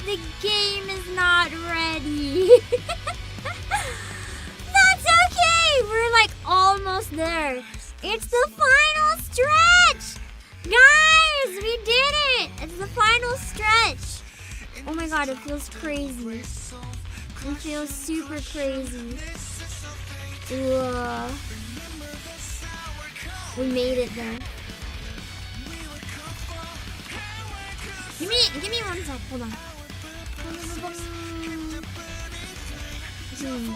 the game is not ready. That's okay. We're like almost there. It's the final stretch. Guys, we did it. It's the final stretch. Oh my god, it feels crazy. It feels super crazy. Whoa. We made it there. Give me 1 sec. Hold on. Hold on.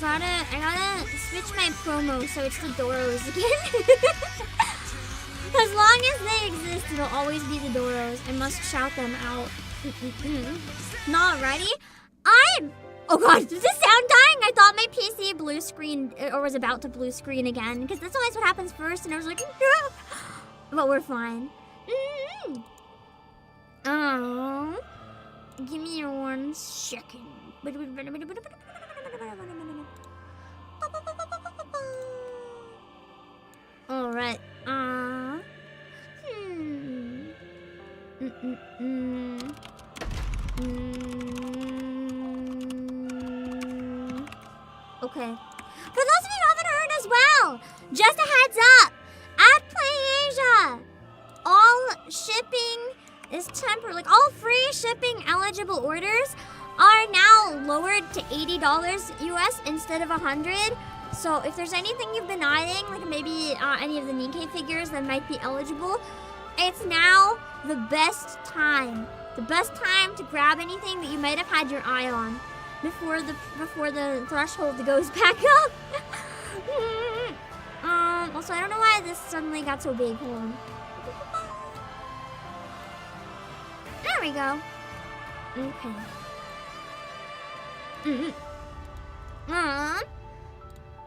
I gotta switch my promo so it's the Doros again. As long as they exist, it'll always be the Doros. I must shout them out. Not ready? Oh god, is this sound dying? I thought my PC blue screen or was about to blue screen again because that's always what happens first, and I was like, no. But we're fine. Oh, give me 1 second. All right. Okay. For those of you who haven't heard as well, just a heads up, at PlayAsia, all shipping is temporary. Like all free shipping eligible orders are now lowered to $80 US instead of $100. So if there's anything you've been eyeing, like maybe any of the NIKKE figures that might be eligible, it's now the best time. The best time to grab anything that you might have had your eye on before the threshold goes back up. Also, I don't know why this suddenly got so big. Hold on. There we go. Okay.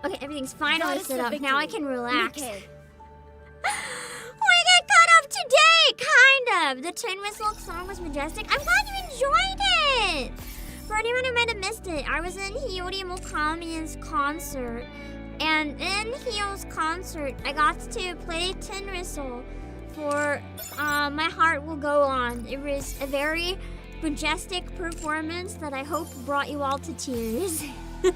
Okay, everything's finally set up. Now I can relax. We get caught up today, kind of. The Tin Whistle song was majestic. I'm glad you enjoyed it. For anyone who might have missed it, I was in Hiyori Mokami's concert. And in Hio's concert, I got to play Tin Whistle for My Heart Will Go On. It was a very majestic performance that I hope brought you all to tears. I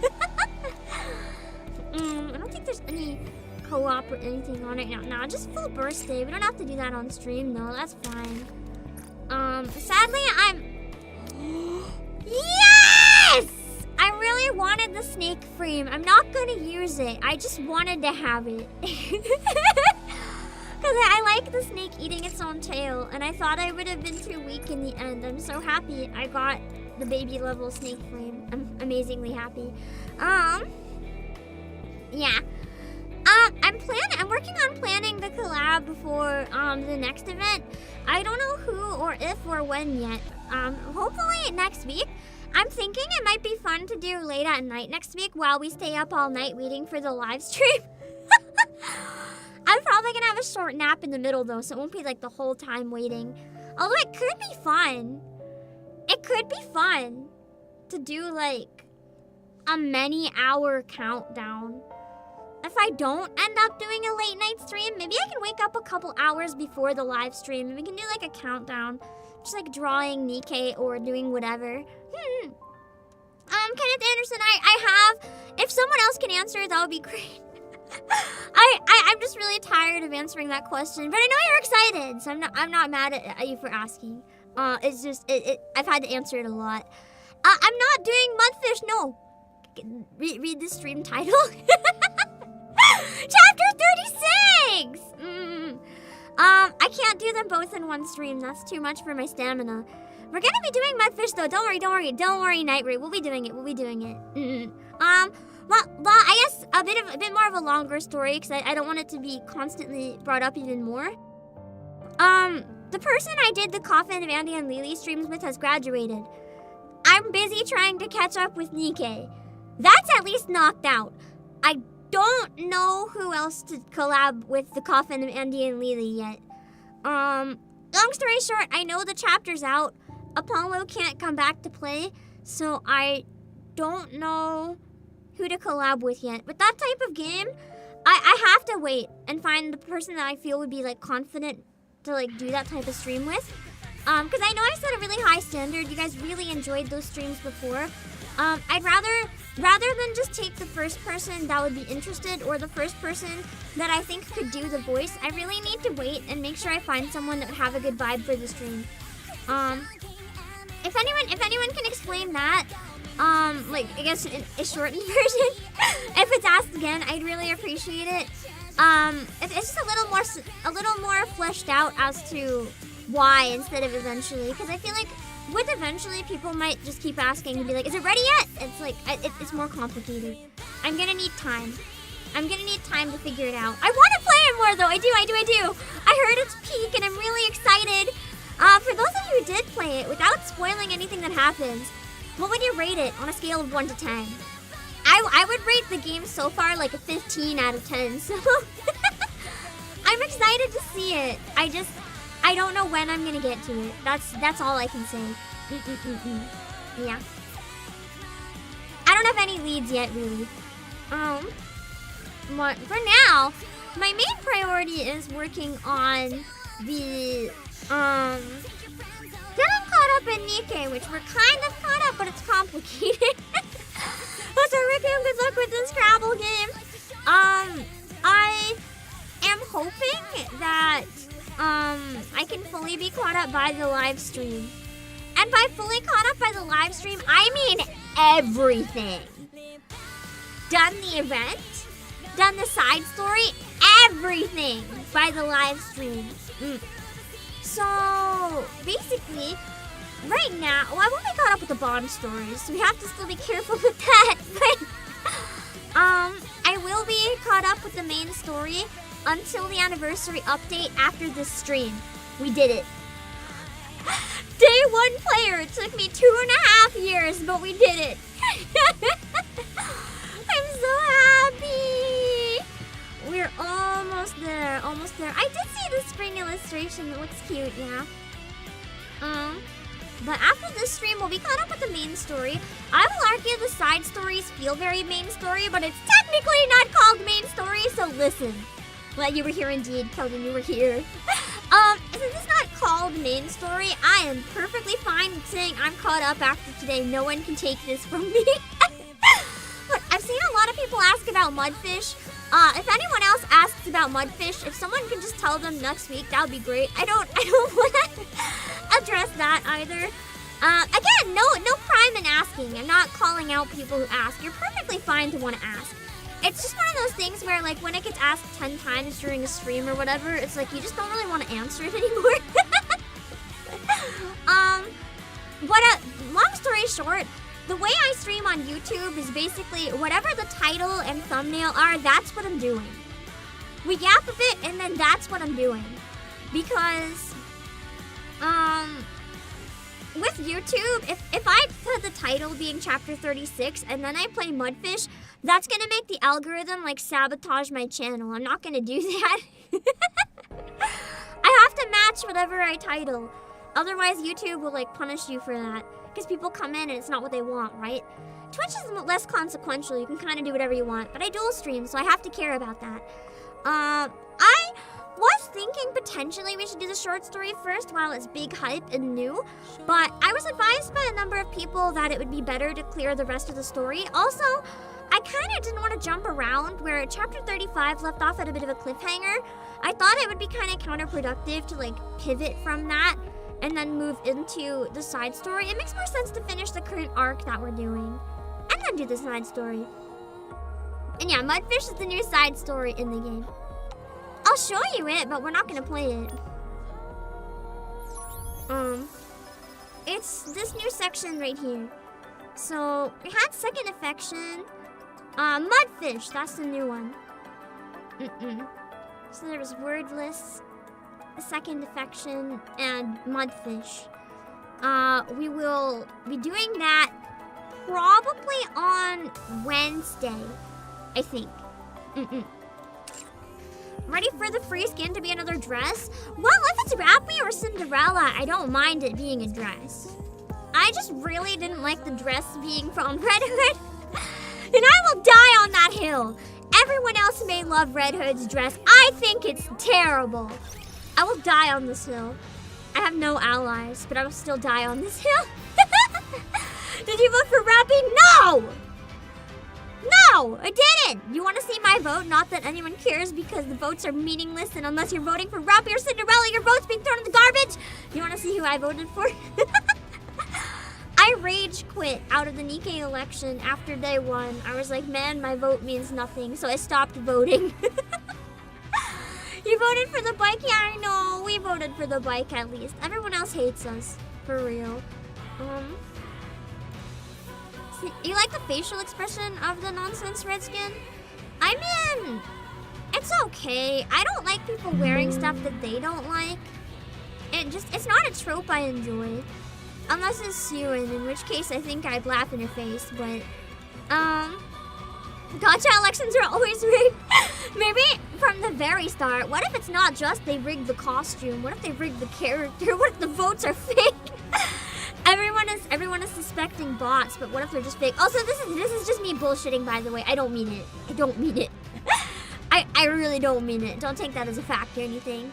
don't think there's any co-op or anything on it now. Nah, just full birthday. We don't have to do that on stream though. That's fine. Sadly, Yes! I really wanted the snake frame. I'm not gonna use it. I just wanted to have it. Because I like the snake eating its own tail, and I thought I would have been too weak in the end. I'm so happy I got the baby level snake frame. I'm amazingly happy. Yeah. I'm working on planning the collab before the next event. I don't know who or if or when yet. Hopefully next week. I'm thinking it might be fun to do late at night next week while we stay up all night waiting for the live stream. I'm probably gonna have a short nap in the middle though, so it won't be like the whole time waiting. Although it could be fun. It could be fun to do like a many-hour countdown. If I don't end up doing a late night stream, maybe I can wake up a couple hours before the live stream and we can do like a countdown. Just like drawing NIKKE or doing whatever. Kenneth Anderson, I have, if someone else can answer, that would be great. I'm just really tired of answering that question, but I know you're excited, so I'm not mad at you for asking. It's just, I've had to answer it a lot. I'm not doing Mudfish, no. Read the stream title. Chapter 36! I can't do them both in one stream. That's too much for my stamina. We're gonna be doing Mudfish though. Don't worry, Night Ray. We'll be doing it. Well, I guess a bit more of a longer story because I don't want it to be constantly brought up even more. The person I did the Coffin of Andy and Lily streams with has graduated. I'm busy trying to catch up with NIKKE. That's at least knocked out. I don't know who else to collab with the Coffin of Andy and Lily yet. Long story short, I know the chapter's out. Apollo can't come back to play, so I don't know who to collab with yet. With that type of game, I have to wait and find the person that I feel would be like confident to like do that type of stream with. Because I know I set a really high standard. You guys really enjoyed those streams before. I'd rather than just take the first person that would be interested or the first person that I think could do the voice, I really need to wait and make sure I find someone that would have a good vibe for the stream. If anyone can explain that, like I guess in a shortened version, if it's asked again, I'd really appreciate it. It's just a little more fleshed out as to why instead of eventually, because I feel like with eventually people might just keep asking and be like, is it ready yet? It's like it's more complicated. I'm gonna need time. I'm gonna need time to figure it out. I want to play it more though. I do. I heard its peak and I'm really excited. For those of you who did play it, without spoiling anything that happens, What would you rate it on a scale of 1 to 10? I would rate the game so far like a 15 out of 10, so I'm excited to see it. I don't know when I'm gonna get to it. That's all I can say. Yeah. I don't have any leads yet, really. But for now, my main priority is working on the getting caught up in NIKKE, which we're kind of caught up, but it's complicated. So Ricky, good luck with this Scrabble game. I am hoping that I can fully be caught up by the live stream. And by fully caught up by the live stream, I mean everything. Done the event, done the side story, everything by the live stream. So basically, right now, well, I've only caught up with the Bond stories, so we have to still be careful with that. But I will be caught up with the main story until the anniversary update after this stream. We did it. Day 1 player. It took me 2.5 years, but we did it. I'm so happy. We're almost there. Almost there. I did see the spring illustration. It looks cute, yeah. But after this stream, we'll be caught up with the main story. I will argue the side stories feel very main story, but it's technically not called main story, so listen. Well, you were here indeed, Kelvin, you were here. Since it's not called main story, I am perfectly fine with saying I'm caught up after today. No one can take this from me. But I've seen a lot of people ask about Mudfish. If anyone else asks about Mudfish, if someone can just tell them next week, that would be great. I don't want to address that either. Again, no crime in asking. I'm not calling out people who ask. You're perfectly fine to want to ask. It's just one of those things where, like, when it gets asked 10 times during a stream or whatever, it's like you just don't really want to answer it anymore. Long story short, the way I stream on YouTube is basically whatever the title and thumbnail are, that's what I'm doing. We yap a bit, and then that's what I'm doing. Because, with YouTube, if I put the title being Chapter 36 and then I play Mudfish, that's gonna make the algorithm, like, sabotage my channel. I'm not gonna do that. I have to match whatever I title. Otherwise, YouTube will, like, punish you for that. Because people come in and it's not what they want, right? Twitch is less consequential. You can kind of do whatever you want. But I dual stream, so I have to care about that. I was thinking potentially we should do the short story first while it's big hype and new. But I was advised by a number of people that it would be better to clear the rest of the story. Also, I kind of didn't want to jump around where chapter 35 left off at a bit of a cliffhanger. I thought it would be kind of counterproductive to, like, pivot from that and then move into the side story. It makes more sense to finish the current arc that we're doing and then do the side story. And yeah, Mudfish is the new side story in the game. I'll show you it, but we're not gonna play it. It's this new section right here. So, we had Second Affection. Mudfish, that's the new one. So there was Wordless, Second Affection, and Mudfish. We will be doing that probably on Wednesday, I think. Ready for the free skin to be another dress? Well, if it's Rapture or Cinderella, I don't mind it being a dress. I just really didn't like the dress being from Red Hood. And I will die on that hill. Everyone else may love Red Hood's dress. I think it's terrible. I will die on this hill. I have no allies, but I will still die on this hill. Did you vote for Rappy? No! No, I didn't! You want to see my vote? Not that anyone cares because the votes are meaningless, and unless you're voting for Rapture or Cinderella, your vote's being thrown in the garbage! You want to see who I voted for? I rage quit out of the NIKKE election after day 1. I was like, man, my vote means nothing, so I stopped voting. You voted for the bike? Yeah, I know. We voted for the bike at least. Everyone else hates us. For real. You like the facial expression of the nonsense redskin? I mean, it's okay. I don't like people wearing stuff that they don't like. It's not a trope I enjoy. Unless it's Suen, in which case I think I'd laugh in her face, but, Gotcha elections are always rigged. Maybe from the very start. What if it's not just they rigged the costume? What if they rigged the character? What if the votes are fake? Everyone is suspecting bots, but what if they're just fake? Also, this is just me bullshitting, by the way. I don't mean it. I don't mean it. I really don't mean it. Don't take that as a fact or anything.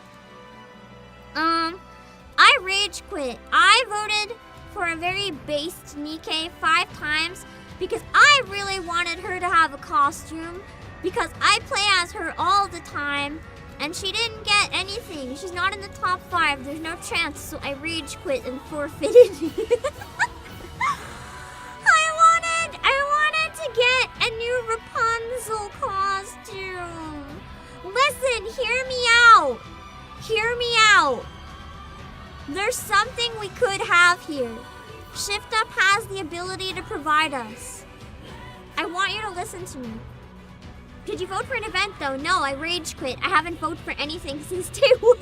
I rage quit. I voted for a very based NIKKE 5 times because I really wanted her to have a costume because I play as her all the time and she didn't get anything. She's not in the top 5. There's no chance, so I rage quit and forfeited. I wanted to get a new Rapunzel costume. Listen, hear me out. Hear me out. There's something we could have here. Shift Up has the ability to provide us. I want you to listen to me. Did you vote for an event though? No, I rage quit. I haven't voted for anything since day 1.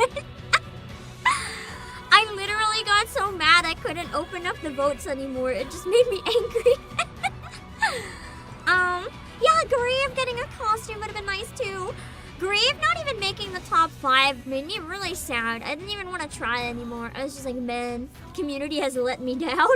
I literally got so mad I couldn't open up the votes anymore. It just made me angry. Yeah, Grave getting a costume would have been nice too. Grave not even making the top 5 made me really sad. I didn't even want to try anymore. I was just like, man, community has let me down.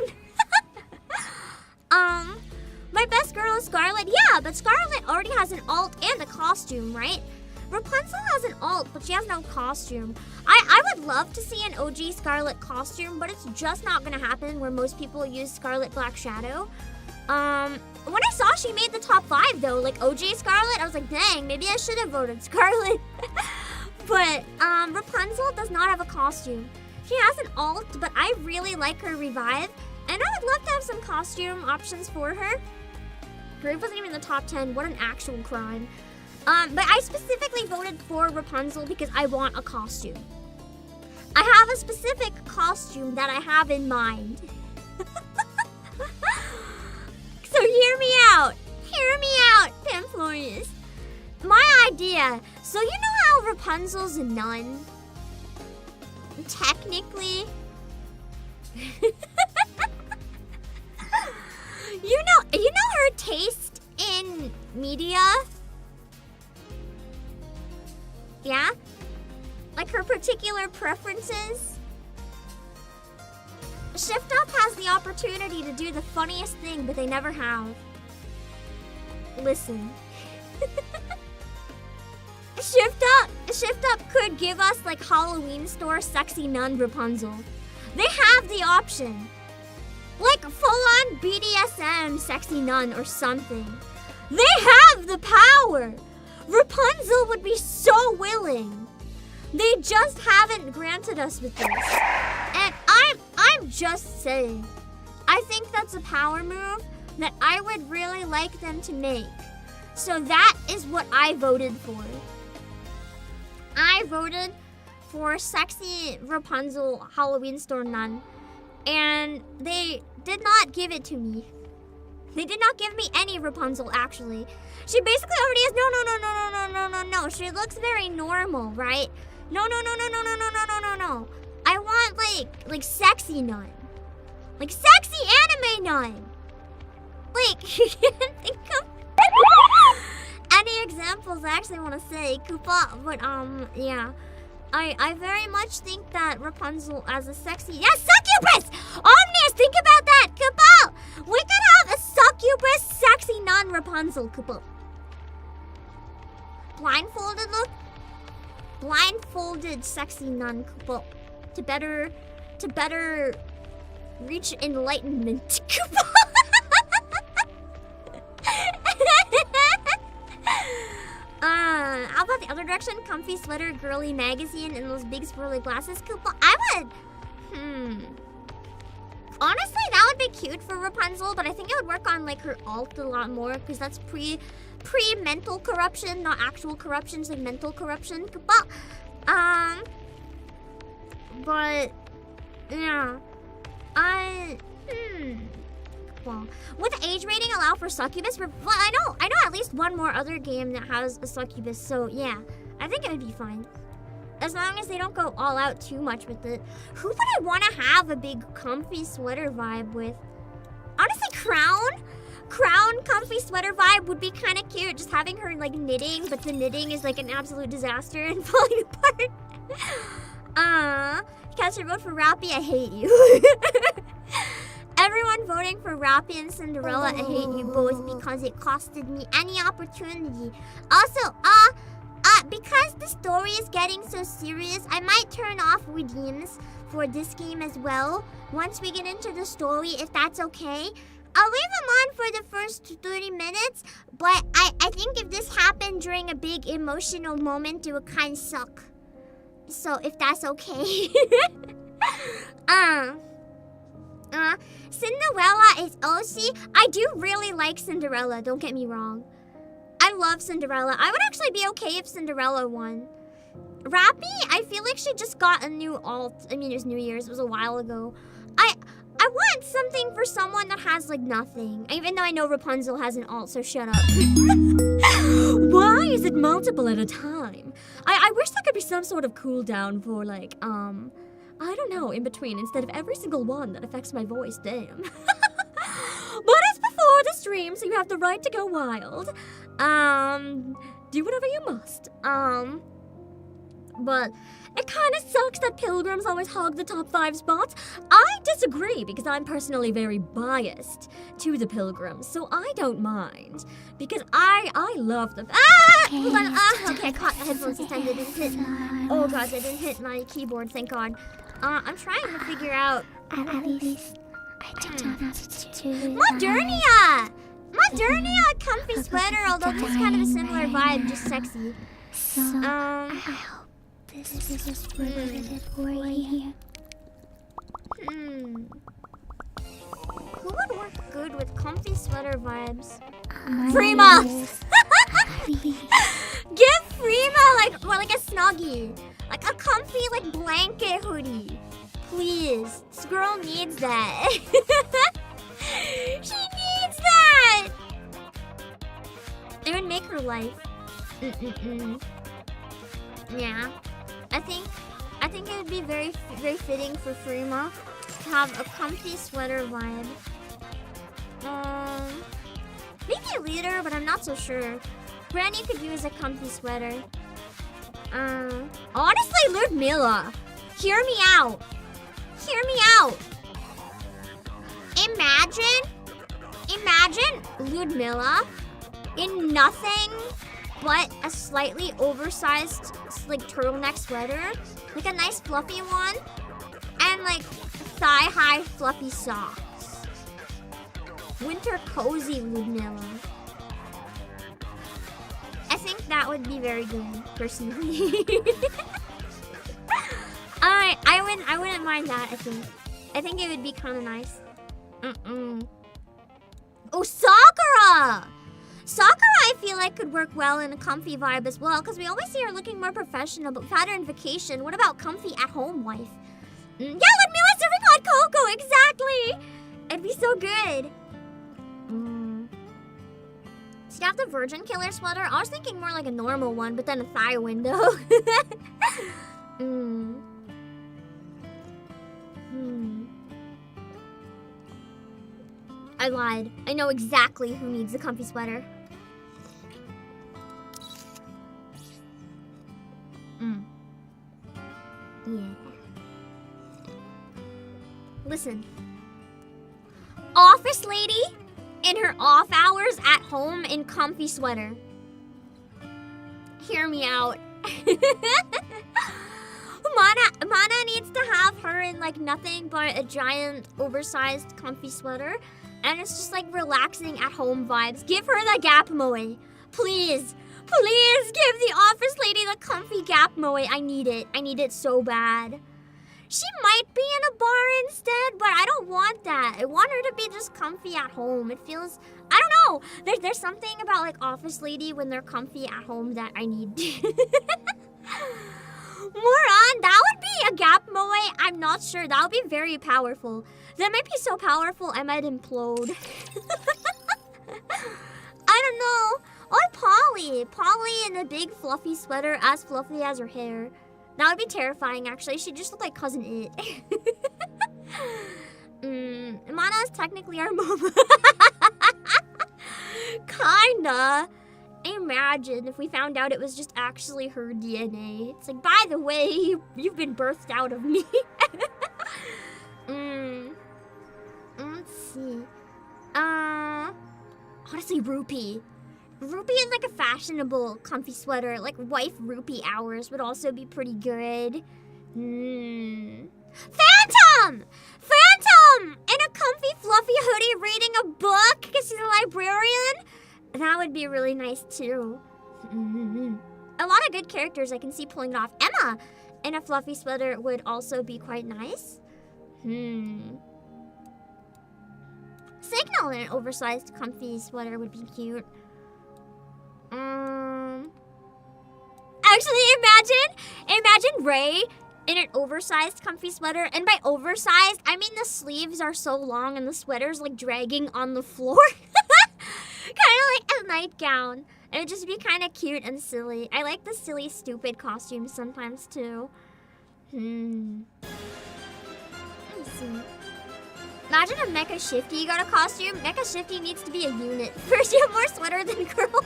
My best girl is Scarlet. Yeah, but Scarlet already has an alt and a costume, right? Rapunzel has an alt, but she has no costume. I would love to see an OG Scarlet costume, but it's just not gonna happen where most people use Scarlet Black Shadow. When I saw she made the top 5 though, like OG Scarlet, I was like, dang, maybe I should have voted Scarlet. But Rapunzel does not have a costume. She has an alt, but I really like her revive, and I would love to have some costume options for her. Grave wasn't even in the top 10. What an actual crime. But I specifically voted for Rapunzel because I want a costume. I have a specific costume that I have in mind. So hear me out. Hear me out, Pamphorius. My idea. So you know how Rapunzel's a nun? Technically. You know her taste in media? Yeah? Like her particular preferences? Shift Up has the opportunity to do the funniest thing, but they never have. Listen. Shift Up could give us like Halloween store sexy nun Rapunzel. They have the option. Like full-on BDSM sexy nun or something. They have the power. Rapunzel would be so willing. They just haven't granted us with this. And I'm just saying. I think that's a power move that I would really like them to make. So that is what I voted for. I voted for sexy Rapunzel Halloween store nun. And they did not give it to me. They did not give me any Rapunzel, actually. She basically already has no. She looks very normal, right? No. I want like sexy nun. Like sexy anime nun. Like, you can't think of any examples I actually want to say. Koopa, but yeah. I very much think that Rapunzel as a sexy... Yes, succubus! Omnius, think about that, Koopa! We could have a succubus sexy non-Rapunzel, Koopa. Blindfolded look? Blindfolded sexy non-Koopa. To better reach enlightenment, Koopa. How about the other direction? Comfy sweater, girly magazine, and those big swirly glasses. Koopa, I would... Honestly, that would be cute for Rapunzel, but I think it would work on like her alt a lot more, because that's pre-mental corruption, not actual corruption, it's like mental corruption. Koopa. But yeah. Well, would the age rating allow for succubus? Well, I know at least one more other game that has a succubus, so yeah, I think it would be fine. As long as they don't go all out too much with it. Who would I want to have a big comfy sweater vibe with? Honestly, Crown comfy sweater vibe would be kind of cute. Just having her like knitting, but the knitting is like an absolute disaster and falling apart. Cast your vote for Rappy, I hate you. Everyone voting for Rappy and Cinderella, I hate you both because it costed me any opportunity. Also, because the story is getting so serious, I might turn off redeems for this game as well. Once we get into the story, if that's okay. I'll leave them on for the first 30 minutes, but I think if this happened during a big emotional moment, it would kind of suck. So if that's okay. Cinderella is OC. I do really like Cinderella, don't get me wrong. I love Cinderella. I would actually be okay if Cinderella won. Rappy, I feel like she just got a new alt. I mean, it was New Year's, it was a while ago. I want something for someone that has, like, nothing. Even though I know Rapunzel has an alt, so shut up. Why is it multiple at a time? I wish there could be some sort of cooldown for, like, I don't know, in between, instead of every single one that affects my voice, damn. But it's before the stream, so you have the right to go wild. Do whatever you must. But it kind of sucks that pilgrims always hog the top 5 spots. I disagree because I'm personally very biased to the pilgrims, so I don't mind. Because I love them. Hold on. Okay, I caught the headphones this time. They didn't hit. Oh gosh, I didn't hit my keyboard, thank God. I'm trying to figure out. At least I don't have to. Modernia comfy sweater, although it's kind of a similar vibe, just sexy. So, I hope this is worth it for you. Who would work good with comfy sweater vibes? Freema! Give Freema like a snuggie. Like a comfy like blanket hoodie. Please. This girl needs that. She needs that! It would make her life. Yeah. I think it would be very fitting for Freema to have a comfy sweater vibe. Maybe leader, but I'm not so sure. Granny could use a comfy sweater. Honestly, Ludmilla, hear me out. Hear me out. Imagine Ludmilla in nothing but a slightly oversized like turtleneck sweater, like a nice fluffy one, and like thigh-high fluffy socks. Winter cozy Ludmilla. I think that would be very good, personally. Alright, I wouldn't mind that, I think it would be kind of nice. Oh, Sakura! Sakura, I feel like, could work well in a comfy vibe as well, because we always see her looking more professional, but without her in vacation, what about comfy at-home wife? Yeah, Ludmilla serving hot cocoa, exactly! It'd be so good. She'd have the Virgin Killer sweater. I was thinking more like a normal one, but then a thigh window. I lied. I know exactly who needs a comfy sweater. Yeah. Listen. Office lady in her off hours at home in comfy sweater. Hear me out. Mana needs to have her in like nothing but a giant oversized comfy sweater. And it's just like relaxing at home vibes. Give her the Gap Moe. Please. Please give the office lady the comfy Gap Moe. I need it. I need it so bad. She might be in a bar instead, but I don't want that. I want her to be just comfy at home. It feels, I don't know. There's something about like office lady when they're comfy at home that I need. Moron, that would be a Gap Moe. I'm not sure. That would be very powerful. That might be so powerful I might implode. I don't know. Or Polly. Polly in a big fluffy sweater as fluffy as her hair. That would be terrifying, actually. She'd just look like Cousin It. Mana is technically our mom. Kinda. Imagine if we found out it was just actually her DNA. It's like, by the way, you've been birthed out of me. Let's see. Honestly, Rupee. Rupee is like a fashionable, comfy sweater. Like, wife Rupee hours would also be pretty good. Phantom! Phantom! In a comfy, fluffy hoodie reading a book because she's a librarian? That would be really nice, too. A lot of good characters I can see pulling it off. Emma in a fluffy sweater would also be quite nice. Signal in an oversized, comfy sweater would be cute. Actually, imagine Ray in an oversized, comfy sweater. And by oversized, I mean the sleeves are so long and the sweater's like dragging on the floor. Kind of like a nightgown. It would just be kind of cute and silly. I like the silly, stupid costumes sometimes too. Let me see. Imagine a Mecha Shifty got a costume. Mecha Shifty needs to be a unit. First, you have more sweater than girl.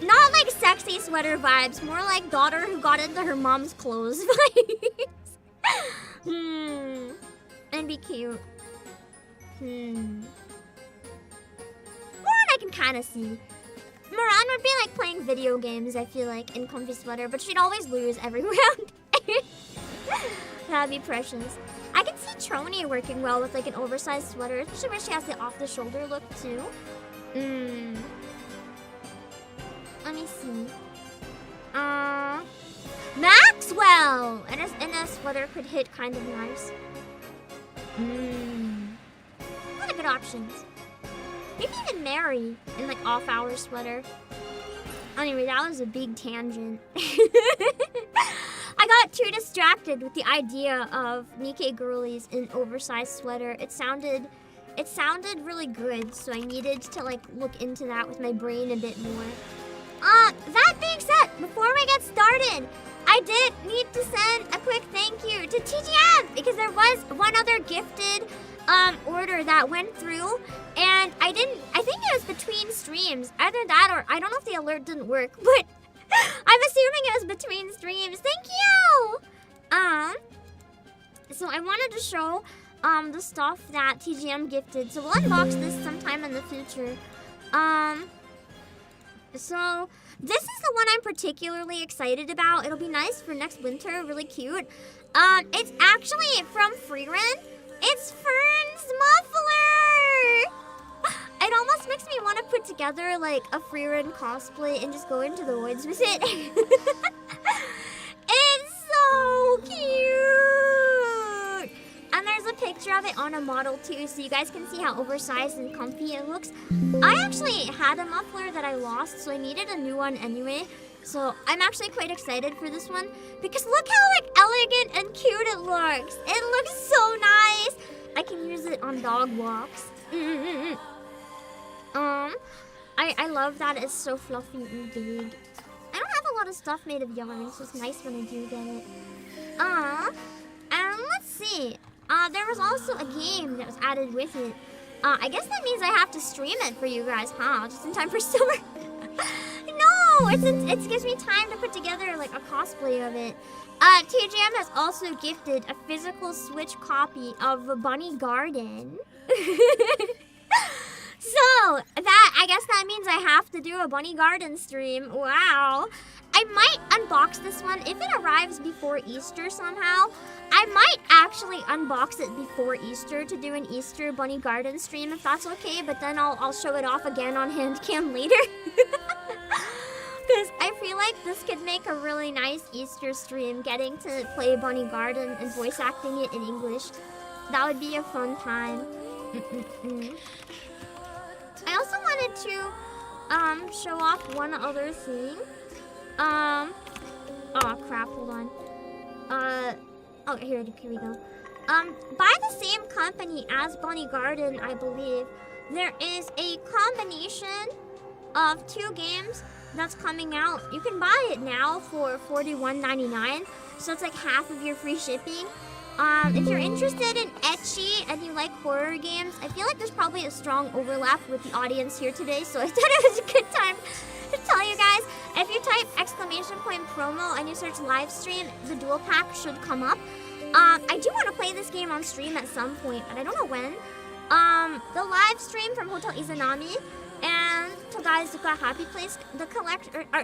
Not like sexy sweater vibes. More like daughter who got into her mom's clothes vibes. And be cute. One I can kind of see. Moran would be like playing video games, I feel like, in comfy sweater, but she'd always lose every round. That'd be precious. I can see Trony working well with like an oversized sweater, especially where she has the off-the-shoulder look too. Let me see. Maxwell! And a sweater could hit kind of nice. A lot of good options. Maybe even Mary in like off-hour sweater. Anyway, that was a big tangent. I got too distracted with the idea of NIKKE girlies in oversized sweater. It sounded really good, so I needed to like look into that with my brain a bit more. That being said, before we get started, I did need to send a quick thank you to TGM because there was one other gifted order that went through, and I think it was between streams. Either that or I don't know if the alert didn't work, but I'm assuming it was between streams. Thank you! So I wanted to show the stuff that TGM gifted. So we'll unbox this sometime in the future. So this is the one I'm particularly excited about. It'll be nice for next winter, really cute. It's actually from Freerun. It's Fern's muffler! It almost makes me want to put together like a Freerun cosplay and just go into the woods with it. It's so cute! And there's a picture of it on a model too, so you guys can see how oversized and comfy it looks. I actually had a muffler that I lost, so I needed a new one anyway. So I'm actually quite excited for this one because look how like elegant and cute it looks. It looks so nice. I can use it on dog walks. I love that it's so fluffy and big. I don't have a lot of stuff made of yarn, so it's nice when I do get it. And let's see. There was also a game that was added with it. I guess that means I have to stream it for you guys, huh? Just in time for summer. No, it gives me time to put together like a cosplay of it. TGM has also gifted a physical Switch copy of Bunny Garden. So, I guess that means I have to do a Bunny Garden stream. Wow. I might unbox this one. If it arrives before Easter somehow, I might actually unbox it before Easter to do an Easter Bunny Garden stream if that's okay, but then I'll show it off again on Handcam later. Because I feel like this could make a really nice Easter stream, getting to play Bunny Garden and voice acting it in English. That would be a fun time. I also wanted to show off one other thing. Oh crap, hold on. Oh, here we go. By the same company as Bunny Garden, I believe, there is a combination of two games that's coming out. You can buy it now for $41.99, so it's like half of your free shipping. If you're interested in ecchi and you like horror games, I feel like there's probably a strong overlap with the audience here today, so I thought it was a good time to tell you guys. If you type !promo and you search live stream, the dual pack should come up. I do want to play this game on stream at some point, but I don't know when. The live stream from Hotel Izanami and Togaizuka Happy Place, the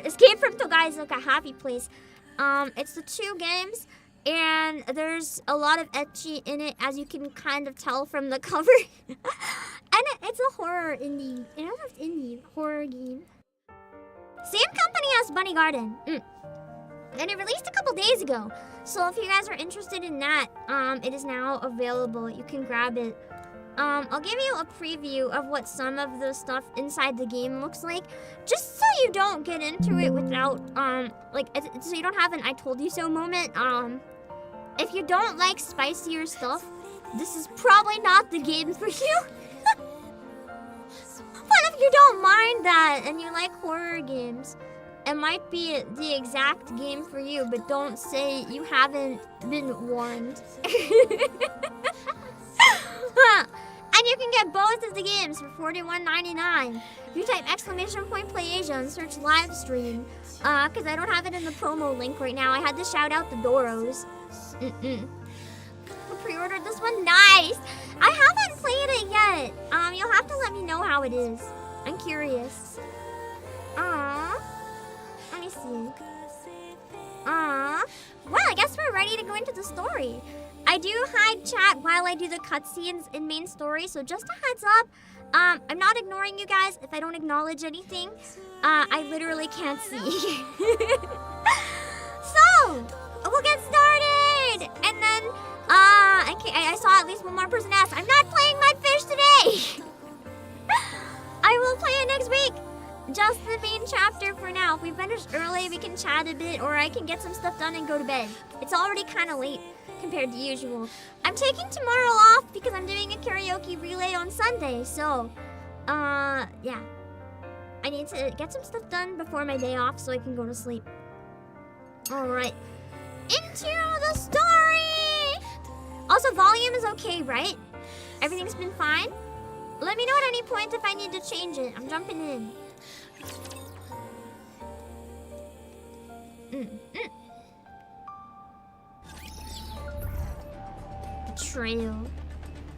Escape from Togaizuka Happy Place. It's the 2 games, and there's a lot of ecchi in it, as you can kind of tell from the cover. And it's a horror indie. I don't know if it's indie horror game. Same company as Bunny Garden. And it released a couple days ago. So if you guys are interested in that, it is now available. You can grab it. I'll give you a preview of what some of the stuff inside the game looks like, just so you don't get into it without, so you don't have an I told you so moment. If you don't like spicier stuff, this is probably not the game for you. But if you don't mind that and you like horror games, it might be the exact game for you, but don't say you haven't been warned. And you can get both of the games for $41.99. You type !PlayAsia and search live stream. Because I don't have it in the promo link right now. I had to shout out the Doros. I pre-ordered this one. Nice! I haven't played it yet. You'll have to let me know how it is. I'm curious. Let me see. Well, I guess we're ready to go into the story. I do hide chat while I do the cutscenes in main story, so just a heads up. I'm not ignoring you guys if I don't acknowledge anything. I literally can't see. So, we'll get started! And then, I saw at least one more person ask, I'm not playing my fish today! I will play it next week! Just the main chapter for now. If we finish early, we can chat a bit, or I can get some stuff done and go to bed. It's already kind of late compared to usual. I'm taking tomorrow off because I'm doing a karaoke relay on Sunday, so, yeah. I need to get some stuff done before my day off so I can go to sleep. Alright. Into the story! Also, volume is okay, right? Everything's been fine? Let me know at any point if I need to change it. I'm jumping in. Betrayal.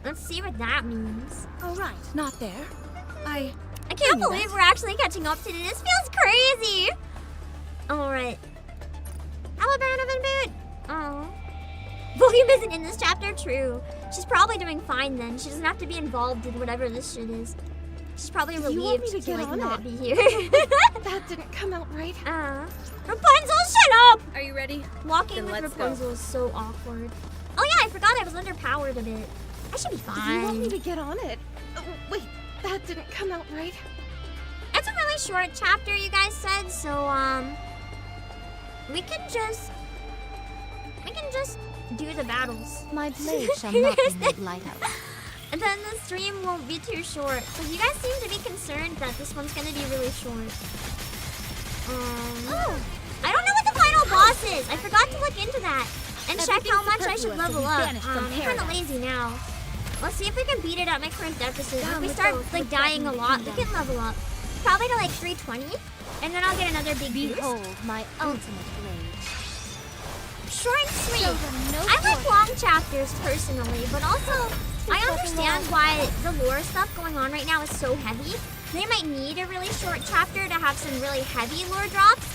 Let's see what that means. Oh, right. Not there. I can't believe we're actually catching up to this. This feels crazy. Alright. Hello, Donovan Boot. Oh. Volume isn't in this chapter? True. She's probably doing fine then. She doesn't have to be involved in whatever this shit is. She's probably relieved to like not be here. That didn't come out right. Rapunzel, shut up! Are you ready? Walking with Rapunzel is so awkward. Oh yeah, I forgot I was underpowered a bit. I should be fine. You want me to get on it? Oh, wait, that didn't come out right. It's a really short chapter, you guys said, so we can just do the battles. My blade shall not be made light out. And then the stream won't be too short. Because you guys seem to be concerned that this one's gonna be really short. I don't know what the final boss is. I forgot to look into that. And check how much I should level up. I'm kinda lazy now. Let's see if we can beat it at my current deficit. If we start like dying a lot, we can level up. Probably to like 320. And then I'll get another big boost. Behold my ultimate rage. Short and sweet. I like long chapters personally, but also I understand why the lore stuff going on right now is so heavy. They might need a really short chapter to have some really heavy lore drops.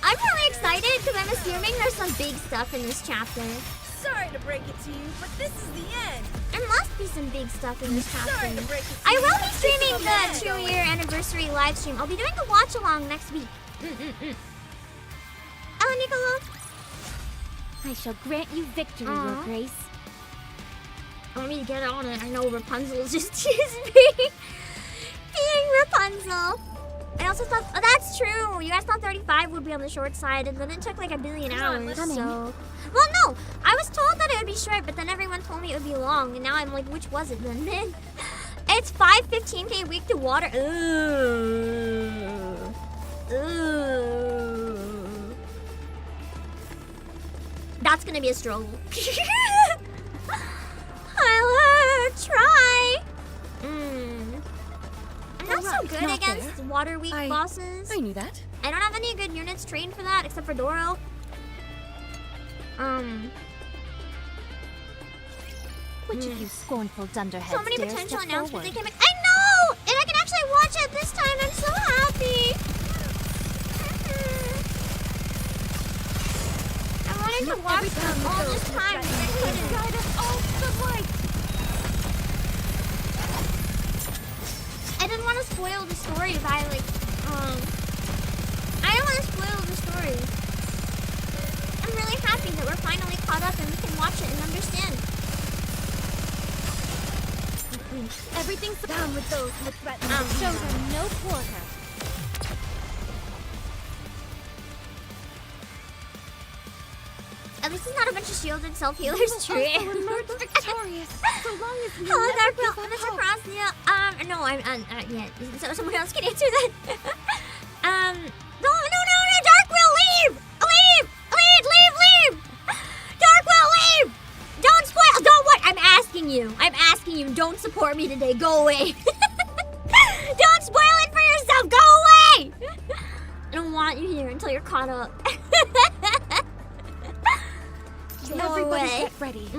I'm really excited because I'm assuming there's some big stuff in this chapter. Sorry to break it to you, but this is the end. There must be some big stuff in this chapter. I will be streaming the 2-year anniversary live stream. I'll be doing a watch along next week. Hello, Nicola. I shall grant you victory, Your Grace. I want me to get on it. I know Rapunzel just is being Rapunzel. I also thought, oh, that's true. You guys thought 35 would be on the short side, and then it took like a billion hours. So, well, no, I was told that it would be short, but then everyone told me it would be long, and now I'm like, which was it then? It's 5:15K week to water. Ooh. That's gonna be a struggle. I'll try. I'm not so good against water weak bosses. I knew that. I don't have any good units trained for that except for Doro. Which of you scornful dunderheads So many dare potential step announcements forward? they can make. I know! And I can actually watch it this time. I'm so happy. I wanted to watch them all this time, but I couldn't. I didn't want to spoil the story by like, I don't want to spoil the story. I'm really happy that we're finally caught up and we can watch it and understand. Everything's down with those who threaten to show them no quarter. At least it's not a bunch of shielded self-healers, true. Victorious, so long as you Hello, never Dark give Will. up Mr. hope. Cross, no, I'm yeah. So someone else can answer that. No, Dark Will, leave! Dark Will, leave! Don't spoil. Don't what? I'm asking you. Don't support me today. Go away. Don't spoil it for yourself. Go away. I don't want you here until you're caught up. Go Everybody away. get ready.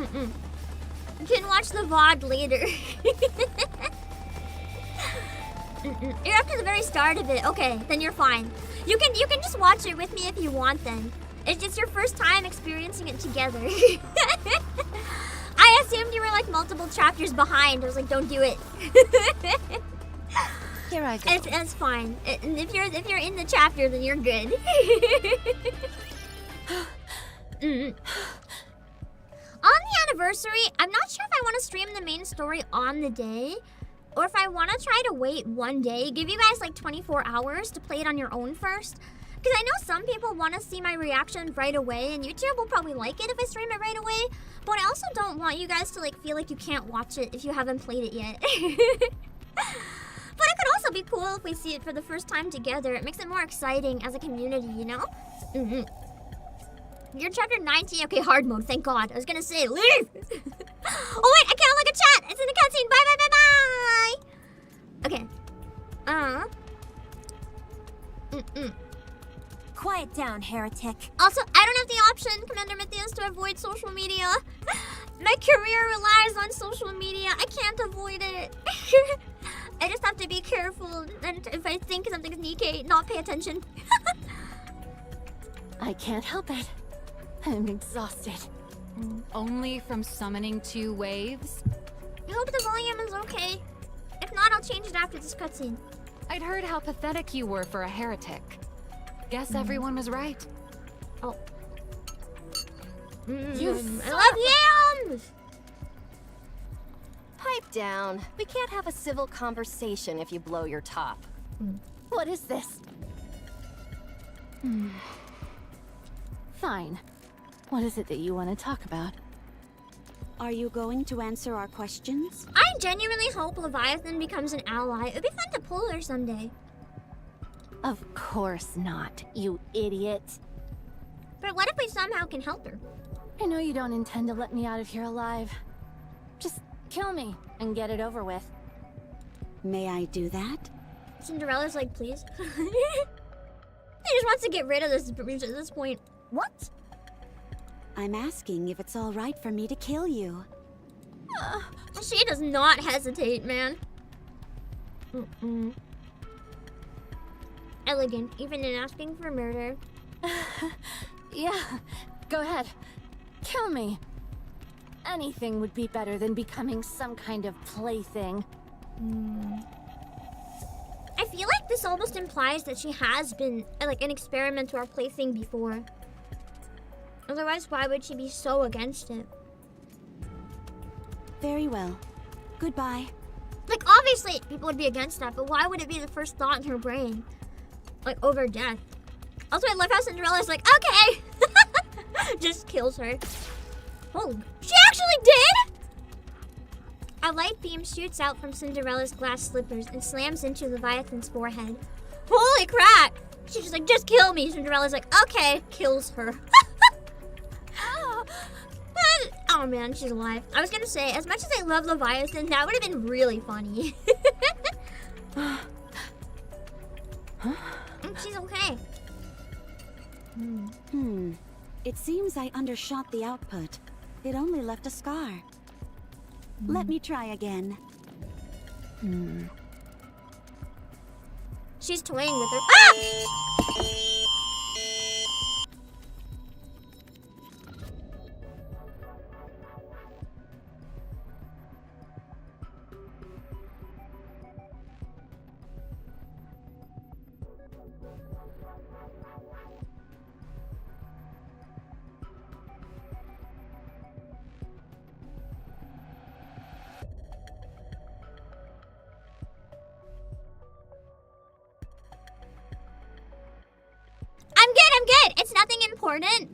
You can watch the VOD later. You're up to the very start of it. Okay, then you're fine. You can just watch it with me if you want then. It's just your first time experiencing it together. I assumed you were like multiple chapters behind. I was like, don't do it. Here I go. It's fine. And if you're in the chapter, then you're good. On the anniversary, I'm not sure if I want to stream the main story on the day, or if I want to try to wait one day, give you guys like 24 hours to play it on your own first. Because I know some people want to see my reaction right away, and YouTube will probably like it if I stream it right away. But I also don't want you guys to like feel like you can't watch it if you haven't played it yet. But it could also be cool if we see it for the first time together. It makes it more exciting as a community, you know? You're chapter 19. Okay, hard mode. Thank God. I was gonna say, leave! Oh wait, I can't look at chat. It's in the cutscene. Bye. Okay. Quiet down, heretic. Also, I don't have the option, Commander Matthias, to avoid social media. My career relies on social media. I can't avoid it. I just have to be careful, and if I think something's NIKKE, not pay attention. I can't help it. I'm exhausted. Only from summoning 2 waves? I hope the volume is okay. If not, I'll change it after this cutscene. I'd heard how pathetic you were for a heretic. Guess everyone was right. Oh. You I love yams! Pipe down. We can't have a civil conversation if you blow your top. What is this? Fine. What is it that you want to talk about? Are you going to answer our questions? I genuinely hope Leviathan becomes an ally. It'd be fun to pull her someday. Of course not, you idiot. But what if we somehow can help her? I know you don't intend to let me out of here alive. Just kill me and get it over with. May I do that? Cinderella's like, please. He just wants to get rid of this at this point. What? I'm asking if it's all right for me to kill you. She does not hesitate, man. Elegant, even in asking for murder. Yeah, go ahead. Kill me. Anything would be better than becoming some kind of plaything. I feel like this almost implies that she has been like an experiment or a plaything before. Otherwise, why would she be so against it? Very well. Goodbye. Like, obviously, people would be against that, but why would it be the first thought in her brain? Like, over death. Also, I love how Cinderella's like, okay! Just kills her. Holy, she actually did?! A light beam shoots out from Cinderella's glass slippers and slams into Leviathan's forehead. Holy crap! She's just like, just kill me. Cinderella's like, okay, kills her. Oh man, she's alive. I was gonna say, as much as I love Leviathan, that would have been really funny. She's okay. It seems I undershot the output. It only left a scar. Let me try again. She's toying with her. Ah! I'm good. It's nothing important.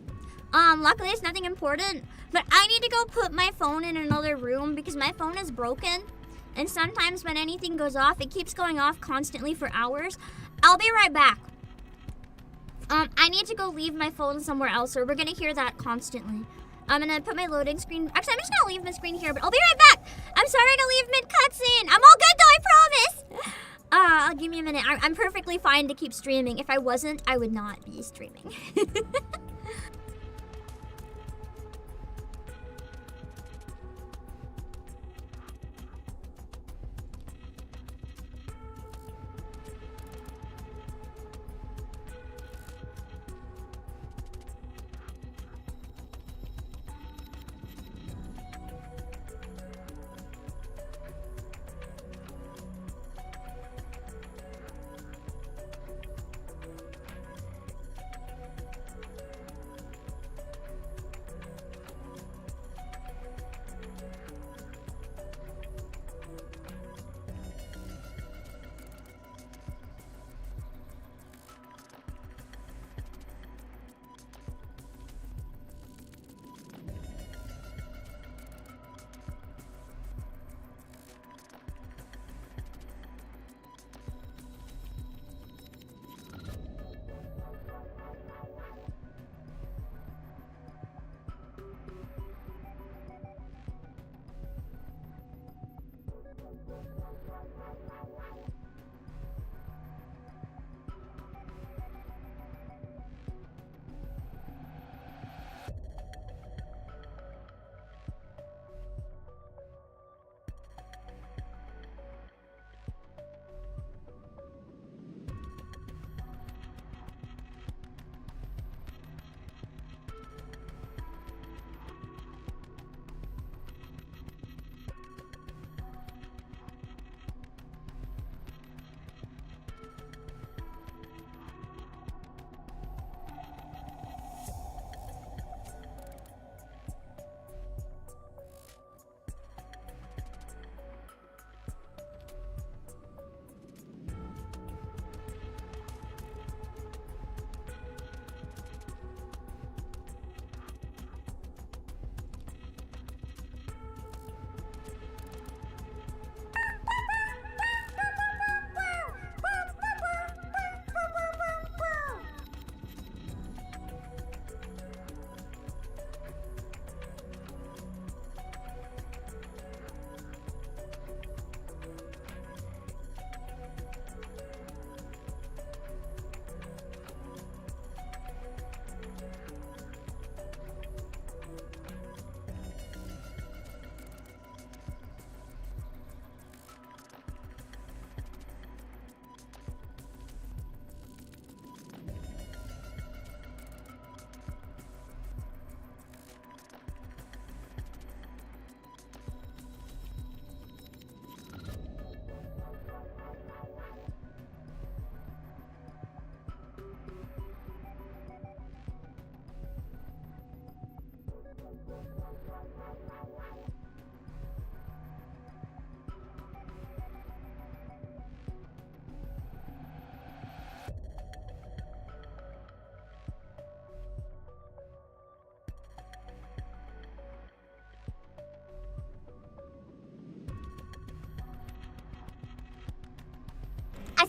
Luckily it's nothing important. But I need to go put my phone in another room because my phone is broken. And sometimes when anything goes off, it keeps going off constantly for hours. I'll be right back. I need to go leave my phone somewhere else, or we're gonna hear that constantly. I'm gonna put my loading screen. Actually, I'm just gonna leave my screen here, but I'll be right back. I'm sorry to leave mid-cutscene. I'm all good though, I promise. Give me a minute. I'm perfectly fine to keep streaming. If I wasn't, I would not be streaming.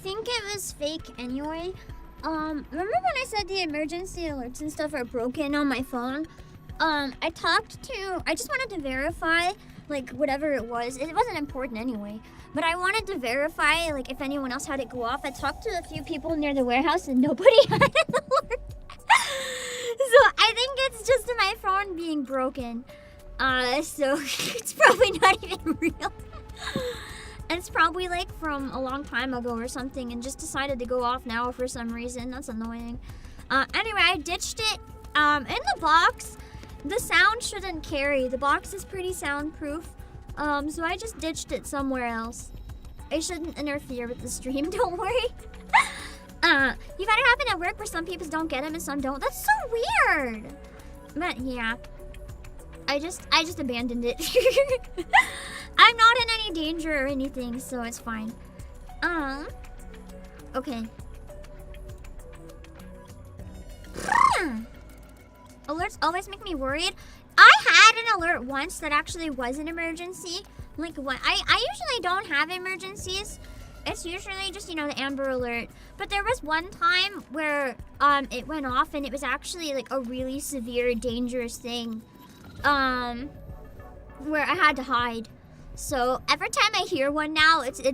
think it was fake anyway. Remember when I said the emergency alerts and stuff are broken on my phone? I just wanted to verify, like, whatever it was. It wasn't important anyway. But I wanted to verify, like, if anyone else had it go off. I talked to a few people near the warehouse and nobody had an alert. So I think it's just my phone being broken. So it's probably not even real. It's probably like from a long time ago or something and just decided to go off now for some reason. That's annoying. Anyway, I ditched it. In the box, the sound shouldn't carry. The box is pretty soundproof. So I just ditched it somewhere else. It shouldn't interfere with the stream, don't worry. You've had it happen at work where some people don't get them and some don't. That's so weird. But yeah. I just abandoned it. I'm not in any danger or anything, so it's fine. Okay. Alerts always make me worried. I had an alert once that actually was an emergency. Like what? I usually don't have emergencies. It's usually just, you know, the Amber Alert. But there was one time where it went off and it was actually like a really severe, dangerous thing. Where I had to hide. So every time I hear one now, it's I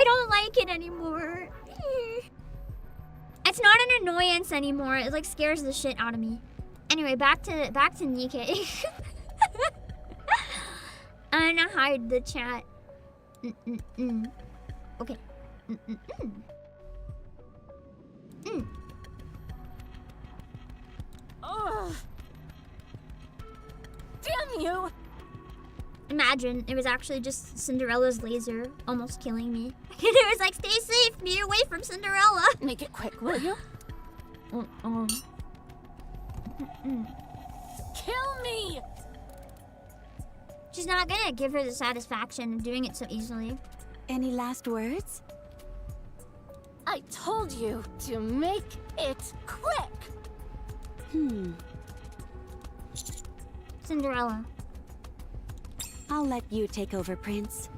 don't like it anymore. It's not an annoyance anymore. It like scares the shit out of me. Anyway, back to NIKKE. I'm gonna hide the chat. Okay. Ugh. Damn you! Imagine it was actually just Cinderella's laser almost killing me. It was like, stay safe, be away from Cinderella. Make it quick, will you? Kill me! She's not gonna give her the satisfaction of doing it so easily. Any last words? I told you to make it quick! Cinderella. I'll let you take over, Prince.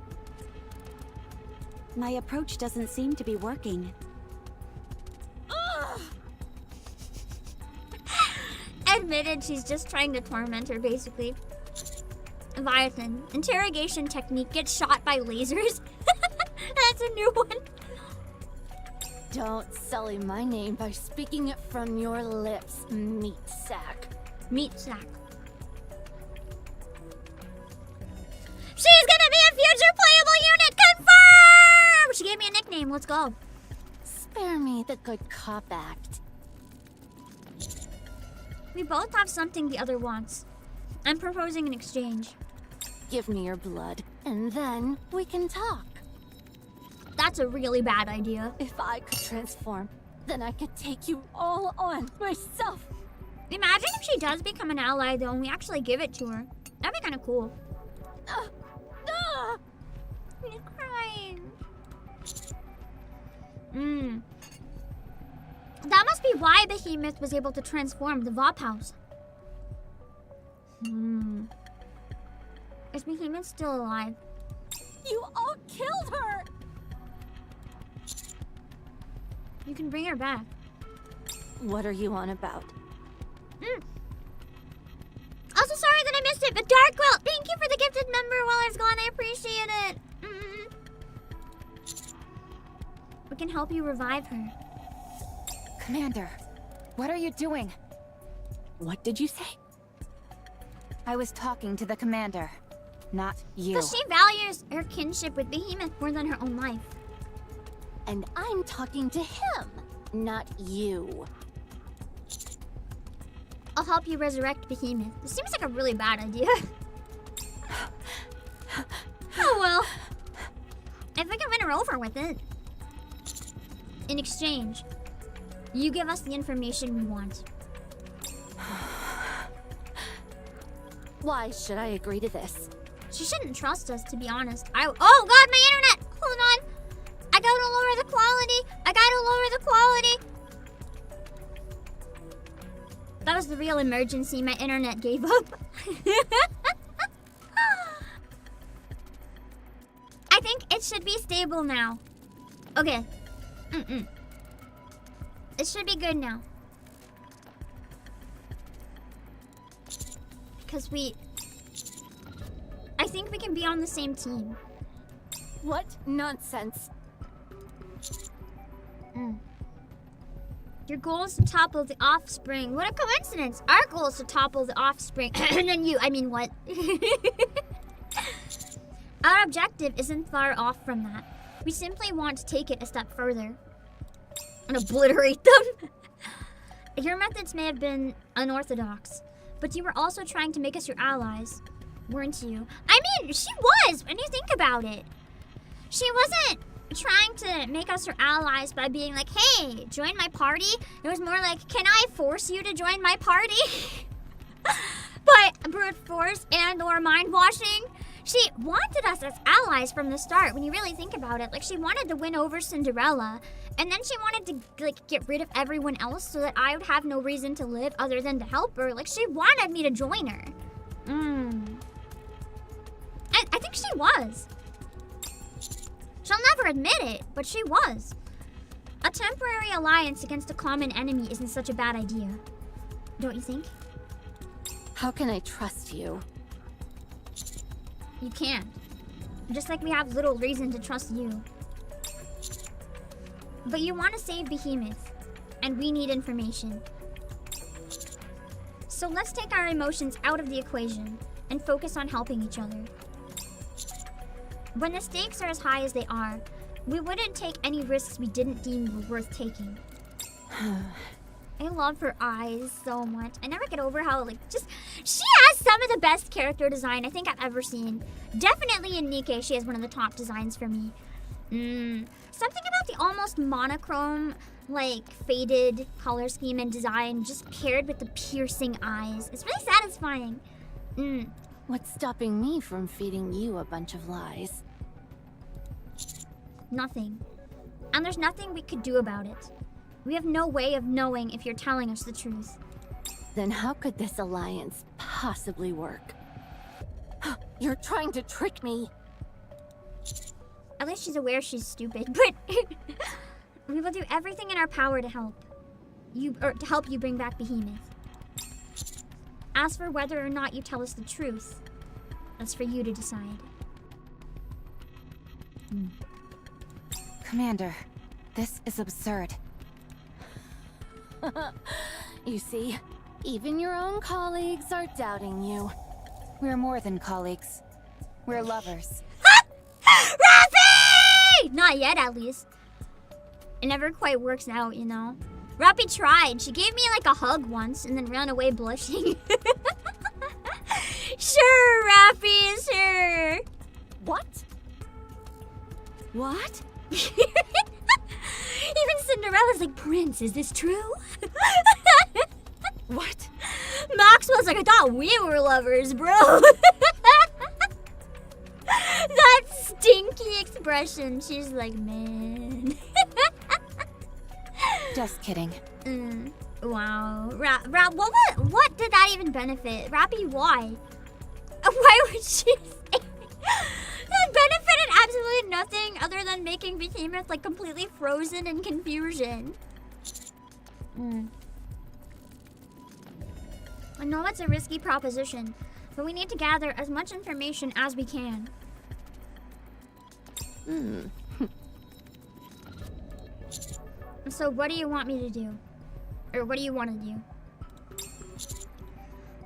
My approach doesn't seem to be working. Ugh. Admitted she's just trying to torment her, basically. Leviathan. Interrogation technique gets shot by lasers. That's a new one. Don't sully my name by speaking it from your lips, meat sack. Meat sack. She's gonna be a future playable unit! Confirmed! She gave me a nickname. Let's go. Spare me the good cop act. We both have something the other wants. I'm proposing an exchange. Give me your blood, and then we can talk. That's a really bad idea. If I could transform, then I could take you all on myself. Imagine if she does become an ally, though, and we actually give it to her. That'd be kind of cool. She's crying. That must be why Behemoth was able to transform the Vop House. Is Behemoth still alive? You all killed her! You can bring her back. What are you on about? Also, sorry that I missed it, but Darkwill, thank you for the gifted member while I was gone. I appreciate it. We can help you revive her. Commander, what are you doing? What did you say? I was talking to the commander, not you. Because she values her kinship with Behemoth more than her own life. And I'm talking to him, not you. I'll help you resurrect Behemoth. This seems like a really bad idea. Oh well. I think I'm gonna roll over with it. In exchange, you give us the information we want. Why should I agree to this? She shouldn't trust us, to be honest. Oh god, my internet! Hold on. I gotta lower the quality. That was the real emergency. My internet gave up. think it should be stable now. Okay. It should be good now. Because I think we can be on the same team. What nonsense. Your goal is to topple the offspring. What a coincidence. Our goal is to topple the offspring. And then you, I mean what? Our objective isn't far off from that. We simply want to take it a step further. And obliterate them. Your methods may have been unorthodox, but you were also trying to make us your allies, weren't you? I mean, she was, when you think about it. She wasn't trying to make us her allies by being like, hey, join my party. It was more like, can I force you to join my party? But brute force and or mind washing. She wanted us as allies from the start, when you really think about it. Like, she wanted to win over Cinderella, and then she wanted to, like, get rid of everyone else so that I would have no reason to live other than to help her. Like, she wanted me to join her. I think she was. She'll never admit it, but she was. A temporary alliance against a common enemy isn't such a bad idea. Don't you think? How can I trust you? You can. Just like we have little reason to trust you. But you want to save Behemoth, and we need information. So let's take our emotions out of the equation and focus on helping each other. When the stakes are as high as they are, we wouldn't take any risks we didn't deem were worth taking. I love her eyes so much. I never get over how, like, just... She has some of the best character design I think I've ever seen. Definitely in NIKKE, she has one of the top designs for me. Something about the almost monochrome, like, faded color scheme and design just paired with the piercing eyes. It's really satisfying. What's stopping me from feeding you a bunch of lies? Nothing. And there's nothing we could do about it. We have no way of knowing if you're telling us the truth. Then how could this alliance possibly work? You're trying to trick me. At least she's aware she's stupid, but we will do everything in our power to help you, or to help you bring back Behemoth. As for whether or not you tell us the truth, that's for you to decide. Commander, this is absurd. You see, even your own colleagues are doubting you. We're more than colleagues. We're lovers. Rappy! Not yet, at least. It never quite works out, you know. Rappy tried. She gave me like a hug once and then ran away blushing. Sure, Rappy, sure. What? What? Even Cinderella's like, Prince, is this true? What? Maxwell's like, I thought we were lovers, bro. That stinky expression. She's like, man. Just kidding. Wow. What did that even benefit? Rappy, why? Why would she say that benefited absolutely nothing other than making Behemoth like completely frozen in confusion? I know it's a risky proposition, but we need to gather as much information as we can. So what do you want me to do? Or what do you want to do?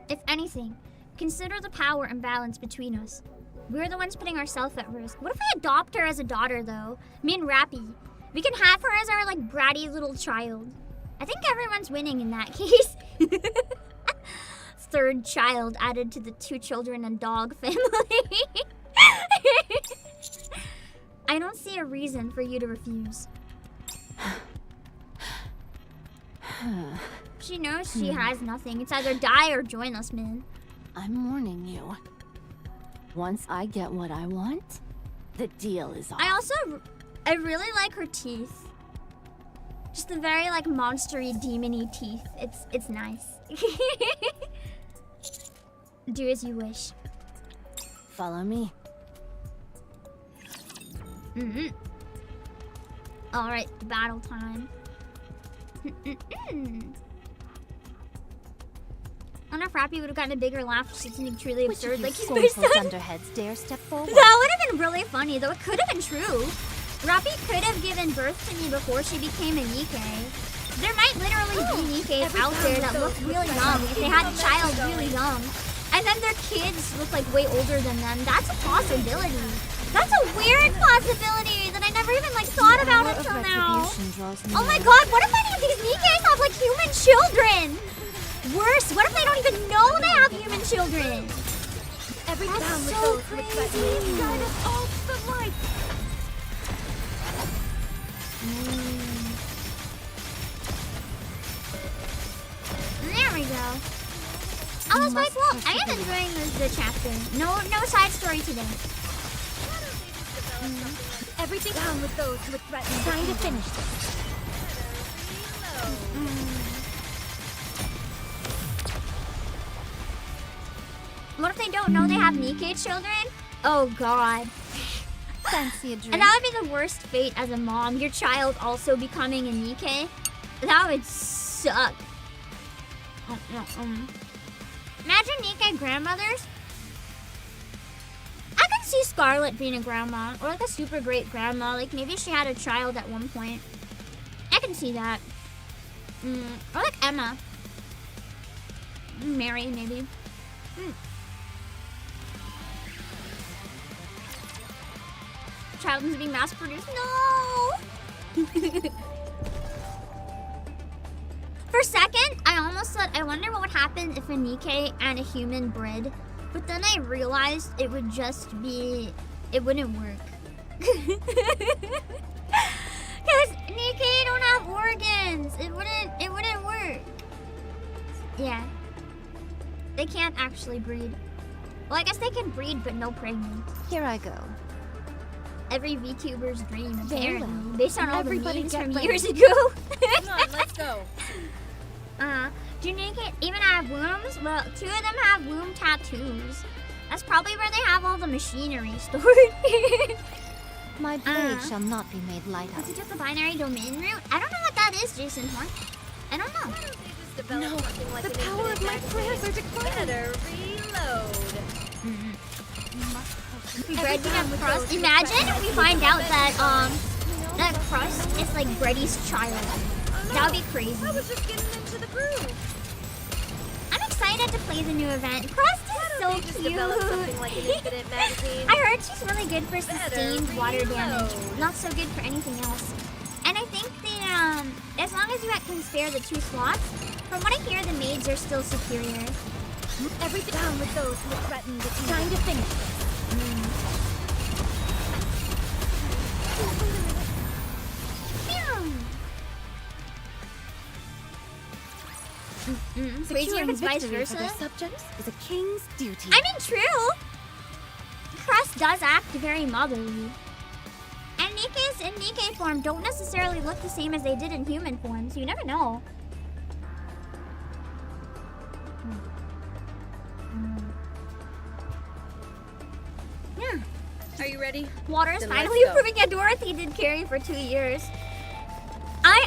If anything, consider the power imbalance between us. We're the ones putting ourselves at risk. What if I adopt her as a daughter, though? Me and Rappy. We can have her as our, like, bratty little child. I think everyone's winning in that case. Third child added to the 2 children and dog family. I don't see a reason for you to refuse. She knows she has nothing. It's either die or join us, man. I'm warning you. Once I get what I want, the deal is off. I really like her teeth. Just the very, like, monstery, demon-y teeth. It's nice. Do as you wish. Follow me. Alright, battle time. I wonder if Rappy would have gotten a bigger laugh if she did something truly absurd like he's my son. Thunderheads dare step forward. That would have been really funny, though it could have been true. Rappy could have given birth to me before she became a NIKKE. There might literally be NIKKEs out there that look really young if they had a child really young. And then their kids look like way older than them. That's a possibility. That's a weird possibility that I never even like thought about until now. Oh my god, what if any of these NIKKEs have like human children? Worse, what if they don't even know they have human children? That's so crazy. Guide us all to the light. There we go. Oh, that's quite cool. I am enjoying the chapter. No side story today. Everything down with those who would threaten. Time to finish this. What if they don't know they have NIKKE children? Oh god. Fancy a drink? And that would be the worst fate as a mom. Your child also becoming a NIKKE. That would suck. Imagine NIKKE grandmothers. I could see Scarlet being a grandma. Or like a super great grandma. Like maybe she had a child at one point. I can see that. Or like Emma. Mary maybe. Child is being mass produced. No! For a second, I almost thought, I wonder what would happen if a NIKKE and a human bred. But then I realized it would just be, it wouldn't work. Because NIKKE don't have organs. It wouldn't work. Yeah. They can't actually breed. Well, I guess they can breed, but no pregnant. Here I go. Every VTuber's dream, apparently, based on all the memes from ready. years ago. Come on, let's go. Do NIKKE even have wombs? Well, 2 of them have womb tattoos. That's probably where they have all the machinery stored. My blade shall not be made light Does of. it get the binary domain root? I don't know what that is, Jason Horn. I don't know. No, the power of my prayers are declining. Better reload. Bread can have crust. Imagine if we find out that that crust is like Bready's child. That would be crazy. I was just getting into the groove. I'm excited to play the new event. Crust is so They just cute. developed something like an infinite magazine. I heard she's really good for sustained water damage. reload. Not so good for anything else. And I think the as long as you can spare the 2 slots, from what I hear, the maids are still superior. Everything down with those who threaten the team. Time to finish this. Crazy if it's vice victory for their versa. subjects is a king's duty. I mean, true. Crust does act very motherly. And NIKKEs in NIKKE form don't necessarily look the same as they did in human form, so you never know. Yeah. Are you ready? Water is Then finally let's go. improving. Yeah, Dorothy did carry for 2 years.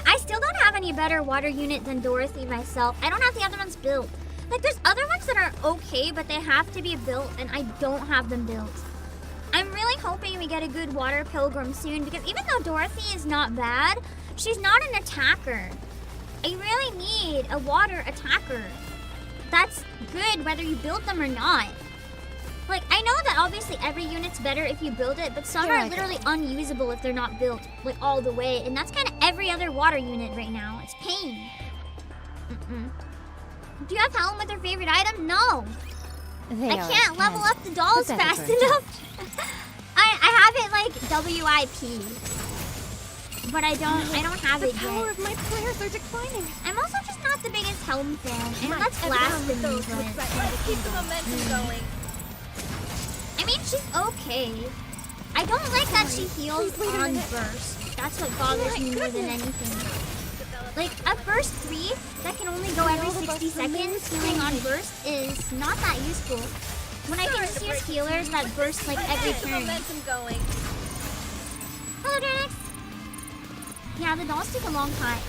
I still don't have any better water unit than Dorothy myself. I don't have the other ones built. Like, there's other ones that are okay, but they have to be built, and I don't have them built. I'm really hoping we get a good water pilgrim soon, because even though Dorothy is not bad, she's not an attacker. I really need a water attacker. That's good whether you build them or not. Like, I know that obviously every unit's better if you build it, but some Here are I go. literally unusable if they're not built, like, all the way. And that's kind of every other water unit right now. It's pain. Do you have Helen with her favorite item? No. I can't level up the dolls Pathetic fast for a enough. I have it, like, WIP. But I don't have it The power yet. of my prayers are declining. I'm also just not the biggest Helm fan. And that's Every down blasphemy, with those who but... threaten Let's keep the momentum going. I mean, she's okay. I don't like that she heals Please, wait a on minute. burst. That's what bothers me more than anything. Like, a burst 3 that can only go every 60 seconds healing on burst is not that useful. When I can just use healers that burst like every Keep the turn. momentum going. Hello, Dranix. Yeah, the dolls take a long time.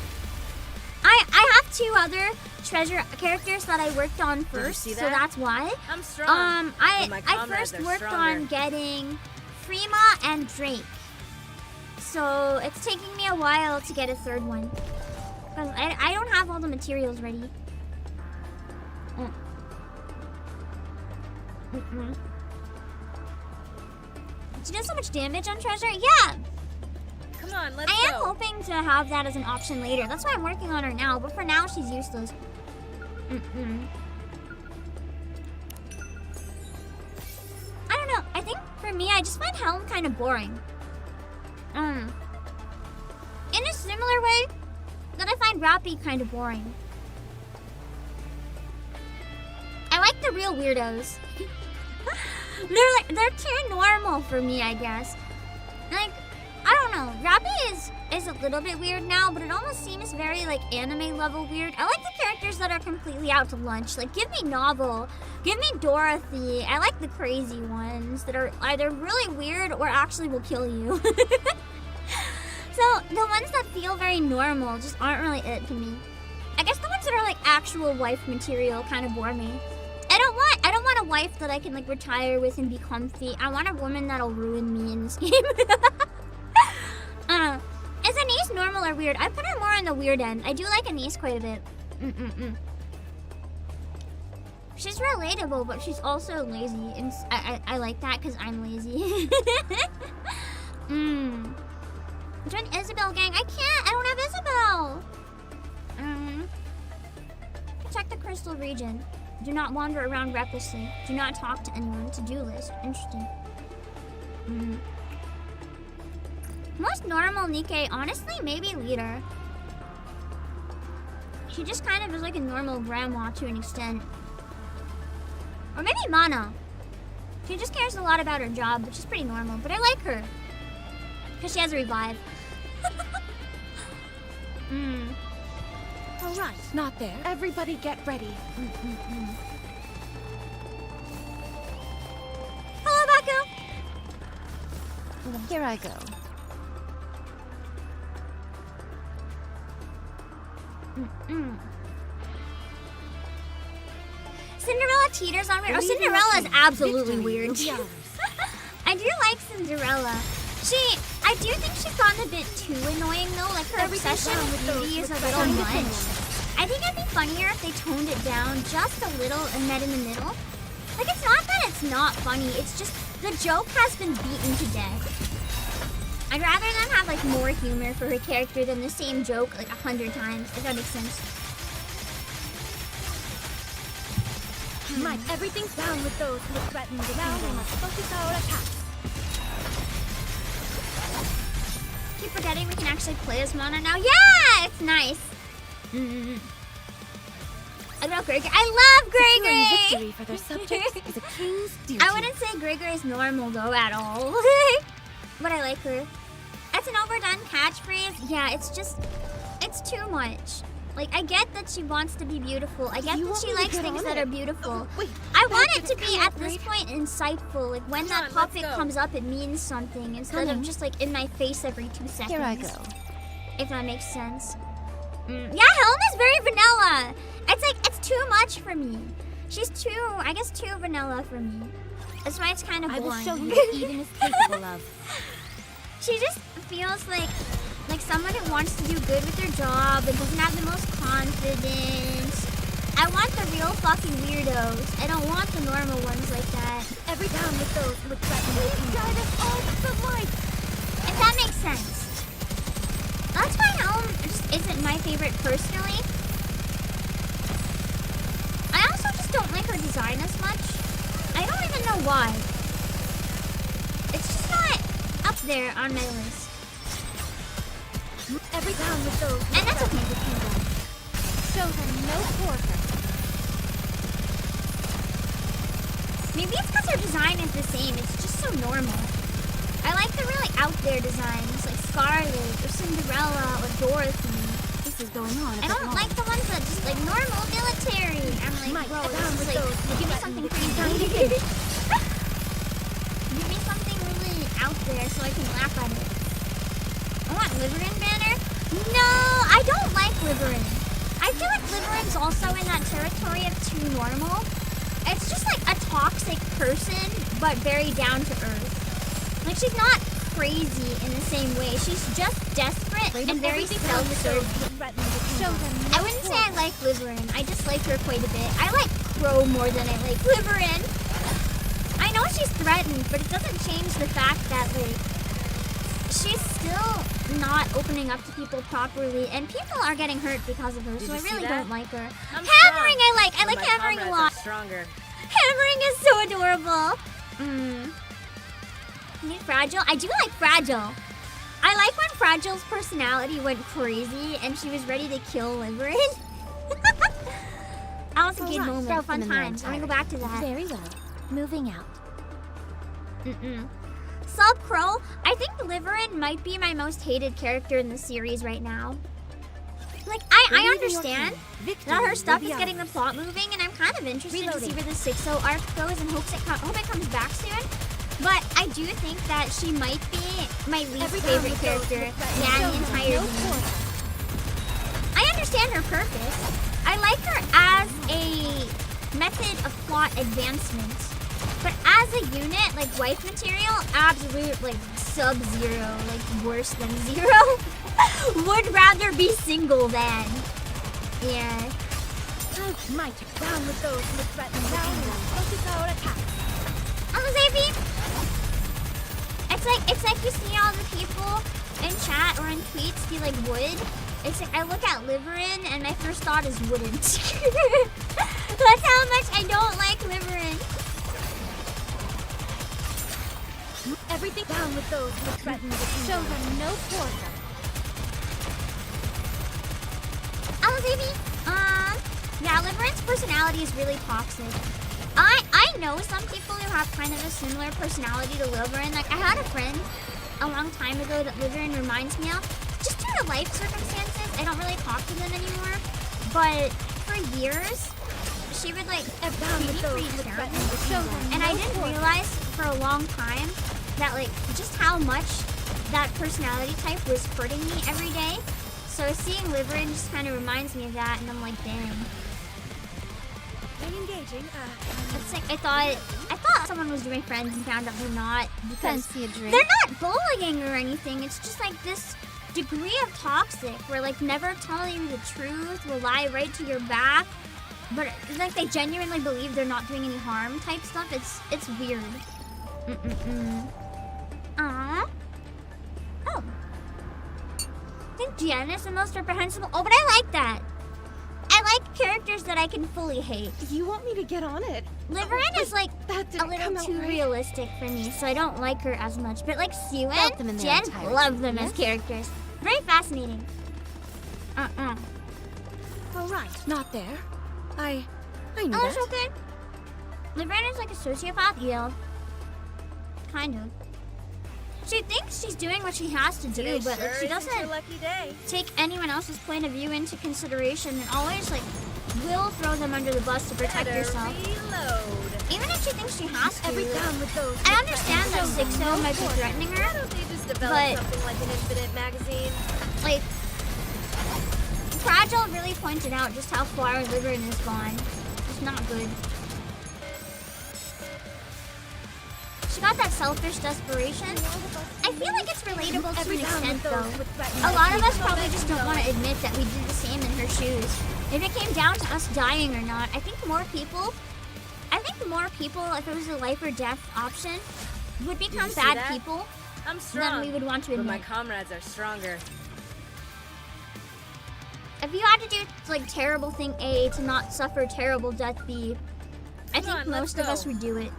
I have 2 other treasure characters that I worked on first, so that's why. I'm strong. I comrades first are worked stronger. on getting Freema and Drake. So it's taking me a while to get a 3rd one. Because I don't have all the materials ready. Do you do so much damage on treasure? Yeah! Come on, let's I am go. hoping to have that as an option later. That's why I'm working on her now, but for now she's useless. I don't know. I think for me, I just find Helm kind of boring. In a similar way that I find Rappy kind of boring. I like the real weirdos. They're too normal for me, I guess. Like, I don't know. Rappy is a little bit weird now, but it almost seems very like anime level weird. I like the characters that are completely out to lunch. Like, give me Novel, give me Dorothy. I like the crazy ones that are either really weird or actually will kill you. So the ones that feel very normal just aren't really it to me. I guess the ones that are like actual wife material kind of bore me. I don't want a wife that I can like retire with and be comfy. I want a woman that'll ruin me in this game. Is Anise normal or weird? I put her more on the weird end. I do like Anise quite a bit. She's relatable, but she's also lazy. And I like that because I'm lazy. Join Isabel gang. I can't. I don't have Isabel. Protect the crystal region. Do not wander around recklessly. Do not talk to anyone. To-do list. Interesting. Most normal NIKKE, honestly, maybe Leader. She just kind of is like a normal grandma to an extent. Or maybe Mana. She just cares a lot about her job, which is pretty normal. But I like her. Because she has a revive. Alright, not there. Everybody get ready. Hello, Baku. Here I go. Cinderella teeters on weird. Oh, Cinderella is absolutely weird. I do like Cinderella. I do think she's gotten a bit too annoying though. Like her obsession with beauty is a little much. I think it'd be funnier if they toned it down just a little and met in the middle. Like it's not that it's not funny. It's just the joke has been beaten to death. I'd rather them have like more humor for her character than the same joke like 100 times. If that makes sense. Mike, everything's down with those who threaten the now we must focus our attacks. Keep forgetting we can actually play as Mana now. Yeah, it's nice. I love Gregory. I love Gregory. Victory for their subjects is a king's duty. I wouldn't say Gregory's normal though at all. But I like her. That's an overdone catchphrase. Yeah, it's too much. Like, I get that she wants to be beautiful. I get that she likes things that are beautiful. I want it to be, at this point, insightful. Like, when that puppet comes up, it means something instead of just, like, in my face every 2 seconds. Here I go. If that makes sense. Yeah, Helm is very vanilla. It's, like, it's too much for me. She's too vanilla for me. That's why it's kind of boring. I will show you what Eden is capable of. She just feels like someone who wants to do good with their job and doesn't have the most confidence. I want the real fucking weirdos. I don't want the normal ones like that. Every down with those who would threaten the kingdom. Guide us all with the light. If that makes sense. That's why Helm just isn't my favorite personally. I also just don't like her design as much. I don't even know why. It's just not up there on my list. Every down with those and that's okay. The kingdom. Show them no quarter. Maybe it's because her design is the same. It's just so normal. I like the really out there designs, like Scarlet or Cinderella or Dorothy. This is going on. I don't like the ones that just like normal military. I'm like, bro, it's just like give me something crazy. Give me something really out there so I can laugh at it. I want Liverin banner. No, I don't like Liverin. I feel like Liverin's also in that territory of too normal. It's just like a toxic person, but very down to earth. Like she's not crazy in the same way. She's just desperate and very self-serving. I wouldn't say I like Liverin. I just like her quite a bit. I like Crow more than I like Liverin. I know she's threatened, but it doesn't change the fact that like she's still not opening up to people properly, and people are getting hurt because of her. So I really don't like her. Hammering, I like. I like Hammering a lot. Hammering is so adorable. Need Fragile? I do like Fragile. I like when Fragile's personality went crazy and she was ready to kill Liverin. That was a good moment. Fun times. I'm gonna go back to that. Very well. Moving out. Sub Crow, I think Liverin might be my most hated character in the series right now. Like, I understand that her stuff is getting the plot moving, and I'm kind of interested to see where the 6-0 arc goes and hope it comes back soon. But I do think that she might be my least favorite character in the entire game. I understand her purpose. I like her as a method of plot advancement. But as a unit, like wife material, absolute like sub-zero, like worse than zero. Would rather be single than. Yeah. Might down with those who threaten down and focus our attack. It's like you see all the people in chat or in tweets be like wood. It's like I look at Liverin and my first thought is wouldn't. That's how much I don't like Liverin. Everything down with those who threaten the kingdom. Show them no quarter. Yeah, Liverin's personality is really toxic. I know some people who have kind of a similar personality to Liverin. Like, I had a friend a long time ago that Liverin reminds me of. Just due to life circumstances, I don't really talk to them anymore. But for years, she would, like, treat me pretty terrible. And I didn't realize for a long time that, like, just how much that personality type was hurting me every day. So seeing Liverin just kind of reminds me of that, and I'm like, dang. Engaging. It's like I thought someone was doing friends and found out they're not because Fancy a drink? they're not bullying or anything. It's just like this degree of toxic where like never telling you the truth, will lie right to your back, but it's like they genuinely believe they're not doing any harm type stuff. It's weird. Aww. Oh. I think Jen is the most reprehensible. Oh, but I like that. I like characters that I can fully hate. You want me to get on it? Liverin is like That a didn't little come out too right. realistic for me, so I don't like her as much. But like Sue Felt them in and their Jen, entirety, love them as yes? characters. Very fascinating. All right, not there. I knew Oh, that. so good. Liverin is like a sociopath? Yeah. Kind of. She thinks she's doing what she has to do, but like, she doesn't lucky day. take anyone else's point of view into consideration and always like will throw them under the bus to protect herself. Reload. Even if she thinks she has to. Every down with those. I understand that 6-0 might be threatening Why her, don't they just develop But- something like an infinite magazine? like Fragile really pointed out just how far Liverin has gone. It's not good. She got that selfish desperation. I feel like it's relatable to an extent though. A lot of us probably just don't want to admit that we did the same in her shoes. If it came down to us dying or not, I think more people, if it was a life or death option, would become see bad that? people I'm than strong, we would want to but my admit. comrades are stronger. If you had to do like terrible thing A to not suffer terrible death B, I Come think on, let's most of go. us would do it.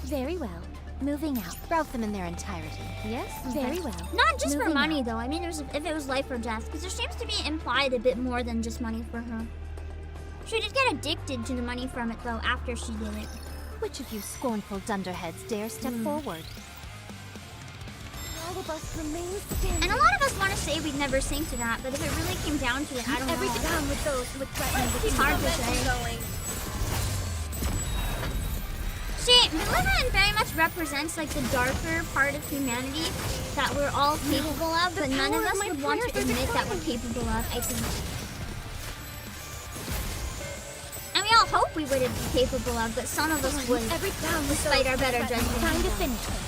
Very well. Moving out. Route them in their entirety. Yes? Very well. Not just for Moving money out. though. I mean, if it was life or death, because there seems to be implied a bit more than just money for her. She did get addicted to the money from it though after she did it. Which of you scornful dunderheads dare step forward? All of us remain standing. And a lot of us want to say we'd never sink to that, but if it really came down to it, I don't Everything know. down with those who threaten the It's hard to Momentum say. going. See, Leviathan very much represents like the darker part of humanity that we're all capable of, but none of us would want to admit that we're capable of, I think. And we all hope we wouldn't be capable of, but some of us would, despite our better judgment. Time to finish this.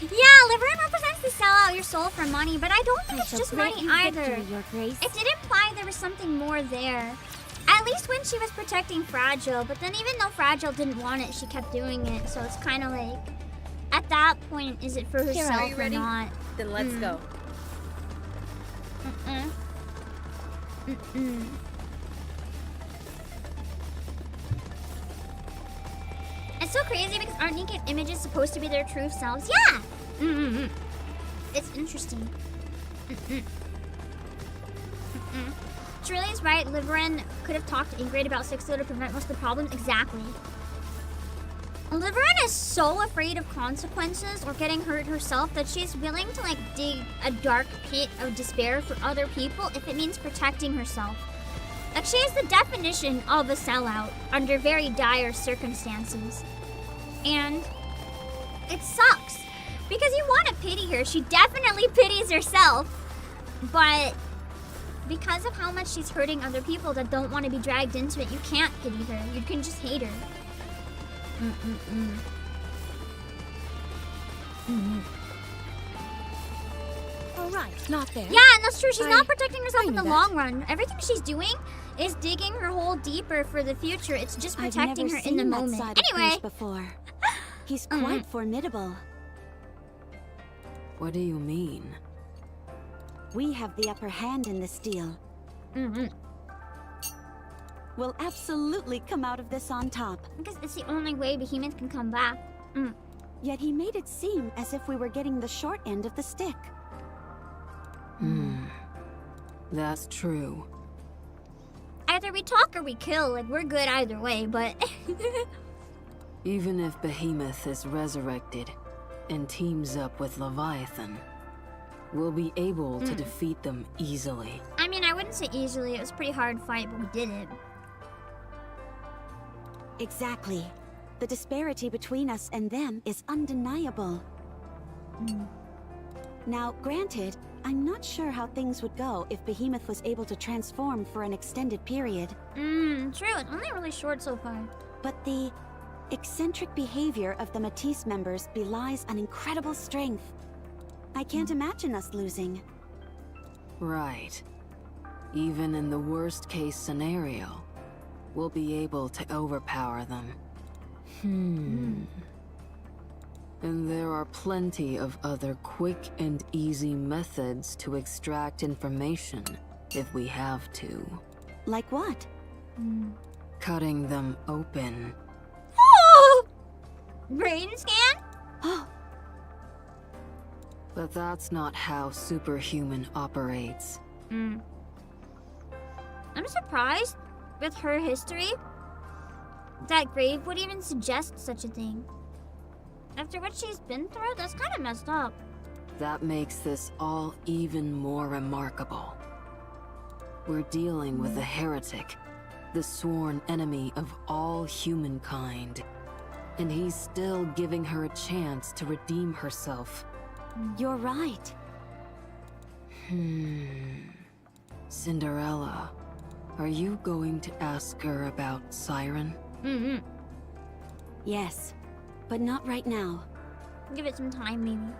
Yeah, Liverian represents to sell out your soul for money, but I don't think it's just money either. Your Grace. It did imply there was something more there. At least when she was protecting Fragile, but then even though Fragile didn't want it, she kept doing it, so it's kind of like, at that point, is it for herself or not? Then let's go. It's so crazy because aren't naked images supposed to be their true selves? Yeah! It's interesting. Shirley's right, Liverin could have talked to Ingrid about Sixto to prevent most of the problems. Exactly. Liverin is so afraid of consequences or getting hurt herself that she's willing to like dig a dark pit of despair for other people if it means protecting herself. Like she is the definition of a sellout under very dire circumstances. And it sucks because you want to pity her. She definitely pities herself, but because of how much she's hurting other people that don't want to be dragged into it, you can't pity her. You can just hate her. All right, not there. Yeah, and that's true. She's not protecting herself in the long run. Everything she's doing is digging her hole deeper for the future. It's just protecting her in the moment. Anyway. Before. He's quite formidable. What do you mean? We have the upper hand in this deal. We'll absolutely come out of this on top. Because it's the only way Behemoth can come back. Yet he made it seem as if we were getting the short end of the stick. That's true. Either we talk or we kill. Like, we're good either way, but... Even if Behemoth is resurrected and teams up with Leviathan, we'll be able to defeat them easily. I mean, I wouldn't say easily. It was a pretty hard fight, but we did it. Exactly. The disparity between us and them is undeniable. Now, granted, I'm not sure how things would go if Behemoth was able to transform for an extended period. True. It's only really short so far. But the eccentric behavior of the Matisse members belies an incredible strength. I can't imagine us losing. Right. Even in the worst case scenario, we'll be able to overpower them. And there are plenty of other quick and easy methods to extract information if we have to. Like what? Cutting them open. Brain scan? But that's not how superhuman operates. I'm surprised, with her history, that Grave would even suggest such a thing. After what she's been through, that's kind of messed up. That makes this all even more remarkable. We're dealing with a heretic, the sworn enemy of all humankind. And he's still giving her a chance to redeem herself. You're right. Cinderella, are you going to ask her about Siren? Yes, but not right now. Give it some time, maybe.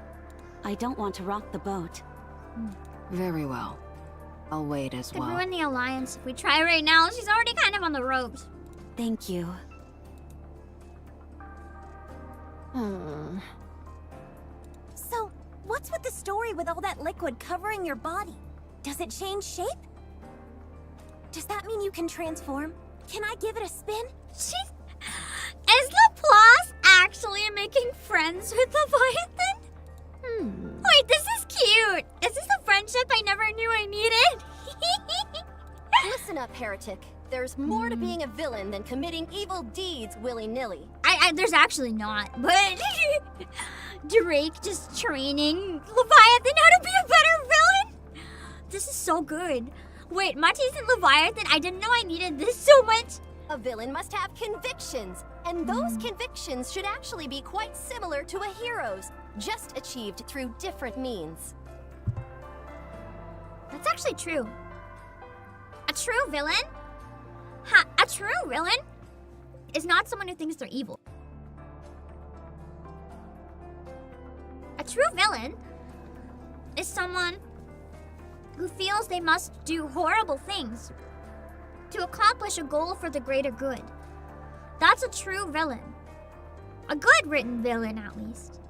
I don't want to rock the boat. Very well. I'll wait as Could well. ruin the alliance if we try right now. She's already kind of on the ropes. Thank you. So, what's with the story with all that liquid covering your body? Does it change shape? Does that mean you can transform? Can I give it a spin? Is Laplace actually making friends with Leviathan? Wait, this is cute. Is this a friendship I never knew I needed? Listen up, heretic. There's more to being a villain than committing evil deeds willy-nilly. There's actually not, but Drake just training Leviathan how to be a better villain? This is so good. Wait, Matisse and Leviathan, I didn't know I needed this so much. A villain must have convictions, and those convictions should actually be quite similar to a hero's, just achieved through different means. That's actually true. A true villain? A true villain is not someone who thinks they're evil. A true villain is someone who feels they must do horrible things to accomplish a goal for the greater good. That's a true villain. A good written villain, at least.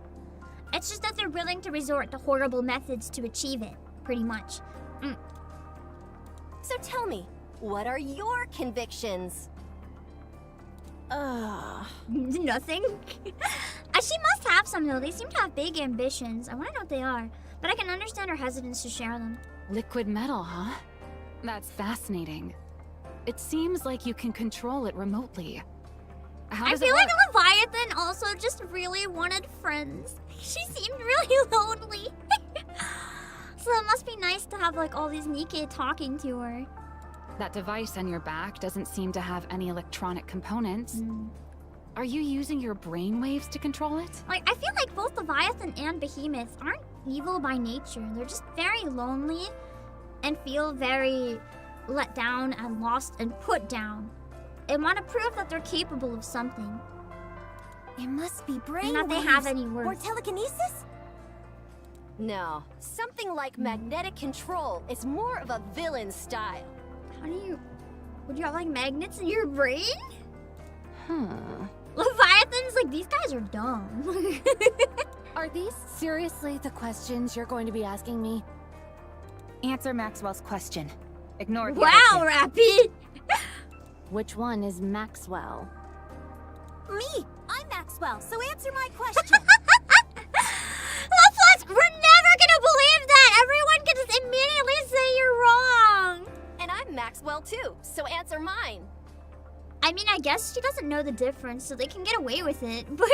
It's just that they're willing to resort to horrible methods to achieve it, pretty much. So tell me, what are your convictions? Nothing. She must have some, though. They seem to have big ambitions. I want to know what they are, but I can understand her hesitance to share them. Liquid metal, huh? That's fascinating. It seems like you can control it remotely. How does I feel it like work? Leviathan also just really wanted friends. She seemed really lonely. So it must be nice to have like all these NIKKE talking to her. That device on your back doesn't seem to have any electronic components. Are you using your brainwaves to control it? Like, I feel like both Leviathan and Behemoth aren't evil by nature. They're just very lonely and feel very let down and lost and put down. And want to prove that they're capable of something. It must be brain Not they have any worth. or telekinesis? No, something like magnetic control is more of a villain style. How do you... Would you have like magnets in your brain? Leviathan's like, these guys are dumb. Are these seriously the questions you're going to be asking me? Answer Maxwell's question. Ignore the Wow, other Rappy! Which one is Maxwell? Me! I'm Maxwell, so answer my question. We're never gonna believe that! Everyone can just immediately say you're wrong! And I'm Maxwell too, so answer mine. I mean, I guess she doesn't know the difference, so they can get away with it, but...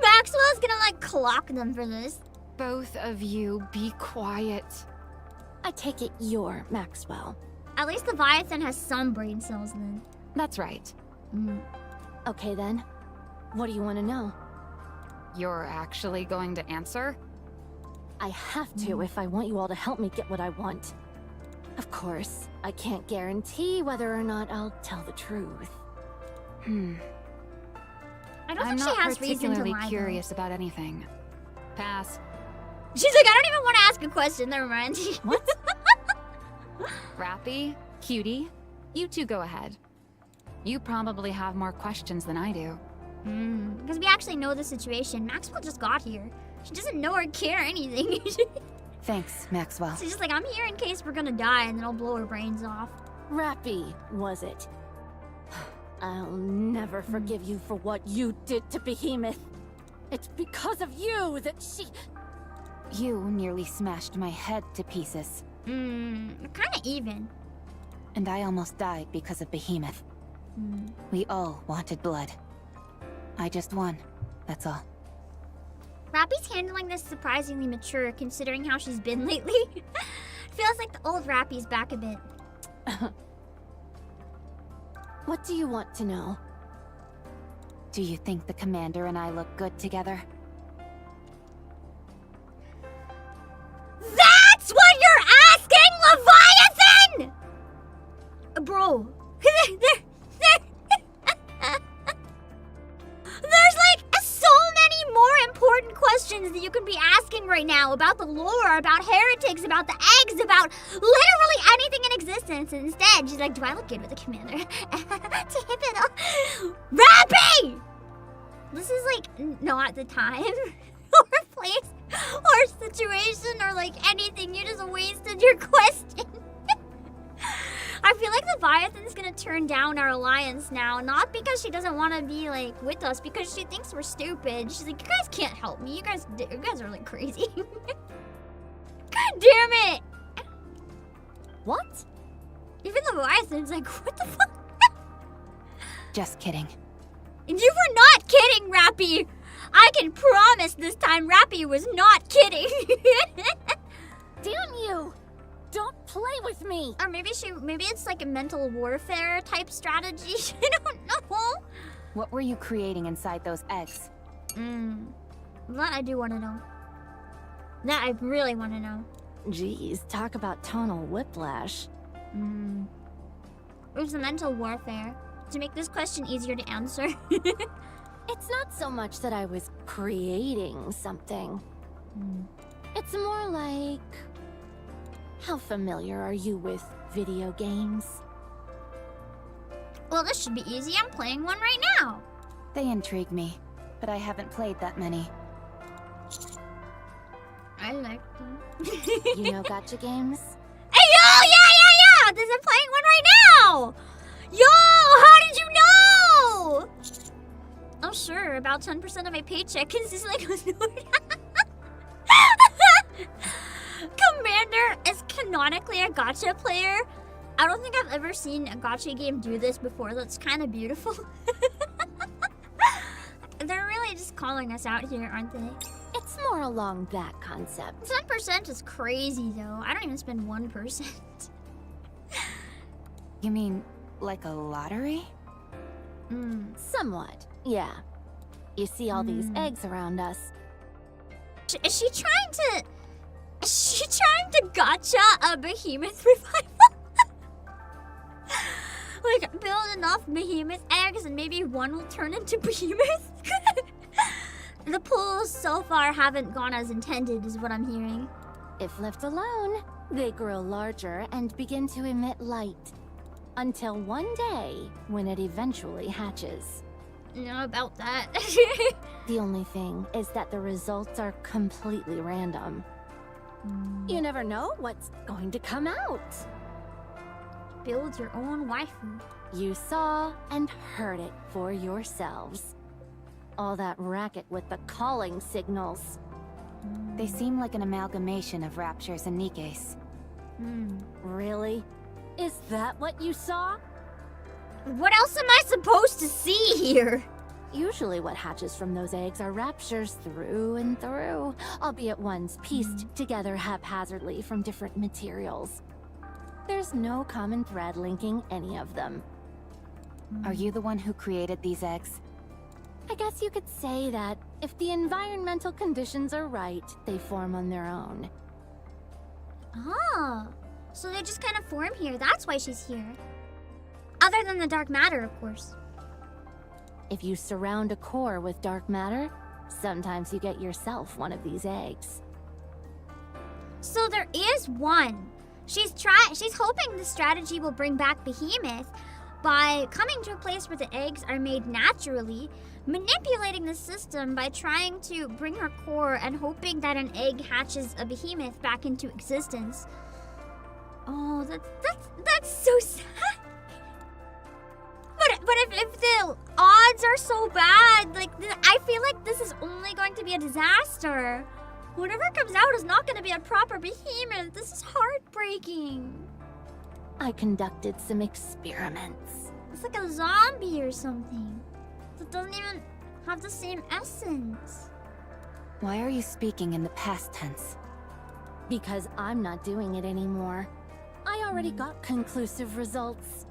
Maxwell's gonna, like, clock them for this. Both of you, be quiet. I take it you're Maxwell. At least Leviathan has some brain cells, then. That's right. Okay then. What do you want to know? You're actually going to answer? I have to if I want you all to help me get what I want. Of course, I can't guarantee whether or not I'll tell the truth. I don't I'm think not she has reason to particularly lie, curious about anything. Pass. though. She's like, I don't even want to ask a question, never mind. What? Rappy, Cutie, you two go ahead. You probably have more questions than I do. Because we actually know the situation. Maxwell just got here. She doesn't know or care anything. Thanks, Maxwell. She's just like, I'm here in case we're gonna die, and then I'll blow her brains off. Rappy, was it? I'll never forgive you for what you did to Behemoth. It's because of you that she... You nearly smashed my head to pieces. Kinda even. And I almost died because of Behemoth. We all wanted blood. I just won, that's all. Rappy's handling this surprisingly mature, considering how she's been lately. Feels like the old Rappy's back a bit. What do you want to know? Do you think the commander and I look good together? That's what you're asking, Leviathan! Bro. There's like so many more important questions that you could be asking right now about the lore, about heretics, about the eggs, about literally anything in existence. And instead, she's like, do I look good with the commander? Typical. Rappy! This is like not the time or place or situation or like anything. You just wasted your question. I feel like Leviathan's gonna turn down our alliance now, not because she doesn't want to be like with us, because she thinks we're stupid. She's like, you guys can't help me. You guys are like crazy. God damn it! What? Even Leviathan's like, what the fuck? Just kidding. And you were not kidding, Rappy. I can promise this time Rappy was not kidding. Damn you! Don't play with me! Or maybe it's like a mental warfare type strategy. I don't know. What were you creating inside those eggs? That I do want to know. That I really want to know. Jeez, talk about tonal whiplash. It was a mental warfare. To make this question easier to answer. It's not so much that I was creating something. It's more like... How familiar are you with video games? Well, this should be easy. I'm playing one right now. They intrigue me, but I haven't played that many. I like them. You know gacha games? Hey, yo! Yeah! There's I'm playing one right now! Yo! How did you know? Oh, sure. About 10% of my paycheck is like... Commander is canonically a gacha player. I don't think I've ever seen a gacha game do this before. That's kind of beautiful. They're really just calling us out here, aren't they? It's more along that concept. 10% is crazy, though. I don't even spend 1%. You mean, like a lottery? Somewhat, yeah. You see all these eggs around us. Is she trying to gacha a behemoth revival? Like, build enough behemoth eggs and maybe one will turn into behemoth? The pulls so far haven't gone as intended, is what I'm hearing. If left alone, they grow larger and begin to emit light. Until one day, when it eventually hatches. Know about that. The only thing is that the results are completely random. You never know what's going to come out. Build your own waifu. You saw and heard it for yourselves. All that racket with the calling signals. They seem like an amalgamation of Raptures and NIKKEs. Really? Is that what you saw? What else am I supposed to see here? Usually what hatches from those eggs are Raptures through and through, albeit ones pieced together haphazardly from different materials. There's no common thread linking any of them. Are you the one who created these eggs? I guess you could say that if the environmental conditions are right, they form on their own. Oh, so they just kind of form here. That's why she's here. Other than the dark matter, of course. If you surround a core with dark matter, sometimes you get yourself one of these eggs. So there is one. She's hoping the strategy will bring back Behemoth by coming to a place where the eggs are made naturally, manipulating the system by trying to bring her core and hoping that an egg hatches a Behemoth back into existence. Oh, that's so sad. But if the odds are so bad, like, I feel like this is only going to be a disaster. Whatever comes out is not going to be a proper Behemoth. This is heartbreaking. I conducted some experiments. It's like a zombie or something. It doesn't even have the same essence. Why are you speaking in the past tense? Because I'm not doing it anymore. I already got conclusive results.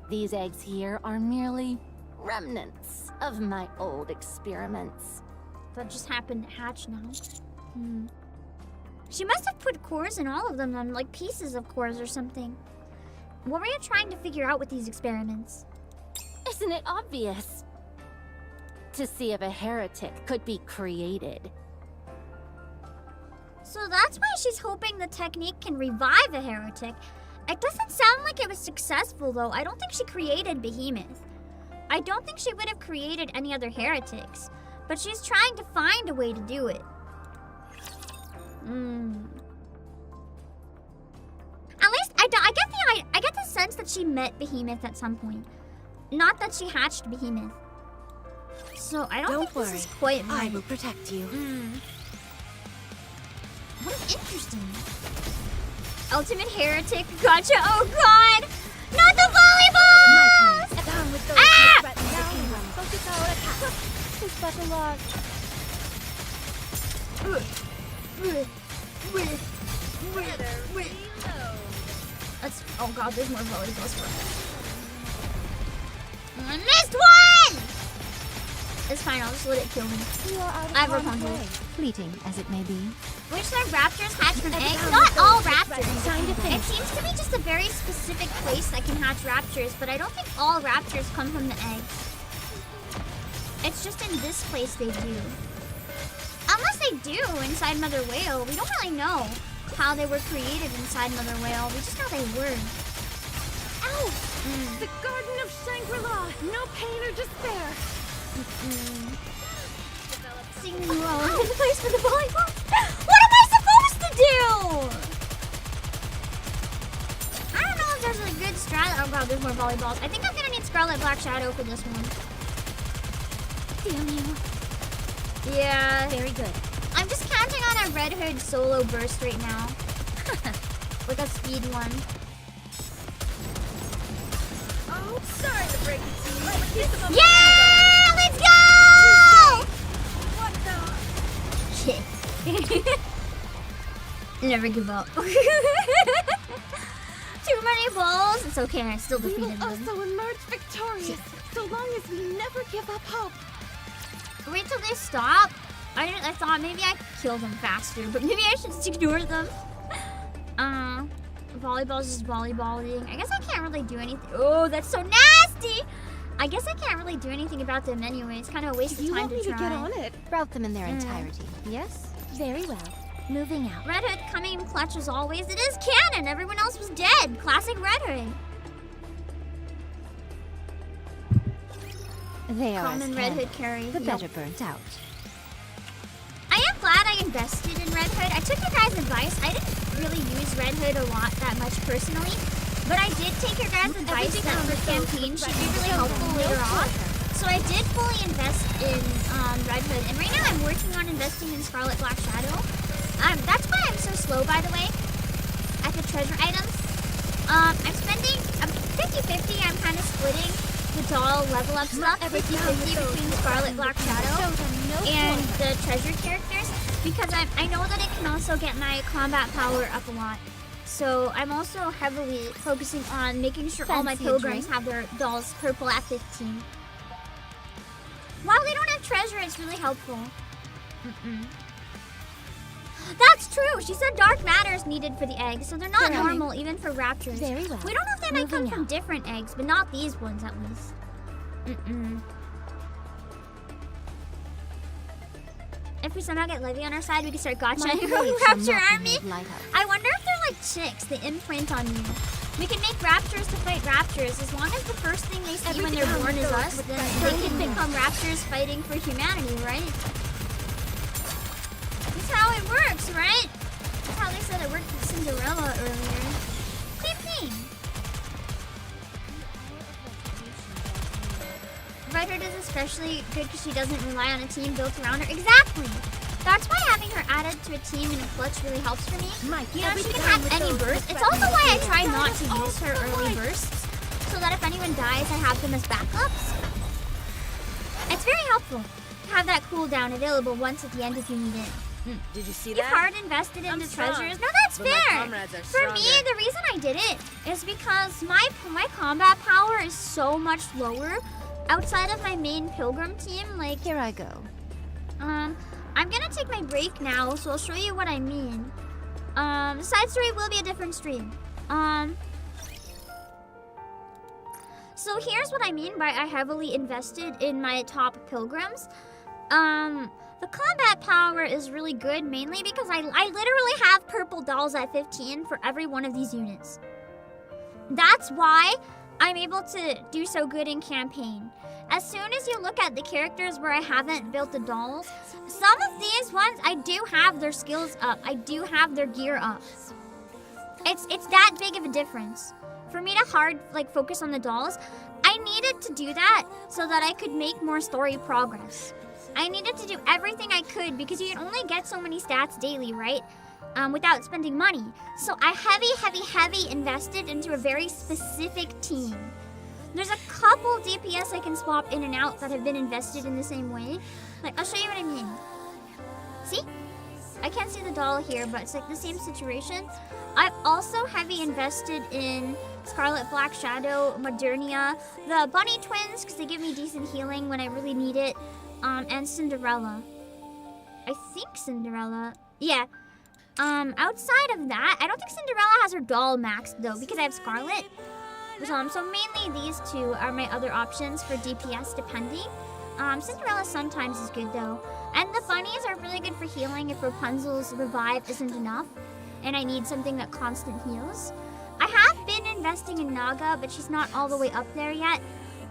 These eggs here are merely remnants of my old experiments. That just happened to hatch now. She must have put cores in all of them then, like pieces of cores or something. What were you trying to figure out with these experiments? Isn't it obvious? To see if a heretic could be created. So that's why she's hoping the technique can revive a heretic. It doesn't sound like it was successful, though. I don't think she created Behemoth. I don't think she would have created any other heretics. But she's trying to find a way to do it. At least, I get the sense that she met Behemoth at some point. Not that she hatched Behemoth. So I don't think this is quite right. I will protect you. What interesting. Ultimate heretic gotcha. Oh god! Not the volleyball! Down with those Ah! who threaten the kingdom. Focus our attack. This special lodge. Let's. Oh god, there's more volleyballs for us. I missed one! It's fine, I'll just let it kill me. You are out of I have harm's Rapunzel. way. Fleeting as it may be. Which are raptors hatch from eggs? Not all raptors. Time to It finish. seems to be just a very specific place that can hatch raptors, but I don't think all raptors come from the eggs. It's just in this place they do. Unless they do inside Mother Whale. We don't really know how they were created inside Mother Whale. We just know they were. Ow! The Garden of Shangri-La. No pain or despair. Singing well into the place for the volleyball. What am I supposed to do? I don't know if there's a good strat. Oh god, there's more volleyballs. I think I'm gonna need Scarlet Black Shadow for this one. Damn you. Yeah. Very good. I'm just counting on a Red Hood solo burst right now. Like a speed one. Oh, sorry to break it to you, but keep them Yeah! Let's go! What the? Shit. Never give up. Too many balls. It's okay, I still We will defeated them. also emerge victorious, so long as we never give up hope. Wait till they stop. I thought maybe I could kill them faster, but maybe I should just ignore them. Volleyball's just volleyballing. I guess I can't really do anything. Oh, that's so nasty! I guess I can't really do anything about them anyway. It's kind of a waste of You time want me to to try. get on it? Route them in their entirety. Yes? Very well. Moving out. Red Hood coming in clutch as always. It is canon. Everyone else was dead. Classic Red Hood. They are Common as Red can, Hood carry. but Yep. better burnt out. I am glad I invested in Red Hood. I took your guys' advice. I didn't really use Red Hood a lot that much personally, but I did take your guys' advice that for campaign should be really helpful later on. So I did fully invest in Red Hood, and right now I'm working on investing in Scarlet Black Shadow. That's why I'm so slow, by the way, at the treasure items. I'm spending 50-50. I'm kind of splitting the doll level up stuff 50-50 between Scarlet Black Shadow and the treasure characters, because I know that it can also get my combat power up a lot. So I'm also heavily focusing on making sure all my Fancy a pilgrims drink? have their dolls purple at 15. While they don't have treasure, it's really helpful. That's true. She said dark matter is needed for the eggs, so they're not Very normal even for raptors. Very well. We don't know if they might come Moving from out. different eggs, but not these ones at least. If we somehow get Livy on our side, we can start My gotchaing blade shall Rapture not be army. made light of. I wonder if they're like chicks. They imprint on you. We can make raptors to fight raptors as long as the first thing they see when they're born is us. Then they can become raptors fighting for humanity, right? That's how it works, right? That's how they said it worked with Cinderella earlier. Same thing. Red Hood is especially good because she doesn't rely on a team built around her. Exactly. That's why having her added to a team in a clutch really helps for me. You know, she can have any burst. It's also why I try not to use her early bursts, so that if anyone dies, I have them as backups. It's very helpful to have that cooldown available once at the end if you need it. Did you see You've that? hard invested I'm into strong, treasures. No, that's but my fair. comrades are For me, stronger. the reason I did it is because my combat power is so much lower outside of my main pilgrim team. Like, Here I go. I'm gonna take my break now, so I'll show you what I mean. The side story will be a different stream. So here's what I mean by I heavily invested in my top pilgrims. The combat power is really good, mainly because I literally have purple dolls at 15 for every one of these units. That's why I'm able to do so good in campaign. As soon as you look at the characters where I haven't built the dolls, some of these ones, I do have their skills up. I do have their gear up. It's that big of a difference. For me to focus on the dolls, I needed to do that so that I could make more story progress. I needed to do everything I could because you can only get so many stats daily, right? Without spending money. So I heavy invested into a very specific team. There's a couple DPS I can swap in and out that have been invested in the same way. Like, I'll show you what I mean. See? I can't see the doll here, but it's like the same situation. I've also heavy invested in Scarlet, Black Shadow, Modernia, the Bunny Twins, because they give me decent healing when I really need it, and Cinderella. I think Cinderella. Yeah. Outside of that, I don't think Cinderella has her doll maxed, though, because I have Scarlet. So mainly these two are my other options for DPS, depending. Cinderella sometimes is good, though. And the bunnies are really good for healing if Rapunzel's revive isn't enough, and I need something that constant heals. I have been investing in Naga, but she's not all the way up there yet.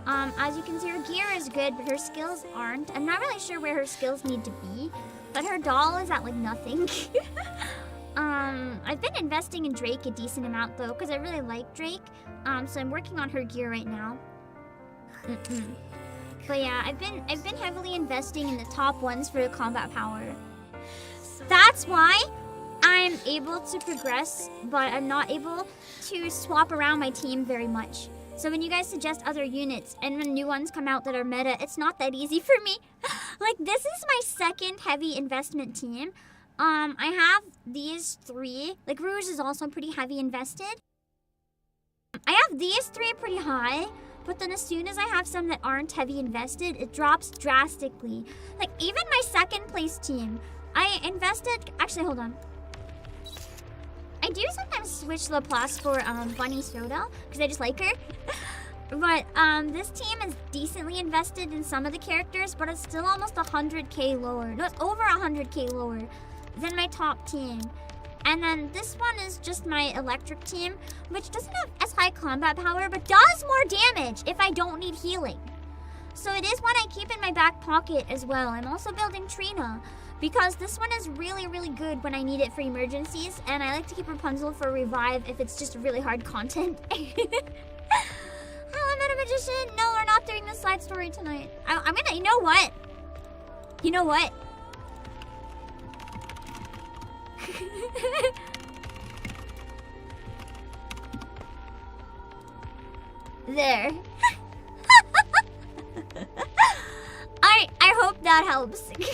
As you can see, her gear is good, but her skills aren't. I'm not really sure where her skills need to be, but her doll is at, like, nothing. I've been investing in Drake a decent amount, though, because I really like Drake. So I'm working on her gear right now. But yeah, I've been heavily investing in the top ones for the combat power. That's why I'm able to progress, but I'm not able to swap around my team very much. So when you guys suggest other units and when new ones come out that are meta, it's not that easy for me. Like, this is my second heavy investment team. I have these three. Like, Rouge is also pretty heavy invested. I have these three pretty high, but then as soon as I have some that aren't heavy invested, it drops drastically. Like, even my second place team, I invested... Actually, hold on. I do sometimes switch Laplace for Bunny Soda, because I just like her. But this team is decently invested in some of the characters, but it's still almost 100k lower. No, it's over 100k lower than my top team. And then this one is just my electric team, which doesn't have as high combat power, but does more damage if I don't need healing. So it is one I keep in my back pocket as well. I'm also building Trina, because this one is really, really good when I need it for emergencies, and I like to keep Rapunzel for revive if it's just really hard content. Hello, Meta Magician. No, we're not doing the side story tonight. I'm gonna, you know what? You know what? There. I hope that helps. Because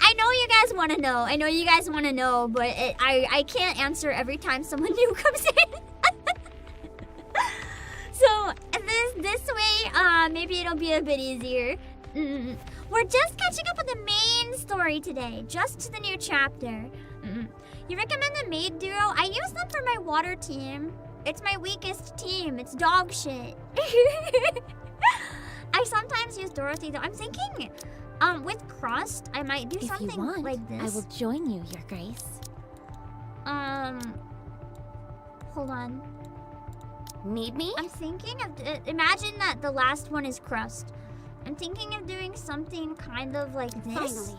I know you guys want to know. I know you guys want to know, but I can't answer every time someone new comes in. So this way, maybe it'll be a bit easier. We're just catching up with the main story today, just to the new chapter. You recommend the maid duo? I use them for my water team. It's my weakest team. It's dog shit. I sometimes use Dorothy, though. I'm thinking, with Crust, I might do something if you want, like this. I will join you, Your Grace. Hold on. Need me? I'm thinking of, imagine that the last one is Crust. I'm thinking of doing something kind of like this. Finally,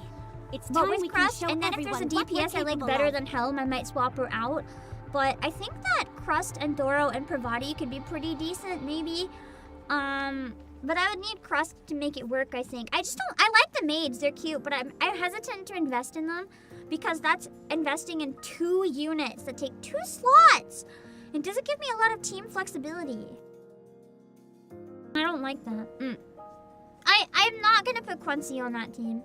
it's but time with we Crust, can show and then if there's a everyone what we're DPS I like capable better of. than Helm, I might swap her out. But I think that Crust and Doro and Pravati could be pretty decent, maybe. But I would need Crust to make it work, I think. I like the maids, they're cute, but I'm hesitant to invest in them because that's investing in 2 units that take 2 slots. It doesn't give me a lot of team flexibility. I don't like that. I'm not gonna put Quincy on that team.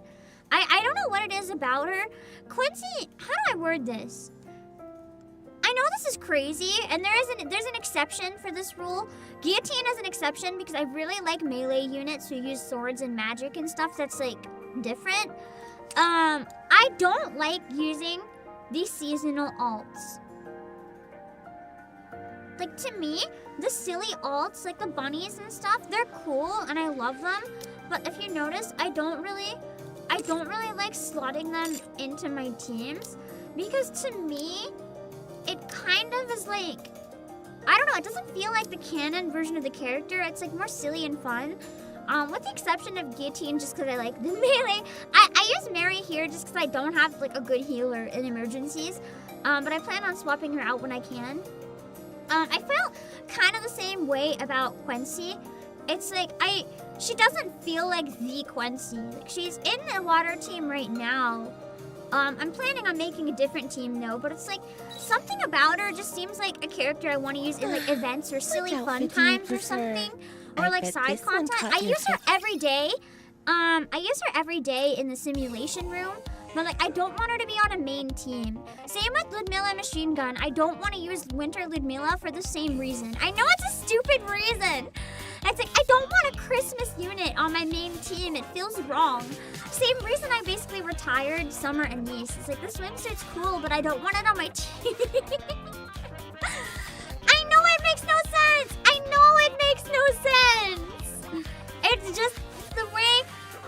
I don't know what it is about her. Quincy, how do I word this? I know this is crazy, and there's an exception for this rule. Guillotine is an exception because I really like melee units who use swords and magic and stuff that's like different. I don't like using these seasonal alts. Like, to me, the silly alts, like the bunnies and stuff, they're cool and I love them. But if you notice, I don't really like slotting them into my teams because to me, it kind of is like, I don't know, it doesn't feel like the canon version of the character. It's like more silly and fun. With the exception of Guillotine, just because I like the melee. I use Mary here just because I don't have like a good healer in emergencies. But I plan on swapping her out when I can. I felt kind of the same way about Quincy. It's like, she doesn't feel like the Quincy. Like, she's in the water team right now. I'm planning on making a different team though, but it's like, something about her just seems like a character I want to use in like events or silly fun times or something. Or like side content. I use her every day. I use her every day in the simulation room But like, I don't want her to be on a main team. Same with Ludmilla Machine Gun. I don't want to use Winter Ludmilla for the same reason. I know it's a stupid reason. It's like, I don't want a Christmas unit on my main team. It feels wrong. Same reason I basically retired Summer and Niece. It's like, the swimsuit's cool, but I don't want it on my team. I know it makes no sense. I know it makes no sense. It's just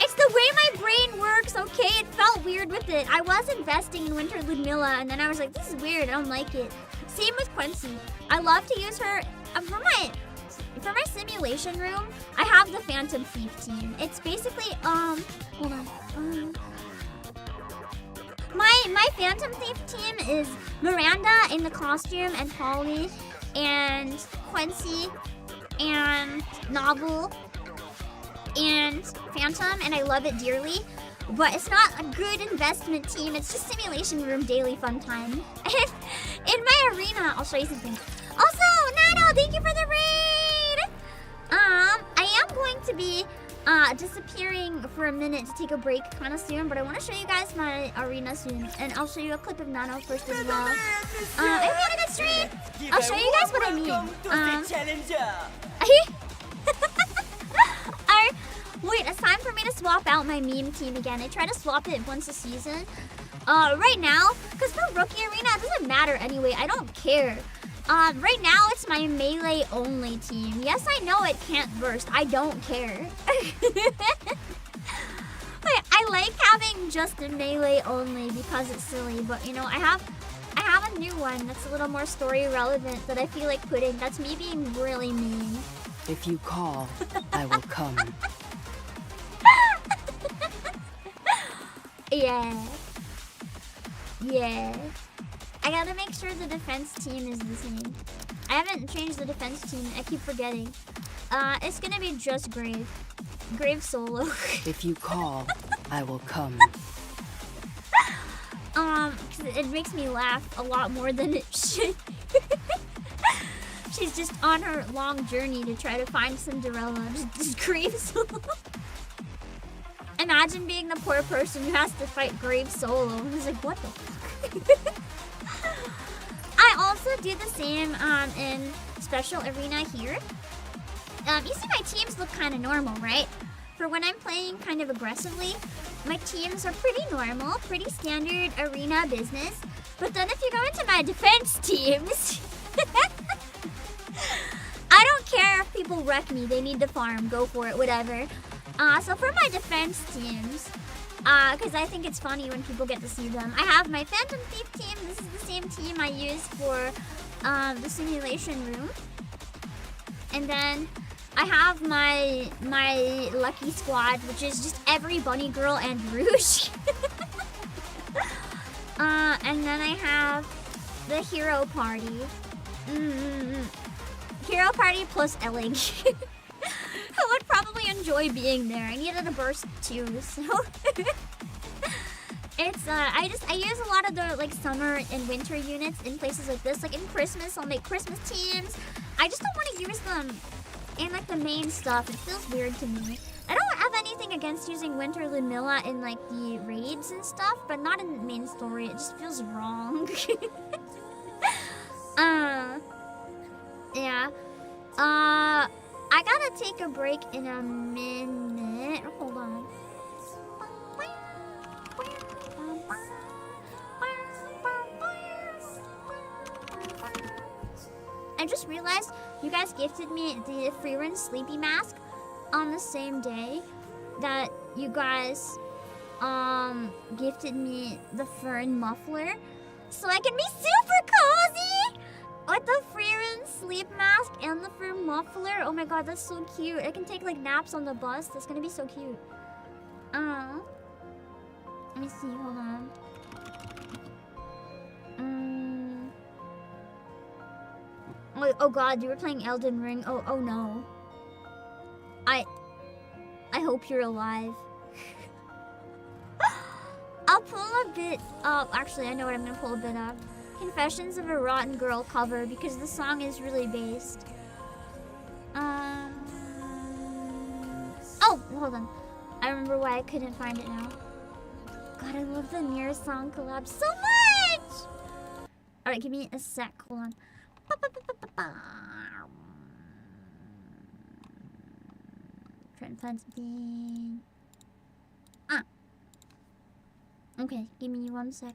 it's the way my brain works, okay? It felt weird with it. I was investing in Winter Ludmilla, and then I was like, this is weird. I don't like it. Same with Quincy. I love to use her for my simulation room. I have the Phantom Thief team. It's basically hold on. My Phantom Thief team is Miranda in the costume and Holly and Quincy and Novel and Phantom, and I love it dearly. But it's not a good investment team. It's just simulation room daily fun time. In my arena, I'll show you something. Also, Nano, thank you for the raid. I am going to be disappearing for a minute to take a break kind of soon, but I want to show you guys my arena soon, and I'll show you a clip of Nano first as well. I hope you had a good stream. I'll show you guys what I mean. Wait, it's time for me to swap out my meme team again. I try to swap it once a season. Right now, because for Rookie Arena, it doesn't matter anyway. I don't care. Right now, it's my melee only team. Yes, I know it can't burst. I don't care. I like having just a melee only because it's silly. But, you know, I have a new one that's a little more story relevant that I feel like putting. That's me being really mean. If you call, I will come. Yeah. Yeah. I gotta make sure the defense team is the same. I haven't changed the defense team. I keep forgetting. It's gonna be just Grave. Grave solo. If you call, I will come. 'Cause it makes me laugh a lot more than it should. She's just on her long journey to try to find Cinderella. Just Grave solo. Imagine being the poor person who has to fight Grave solo. It's like, what the fuck? I also do the same in Special Arena here. You see my teams look kind of normal, right? For when I'm playing kind of aggressively, my teams are pretty normal, pretty standard arena business. But then if you go into my defense teams, I don't care if people wreck me. They need to farm. Go for it, whatever. So for my defense teams, because I think it's funny when people get to see them, I have my Phantom Thief team. This is the same team I use for the simulation room. And then I have my Lucky Squad, which is just every bunny girl and Rouge. And then I have the Hero Party. Hero Party plus Elling. I would probably enjoy being there. I needed a burst too, so it's I use a lot of the like summer and winter units in places like this. Like in Christmas, I'll make Christmas teams. I just don't want to use them in like the main stuff. It feels weird to me. I don't have anything against using Winter Ludmilla in like the raids and stuff, but not in the main story. It just feels wrong. Yeah. I gotta take a break in a minute. Hold on. I just realized you guys gifted me the Freerun Sleepy Mask on the same day that you guys gifted me the Fern Muffler. So I can be super cozy! With the Freerun sleep mask and the fur muffler. Oh my god, that's so cute. I can take like naps on the bus. That's gonna be so cute. Let me see, hold on. Oh god, you were playing Elden Ring. Oh no. I hope you're alive. I'll pull a bit up. Actually, I know what I'm gonna pull a bit up. Confessions of a Rotten Girl cover because the song is really based. Oh, hold on. I remember why I couldn't find it now. God, I love the Near song collab so much! Alright, give me a sec. Hold on. Trying to find something. Okay, give me 1 sec.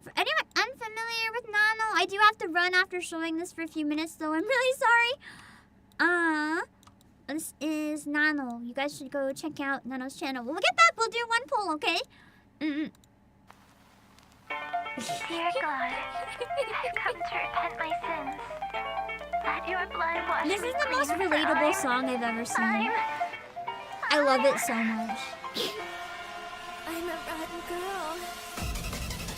For anyone unfamiliar with Nano, I do have to run after showing this for a few minutes, though. I'm really sorry. This is Nano. You guys should go check out Nano's channel. We'll get back. We'll do one poll, okay? Dear God, I've come to repent my sins. Let your blood wash This me is the clean, most for relatable song I've ever seen. I love it so much. I'm a rotten girl.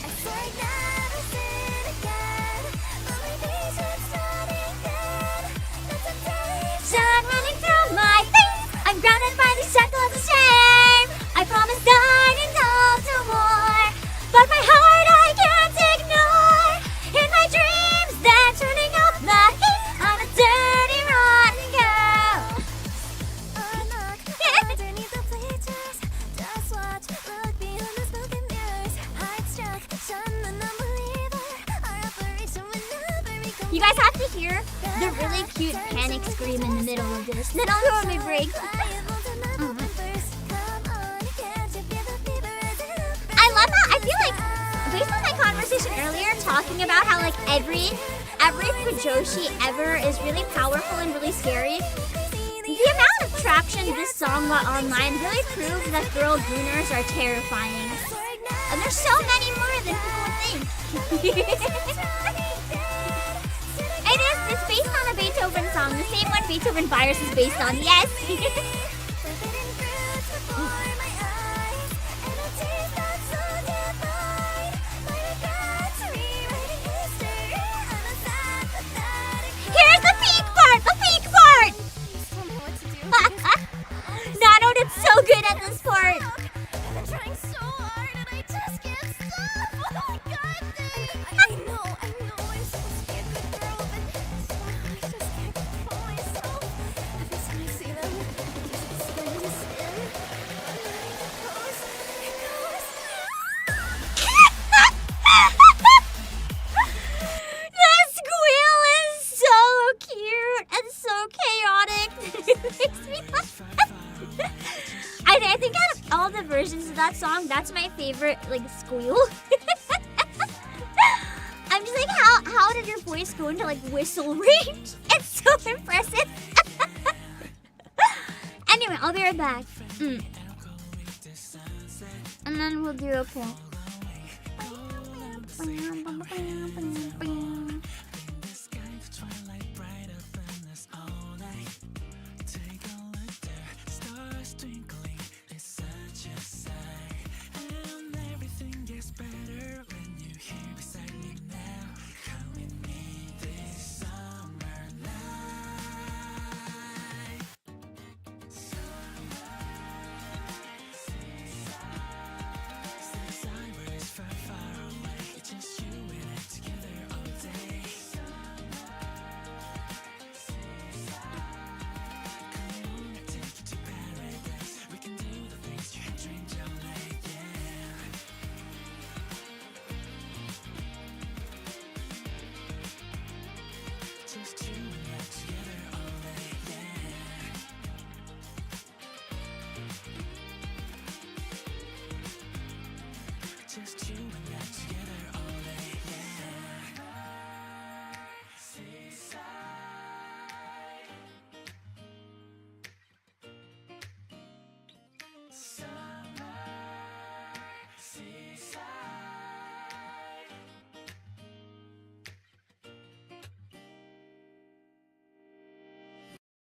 I swear I'd never sin again. But my patience running thin. That's a day. Sun running through my face. I'm grounded by these shackles of shame. I promised I'd indulge no more, but my heart I can't ignore. In my dreams, they're turning up the heat. I'm a dirty, rotten girl. Unlock underneath the bleachers. Just watch, look beyond the smoke and mirrors. Heart struck, shun the non-believer. Our operation would never be complete. You guys have to hear the really cute panic scream in the middle of this. Then I'll go on my break. I love how I feel like, based on my conversation earlier, talking about how like every Fujoshi ever is really powerful and really scary. The amount of traction this song got online really proves that girl gooners are terrifying. And there's so many more than people think. It's based on a Beethoven song, the same one Beethoven Virus is based on, yes! Here's the peak part! The peak part! Nano did so good at this part! I'm trying so hard and I just can't stop. Oh my god, I know I'm supposed to be a good girl, but somehow I just can't control myself. Every time I see them, it gives me skin to skin. And then it goes. The squeal is so cute and so chaotic. It makes me laugh. I think out of all the versions of that song, that's my favorite, like, squeal. I'm just like, how did your voice go into, like, whistle range? It's so impressive. Anyway, I'll be right back. And then we'll do a poll.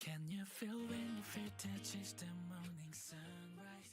Can you feel when your feet touches the morning sunrise?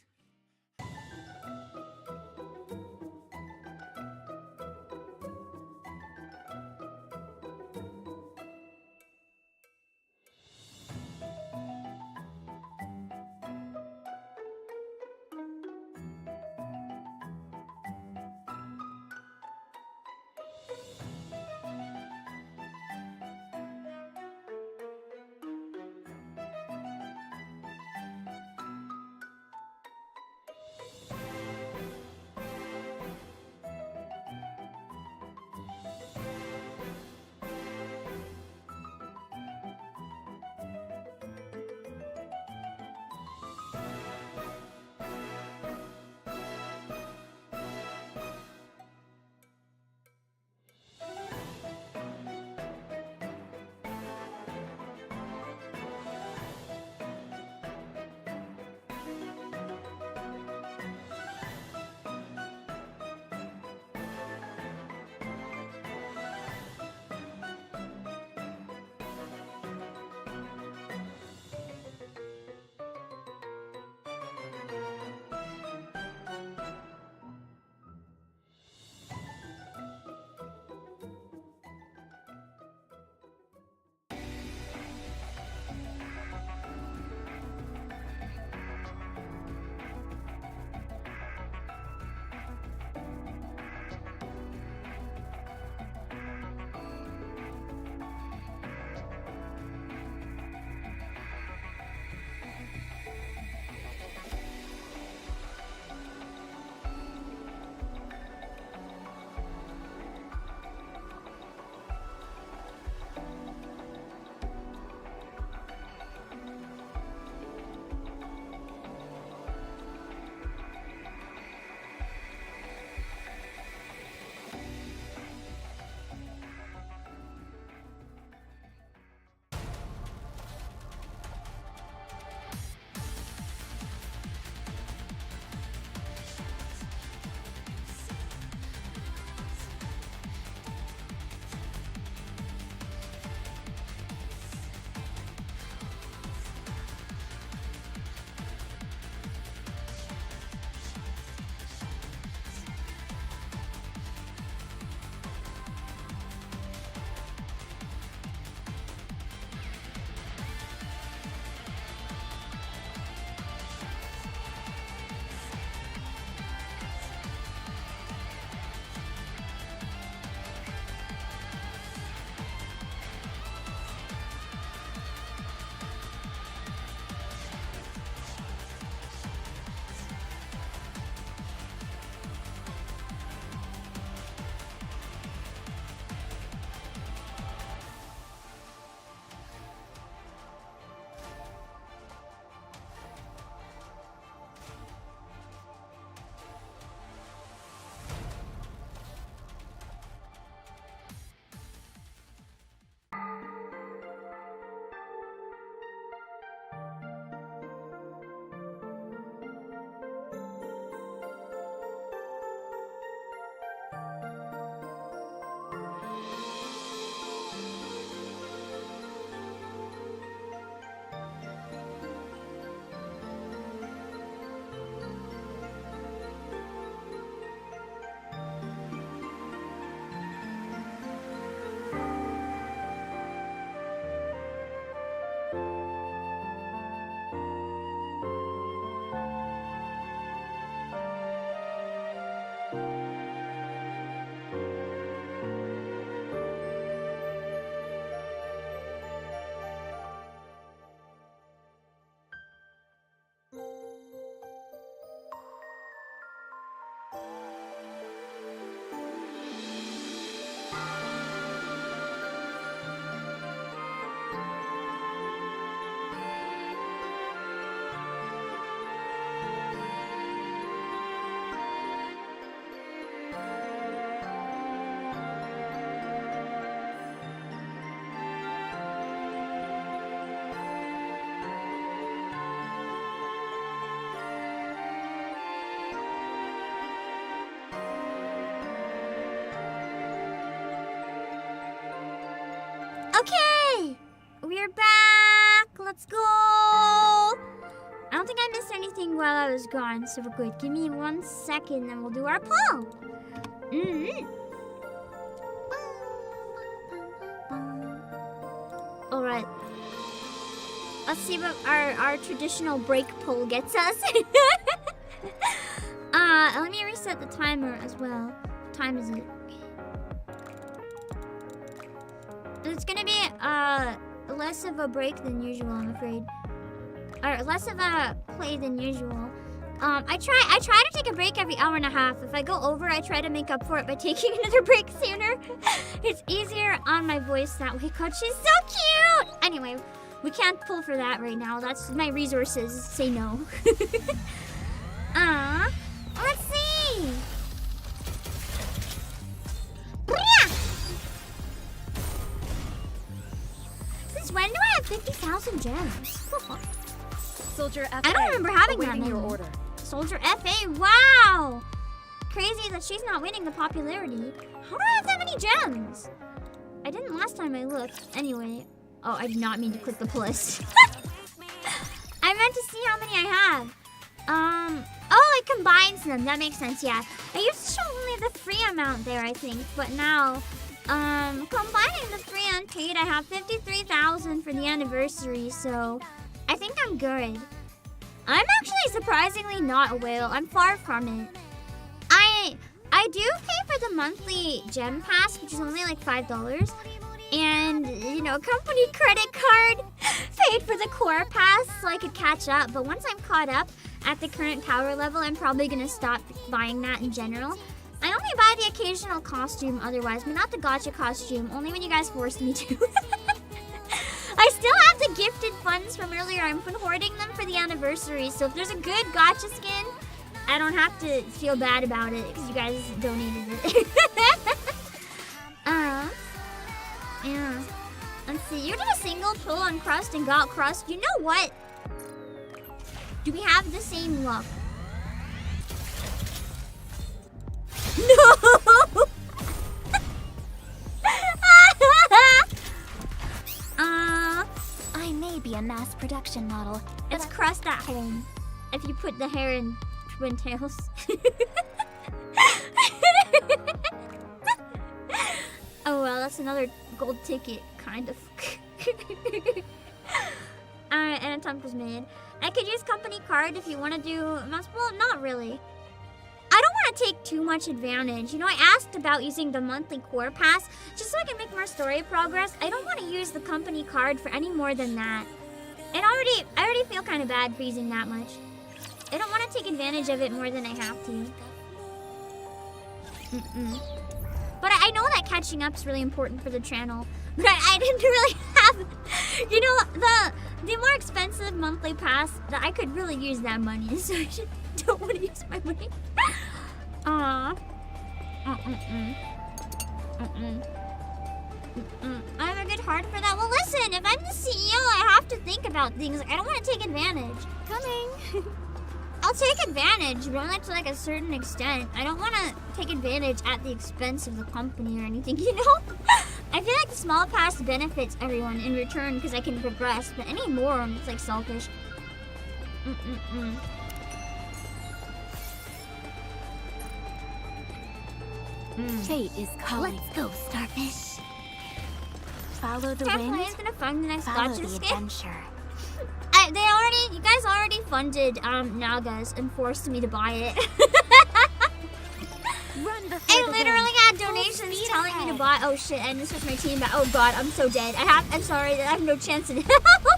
Okay, we're back. Let's go. I don't think I missed anything while I was gone, so we're good. Give me 1 second, and we'll do our poll. All right. Let's see what our traditional break poll gets us. Let me reset the timer as well. What time is it? It's gonna be less of a break than usual, I'm afraid. Or less of a play than usual. I try to take a break every hour and a half. If I go over, I try to make up for it by taking another break sooner. It's easier on my voice that way. God, she's so cute! Anyway, we can't pull for that right now. That's my resources say no. Let's see. Since when do I have 50,000 gems? Soldier FA. I don't remember having that many. Your order. Soldier FA, wow! Crazy that she's not winning the popularity. How do I have that many gems? I didn't last time I looked. Anyway, oh, I did not mean to click the plus. I meant to see how many I have. Oh, it combines them. That makes sense, yeah. I used to show only the free amount there, I think, but now, combining the free and paid, I have 53,000 for the anniversary, so I think I'm good. I'm actually surprisingly not a whale. I'm far from it. I do pay for the monthly gem pass, which is only like $5. And, you know, company credit card paid for the core pass so I could catch up. But once I'm caught up at the current power level, I'm probably going to stop buying that in general. I only buy the occasional costume otherwise, but not the gacha costume, only when you guys force me to. I still have the gifted funds from earlier. I've been hoarding them for the anniversary. So if there's a good gacha skin, I don't have to feel bad about it because you guys donated it. Yeah. Let's see. You did a single pull on Crust and got Crust. You know what? Do we have the same luck? No! I may be a mass production model. It's Crust at home. If you put the hair in twin tails. Oh well, that's another gold ticket, kind of. And a tongue was made. I could use company card if you want to do well, not really. I don't want to take too much advantage. You know, I asked about using the monthly core pass just so I can make more story progress. I don't want to use the company card for any more than that. I already feel kind of bad for using that much. I don't want to take advantage of it more than I have to. But I know that catching up's really important for the channel. But I didn't really have, you know, the more expensive monthly pass, that I could really use that money. So I don't want to use my money. I have a good heart for that. Well, listen, if I'm the CEO, I have to think about things. Like, I don't want to take advantage. Coming. I'll take advantage, but only to like a certain extent. I don't want to take advantage at the expense of the company or anything, you know? I feel like the small pass benefits everyone in return because I can progress, but any more, it's like selfish. Fate is calling. Let's go, starfish. Follow the wind. Is gonna fund the next Follow gacha the skin. adventure. You guys already funded Naga's and forced me to buy it. I literally had donations telling me to buy. Oh shit! And this was my team. Oh god, I'm so dead. I'm sorry. I have no chance in hell.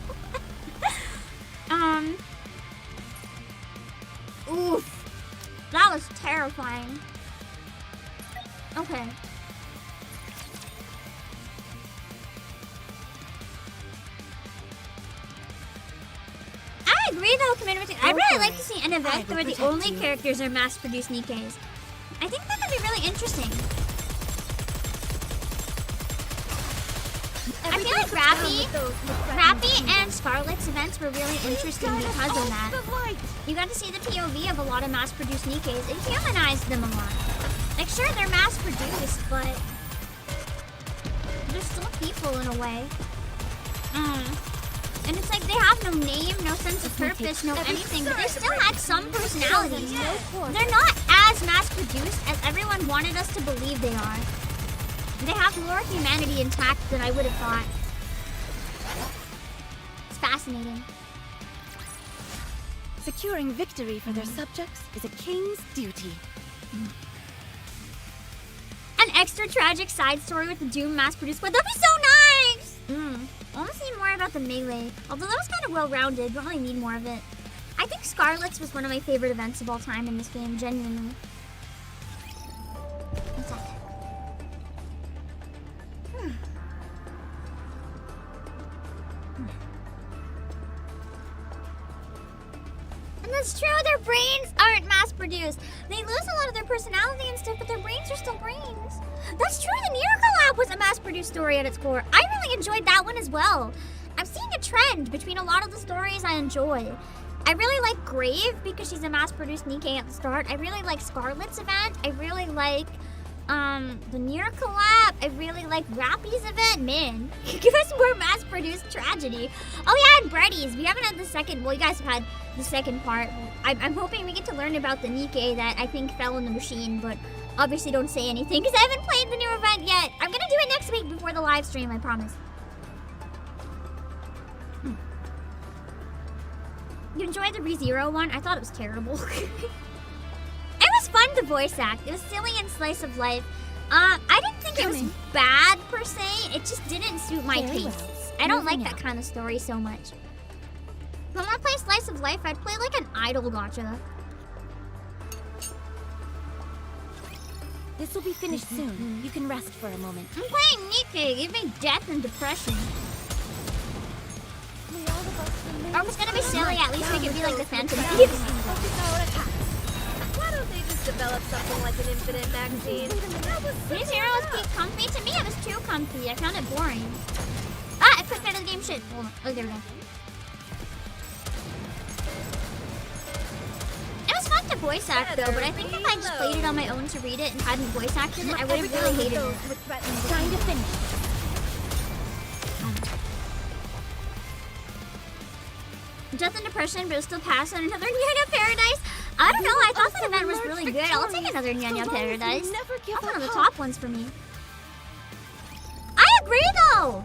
Oof. That was terrifying. Okay. I agree though, community. I'd really like to see an event where the only characters are mass-produced Nikkes. I think that could be really interesting. I feel like Rappy and Scarlet's events were really interesting because of that. You got to see the POV of a lot of mass-produced Nikkes. It humanized them a lot. Like, sure, they're mass-produced, but there's still people relatable in a way. And it's like they have no name, no sense of purpose, no anything, but they still had some personalities. They're not as mass-produced as everyone wanted us to believe they are. They have more humanity intact than I would have thought. It's fascinating. Securing victory for their subjects is a king's duty. An extra tragic side story with the Doom mass-produced squad. That'd be so nice! I want to see more about the melee. Although that was kind of well-rounded. Don't really need more of it. I think Scarlet's was one of my favorite events of all time in this game, genuinely. What's that? And that's true, their brains aren't mass-produced. They lose a lot of their personality and stuff, but their brains are still brains. That's true, the NIKKE Collab was a mass-produced story at its core. I really enjoyed that one as well. I'm seeing a trend between a lot of the stories I enjoy. I really like Grave because she's a mass-produced NIKKE at the start. I really like Scarlet's event. I really like the NIKKE Collab. I really like Rappy's event. Man, give us more mass-produced tragedy. Oh yeah, and Breddy's. We haven't had the second, well, you guys have had the second part. I'm hoping we get to learn about the NIKKE that I think fell in the machine, but obviously don't say anything because I haven't played the new event yet. I'm gonna do it next week before the live stream, I promise. You enjoyed the ReZero one? I thought it was terrible. It was fun to voice act. It was silly and slice of life. I didn't think it was bad per se. It just didn't suit my tastes. I don't like that kind of story so much. If I want to play slice of life, I'd play like an idol gacha. This will be finished soon. You can rest for a moment. I'm playing NIKKE. Give me death and depression. Or if it's gonna be silly, at least we can be like the Phantom Thieves. Why don't they just develop something like an infinite magazine? These heroes keep comfy. To me, it was too comfy. I found it boring. Ah, I clicked out of the game. Shit. Hold on. Oh, there we go. It was fun to voice act though, but I think if I just played it on my own to read it and hadn't voice acted it, I would have really hated it. Time to finish. Death and depression, but it'll still pass on another Nyanya Paradise. I don't know, I thought that event was really good. I'll take another Nyanya Paradise. That's one of the top ones for me. I agree though!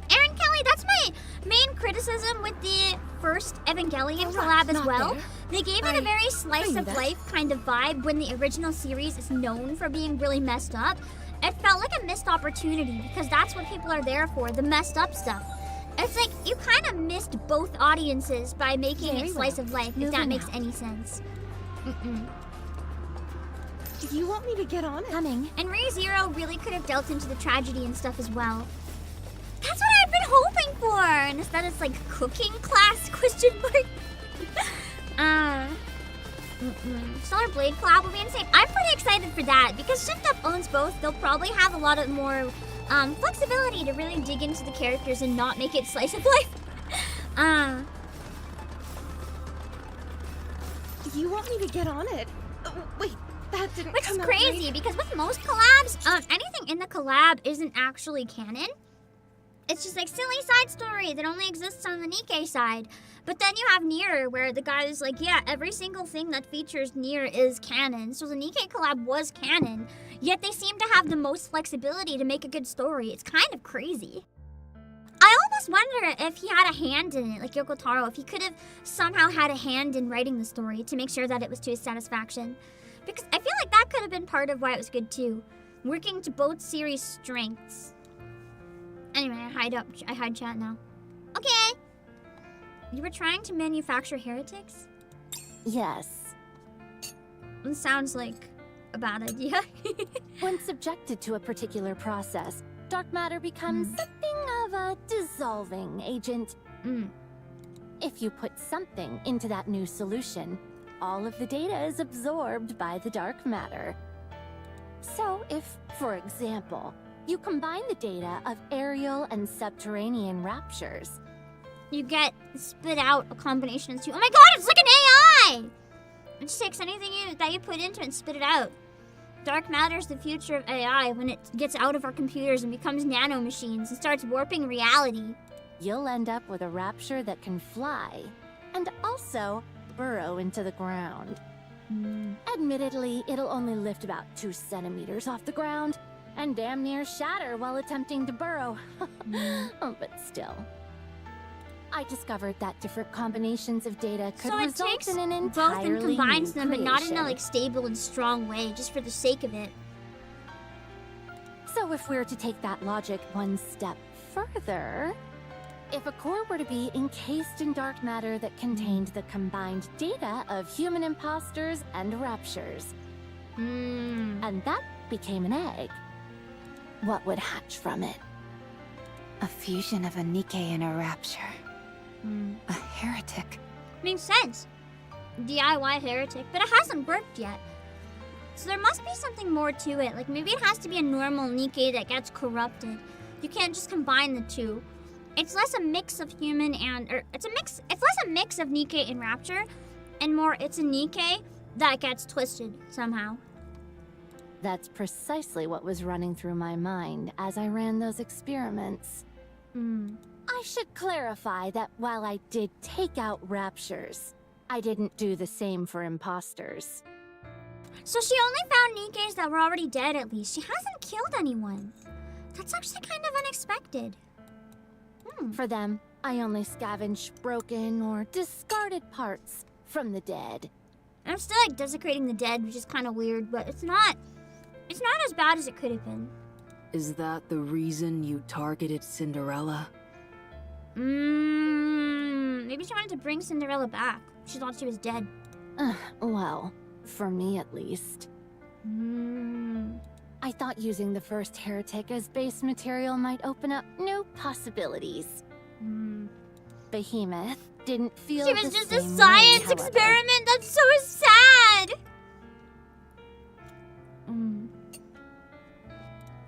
Aaron Kelly, that's my main criticism with the first Evangelion collab as well. They gave it a very slice of life kind of vibe when the original series is known for being really messed up. It felt like a missed opportunity because that's what people are there for, the messed up stuff. It's like you kind of missed both audiences by making it slice of life, if that makes any sense. Do you want me to get on it? Coming. And ReZero really could have dealt into the tragedy and stuff as well. That's what I've been hoping for! And instead it's like cooking class, question mark. Stellar Blade collab will be insane. I'm pretty excited for that because Shift Up owns both. They'll probably have a lot of more flexibility to really dig into the characters and not make it slice of life. Do you want me to get on it? Wait, that didn't Which is crazy because with most collabs, anything in the collab isn't actually canon. It's just like silly side story that only exists on the NIKKE side. But then you have Nier, where the guy is like, yeah, every single thing that features Nier is canon. So the NIKKE collab was canon, yet they seem to have the most flexibility to make a good story. It's kind of crazy. I almost wonder if he had a hand in it, like Yoko Taro, if he could have somehow had a hand in writing the story to make sure that it was to his satisfaction. Because I feel like that could have been part of why it was good too. Working to both series' strengths. Anyway, I hide chat now. Okay. You were trying to manufacture heretics? Yes. It sounds like a bad idea. When subjected to a particular process, dark matter becomes something of a dissolving agent. If you put something into that new solution, all of the data is absorbed by the dark matter. So if, for example, you combine the data of aerial and subterranean raptures, you get spit out a combination of two. Oh my god, it's like an AI! It just takes anything that you put into it and spit it out. Dark matter's the future of AI when it gets out of our computers and becomes nanomachines and starts warping reality. You'll end up with a Rapture that can fly and also burrow into the ground. Admittedly, it'll only lift about 2 centimeters off the ground and damn near shatter while attempting to burrow. But still. I discovered that different combinations of data could So it result takes in an both and entirely combines new them, but not in a creation. like stable and strong way, just for the sake of it. So if we're to take that logic one step further, if a core were to be encased in dark matter that contained the combined data of human imposters and Raptures, and that became an egg, what would hatch from it? A fusion of a NIKKE and a Rapture. A heretic. Makes sense. DIY heretic, but it hasn't worked yet. So there must be something more to it. Like maybe it has to be a normal NIKKE that gets corrupted. You can't just combine the two. It's less a mix of human and it's less a mix of NIKKE and Rapture, and more it's a NIKKE that gets twisted somehow. That's precisely what was running through my mind as I ran those experiments. I should clarify that while I did take out Raptures, I didn't do the same for imposters. So she only found NIKKEs that were already dead at least. She hasn't killed anyone. That's actually kind of unexpected. For them, I only scavenged broken or discarded parts from the dead. I'm still like desecrating the dead, which is kind of weird, but it's not as bad as it could have been. Is that the reason you targeted Cinderella? Maybe she wanted to bring Cinderella back. She thought she was dead. Well, for me at least. I thought using the first heretic as base material might open up new possibilities. Behemoth didn't feel She the was just a same science way, however. experiment. That's so sad.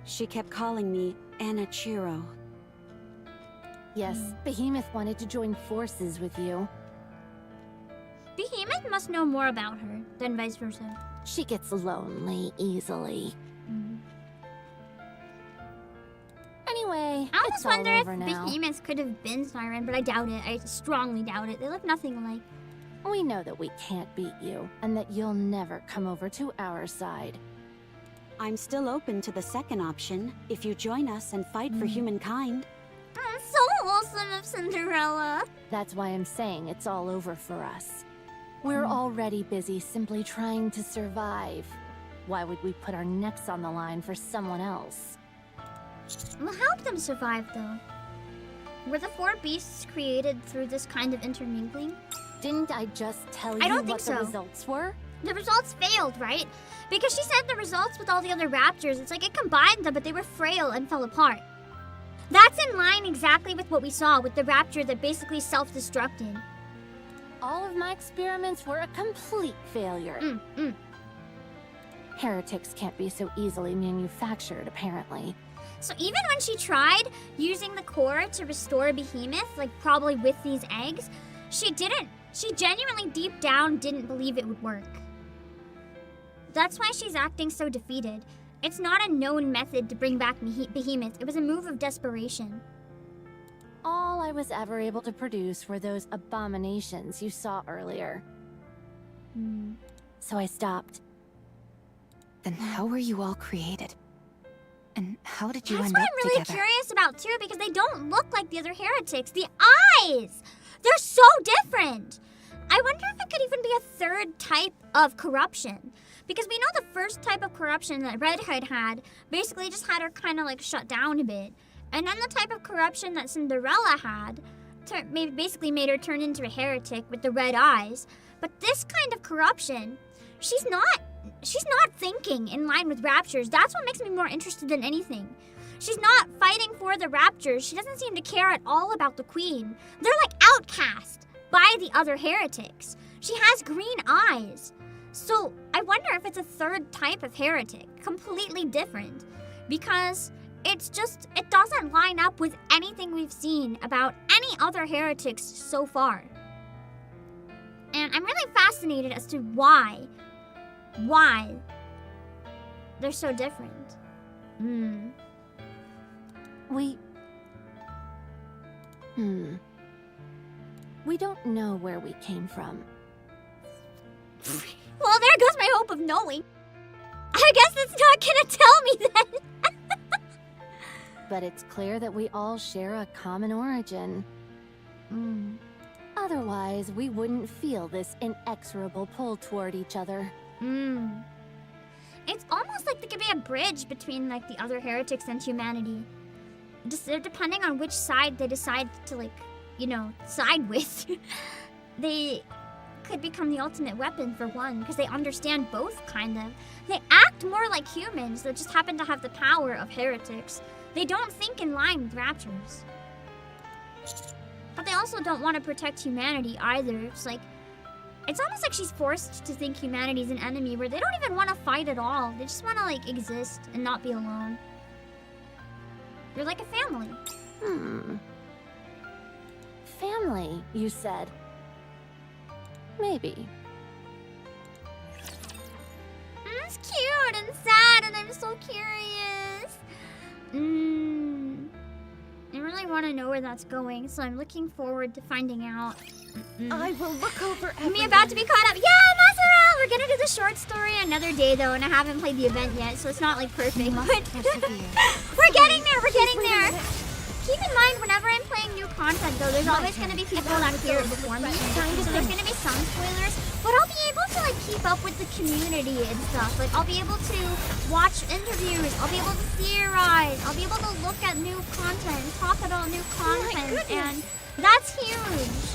She kept calling me Anachiro. Yes, Behemoth wanted to join forces with you. Behemoth must know more about her than vice versa. She gets lonely easily. Anyway, I it's almost all wonder if over now. Behemoth could have been Siren, but I doubt it. I strongly doubt it. They look nothing alike. We know that we can't beat you, and that you'll never come over to our side. I'm still open to the second option, if you join us and fight for humankind. So wholesome of Cinderella. That's why I'm saying it's all over for us. We're already busy simply trying to survive. Why would we put our necks on the line for someone else? We'll help them survive, though. Were the 4 beasts created through this kind of intermingling? Didn't I just tell I you don't what think the so. results were? The results failed, right? Because she said the results with all the other Raptures, it's like it combined them, but they were frail and fell apart. That's in line exactly with what we saw with the Rapture that basically self-destructed. All of my experiments were a complete failure. Heretics can't be so easily manufactured, apparently. So even when she tried using the core to restore Behemoth, like probably with these eggs, she genuinely deep down didn't believe it would work. That's why she's acting so defeated. It's not a known method to bring back Behemoth. It was a move of desperation. All I was ever able to produce were those abominations you saw earlier. So I stopped. Then how were you all created? And how did you That's end what up I'm really together? curious about too, because they don't look like the other heretics. The eyes! They're so different! I wonder if it could even be a third type of corruption. Because we know the first type of corruption that Red Hood had basically just had her kind of like shut down a bit. And then the type of corruption that Cinderella had basically made her turn into a heretic with the red eyes. But this kind of corruption, she's not thinking in line with Raptures. That's what makes me more interested than anything. She's not fighting for the Raptures. She doesn't seem to care at all about the Queen. They're like outcast by the other heretics. She has green eyes. So I wonder if it's a third type of heretic, completely different. Because it doesn't line up with anything we've seen about any other heretics so far. And I'm really fascinated as to why they're so different. We don't know where we came from. Well, there goes my hope of knowing. I guess it's not gonna tell me then. But it's clear that we all share a common origin. Otherwise, we wouldn't feel this inexorable pull toward each other. It's almost like there could be a bridge between like the other heretics and humanity. Just depending on which side they decide to like, you know, side with. They could become the ultimate weapon for one, because they understand both, kind of. They act more like humans that just happen to have the power of heretics. They don't think in line with Raptures. But they also don't want to protect humanity either. It's almost like she's forced to think humanity's an enemy where they don't even want to fight at all. They just want to like exist and not be alone. They're like a family. Family, you said. Maybe. It's cute and sad, and I'm so curious. I really want to know where that's going, so I'm looking forward to finding out. I will look over everything. Me about to be caught up. Yeah, Masara! We're gonna do the short story another day, though, and I haven't played the event yet, so it's not like perfect. But we're getting there. We're getting there. Keep in mind, whenever I'm playing new content, though, there's always going to be people that hear it before me. So there's going to be some spoilers, but I'll be able to like keep up with the community and stuff. Like, I'll be able to watch interviews. I'll be able to theorize. I'll be able to look at new content and talk about new content, and that's huge.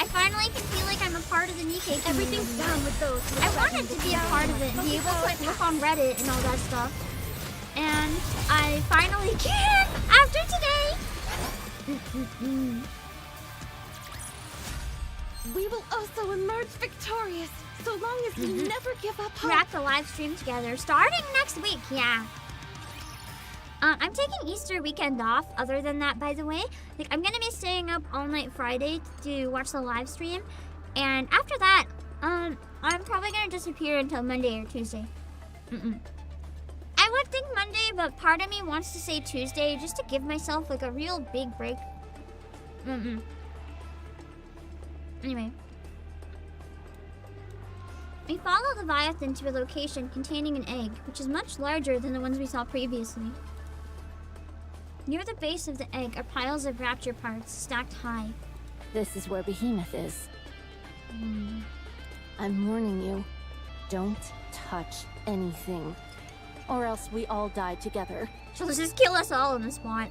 I finally can feel like I'm a part of the NIKKE community. Everything's down with those. I wanted to be a part of it and be able to like look on Reddit and all that stuff. And I finally can after today. We will also emerge victorious, so long as we never give up hope. We're at the live stream together, starting next week, yeah. I'm taking Easter weekend off, other than that, by the way. Like, I'm gonna be staying up all night Friday to watch the live stream. And after that, I'm probably gonna disappear until Monday or Tuesday. I would think Monday, but part of me wants to say Tuesday just to give myself like a real big break. Anyway. We follow Leviathan to a location containing an egg, which is much larger than the ones we saw previously. Near the base of the egg are piles of Rapture parts stacked high. This is where Behemoth is. I'm warning you. Don't touch anything. Or else we all die together. She'll just kill us all on the spot.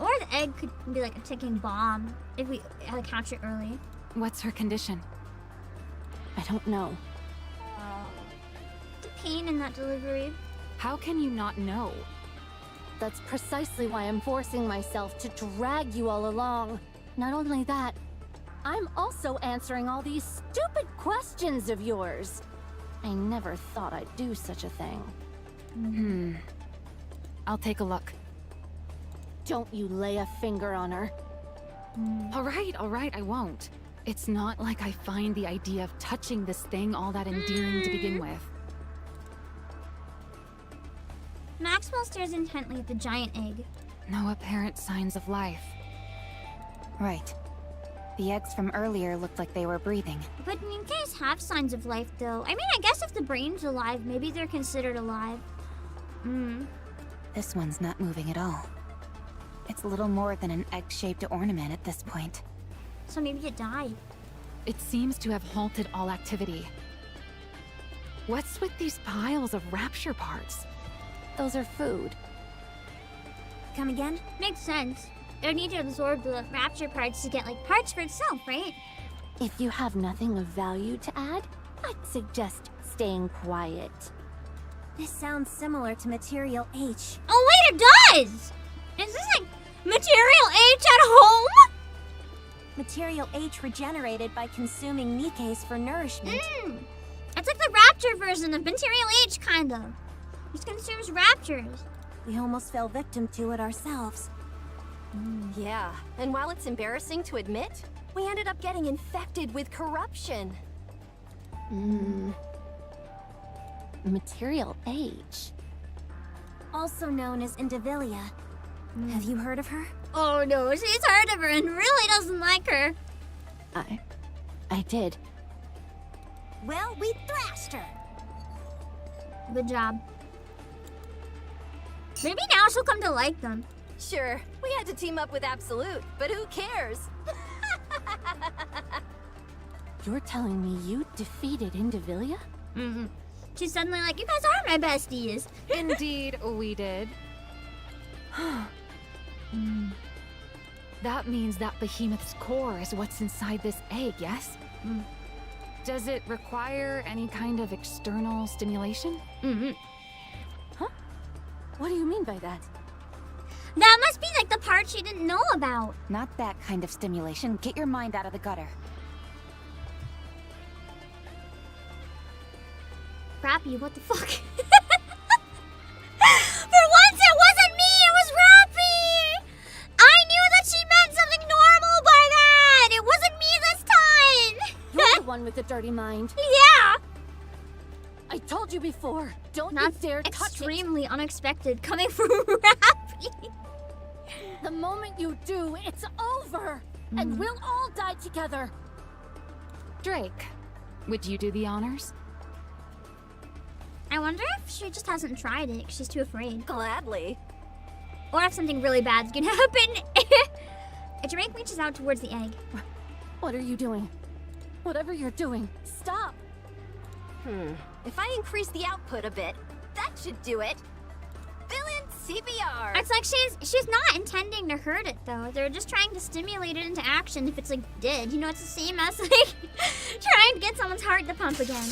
Or the egg could be like a ticking bomb if we catch it early. What's her condition? I don't know. The pain in that delivery. How can you not know? That's precisely why I'm forcing myself to drag you all along. Not only that, I'm also answering all these stupid questions of yours. I never thought I'd do such a thing. I'll take a look. Don't you lay a finger on her. All right, I won't. It's not like I find the idea of touching this thing all that endearing to begin with. Maxwell stares intently at the giant egg. No apparent signs of life. Right. The eggs from earlier looked like they were breathing. But NIKKEs have signs of life, though. I mean, I guess if the brain's alive, maybe they're considered alive. This one's not moving at all. It's little more than an egg-shaped ornament at this point. So maybe it died. It seems to have halted all activity. What's with these piles of Rapture parts? Those are food. Come again? Makes sense. It would need to absorb the Rapture parts to get, like, parts for itself, right? If you have nothing of value to add, I'd suggest staying quiet. This sounds similar to Material H. Oh, wait, it does! Is this, like, Material H at home? Material H regenerated by consuming NIKKEs for nourishment. It's like the Rapture version of Material H, kind of. It consumes Raptures. We almost fell victim to it ourselves. Yeah, and while it's embarrassing to admit, we ended up getting infected with corruption. Material age. Also known as Indivilia. Have you heard of her? Oh no, she's heard of her and really doesn't like her. I did. Well, we thrashed her. Good job. Maybe now she'll come to like them. Sure, we had to team up with Absolute, but who cares? You're telling me you defeated Indivilia? Mm-hmm. She's suddenly like, you guys are my besties. Indeed, we did. That means that behemoth's core is what's inside this egg, yes? Does it require any kind of external stimulation? Huh? What do you mean by that? That must be like the part she didn't know about. Not that kind of stimulation. Get your mind out of the gutter. Rappy, what the fuck? For once it wasn't me, it was Rappy! I knew that she meant something normal by that! It wasn't me this time! You're the one with the dirty mind. Yeah! I told you before. Don't Not you dare touch it. extremely unexpected coming from Rappy. The moment you do, it's over! And we'll all die together! Drake, would you do the honors? I wonder if she just hasn't tried it 'cause she's too afraid. Gladly. Or if something really bad's gonna happen. Drake reaches out towards the egg. What are you doing? Whatever you're doing, stop! If I increase the output a bit, that should do it. Villain CPR! It's like she's not intending to hurt it though. They're just trying to stimulate it into action if it's like dead. You know, it's the same as like trying to get someone's heart to pump again.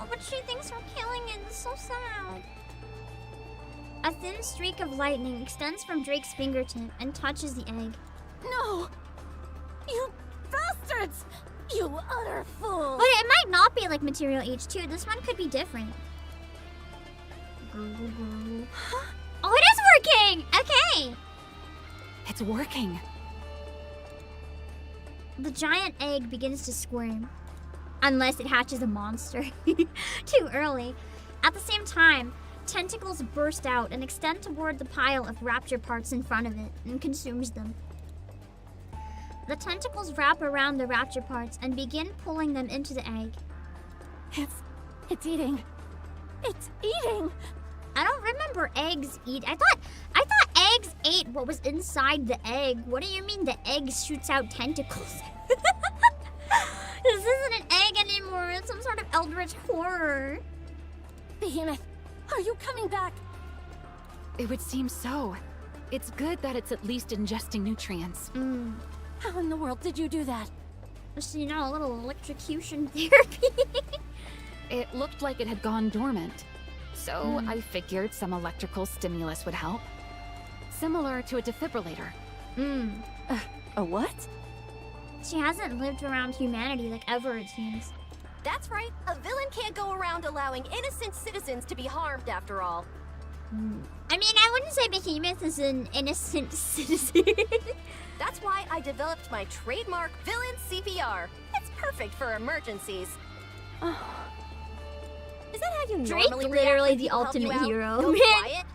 But she thinks we're killing it. It's so sad. A thin streak of lightning extends from Drake's fingertip and touches the egg. No! You bastards! You utter fool! But it might not be like Material H2. This one could be different. Oh, it is working! Okay! It's working. The giant egg begins to squirm. Unless it hatches a monster. Too early. At the same time, tentacles burst out and extend toward the pile of Rapture parts in front of it and consumes them. The tentacles wrap around the Rapture parts and begin pulling them into the egg. It's eating. It's eating! I don't remember eggs eat. I thought eggs ate what was inside the egg. What do you mean the egg shoots out tentacles? This isn't an egg anymore. It's some sort of eldritch horror. Behemoth, are you coming back? It would seem so. It's good that it's at least ingesting nutrients. How in the world did you do that? Just, you know, a little electrocution therapy. It looked like it had gone dormant. So I figured some electrical stimulus would help. Similar to a defibrillator. A what? She hasn't lived around humanity like ever, it seems. That's right, a villain can't go around allowing innocent citizens to be harmed after all. I mean, I wouldn't say Behemoth is an innocent citizen. That's why I developed my trademark villain CPR. It's perfect for emergencies. Is that how you Drake normally literally react when the people help ultimate you out? hero, Go man. quiet?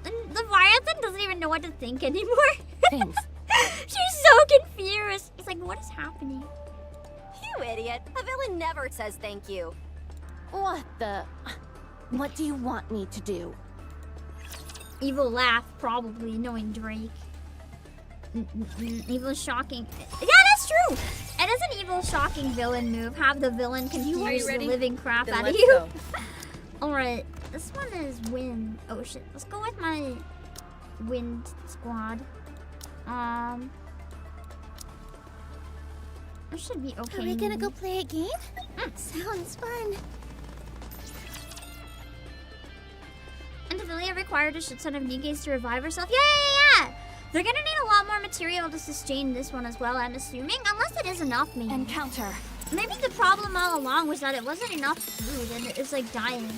And Leviathan doesn't even know what to think anymore. Thanks. She's so confused. It's like, what is happening? You idiot. A villain never says thank you. What the... What do you want me to do? Evil laugh, probably, knowing Drake. Evil shocking. Yeah, that's true! It is an evil shocking villain move. Have the villain confuse the living crap out of you. Alright, this one is wind. Oh shit, let's go with my wind squad. This should be okay. Are we gonna go play a game? Sounds fun. Indivilia required a shit ton of NIKKEs to revive herself. Yeah! They're gonna need a lot more material to sustain this one as well, I'm assuming. Unless it is enough, maybe. Encounter. Maybe the problem all along was that it wasn't enough food and it's like dying.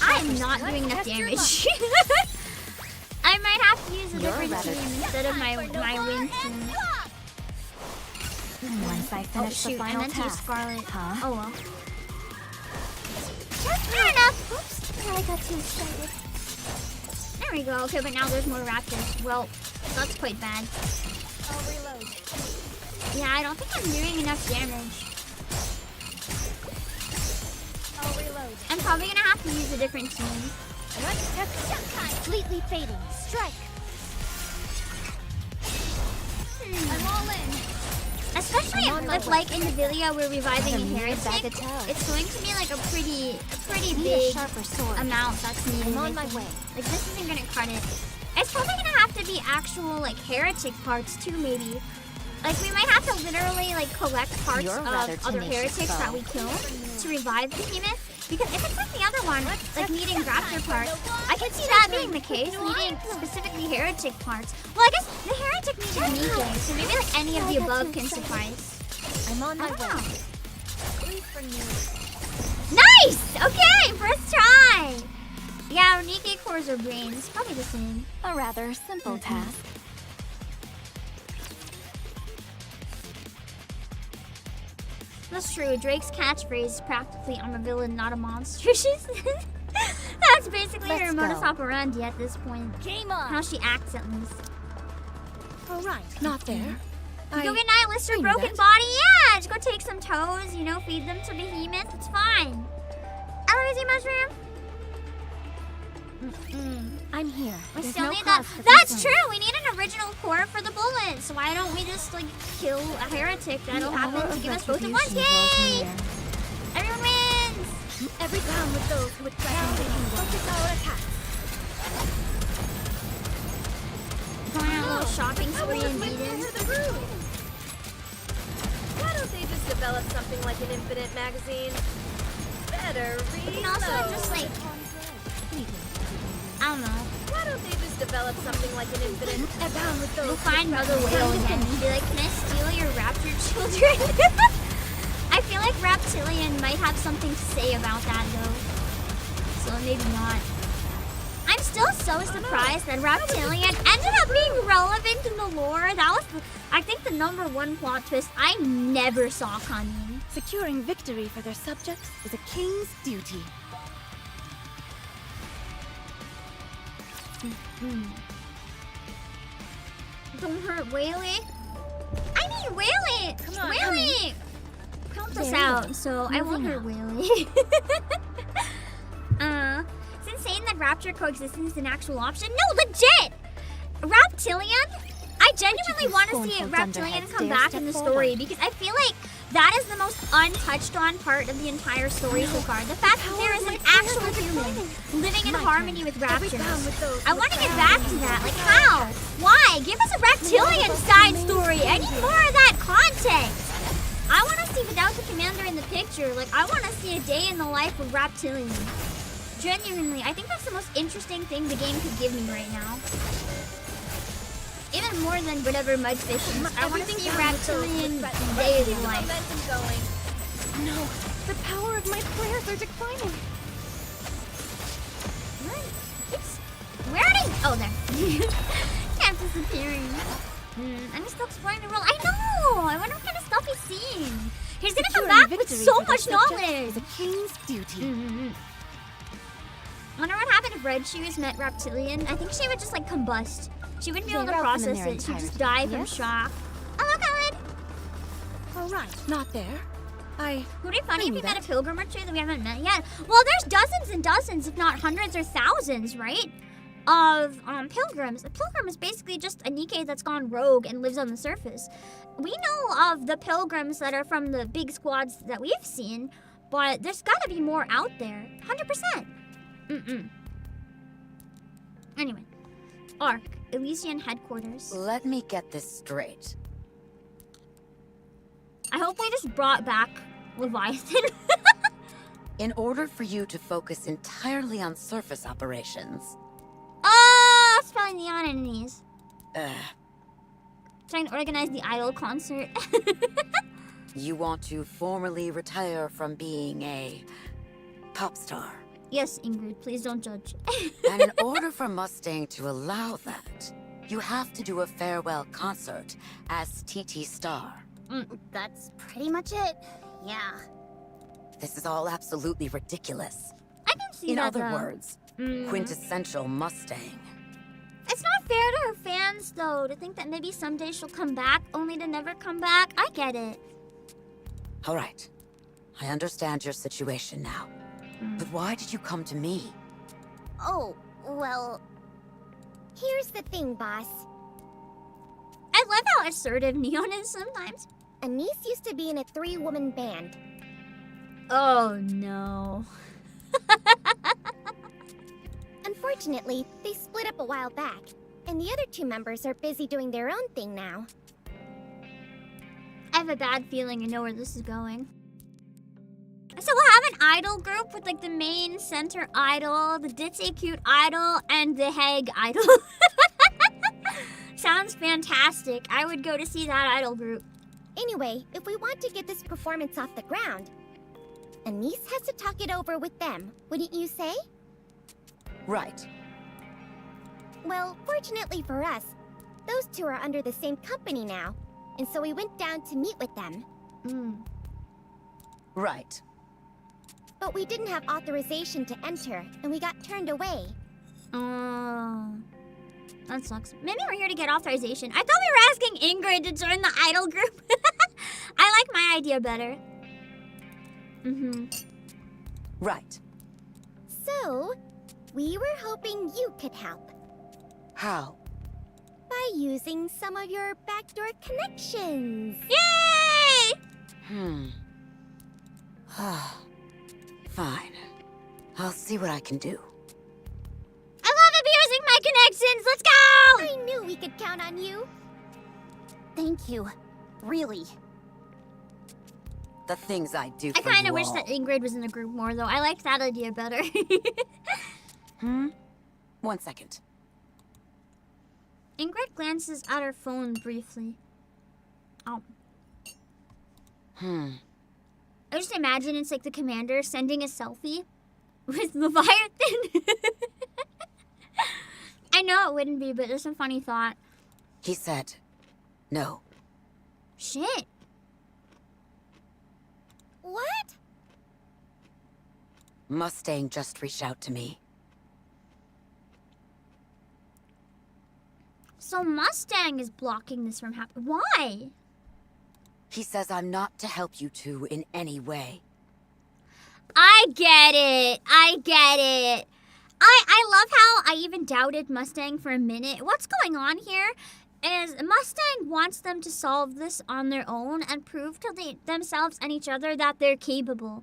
I'm not doing enough damage. I might have to use a different team instead of my win team. Once I finish the final I meant to use task, Scarlet. huh? Oh well. Fair enough. Oops, I got too excited. There we go. Okay, but now there's more raptors. Well, that's quite bad. I'll reload. Yeah, I don't think I'm doing enough damage. I'll reload. I'm probably gonna have to use a different team. Completely fading. Strike. I'm all in. Especially if like in the video we're reviving a heretic, it's going to be like a pretty big amount that's needed. I'm on my way. Like this isn't gonna cut it. It's probably gonna have to be actual like heretic parts too, maybe. Like we might have to literally like collect parts of other heretics that we kill to revive the behemoth. Because if it's like the other one, like needing Rapture parts, I can see that being the case, needing specifically heretic parts. Well, I guess the heretic needed NIKKE, so maybe like any of the above can suffice. I'm on my way. Nice! Okay, first try! Yeah, NIKKE cores or brains, probably the same. A rather simple task. That's true. Drake's catchphrase is practically "I'm a villain, not a monster." That's basically her modus operandi at this point. Game on. How she acts, at least. All right, not there. Go get Nihilist or Broken Body. Yeah, just go take some toes. You know, feed them to Behemoth. It's fine. Easy mushroom. I'm here. We still need that. That's true. We need an original core for the bullet. So why don't we just like kill a heretic? That'll happen to give us both at once. Yay! Everyone wins. Every round with those who would threaten me. Focus our attacks. Going on a little shopping spree in Eden. Why don't they just develop something like an infinite magazine? Better reload. We can also just like, I don't know. Why don't they just develop something like an infinite around with those? We'll find Mother Whale again and be like, can I steal your Rapture children? I feel like Raptilian might have something to say about that though. So maybe not. I'm still so surprised that Raptilian ended up being relevant in the lore. That was, I think, the #1 plot twist I never saw coming. Securing victory for their subjects is a king's duty. Don't hurt Whaley. I need Whaley. Come on, Whaley. Count us out, so I won't hurt Whaley. It's insane that Rapture coexistence is an actual option. No, legit. Raptilian. I genuinely want to see Raptilian come back in the story because I feel like that is the most untouched on part of the entire story so far. The fact that there is an actual human living in harmony with Raptures. I want to get back to that. Like, how? Why? Give us a Raptilian side story. I need more of that context. I want to see without the commander in the picture. Like, I want to see a day in the life of Raptilian. Genuinely, I think that's the most interesting thing the game could give me right now. Even more than whatever Mudfish is. I want to see Raptilian daily life. No, the power of my prayers are declining. Where are they? Oh, there. Kept disappearing. I'm still exploring the world. I know! I wonder what kind of stuff he's seeing. He's gonna come back with so much knowledge. The king's duty. I wonder what happened if Red Shoes met Raptilian. I think she would just like combust. She wouldn't be able to process it. She'd just die from shock. Hello, Khaled. All right, not there. Would it be funny if we met a pilgrim or two that we haven't met yet? Well, there's dozens and dozens, if not hundreds or thousands, right? Of pilgrims. A pilgrim is basically just a NIKKE that's gone rogue and lives on the surface. We know of the pilgrims that are from the big squads that we've seen, but there's gotta be more out there. 100%. Anyway. Ark, Elysian headquarters. Let me get this straight. I hope we just brought back Leviathan. In order for you to focus entirely on surface operations... spelling neon enemies. Trying to organize the Idol concert. You want to formally retire from being a pop star. Yes, Ingrid, please don't judge. And in order for Mustang to allow that, you have to do a farewell concert as TT Star. That's pretty much it. Yeah. This is all absolutely ridiculous. I can see in that, other though. words, quintessential Mustang. It's not fair to her fans, though, to think that maybe someday she'll come back, only to never come back. I get it. All right. I understand your situation now. But why did you come to me? Oh, well... Here's the thing, boss. I love how assertive Neon is sometimes. Anise used to be in a 3-woman band. Oh, no. Unfortunately, they split up a while back, and the other 2 members are busy doing their own thing now. I have a bad feeling I know where this is going. So we'll have an idol group with like the main center idol, the ditzy cute idol, and the hag idol. Sounds fantastic. I would go to see that idol group. Anyway, if we want to get this performance off the ground, Anise has to talk it over with them, wouldn't you say? Right. Well, fortunately for us, those 2 are under the same company now, and so we went down to meet with them. Right. But we didn't have authorization to enter, and we got turned away. Oh, that sucks. Maybe we're here to get authorization. I thought we were asking Ingrid to join the idol group. I like my idea better. Right. So, we were hoping you could help. How? By using some of your backdoor connections. Yay! Fine. I'll see what I can do. I love abusing my connections. Let's go! I knew we could count on you. Thank you. Really. The things I do I for kind you of wish all. that Ingrid was in the group more, though. I liked that idea better. 1 second. Ingrid glances at her phone briefly. Oh. I just imagine it's like the commander sending a selfie with Leviathan. I know it wouldn't be, but it's a funny thought. He said, no. Shit. What? Mustang just reached out to me. So Mustang is blocking this from happening. Why? He says I'm not to help you 2 in any way. I get it. I get it. I love how I even doubted Mustang for a minute. What's going on here is Mustang wants them to solve this on their own and prove to themselves and each other that they're capable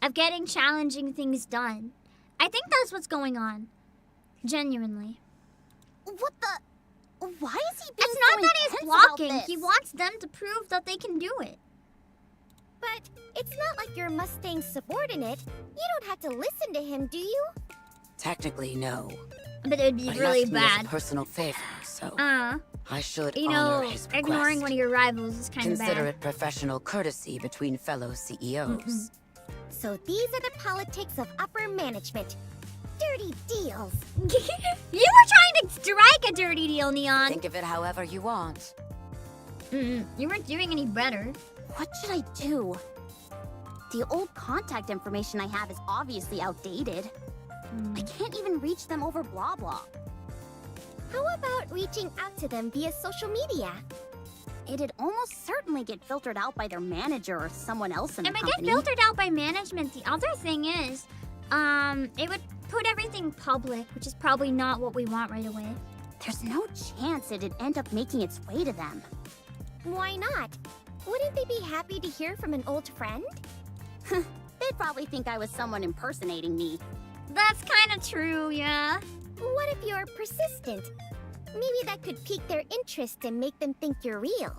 of getting challenging things done. I think that's what's going on. Genuinely. What the... Why is he being It's not so that he's intense about blocking. this? He wants them to prove that they can do it. But it's not like you're Mustang's subordinate. You don't have to listen to him, do you? Technically, no. But it would be But he really asked me as bad. a personal favor, so I should You honor know, his request. ignoring one of your rivals is kind of bad. Consider it professional courtesy between fellow CEOs. So these are the politics of upper management. Dirty deals. You were trying to strike a dirty deal, Neon. Think of it however you want. You weren't doing any better. What should I do? The old contact information I have is obviously outdated. I can't even reach them over blah blah. How about reaching out to them via social media? It'd almost certainly get filtered out by their manager or someone else in the It might company. get filtered out by management. The other thing is, it would put everything public, which is probably not what we want right away. There's no chance it'd end up making its way to them. Why not? Wouldn't they be happy to hear from an old friend? They'd probably think I was someone impersonating me. That's kind of true, yeah. What if you're persistent? Maybe that could pique their interest and make them think you're real.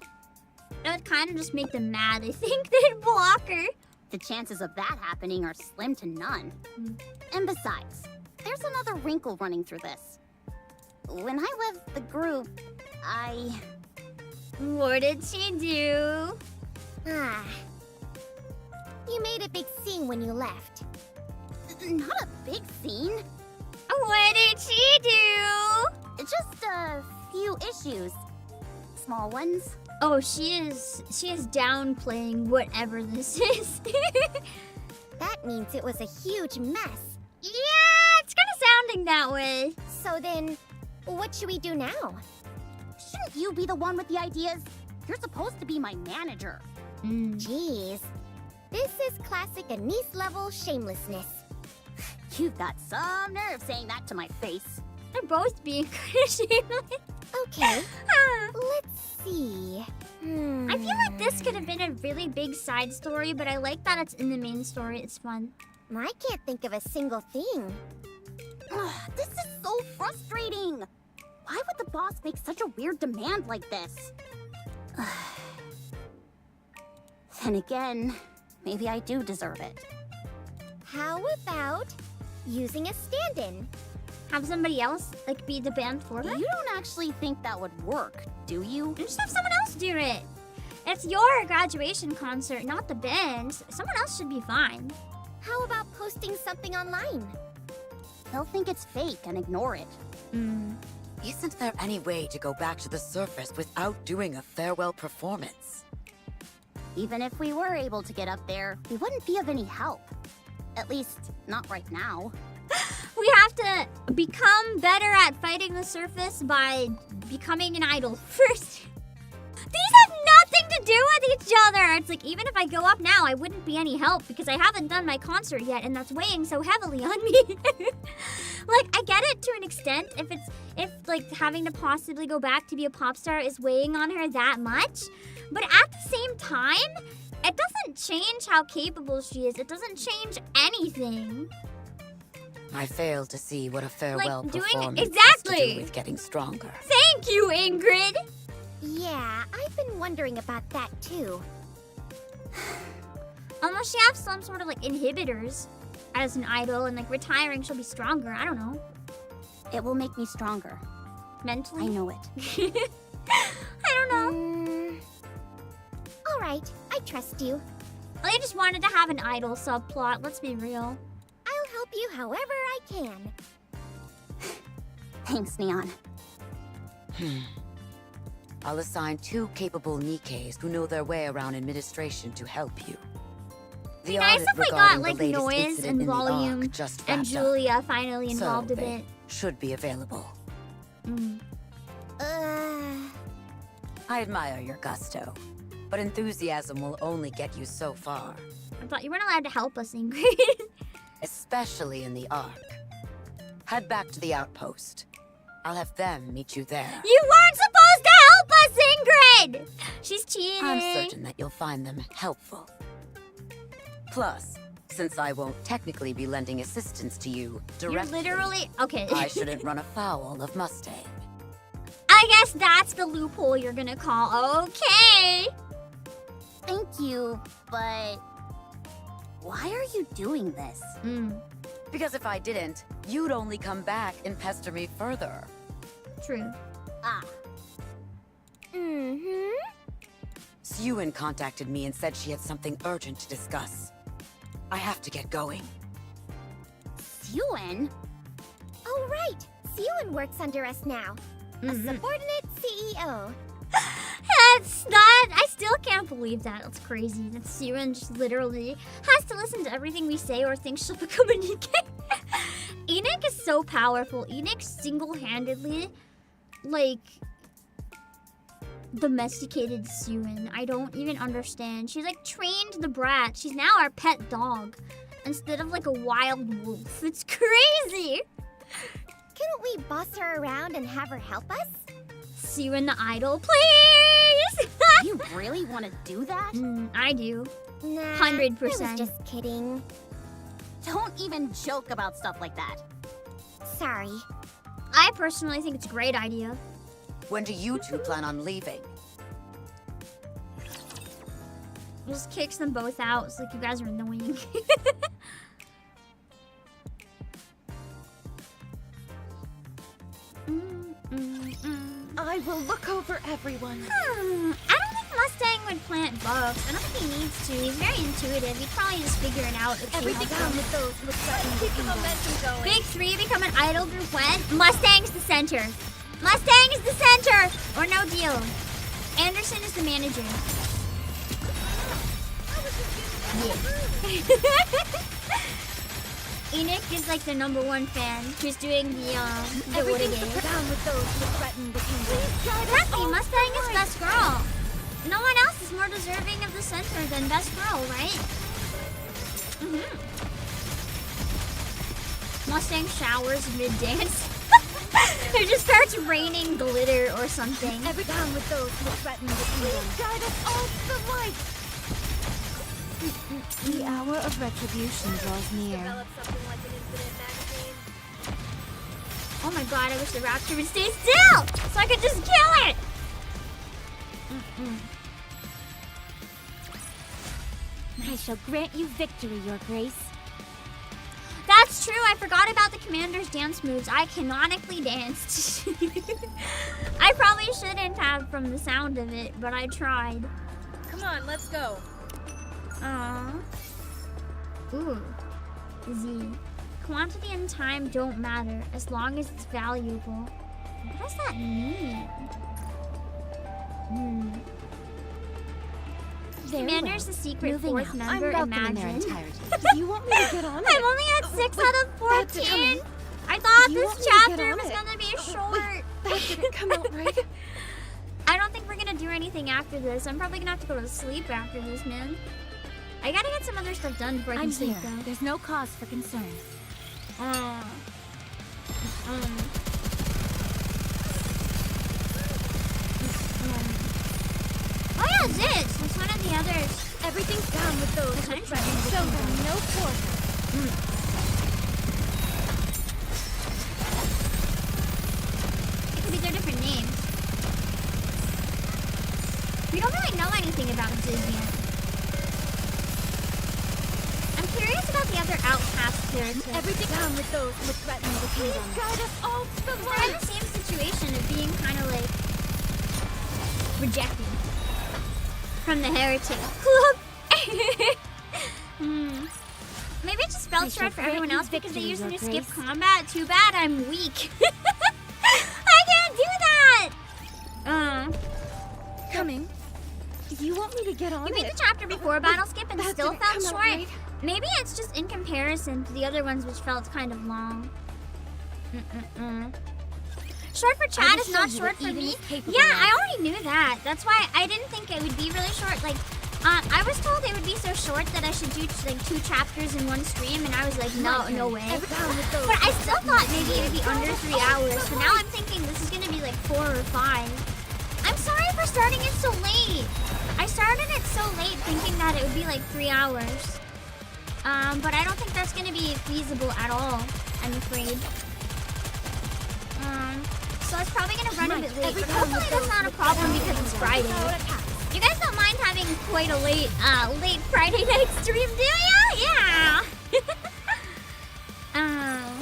It would kind of just make them mad. I think they'd block her. The chances of that happening are slim to none. And besides, there's another wrinkle running through this. When I left the group, What did she do? You made a big scene when you left. Not a big scene. What did she do? Just a few issues. Small ones. Oh, she is downplaying whatever this is. That means it was a huge mess. Yeah, it's kind of sounding that way. So then, what should we do now? Shouldn't you be the one with the ideas? You're supposed to be my manager. Jeez. This is classic Anise level shamelessness. You've got some nerve saying that to my face. They're both being kind of shameless. Okay, let's see. I feel like this could have been a really big side story, but I like that it's in the main story. It's fun. I can't think of a single thing. This is so frustrating. Why would the boss make such a weird demand like this? Then again, maybe I do deserve it. How about using a stand-in? Have somebody else like be the band for her? You don't actually think that would work, do you? Just have someone else do it. It's your graduation concert, not the band. Someone else should be fine. How about posting something online? They'll think it's fake and ignore it. Isn't there any way to go back to the surface without doing a farewell performance? Even if we were able to get up there, we wouldn't be of any help. At least, not right now. We have to become better at fighting the surface by becoming an idol first. These have nothing to do with each other. It's like, even if I go up now, I wouldn't be any help because I haven't done my concert yet and that's weighing so heavily on me. Like, I get it to an extent if like having to possibly go back to be a pop star is weighing on her that much. But at the same time, it doesn't change how capable she is. It doesn't change anything. I fail to see what a farewell performance exactly has to do with getting stronger. Thank you, Ingrid. Yeah, I've been wondering about that too. Unless she has some sort of like inhibitors as an idol and like retiring, she'll be stronger. I don't know. It will make me stronger. Mentally? I know it. I don't know. All right, I trust you. I just wanted to have an idol subplot. Let's be real. I'll help you however I can. Thanks, Neon. I'll assign 2 capable NIKKEs who know their way around administration to help you. The nice audit if we got regarding like the latest noise incident and in the volume Ark just and wrapped up. Julia finally involved So a bit. should be available. I admire your gusto, but enthusiasm will only get you so far. I thought you weren't allowed to help us, Ingrid. Especially in the Ark. Head back to the outpost. I'll have them meet you there. You weren't supposed to help us, Ingrid! She's cheating. I'm certain that you'll find them helpful. Plus, since I won't technically be lending assistance to you directly, You're literally... Okay. I shouldn't run afoul of Mustang. I guess that's the loophole you're gonna call. Okay. Thank you, but why are you doing this? Because if I didn't, you'd only come back and pester me further. True. Sewin contacted me and said she had something urgent to discuss. I have to get going. Sewin? Oh, right. Sewin works under us now. A subordinate CEO. That's not... I still can't believe that. That's crazy. That Siren just literally has to listen to everything we say or thinks she'll become a NIKKE. Enoch is so powerful. Enoch single-handedly, like, domesticated Siren. I don't even understand. She's like trained the brat. She's now our pet dog instead of like a wild wolf. It's crazy. Couldn't we boss her around and have her help us? Siren the idol, please! You really want to do that? I do. Nah, 100%. I was just kidding. Don't even joke about stuff like that. Sorry. I personally think it's a great idea. When do you two plan on leaving? Just kicks them both out. It's like you guys are annoying. I will look over everyone. I don't think Mustang would plant bugs. I don't think he needs to. He's very intuitive. He'd probably just figure it out. Everything comes with those. Keep the momentum going. Big three become an idol group when? Mustang's the center. Mustang is the center! Or no deal. Anderson is the manager. Yeah. Enoch is like the #1 fan who's doing the hoarding. Down with those who threaten the kingdom. Exactly, Mustang is best girl. No one else is more deserving of the center than best girl, right? Mustang showers mid-dance. It just starts raining glitter or something. Every down with those who threaten the kingdom. Guide us all to the light. The hour of retribution draws near. Develop something like an infinite magazine. Oh my god, I wish the Rapture would stay still so I could just kill it! I shall grant you victory, Your Grace. That's true, I forgot about the commander's dance moves. I canonically danced. I probably shouldn't have from the sound of it, but I tried. Come on, let's go. Ooh. Z. Quantity and time don't matter as long as it's valuable. What does that mean? Commander's the secret fourth member, imagine. You want me to get on it? I'm only at 6 out of 14. I thought this chapter was gonna be short. That didn't come out right. I don't think we're gonna do anything after this. I'm probably gonna have to go to sleep after this, man. I gotta get some other stuff done before I can sleep, though. There's no cause for concern. Oh yeah, Ziz! That's one of the others. Everything's down with those who threaten the kingdom. No quarter. It could be their different names. We don't really know anything about Ziz yet. I'm curious about the other outcast characters. Everything down with those who threaten the kingdom. Please guide us all to the light. They're in the same situation of being kind of like rejected from the heretic club. Maybe it just felt short for everyone else because they usually skip combat. Too bad I'm weak. I can't do that. Coming. You want me to get on You it? beat the chapter before battle skip and That still didn't felt come out short. right. Maybe it's just in comparison to the other ones which felt kind of long. Short for chat is not short for me. Yeah, I already knew that. That's why I didn't think it would be really short. Like, I was told it would be so short that I should do like 2 chapters in one stream, and I was like, no way. But I still thought maybe it would be under 3 hours. So now I'm thinking this is gonna be like 4 or 5. I'm sorry for starting it so late. I started it so late thinking that it would be like 3 hours. But I don't think that's gonna be feasible at all, I'm afraid. So it's probably gonna run a bit late, but hopefully that's not a problem because it's Friday. You guys don't mind having quite a late Friday night stream, do ya? Yeah!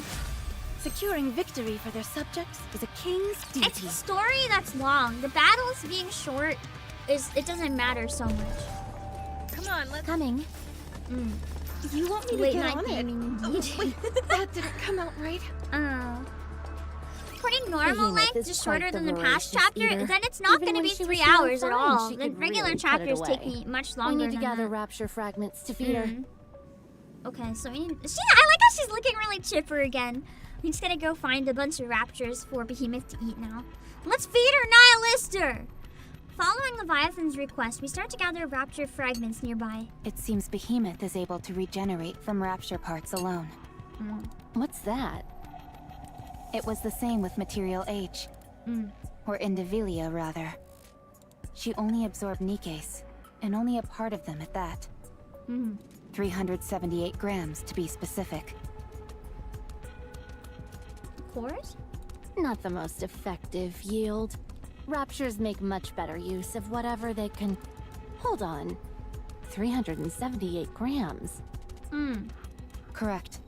Securing victory for their subjects is a king's duty. It's the story that's long. The battles being short, it doesn't matter so much. Come on, let's... Coming. You want me to Late get night on gaming indeed. Wait, that didn't come out right. Pretty normal Behemoth length, is just quite shorter the than the past voracious chapter, eater. then it's not Even gonna when be she 3 was feeling hours at fine, all. she The could regular really put it chapters take away. me much We longer need to than gather that. Rapture fragments to feed her. Okay, so we need... I like how she's looking really chipper again. We just gotta go find a bunch of raptures for Behemoth to eat now. Let's feed her Nihilister! Following Leviathan's request, we start to gather Rapture fragments nearby. It seems Behemoth is able to regenerate from Rapture parts alone. What's that? It was the same with Material H. Or Indivilia, rather. She only absorbed NIKKEs, and only a part of them at that. 378 grams, to be specific. Cores? Not the most effective yield. Raptures make much better use of whatever they can... Hold on. 378 grams. Correct.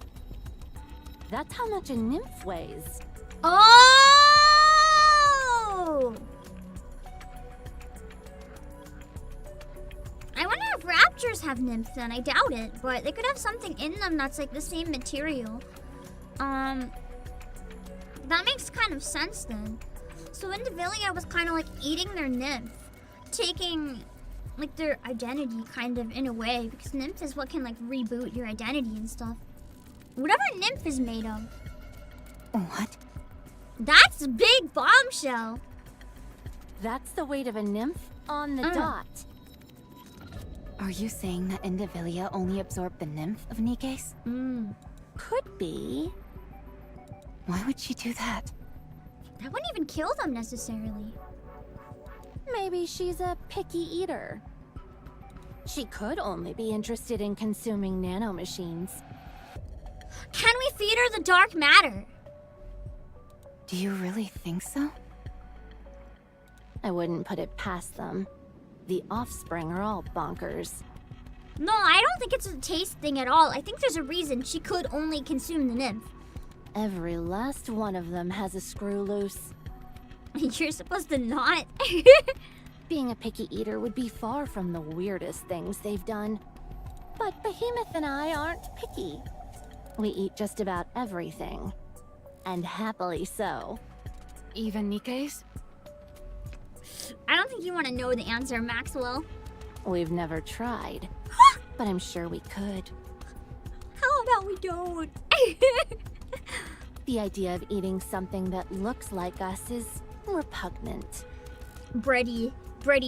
That's how much a nymph weighs. Oh! Raptures have nymphs, then I doubt it, but they could have something in them that's like the same material. That makes kind of sense then. So Indivilia was kind of like eating their nymph, taking like their identity kind of in a way, because nymph is what can like reboot your identity and stuff. Whatever nymph is made of. What? That's a big bombshell. That's the weight of a nymph on the dot. Are you saying that Indivilia only absorbed the nymph of NIKKE's? Could be. Why would she do that? That wouldn't even kill them necessarily. Maybe she's a picky eater. She could only be interested in consuming nanomachines. Can we feed her the dark matter? Do you really think so? I wouldn't put it past them. The offspring are all bonkers. No, I don't think it's a taste thing at all. I think there's a reason she could only consume the nymph. Every last one of them has a screw loose. You're supposed to not. Being a picky eater would be far from the weirdest things they've done. But Behemoth and I aren't picky. We eat just about everything. And happily so. Even NIKKE's? I don't think you want to know the answer, Maxwell. We've never tried. But I'm sure we could. How about we don't? The idea of eating something that looks like us is repugnant. Brady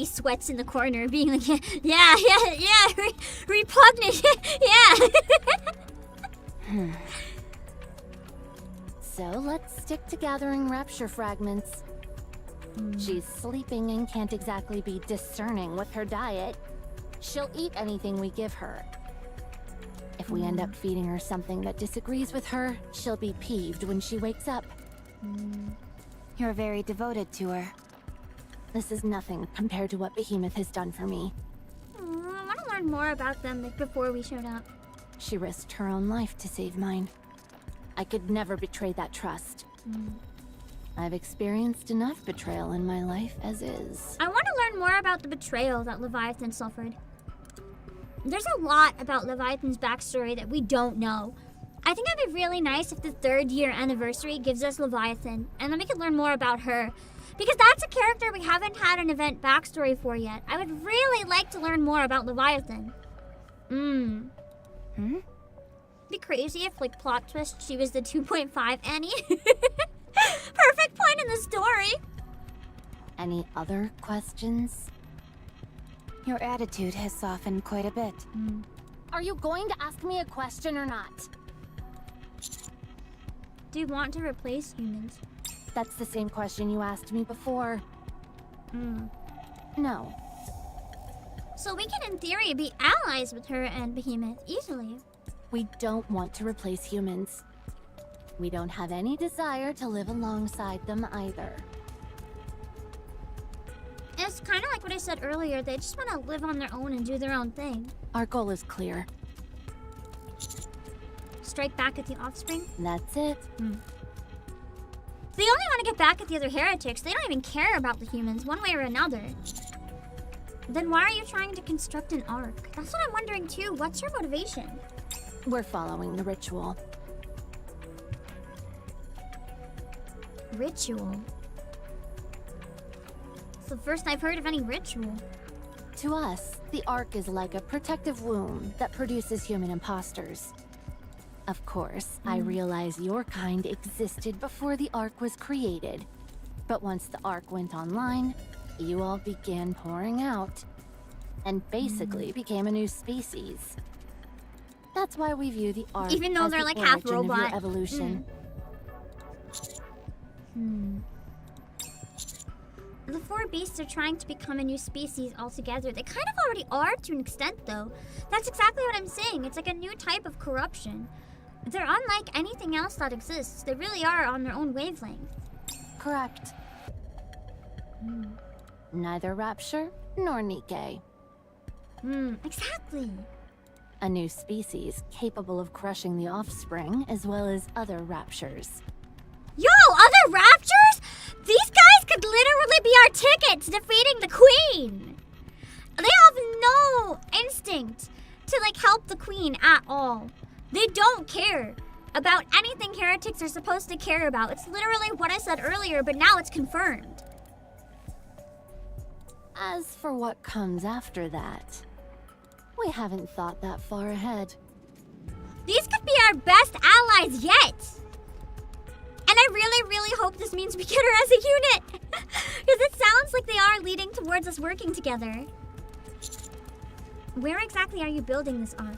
sweats in the corner, being like, yeah, repugnant, yeah. So let's stick to gathering Rapture fragments. She's sleeping and can't exactly be discerning with her diet. She'll eat anything we give her. If we end up feeding her something that disagrees with her, she'll be peeved when she wakes up. You're very devoted to her. This is nothing compared to what Behemoth has done for me. I want to learn more about them like before we showed up. She risked her own life to save mine. I could never betray that trust. I've experienced enough betrayal in my life as is. I want to learn more about the betrayal that Leviathan suffered. There's a lot about Leviathan's backstory that we don't know. I think it'd be really nice if the 3rd year anniversary gives us Leviathan, and then we could learn more about her. Because that's a character we haven't had an event backstory for yet. I would really like to learn more about Leviathan. Be crazy if, like, plot twist, she was the 2.5 Annie. Perfect point in the story. Any other questions? Your attitude has softened quite a bit. Are you going to ask me a question or not? Do you want to replace humans? That's the same question you asked me before. No. So we can, in theory, be allies with her and Behemoth easily. We don't want to replace humans. We don't have any desire to live alongside them either. It's kind of like what I said earlier. They just want to live on their own and do their own thing. Our goal is clear. Strike back at the offspring? That's it. They only want to get back at the other heretics. They don't even care about the humans, one way or another. Then why are you trying to construct an arc? That's what I'm wondering too. What's your motivation? We're following the ritual. Ritual? It's the first I've heard of any ritual. To us, the arc is like a protective womb that produces human imposters. Of course, I realize your kind existed before the arc was created. But once the arc went online, you all began pouring out. And basically became a new species. That's why we view the arc even though as they're the like half origin of your robot. evolution. The 4 beasts are trying to become a new species altogether. They kind of already are to an extent though. That's exactly what I'm saying. It's like a new type of corruption. They're unlike anything else that exists. They really are on their own wavelength. Correct. Neither Rapture nor NIKKE. Exactly. A new species capable of crushing the offspring as well as other Raptures. Yo, other Raptures? These guys could literally be our tickets defeating the Queen. They have no instinct to like help the queen at all. They don't care about anything heretics are supposed to care about. It's literally what I said earlier, but now it's confirmed. As for what comes after that, we haven't thought that far ahead. These could be our best allies yet. And I really, really hope this means we get her as a unit. Because it sounds like they are leading towards us working together. Where exactly are you building this arc?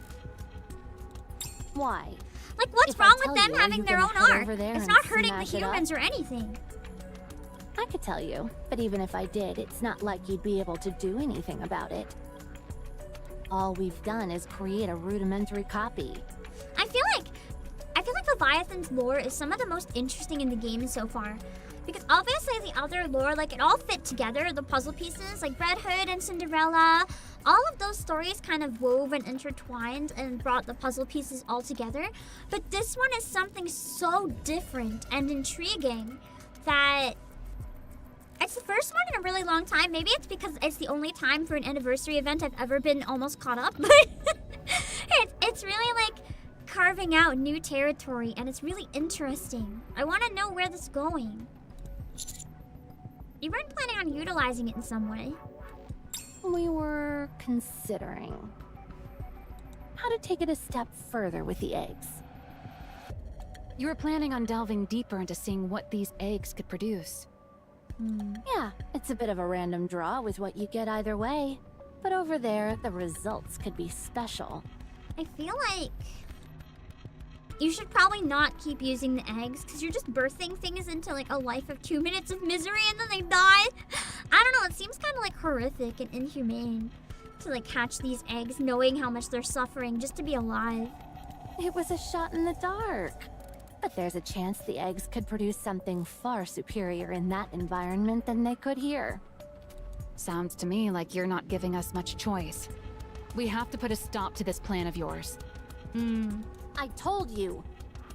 Why? Like, what's If wrong I with tell them you, having you their can own head arc? over there It's and not hurting the smash it up? humans or anything. I could tell you, but even if I did, it's not like you'd be able to do anything about it. All we've done is create a rudimentary copy. I feel like Leviathan's lore is some of the most interesting in the game so far. Because obviously the other lore, like, it all fit together, the puzzle pieces, like Red Hood and Cinderella. All of those stories kind of wove and intertwined and brought the puzzle pieces all together. But this one is something so different and intriguing that it's the first one in a really long time. Maybe it's because it's the only time for an anniversary event I've ever been almost caught up. But it's really like carving out new territory, and it's really interesting. I want to know where this is going. You weren't planning on utilizing it in some way. We were considering how to take it a step further with the eggs. You were planning on delving deeper into seeing what these eggs could produce. Yeah, it's a bit of a random draw with what you get either way. But over there, the results could be special. I feel like you should probably not keep using the eggs, because you're just birthing things into like a life of 2 minutes of misery and then they die. I don't know, it seems kind of like horrific and inhumane to like hatch these eggs knowing how much they're suffering just to be alive. It was a shot in the dark. But there's a chance the eggs could produce something far superior in that environment than they could here. Sounds to me like you're not giving us much choice. We have to put a stop to this plan of yours. I told you.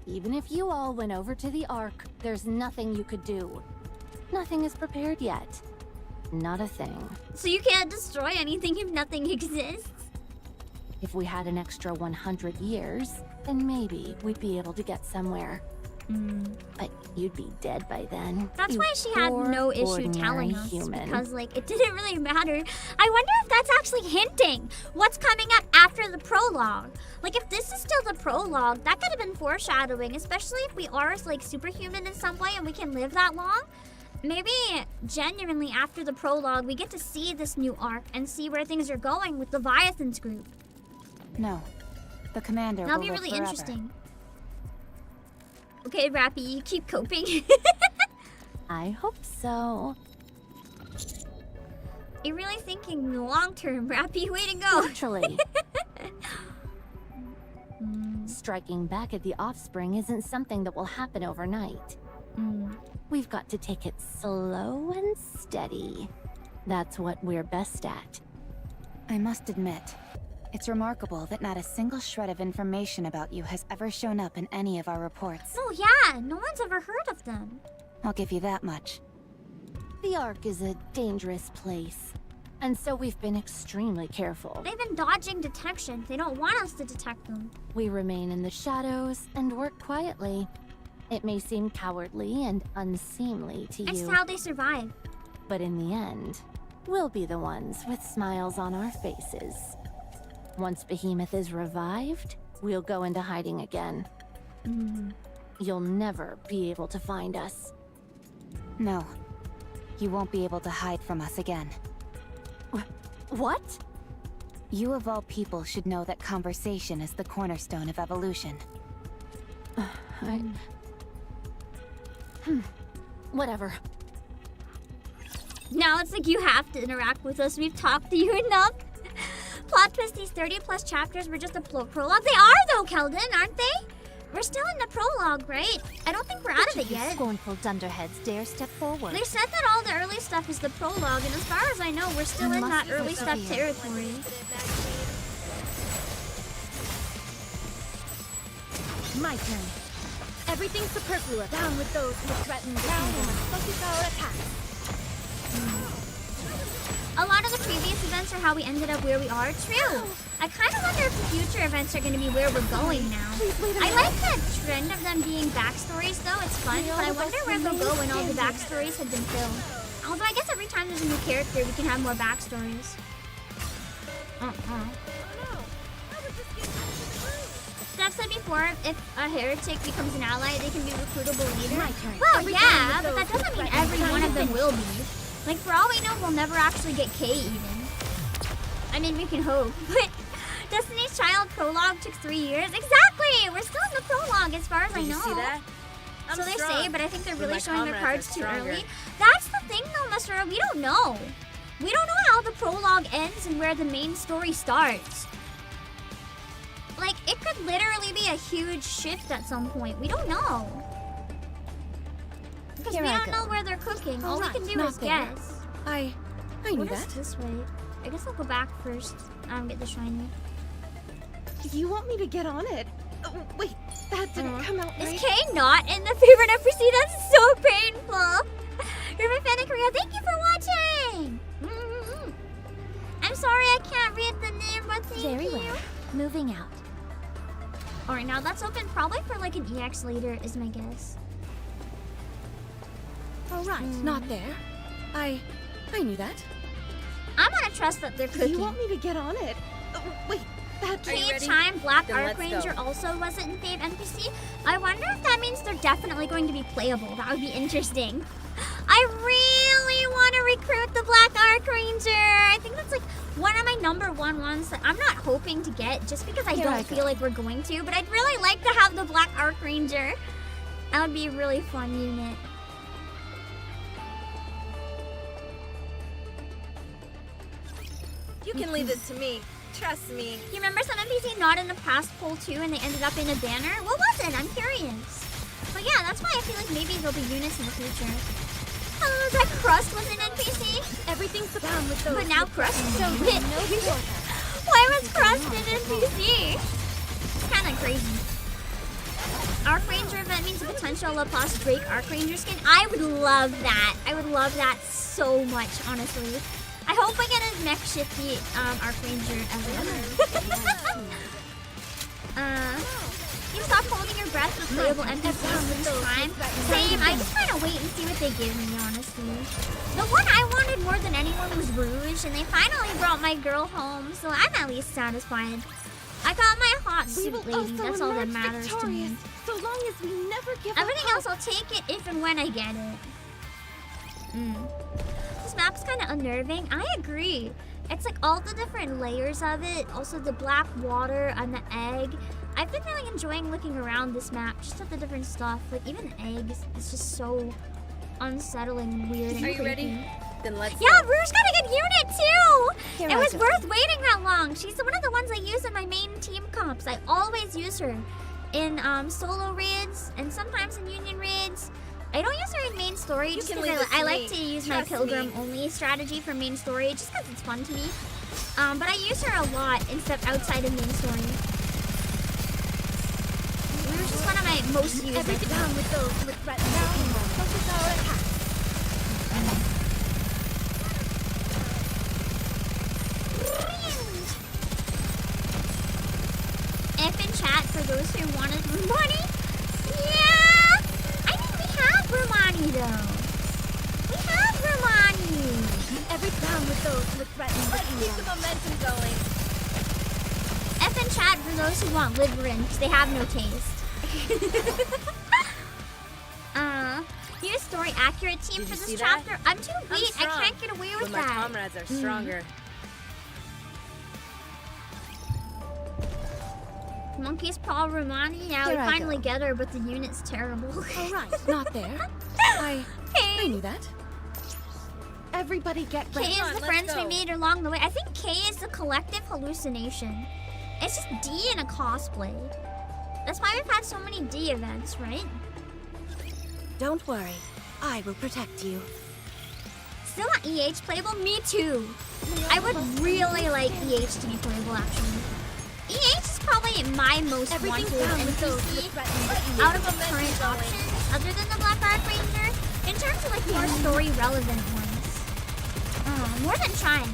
Even if you all went over to the Ark, there's nothing you could do. Nothing is prepared yet. Not a thing. So you can't destroy anything if nothing exists? If we had an extra 100 years, then maybe we'd be able to get somewhere. But you'd be dead by then. That's you why she had no issue telling us, human. because like it didn't really matter. I wonder if that's actually hinting what's coming up after the prologue. Like if this is still the prologue, that could have been foreshadowing, especially if we are like superhuman in some way and we can live that long. Maybe genuinely after the prologue, we get to see this new arc and see where things are going with Leviathan's group. No, the commander That'll will be live really forever. interesting. Okay, Rappy, you keep coping. I hope so. You're really thinking long term, Rappy. Way to go. Naturally. Striking back at the offspring isn't something that will happen overnight. We've got to take it slow and steady. That's what we're best at. I must admit, it's remarkable that not a single shred of information about you has ever shown up in any of our reports. Oh yeah, no one's ever heard of them. I'll give you that much. The Ark is a dangerous place, and so we've been extremely careful. They've been dodging detection. They don't want us to detect them. We remain in the shadows and work quietly. It may seem cowardly and unseemly to That's you. how they survive. But in the end, we'll be the ones with smiles on our faces. Once Behemoth is revived, we'll go into hiding again. You'll never be able to find us. No, you won't be able to hide from us again. What? You of all people should know that conversation is the cornerstone of evolution. Whatever. Now it's like you have to interact with us. We've talked to you enough. Plot twist, these 30+ chapters were just a prologue. They are though, Keldon, aren't they? We're still in the prologue, right? I don't think we're out of it yet. Scornful dunderheads dare step forward. They said that all the early stuff is the prologue, and as far as I know, we're still in that early stuff territory. My turn. Everything superfluous. Down with those who threaten the kingdom. Focus our attacks. A lot of the previous events events are how we ended up where we are. True. I kind of wonder if the future events are going to be where we're going now. I like the trend of them being backstories, though. It's fun, but I wonder where they'll go when all the backstories have been filled. Although I guess every time there's a new character, we can have more backstories. I've said before, if a heretic becomes an ally, they can be recruitable later. Well, yeah, but that doesn't mean every one of them will be. Like, for all we know, we'll never actually get K even. I mean, we can hope, but Destiny's Child prologue took 3 years. Exactly! We're still in the prologue as far as I know. See that? So they say, but I think they're really showing their cards too early. That's the thing though, Masura, we don't know. We don't know how the prologue ends and where the main story starts. Like, it could literally be a huge shift at some point. We don't know. Because we don't know where they're cooking. All we can do is guess. I knew What that. is this way? I guess I'll go back first. Get the shiny. You want me to get on it? Wait, that didn't come out right. Is Kay not in the favorite NPC? That's so painful. You're my fan in Korea. Thank you for watching. I'm sorry I can't read the name, but thank you. Very well. Moving out. Alright, now that's open probably for like an EX later, is my guess. All right, not there. I knew that. I'm gonna trust that they're cooking. You want me to get on it? Wait, that. Kay Chime, Black Archranger also wasn't in Fave NPC. I wonder if that means they're definitely going to be playable. That would be interesting. I really want to recruit the Black Archranger. I think that's like one of my #1 ones that I'm not hoping to get just because I don't feel like we're going to. But I'd really like to have the Black Archranger. That would be a really fun unit. You can leave this to me. Trust me. You remember some NPC not in the past poll too and they ended up in a banner? What was it? I'm curious. But yeah, that's why I feel like maybe there'll be units in the future. Oh, that Crust was an NPC? Everything's down with those. But now Crust is so lit. Why was Crust an NPC? It's kind of crazy. Archranger event means a potential La Plus Drake Archranger skin. I would love that. I would love that so much, honestly. I hope I get a mech shifty Archranger ever. You stop holding your breath with playable NPCs this time. Same, I just kind of wait and see what they give me, honestly. The one I wanted more than anyone was Rouge, and they finally brought my girl home, so I'm at least satisfied. I got my hot suit lady, that's all that matters to me. So long as we never give Everything else, I'll take it if and when I get it. This map's kind of unnerving. I agree. It's like all the different layers of it. Also the black water and the egg. I've been really enjoying looking around this map. Just at the different stuff. Like even the eggs. It's just so unsettling and weird and creepy. Are you ready? Then let's go. Rouge got a good unit too! It was worth waiting that long. She's one of the ones I use in my main team comps. I always use her in solo raids and sometimes in union raids. I don't use her in main story just because I like to use my pilgrim only strategy for main story just because it's fun to me. But I use her a lot outside of main story. Rouge is one of my most used. Everything down with those with threat now. Focus our attack. F in chat for those who wanted money. Yeah! I mean, we have Romani though. We have Romani. Every down with those with threat. Let's keep the momentum going. F in chat for those who want Liverin because they have no taste. Use story accurate team for this chapter. I'm too weak. I can't get away with that. My comrades are stronger. Monkey's Paul Romani. Yeah, we finally get her, but the unit's terrible. Alright, not there. I knew that. Everybody get ready. K is the friends we made along the way. I think K is the collective hallucination. It's just D in a cosplay. That's why we've had so many D events, right? Don't worry. I will protect you. Still not EH playable? Me too. I would really like EH to be playable, actually. EH is probably my most wanted NPC out of the current options, other than the Black Archranger, in terms of like more story relevant ones. More than Chime.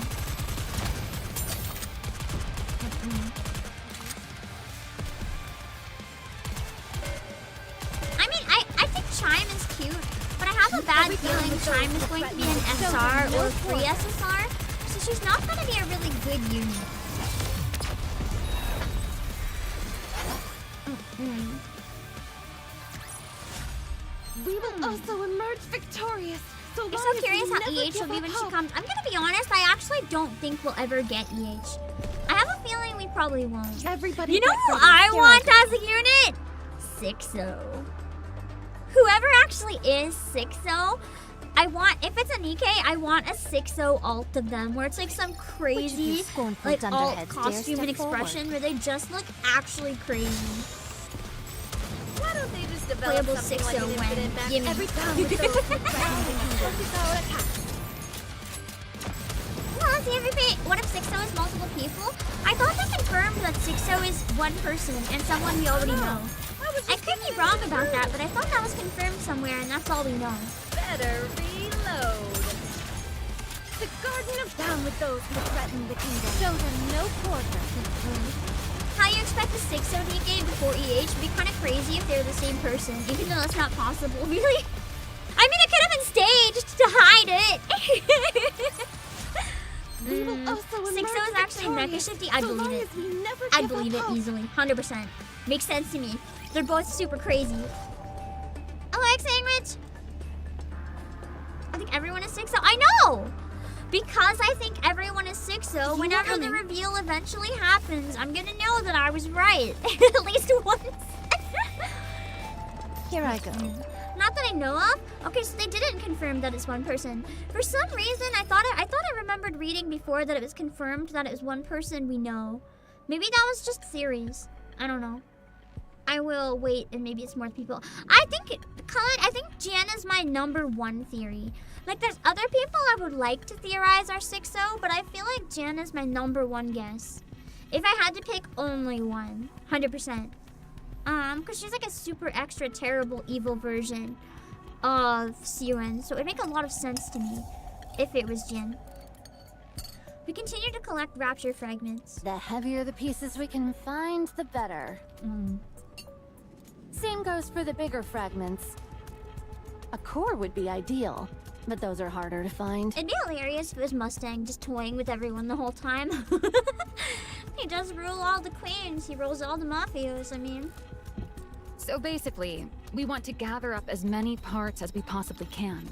I mean, I think Chime is cute, but I have a bad feeling Chime is going to be an SR or free SSR, so she's not going to be a really good unit. We will also emerge victorious. So I'm so curious how EH will be when she comes. I'm gonna be honest, I actually don't think we'll ever get EH. I have a feeling we probably won't. Everybody, you know who I want as a unit? 6-0. Whoever actually is 6-0, I want, if it's a NIKKE, I want a 6-0 alt of them, where it's like some crazy like alt costume and expression where they just look actually crazy. Why don't they just develop Playable something like an 6-0 infinite when map? Gimme. Every time with those power attacks. Well, see, what if 6-0 is multiple people? I thought they confirmed that 6-0 is one person and someone we already know. I could be wrong about that, but I thought that was confirmed somewhere and that's all we know. Better reload. The Garden of Down with those who threaten the kingdom. Show them no quarter. How you expect a 6-0 NIKKE before EH would be kind of crazy if they're the same person, even though that's not possible, really. I mean, it could have been staged to hide it. 6-0 is actually NIKKE shifty. I'd believe it. I'd believe it easily, 100%. Makes sense to me. They're both super crazy. I like sandwich. I think everyone is 6-0. I know! Because I think everyone is 6-0, whenever the reveal eventually happens, I'm gonna know that I was right. At least once. Here I go. Not that I know of. Okay, so they didn't confirm that it's one person. For some reason, I thought I remembered reading before that it was confirmed that it was one person we know. Maybe that was just theories. I don't know. I will wait and maybe it's more people. I think Jan is my #1 theory. Like, there's other people I would like to theorize are 6-0, but I feel like Jan is my #1 guess. If I had to pick only one, 100%. Because she's like a super extra terrible evil version of Siren, so it'd make a lot of sense to me if it was Jin. We continue to collect Rapture fragments. The heavier the pieces we can find, the better. Same goes for the bigger fragments. A core would be ideal, but those are harder to find. It'd be hilarious if it was Mustang just toying with everyone the whole time. He does rule all the queens. He rules all the mafios, I mean. So basically, we want to gather up as many parts as we possibly can.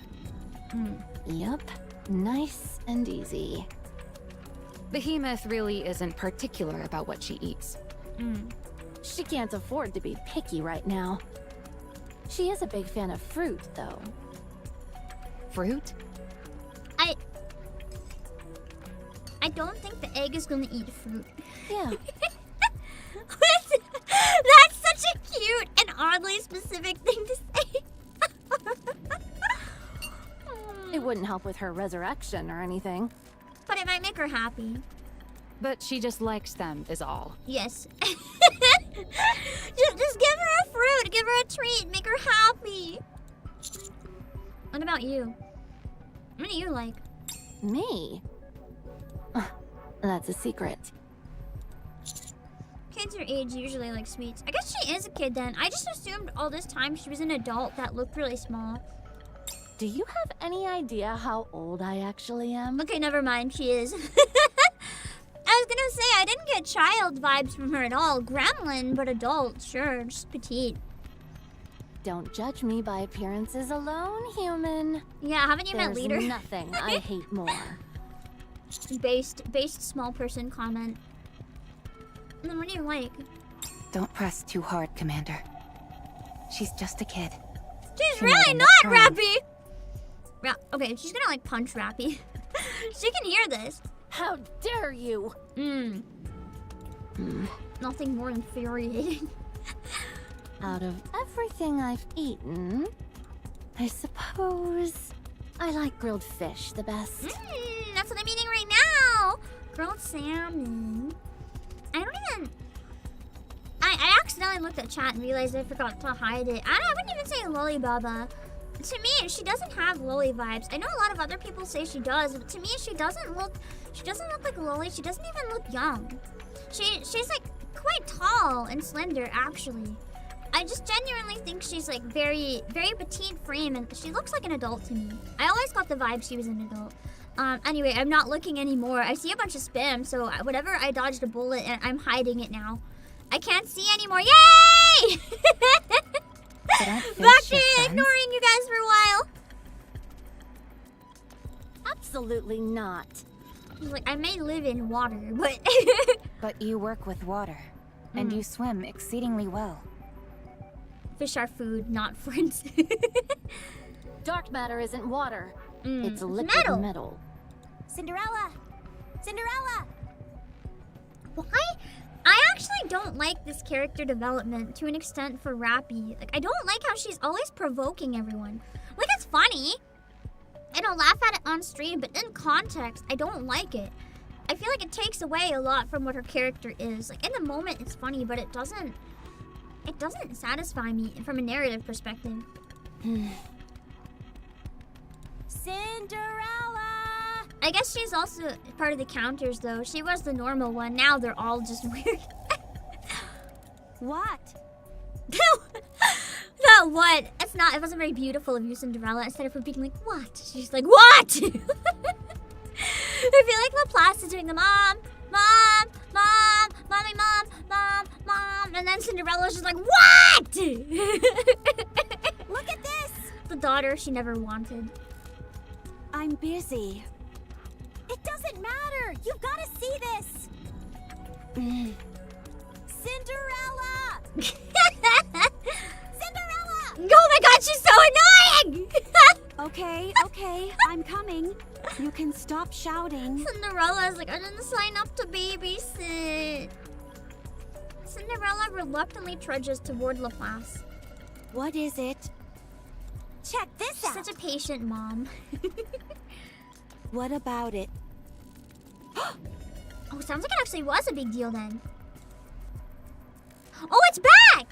Yep. Nice and easy. Behemoth really isn't particular about what she eats. She can't afford to be picky right now. She is a big fan of fruit, though. Fruit? I don't think the egg is gonna eat fruit. Yeah. That's such a cute and oddly specific thing to say. It wouldn't help with her resurrection or anything. But it might make her happy. But she just likes them, is all. Yes. just give her a fruit, give her a treat, make her happy. What about you? What do you like? Me? That's a secret. Kids her age usually like sweets. I guess she is a kid then. I just assumed all this time she was an adult that looked really small. Do you have any idea how old I actually am? Okay, never mind. She is. I was gonna say, I didn't get child vibes from her at all. Gremlin, but adult, sure, just petite. Don't judge me by appearances alone, human. Yeah, haven't you met Leader? There's nothing I hate more. Based small person comment. And then what do you like? Don't press too hard, Commander. She's just a kid. She's She really might not, end up Rappy! Okay, she's gonna like punch Rappy. She can hear this. How dare you? Nothing more infuriating. Out of everything I've eaten, I suppose I like grilled fish the best. That's what I'm eating right now. Grilled salmon. I accidentally looked at chat and realized I forgot to hide it. I wouldn't even say lollibaba. to me, she doesn't have Lily vibes. I know a lot of other people say she does, but to me, she doesn't look like Lily. She doesn't even look young. She's like quite tall and slender, actually. I just genuinely think she's like very, very petite frame, and she looks like an adult to me. I always got the vibe she was an adult. Anyway, I'm not looking anymore. I see a bunch of spam, so whatever I dodged a bullet, and I'm hiding it now. I can't see anymore. Yay! Back to ignoring you guys for a while. Absolutely not. Like, I may live in water, but... But you work with water, and you swim exceedingly well. Fish are food, not friends. Dark matter isn't water. It's liquid metal. Cinderella! Cinderella! Why? I actually don't like this character development to an extent for Rappy. Like, I don't like how she's always provoking everyone. Like, it's funny, and I'll laugh at it on stream, but in context, I don't like it. I feel like it takes away a lot from what her character is. Like, in the moment, it's funny, but it doesn't satisfy me from a narrative perspective. Cinderella! I guess she's also part of the counters, though. She was the normal one. Now they're all just weird. What? That what? It wasn't very beautiful of you, Cinderella. Instead of her being like, what? She's like, what? I feel like Laplace is doing the mom, mom, mom, mommy, mom, mom, mom. And then Cinderella's just like, what? Look at this! The daughter she never wanted. I'm busy. It doesn't matter! You've got to see this! Cinderella! Cinderella! Oh my god, she's so annoying! Okay, I'm coming. You can stop shouting. Cinderella's like, I didn't sign up to babysit. Cinderella reluctantly trudges toward Laplace. What is it? Check this She's out! such a patient mom. What about it? Oh, sounds like it actually was a big deal then. Oh, it's back!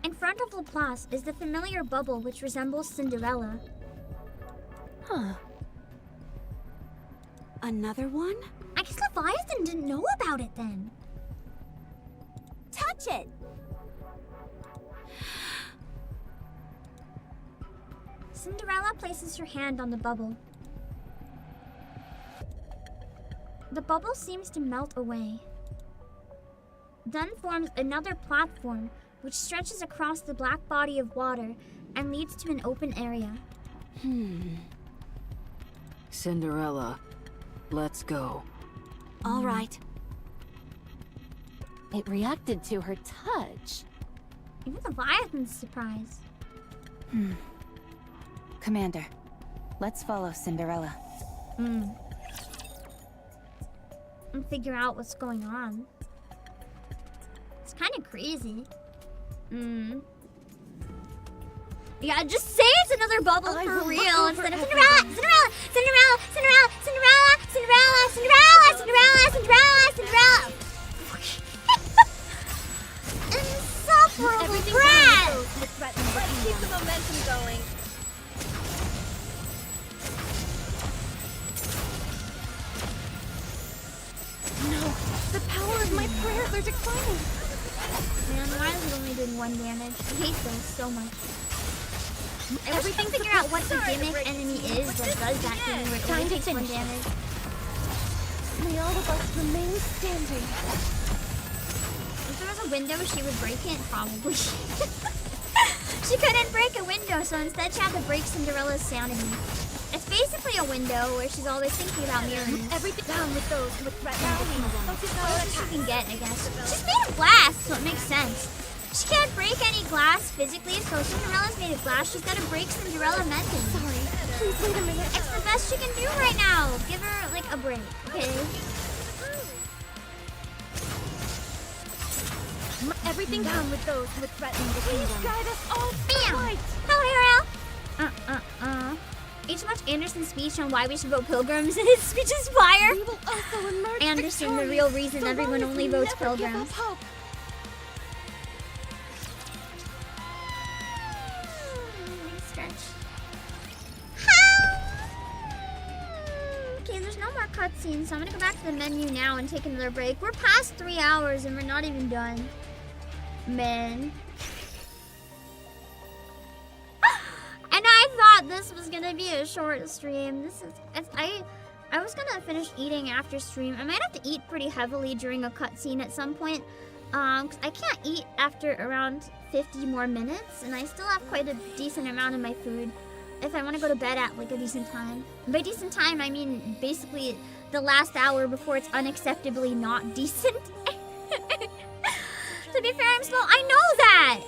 In front of Laplace is the familiar bubble which resembles Cinderella. Huh. Another one? I guess Leviathan didn't know about it then. Touch it! Cinderella places her hand on the bubble. The bubble seems to melt away. Then forms another platform which stretches across the black body of water and leads to an open area. Cinderella, let's go. All right. It reacted to her touch. Even Leviathan's surprised. Commander, let's follow Cinderella. And figure out what's going on. It's kind of crazy. Yeah, just say it's another bubble for real instead of Cinderella, Cinderella, Cinderella, Cinderella, Cinderella, Cinderella, Cinderella, Cinderella, Cinderella, Cinderella. Insufferable brat! Let's keep the momentum going. No, the power of my prayers are declining. Man, why is it only doing 1 damage? I hate those so much. I wish I could figure out what the gimmick enemy is that does that thing where it only takes 1 damage. May all of us remain standing. If there was a window, she would break it? Probably. She couldn't break a window, so instead she had to break Cinderella's sanity. It's basically a window where she's always thinking about mirrors. Everything down with those with threatening Focus on what she can get, I guess. She's made of glass, so it makes sense. She can't break any glass physically, so Cinderella's made of glass. She's gotta break Cinderella mentally. Sorry, please wait a minute. It's the best she can do right now. Give her, like, a break, okay? Everything down with those with threatening the kingdom. Guide us all Bam! right. Hello, Ariel. Each much Anderson's speech on why we should vote Pilgrims, and his speech is fire. We will also emerge Anderson, the real reason everyone only votes Pilgrims. Stretch. that cutscene, so I'm gonna go back to the menu now and take another break. We're past 3 hours and we're not even done. Man. And I thought this was gonna be a short stream. I was gonna finish eating after stream. I might have to eat pretty heavily during a cutscene at some point. 'Cause I can't eat after around 50 more minutes, and I still have quite a decent amount of my food if I want to go to bed at like a decent time. And by decent time, I mean basically the last hour before it's unacceptably not decent. To be fair, I'm slow. I know that!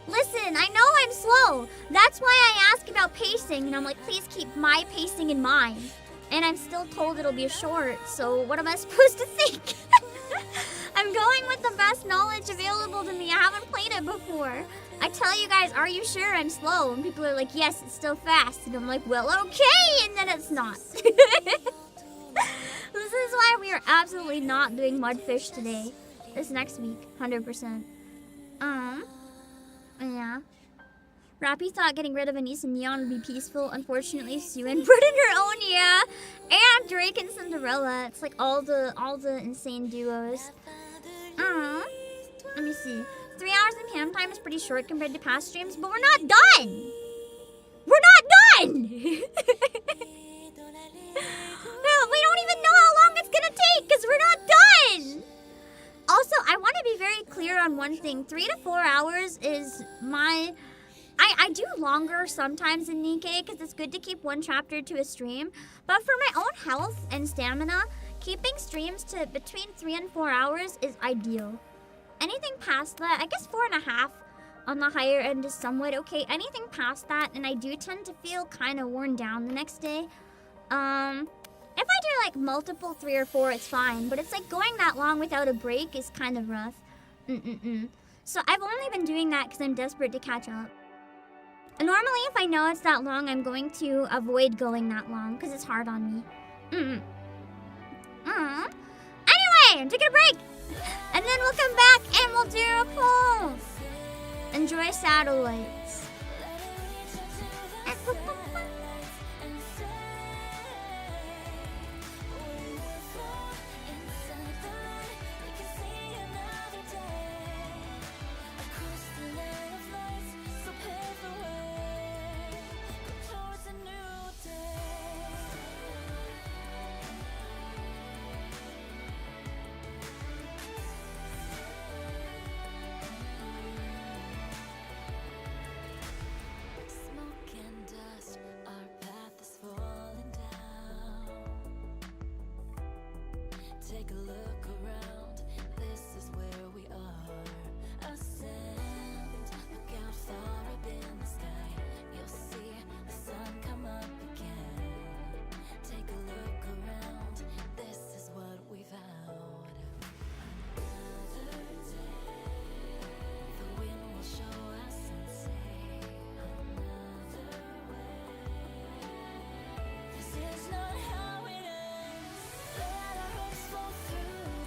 Listen, I know I'm slow. That's why I ask about pacing, and I'm like, please keep my pacing in mind. And I'm still told it'll be short, so what am I supposed to think? I'm going with the best knowledge available to me. I haven't played it before. I tell you guys, are you sure I'm slow? And people are like, yes, it's still fast. And I'm like, well, okay, and then it's not. This is why we are absolutely not doing Mudfish today. This next week, 100%. Yeah. Rappy thought getting rid of Anise and Neon would be peaceful. Unfortunately, Sue and Britt in her own, yeah. And Drake and Cinderella. It's like all the insane duos. Let me see. 3 hours in cam time is pretty short compared to past streams, but we're not done! We're not done! No, we don't even know how long it's gonna take, because we're not done! Also, I want to be very clear on one thing. 3 to 4 hours is my... I do longer sometimes in NIKKE because it's good to keep one chapter to a stream. But for my own health and stamina, keeping streams to between 3 and 4 hours is ideal. Anything past that, I guess 4.5 on the higher end is somewhat okay. Anything past that, and I do tend to feel kind of worn down the next day. If I do like multiple 3 or 4, it's fine. But it's like going that long without a break is kind of rough. So I've only been doing that because I'm desperate to catch up. And normally, if I know it's that long, I'm going to avoid going that long because it's hard on me. Anyway, I'm taking a break. And then we'll come back and we'll do a poll. Enjoy satellites. Take a look around, this is where we are. Ascend, look out far up in the sky. You'll see the sun come up again. Take a look around, this is what we vowed. Another day, the wind will show us and say another way. This is not how it ends. Let our hopes fall through.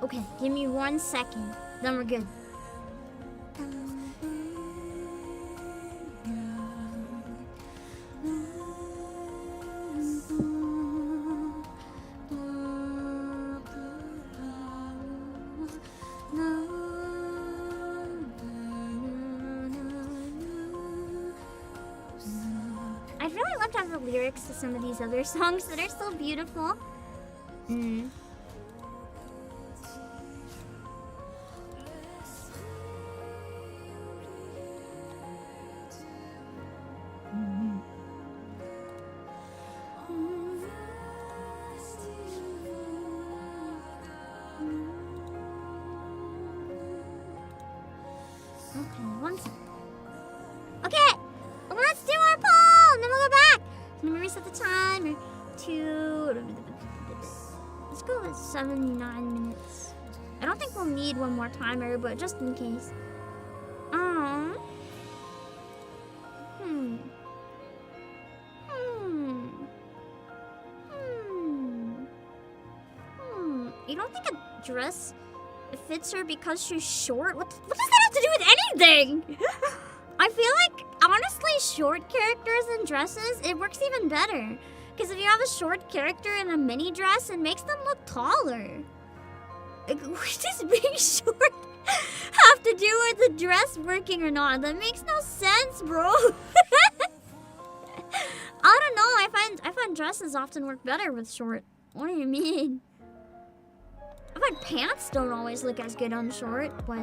Okay, give me 1 second. Then we're good. I'd really love to have the lyrics to some of these other songs that are so beautiful. Okay, 1 second. Okay, let's do our poll, and then we'll go back. Let me reset the timer to. Let's go with 79 minutes. I don't think we'll need one more timer, but just in case. You don't think a dress fits her because she's short? What does that have to do with anything? I feel like, honestly, short characters in dresses, it works even better. Because if you have a short character in a mini dress, it makes them look taller. Like, what does being short have to do with the dress working or not? That makes no sense, bro. I don't know. I find dresses often work better with short. What do you mean? I find pants don't always look as good on short, but...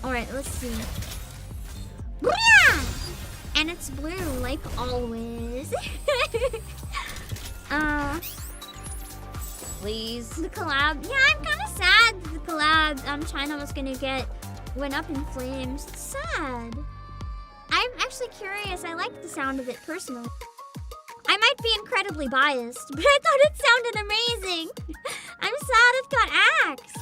Alright, let's see. And it's blue, like always. Please. The collab. Yeah, I'm kind of sad the collab China was gonna went up in flames. It's sad. I'm actually curious. I like the sound of it personally. I might be incredibly biased, but I thought it sounded amazing. I'm sad it got axed.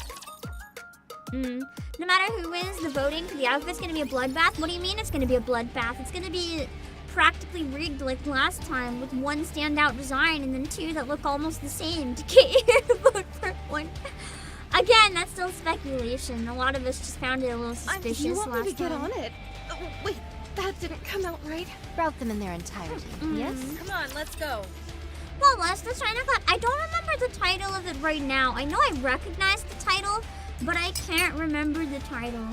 No matter who wins the voting for the outfit's gonna be a bloodbath. What do you mean it's gonna be a bloodbath? It's gonna be practically rigged like last time with 1 standout design and then 2 that look almost the same to get your vote for one. Again, that's still speculation. A lot of us just found it a little suspicious you want last me to get time. on it? Wait, that didn't come out right. Route them in their entirety. Yes? Come on, let's go. Well, Les, the China Club, I don't remember the title of it right now. I know I recognize the title, but I can't remember the title.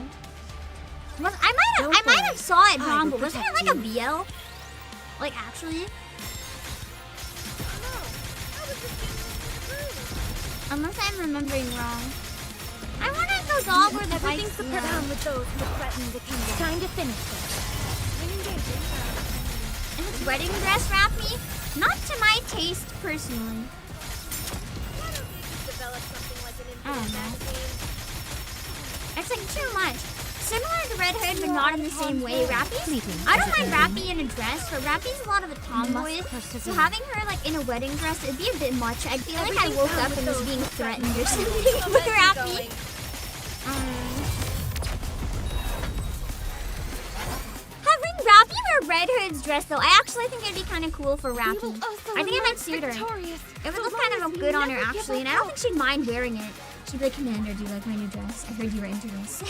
I might have saw it wrong, but wasn't it like a BL? Like actually? Unless I'm remembering wrong. I want to go dog where the Everything's bike's put down with those who threaten the kingdom. Time to finish this. And this wedding dress wrap me? Not to my taste personally. Develop something like an I don't infinite know. magazine. It's like too much. Similar to Red Hood, but not in the same way. Rappy's, I don't mind Rappy in a dress, but Rappy's a lot of a tomboy. So having her like in a wedding dress, it'd be a bit much. I'd feel like I woke up and was being threatened or something with Rappy. Having Rappy wear Red Hood's dress though, I actually think it'd be kind of cool for Rappy. I think it might suit her. It would look kind of good on her actually, and I don't think she'd mind wearing it. She'd be like, Commander, do you like my new dress? I heard you were into this.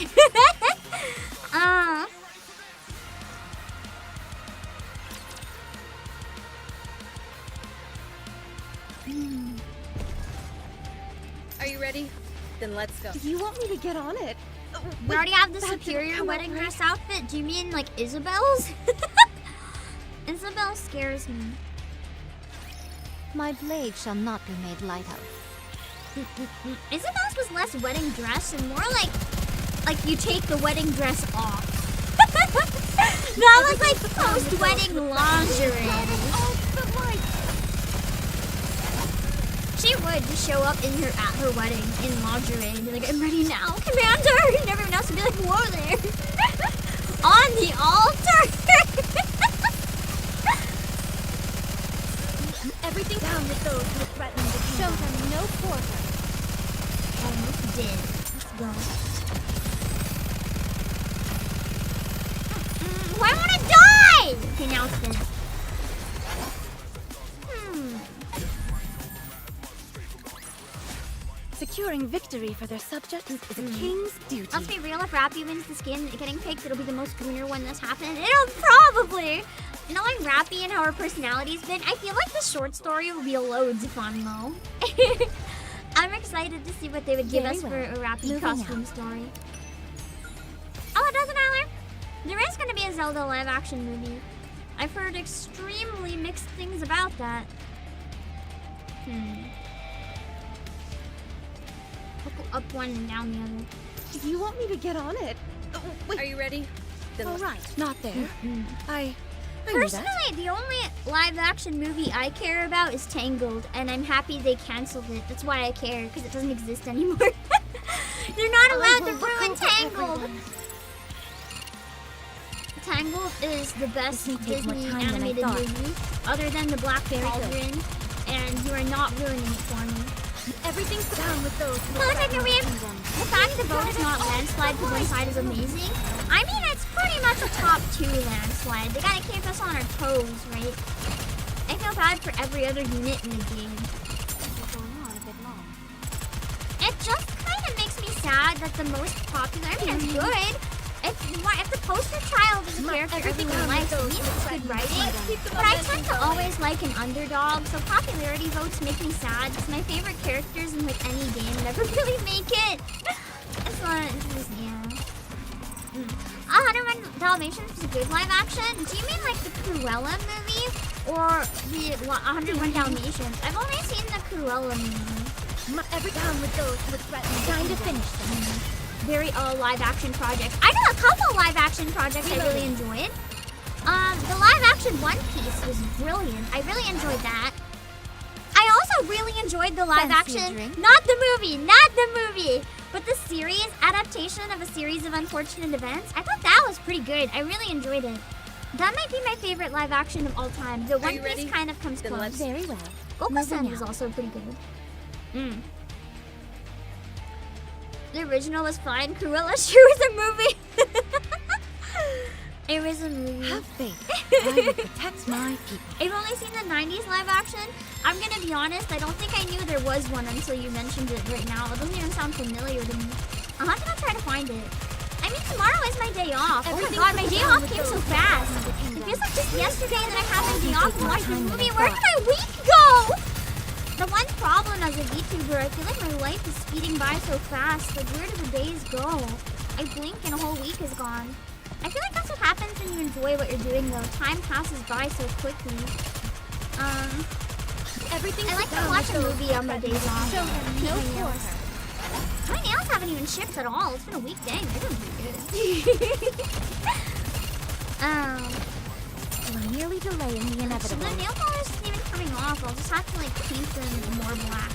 Are you ready? Then let's go. You want me to get on it? We already have the superior wedding dress outfit. Do you mean like Isabel's? Isabel scares me. My blade shall not be made light of. Isabel's was less wedding dress and more like you take the wedding dress off. That was like post-wedding lingerie. She would just show up at her wedding in lingerie and be like, I'm ready now, Commander! And everyone else would be like, whoa there! On the altar! Everything down with those who threaten the kingdom. Show them no quarter. Almost dead. Let's go. I wanna die! Okay, now it's dead. Securing victory for their subjects is a king's duty. Let's be real, if Rappy wins the skin getting picked, it'll be the most winner one that's happened. It'll probably! Knowing Rappy and how her personality's been, I feel like the short story will be loads of fun though. I'm excited to see what they would give us for a Rappy costume story. Oh, it doesn't, Tyler? There is going to be a Zelda live-action movie. I've heard extremely mixed things about that. Up one and down the other. If you want me to get on it. Are you ready? All right, not there. I Personally, the only live-action movie I care about is Tangled, and I'm happy they canceled it. That's why I care, because it doesn't exist anymore. They're not allowed to ruin Tangled. Tangled is the best Disney animated movie, other than the Black Cauldron, and you are not ruining it for me. Everything's down with those. The fact the vote is not landslide to one side is amazing. I mean, it's pretty much a top 2 landslide. They gotta keep us on our toes, right? I feel bad for every other unit in the game. It just kind of makes me sad that the most popular, I mean, it's good. If the poster child is a character everyone likes, at least it's good writing. But I tend to always like an underdog, so popularity votes make me sad because my favorite characters in like any game never really make it. It's just, yeah. 101 Dalmatians is a good live action. Do you mean like the Cruella movie or the 101 Dalmatians? I've only seen the Cruella movie. Every time with those with threatening. Time to finish them. Very live action projects. I know a couple live action projects I really enjoyed. The live action One Piece was brilliant. I really enjoyed that. I also really enjoyed the live action, not the movie, but the series adaptation of a series of unfortunate events. I thought that was pretty good. I really enjoyed it. That might be my favorite live action of all time. The One Piece kind of comes close. Very well. Goku-san was also pretty good. The original was fine. Cruella sure was a movie. It was a movie. Have faith. I will protect my people. I've only seen the 90s live action. I'm gonna be honest, I don't think I knew there was one until you mentioned it right now. It doesn't even sound familiar to me. I'll have to go try to find it. I mean, tomorrow is my day off. Oh my god, my day off came so fast. It feels like just yesterday that I had my day off and watched the movie. Where did my week go? The one problem as a VTuber, I feel like my life is speeding by so fast. Like, where do the days go? I blink and a whole week is gone. I feel like that's what happens when you enjoy what you're doing, though. Time passes by so quickly. I like to watch a movie on my days off. My nails haven't even shipped at all. It's been a week. Dang, they're doing pretty good. We're nearly delaying the inevitable. The nail polish isn't even coming off. I'll just have to like paint them more black.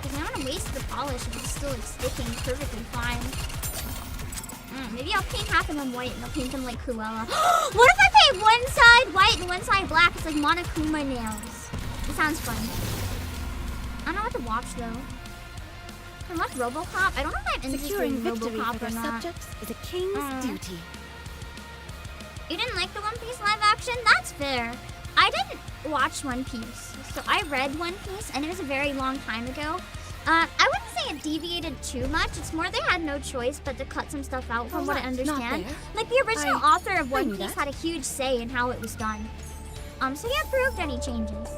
Because I don't want to waste the polish if it's still like sticking perfectly fine. Maybe I'll paint half of them white and I'll paint them like Cruella. What if I paint one side white and one side black? It's like Monokuma nails. It sounds fun. I don't know what to watch though. I watch RoboCop. I don't know if I'm interested in RoboCop or not. Subjects is a king's duty. You didn't like the One Piece live action? That's fair. I didn't watch One Piece. So I read One Piece and it was a very long time ago. I wouldn't say it deviated too much. It's more they had no choice but to cut some stuff out from what I understand. Like the original author of One Piece had a huge say in how it was done. So he approved any changes.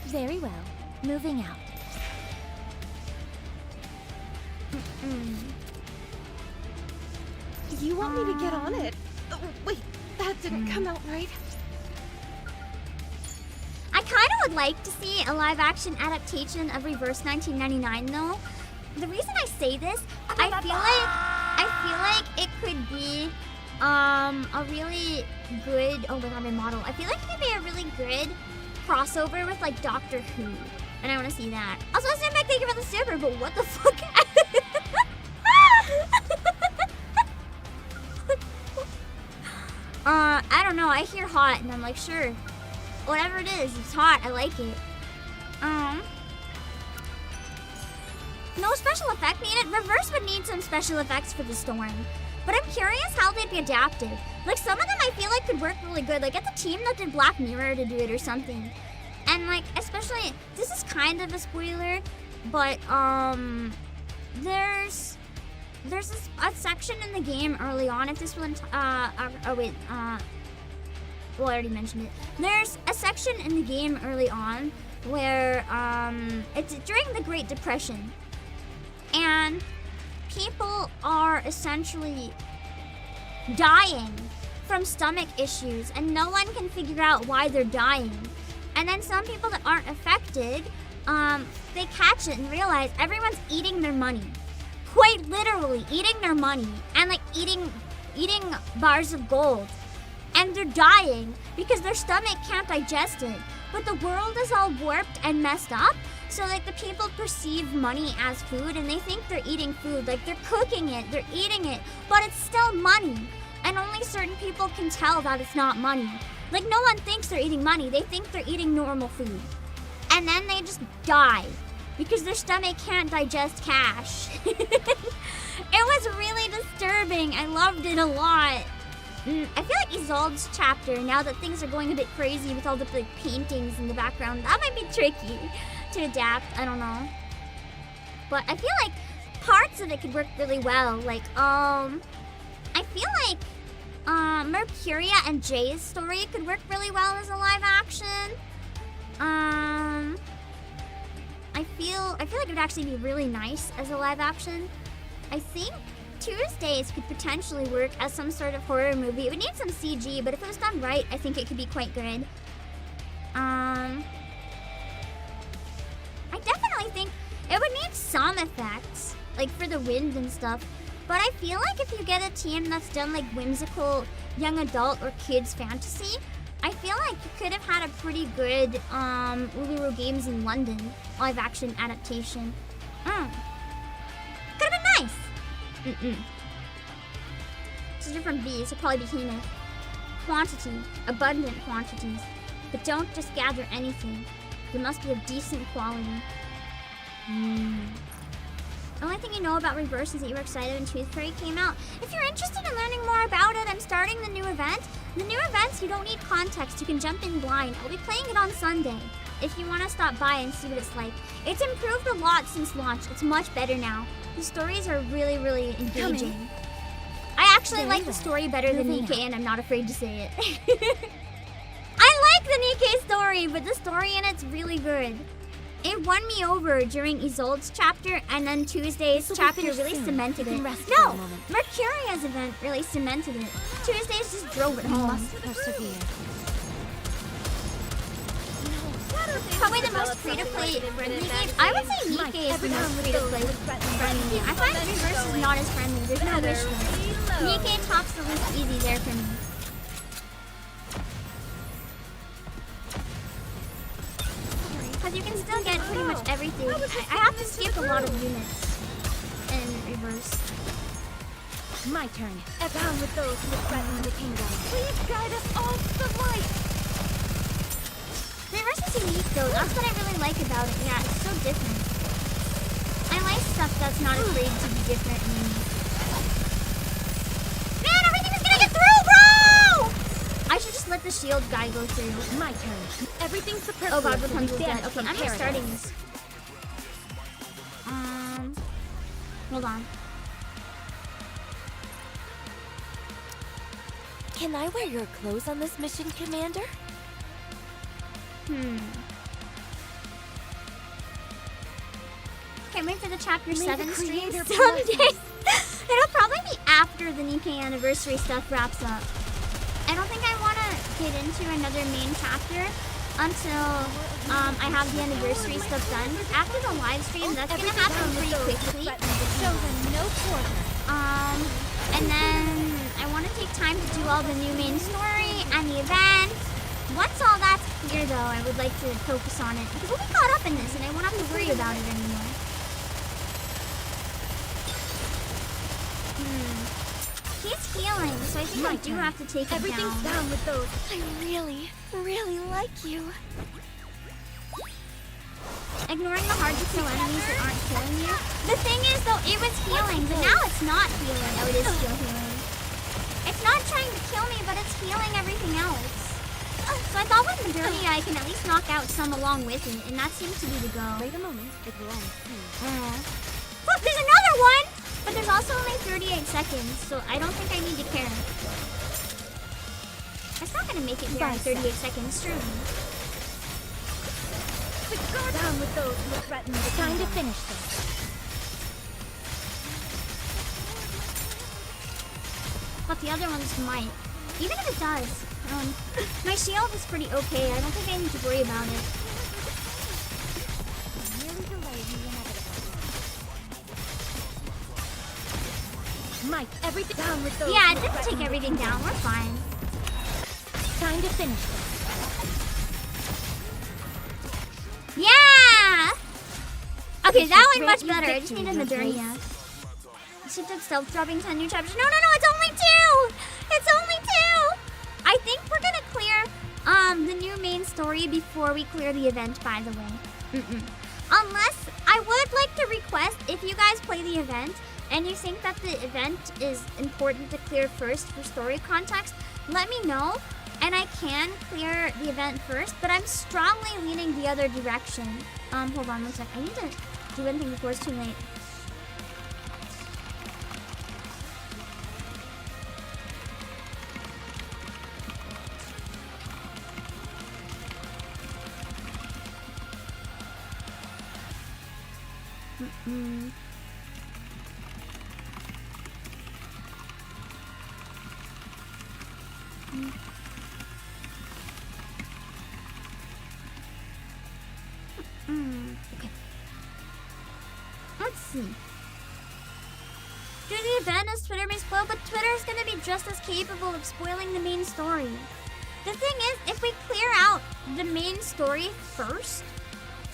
Very well. Moving out. You want me to get on it? Oh, wait, that didn't come out right. I kind of would like to see a live-action adaptation of Reverse 1999, though. The reason I say this, I feel like it could be a really good. Oh my god, my model. I feel like it could be a really good crossover with like Doctor Who, and I want to see that. Also, Stanback, thank you for the super, but what the fuck? I don't know. I hear hot, and I'm like, sure. Whatever it is, it's hot. I like it. No special effect needed. Reverse would need some special effects for the storm. But I'm curious how they'd be adapted. Like, some of them I feel like could work really good. Like, get the team that did Black Mirror to do it or something. And like, especially, this is kind of a spoiler, but there's a section in the game early on. If this one, well, I already mentioned it. There's a section in the game early on where it's during the Great Depression, and people are essentially dying from stomach issues, and no one can figure out why they're dying. And then some people that aren't affected, they catch it and realize everyone's eating their money. Quite literally eating their money, and like eating bars of gold. And they're dying because their stomach can't digest it. But the world is all warped and messed up, so like the people perceive money as food, and they think they're eating food. Like they're cooking it, they're eating it, but it's still money. And only certain people can tell that it's not money. Like no one thinks they're eating money, they think they're eating normal food. And then they just die because their stomach can't digest cash. It was really disturbing. I loved it a lot. I feel like Isolde's chapter, now that things are going a bit crazy with all the like paintings in the background, that might be tricky to adapt. I don't know. But I feel like parts of it could work really well. Like, I feel like Mercuria and Jay's story could work really well as a live action. I feel like it would actually be really nice as a live action. I think Tuesdays could potentially work as some sort of horror movie. It would need some CG, but if it was done right, I think it could be quite good. I definitely think it would need some effects, like for the wind and stuff. But I feel like if you get a team that's done like whimsical young adult or kids fantasy, I feel like you could have had a pretty good Uluru Games in London live action adaptation. Could have been nice. It's a different beast, it'll probably be Behemoth. Quantity, abundant quantities. But don't just gather anything. It must be of decent quality. The only thing you know about Reverse is that you were excited when Tooth Fairy came out. If you're interested in learning more about it, I'm starting the new event. The new events, you don't need context. You can jump in blind. I'll be playing it on Sunday. If you want to stop by and see what it's like. It's improved a lot since launch. It's much better now. The stories are really, really engaging. I actually like the story better than NIKKE, and I'm not afraid to say it. I like the NIKKE story, but the story in it's really good. It won me over during Isolde's chapter, and then Tuesday's chapter really cemented it. No, Mercuria's event really cemented it. Tuesday's just drove it home. Probably the most free-to-play friendly game. I would say NIKKE is the most free-to-play friendly game. I find Reverse is not as friendly. There's no wish list. NIKKE tops the least easy there for me. Because you can still get pretty much everything. I have to skip a lot of units in Reverse. My turn. Down with those who threaten the kingdom. Please guide us all to the light. Reverse is unique though, that's what I really like about it. Yeah, it's so different. I like stuff that's not afraid to be different and unique. Man, everything is gonna get through, bro! I should just let the shield guy go through. My turn. Everything's superfluous. Oh god, Rapunzel's dead. Okay, I'm just starting this. Hold on. Can I wear your clothes on this mission, Commander? Can't wait for the chapter 7 stream someday. It'll probably be after the NIKKE anniversary stuff wraps up. I don't think I want to get into another main chapter until I have the anniversary stuff done. After the live stream, that's going to happen pretty quickly. Show them no quarter. And then I want to take time to do all the new main story and the event. Once all that's clear, though, I would like to focus on it. Because we'll be caught up in this, and I won't have to worry about it anymore. He's healing, so I think I do have to take him down. Everything's down with those. I really, really like you. Ignoring the hard-to-kill enemies that aren't killing you. The thing is, though, it was healing, but now it's not healing. Oh, it is still healing. It's not trying to kill me, but it's healing everything else. So I thought with Modernia I can at least knock out some along with it, and that seems to be the go. Wait a moment, it will only see. Look, there's another one! But there's also only 38 seconds, so I don't think I need to care. It's not gonna make it here in 38 seconds, surely. Down with those who threaten the Time to finish this. But the other ones might. Even if it does. My shield is pretty okay. I don't think I need to worry about it. Mike, everything down with those. Yeah, it didn't take everything down. We're fine. Time to finish this. Yeah! Okay, that went much better. I just need a Modernia. She took stealth, dropping 10 new chapters. No, it's only 2! It's only 2! I think we're gonna clear the new main story before we clear the event, by the way. Unless, I would like to request, if you guys play the event, and you think that the event is important to clear first for story context, let me know, and I can clear the event first, but I'm strongly leaning the other direction. Hold on one sec. I need to do anything before it's too late. Okay. Let's see. Do the event as Twitter may spoil, but Twitter is going to be just as capable of spoiling the main story. The thing is, if we clear out the main story first,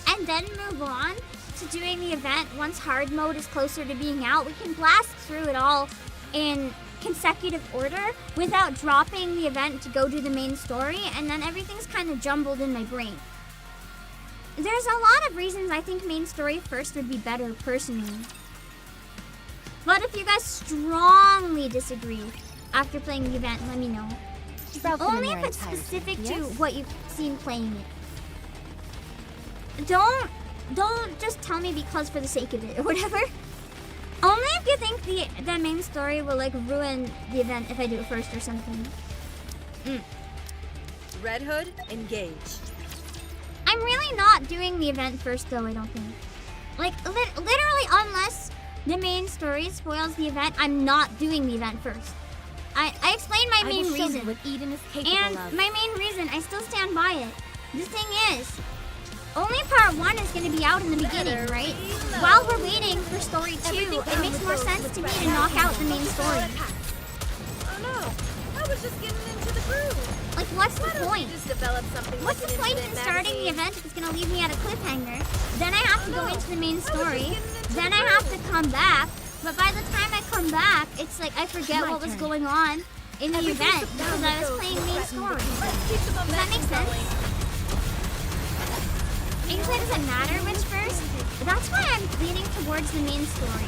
and then move on to doing the event once hard mode is closer to being out, we can blast through it all in consecutive order without dropping the event to go do the main story, and then everything's kind of jumbled in my brain. There's a lot of reasons I think main story first would be better, personally. But if you guys strongly disagree after playing the event, let me know. Only if it's specific to what you've seen playing it. Don't just tell me because for the sake of it or whatever. Only if you think the main story will like ruin the event if I do it first or something. Red Hood, engage. I'm really not doing the event first though, I don't think. Like, literally, unless the main story spoils the event, I'm not doing the event first. I explained my main reason. And my main reason, I still stand by it. The thing is, only part 1 is going to be out in the beginning, right? While we're waiting for story 2, it makes more sense to me to knock out the main story. Oh no, I was just getting into the groove. Like, what's the point? Just develop something What's the point in starting the event if it's going to leave me at a cliffhanger? Then I have to go into the main story. Then I have to come back. But by the time I come back, it's like I forget what was going on in the event because I was playing main story. Does that make sense? Usually it doesn't matter which first. That's why I'm leaning towards the main story.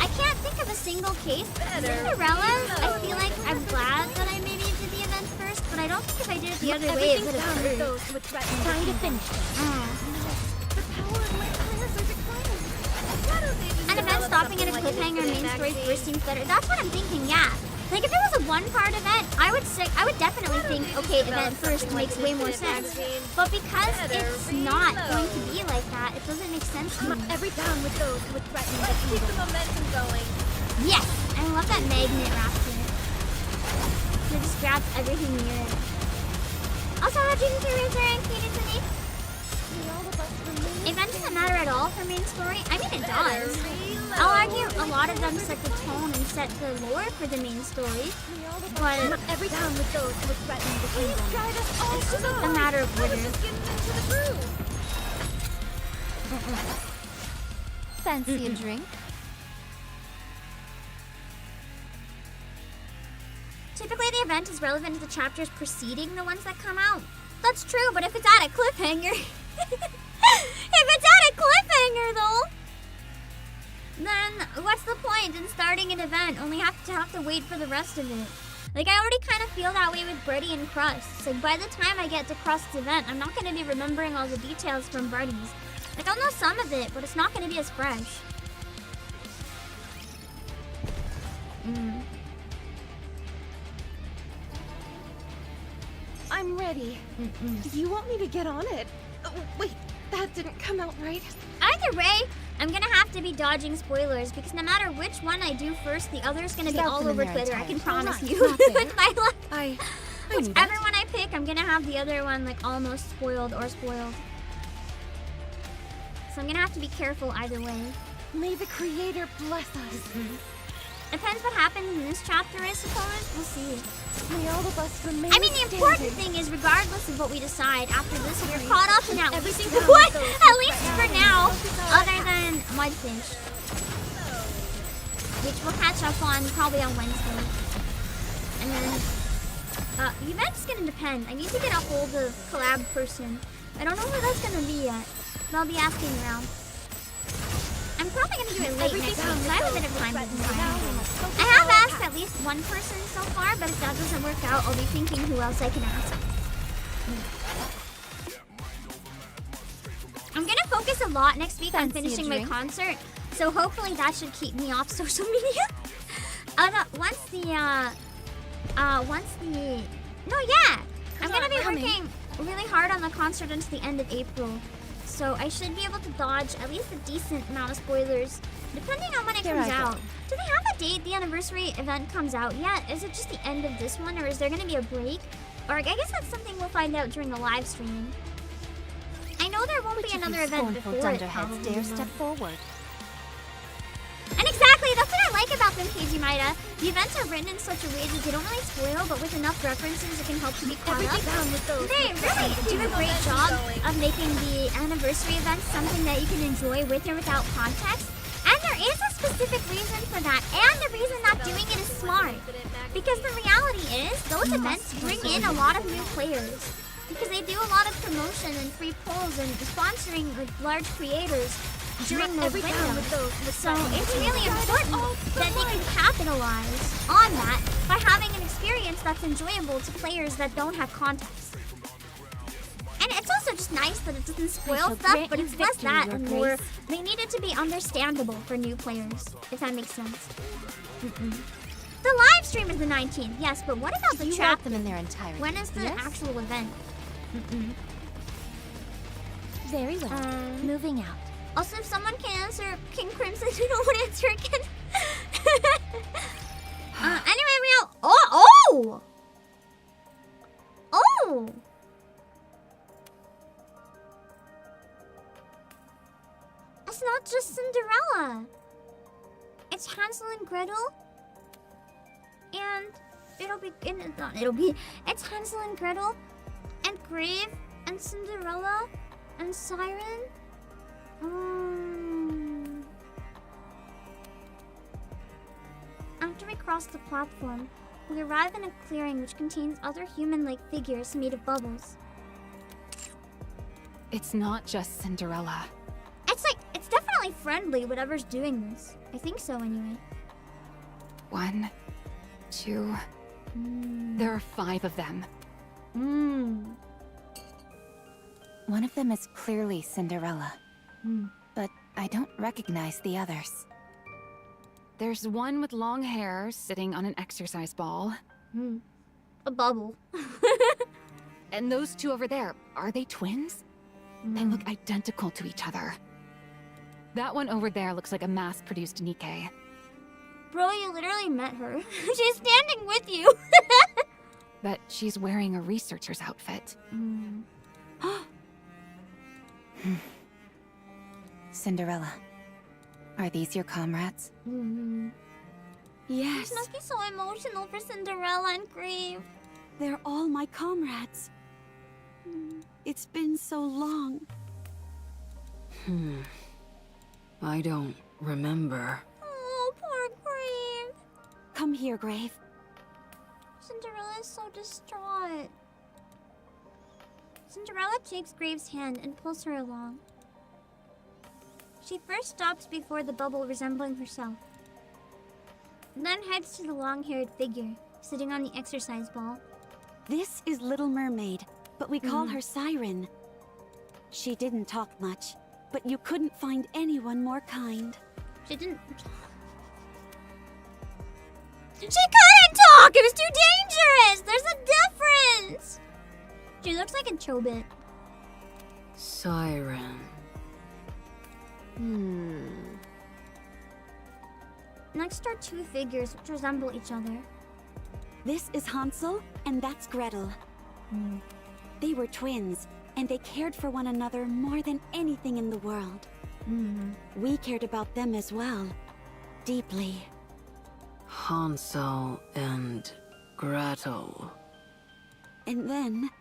I can't think of a single case. Cinderella, I feel like I'm glad that I maybe did the event first, but I don't think if I did it the other way, it would have hurt. Time to finish An event stopping at a cliffhanger main story first seems better. That's what I'm thinking, yeah. Like, if it was a one-part event, I would definitely think, okay, event first makes way more sense. But because it's not going to be like that, it doesn't make sense to me. Every down with those who would threaten the Keep the momentum going. Yes! I love that magnet Rapture. It just grabs everything near it. Also, how do you think your rank needed to me? Event doesn't matter at all for main story. I mean, it does. I'll argue a lot of them set the tone and set the lore for the main story, but every down with those who would threaten the kingdom. It's just a matter of order. Fancy a drink? Typically, the event is relevant to the chapters preceding the ones that come out. That's true, but if it's at a cliffhanger... if it's at a cliffhanger, though, then what's the point in starting an event? Only have to wait for the rest of it. Like, I already kind of feel that way with Birdie and Crust. Like, by the time I get to Crust's event, I'm not going to be remembering all the details from Birdie's. Like, I'll know some of it, but it's not going to be as fresh. I'm ready. Do you want me to get on it? Oh, wait, that didn't come out right. Either way, I'm gonna have to be dodging spoilers because no matter which one I do first, the other's gonna be all over Twitter. I can promise you. With my luck. Whichever one I pick, I'm gonna have the other one like almost spoiled or spoiled. So I'm gonna have to be careful either way. May the creator bless us. Depends what happens in this chapter, I suppose. We'll see. May all of us remain I mean, the important thing is, regardless of what we decide, after this, we're caught up in at least what? At least for now, other than Mudfish, which we'll catch up on probably on Wednesday. And then, the event's gonna depend. I need to get a hold of Collab person. I don't know who that's gonna be yet, but I'll be asking around. I'm probably gonna do it late next week, so I have a bit of time to decide. I have asked at least one person so far, but if that doesn't work out, I'll be thinking who else I can ask. I'm gonna focus a lot next week on finishing my concert, so hopefully that should keep me off social media. I'm gonna be working really hard on the concert until the end of April. So I should be able to dodge at least a decent amount of spoilers, depending on when it comes out. Do they have a date the anniversary event comes out yet? Is it just the end of this one, or is there going to be a break? Or I guess that's something we'll find out during the live stream. I know there won't be another event before it, probably. Dare step forward. And exactly, that's what I like about them, KG Maida. The events are written in such a way that they don't really spoil, but with enough references it can help you be caught up. They really do a great job of making the anniversary events something that you can enjoy with or without context. And there is a specific reason for that, and the reason that doing it is smart. Because the reality is, those events bring in a lot of new players. Because they do a lot of promotion and free polls and sponsoring with large creators during those windows. So it's really important that they can capitalize on that by having an experience that's enjoyable to players that don't have context. And it's also just nice that it doesn't spoil stuff, but it's less that and more they need it to be understandable for new players, if that makes sense. The live stream is the 19th, yes, but what about the trap? Them in their entirety. When is the actual event? Very well. Moving out. Also, if someone can answer King Crimson, you don't answer again. Anyway, Oh! It's not just Cinderella. It's Hansel and Gretel. And it's Hansel and Gretel and Grave and Cinderella and Siren. After we cross the platform, we arrive in a clearing which contains other human-like figures made of bubbles. It's not just Cinderella. It's definitely friendly, whatever's doing this. I think so, anyway. 1, 2... There are 5 of them. One of them is clearly Cinderella. But I don't recognize the others. There's one with long hair sitting on an exercise ball. A bubble. And those 2 over there, are they twins? They look identical to each other. That one over there looks like a mass-produced NIKKE. Bro, you literally met her. She's standing with you. But she's wearing a researcher's outfit. Cinderella, are these your comrades? Yes. She must be so emotional for Cinderella and Grave. They're all my comrades. It's been so long. I don't remember. Oh, poor Grave. Come here, Grave. Cinderella is so distraught. Cinderella takes Grave's hand and pulls her along. She first stops before the bubble resembling herself, then heads to the long-haired figure. sitting on the exercise ball. This is Little Mermaid, but we call her Siren. She didn't talk much, but you couldn't find anyone more kind. She didn't... She couldn't talk! It was too dangerous! There's a difference! She looks like a chobit. Siren. Next are two figures which resemble each other. This is Hansel, and that's Gretel. They were twins, and they cared for one another more than anything in the world. We cared about them as well, deeply. Hansel and Gretel. And then...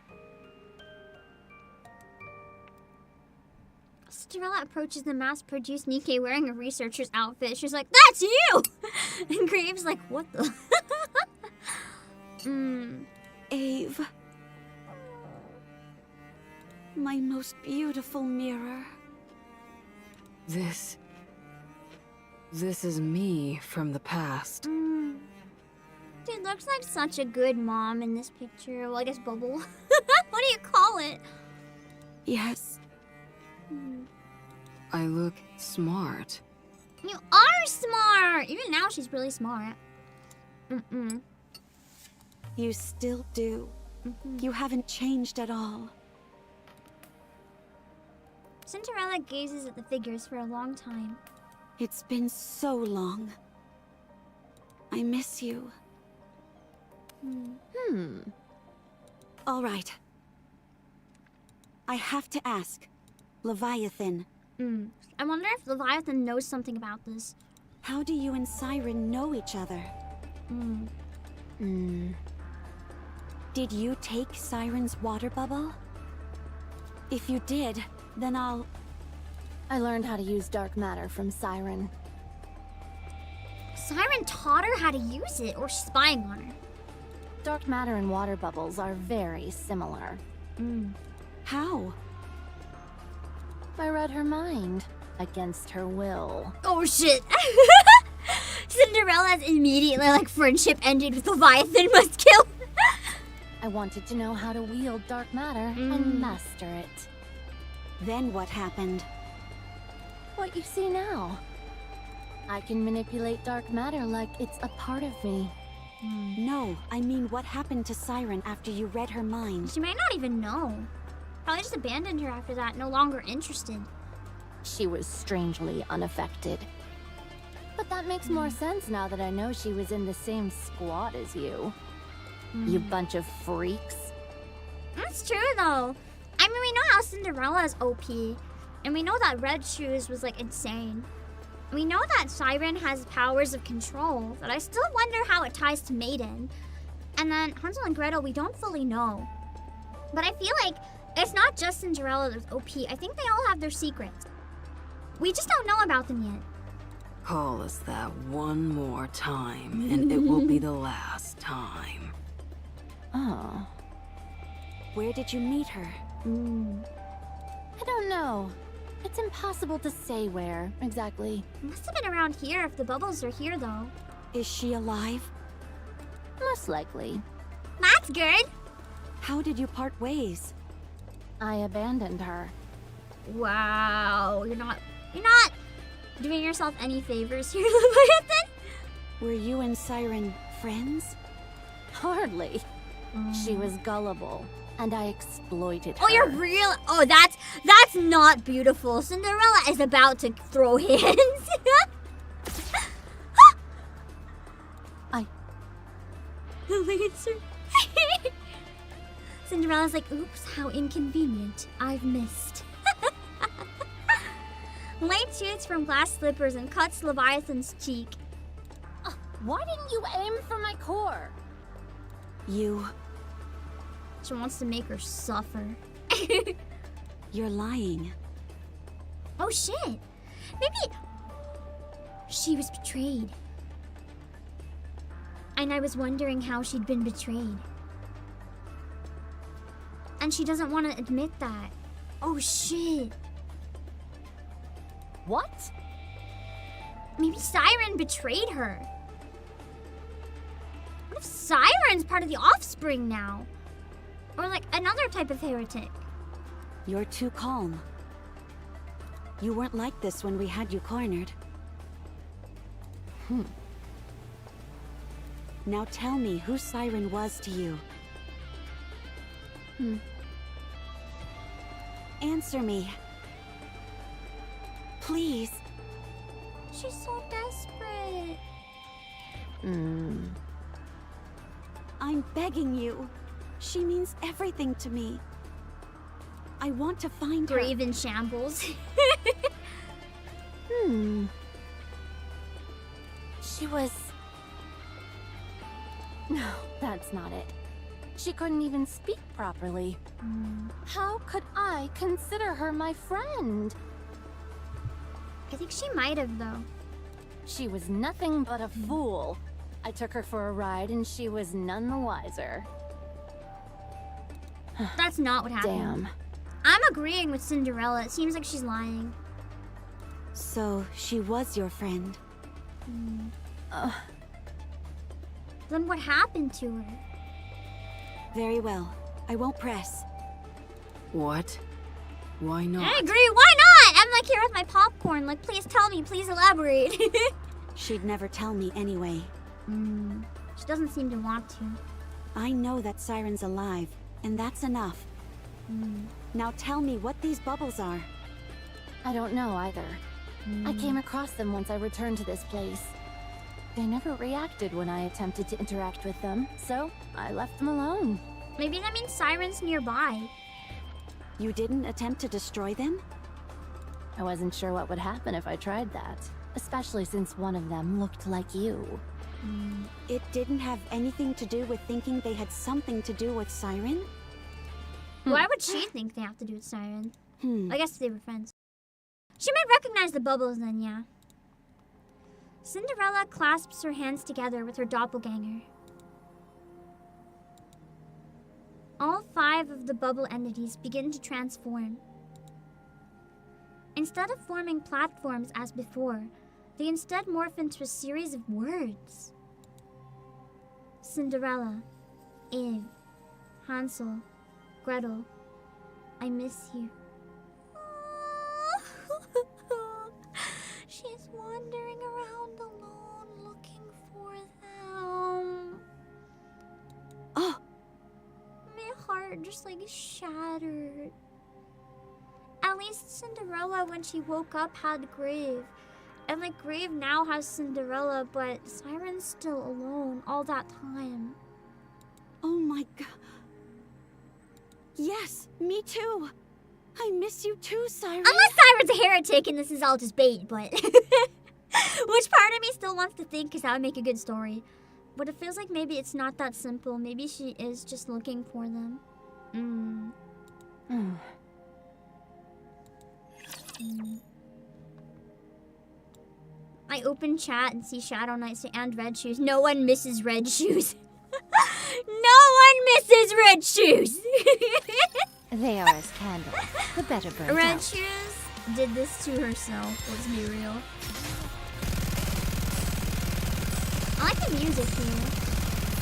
Cinderella approaches the mass-produced NIKKE wearing a researcher's outfit. She's like, "That's you!" And Graves like, "What the?" Ave. My most beautiful mirror. This is me from the past. Dude looks like such a good mom in this picture. Well, I guess bubble. What do you call it? Yes. I look smart. You are smart! Even now, she's really smart. You still do. You haven't changed at all. Cinderella gazes at the figures for a long time. It's been so long. I miss you. All right. I have to ask. Leviathan. I wonder if Leviathan knows something about this. How do you and Siren know each other? Did you take Siren's water bubble? If you did, then I learned how to use dark matter from Siren. Siren taught her how to use it, or she's spying on her. Dark matter and water bubbles are very similar. How? I read her mind, against her will. Oh shit! Cinderella's immediately like friendship ended with Leviathan must kill. I wanted to know how to wield dark matter and master it. Then what happened? What you see now. I can manipulate dark matter like it's a part of me. No, I mean what happened to Siren after you read her mind? She might not even know. Probably just abandoned her after that, no longer interested. She was strangely unaffected. But that makes more sense now that I know she was in the same squad as you. You bunch of freaks. That's true though. I mean, we know how Cinderella is OP. And we know that Red Shoes was like insane. We know that Siren has powers of control, but I still wonder how it ties to Maiden. And then Hansel and Gretel, we don't fully know. But I feel like it's not just Cinderella that's OP. I think they all have their secrets. We just don't know about them yet. Call us that one more time, and it will be the last time. Oh. Where did you meet her? I don't know. It's impossible to say where, exactly. Must have been around here if the bubbles are here, though. Is she alive? Most likely. That's good. How did you part ways? I abandoned her. Wow, you're not doing yourself any favors here, Leviathan. Were you and Siren friends? Hardly. She was gullible, and I exploited her. Oh, you're real. Oh, that's not beautiful. Cinderella is about to throw hands. Cinderella's like, oops, how inconvenient. I've missed. Light shoots from glass slippers and cuts Leviathan's cheek. Why didn't you aim for my core? She wants to make her suffer. You're lying. Oh shit. Maybe she was betrayed. And I was wondering how she'd been betrayed. And she doesn't want to admit that. Oh shit. What? Maybe Siren betrayed her. What if Siren Siren's part of the Offspring now. Or like another type of heretic. You're too calm. You weren't like this when we had you cornered. Now tell me who Siren was to you. Answer me. Please. She's so desperate. I'm begging you. She means everything to me. I want to find her. Grave in shambles. She was... No, that's not it. She couldn't even speak properly. How could I consider her my friend? I think she might have, though. She was nothing but a fool. I took her for a ride and she was none the wiser. That's not what happened. Damn. I'm agreeing with Cinderella. It seems like she's lying. So, she was your friend. Then what happened to her? Very well. I won't press. What? Why not? I agree. Why not? I'm like here with my popcorn. Like, please tell me. Please elaborate. She'd never tell me anyway. She doesn't seem to want to. I know that Siren's alive, and that's enough. Now tell me what these bubbles are. I don't know either. I came across them once I returned to this place. They never reacted when I attempted to interact with them, so I left them alone. Maybe that means Siren's nearby. You didn't attempt to destroy them? I wasn't sure what would happen if I tried that, especially since one of them looked like you. It didn't have anything to do with thinking they had something to do with Siren? Why would she think they have to do with Siren? I guess they were friends. She might recognize the bubbles then, yeah. Cinderella clasps her hands together with her doppelganger. All 5 of the bubble entities begin to transform. Instead of forming platforms as before, they instead morph into a series of words. Cinderella, Eve, Hansel, Gretel, I miss you. She's wandering around alone looking for them. Oh! My heart just like shattered. At least Cinderella, when she woke up, had Grave. And like Grave now has Cinderella, but Siren's still alone all that time. Oh my god. Yes, me too. I miss you too, Siren. Unless Siren's a heretic and this is all just bait, but... Which part of me still wants to think, because that would make a good story. But it feels like maybe it's not that simple. Maybe she is just looking for them. I open chat and see Shadow Knight say, and Red Shoes. No one misses Red Shoes. No one misses Red Shoes. They are as candles. The better burn Red out. Shoes did this to herself. Let's be real. I like the music here.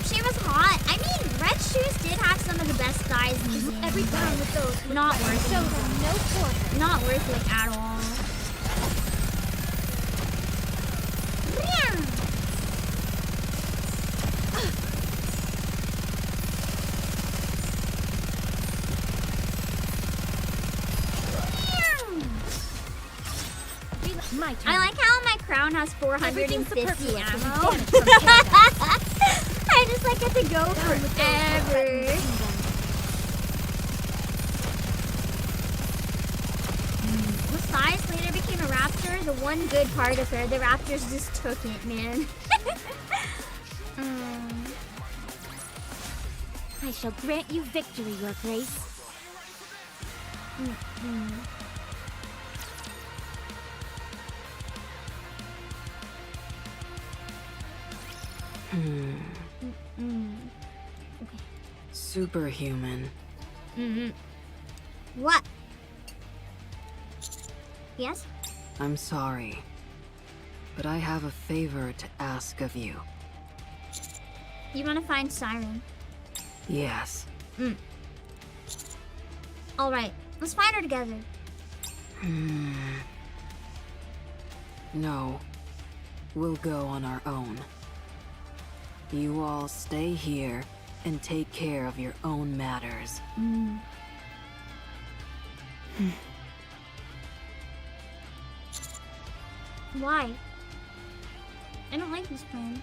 She was hot. I mean, Red Shoes did have some of the best thighs in the game. Every time with those not worth show it. them no quarter. Not worth it at all. My turn. I like how my crown has 450 ammo. From paradise. I just like get to go forever. Besides, later became a Rapture. The one good part of her, the Raptors just took it, man. I shall grant you victory, Your Grace. Superhuman. What? Yes? I'm sorry, but I have a favor to ask of you. You want to find Siren? Yes. Alright, let's find her together. No. We'll go on our own. You all stay here and take care of your own matters. Why? I don't like this plan.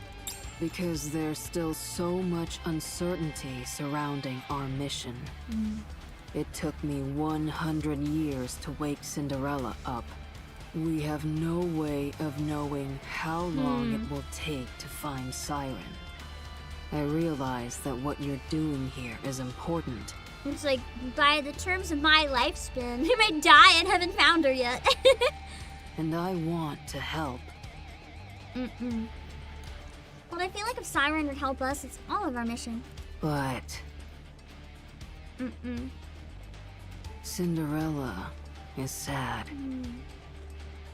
Because there's still so much uncertainty surrounding our mission. It took me 100 years to wake Cinderella up. We have no way of knowing how long it will take to find Siren. I realize that what you're doing here is important. It's like, by the terms of my lifespan, I might die and haven't found her yet. And I want to help. Well, I feel like if Siren would help us, it's all of our mission. But Cinderella is sad.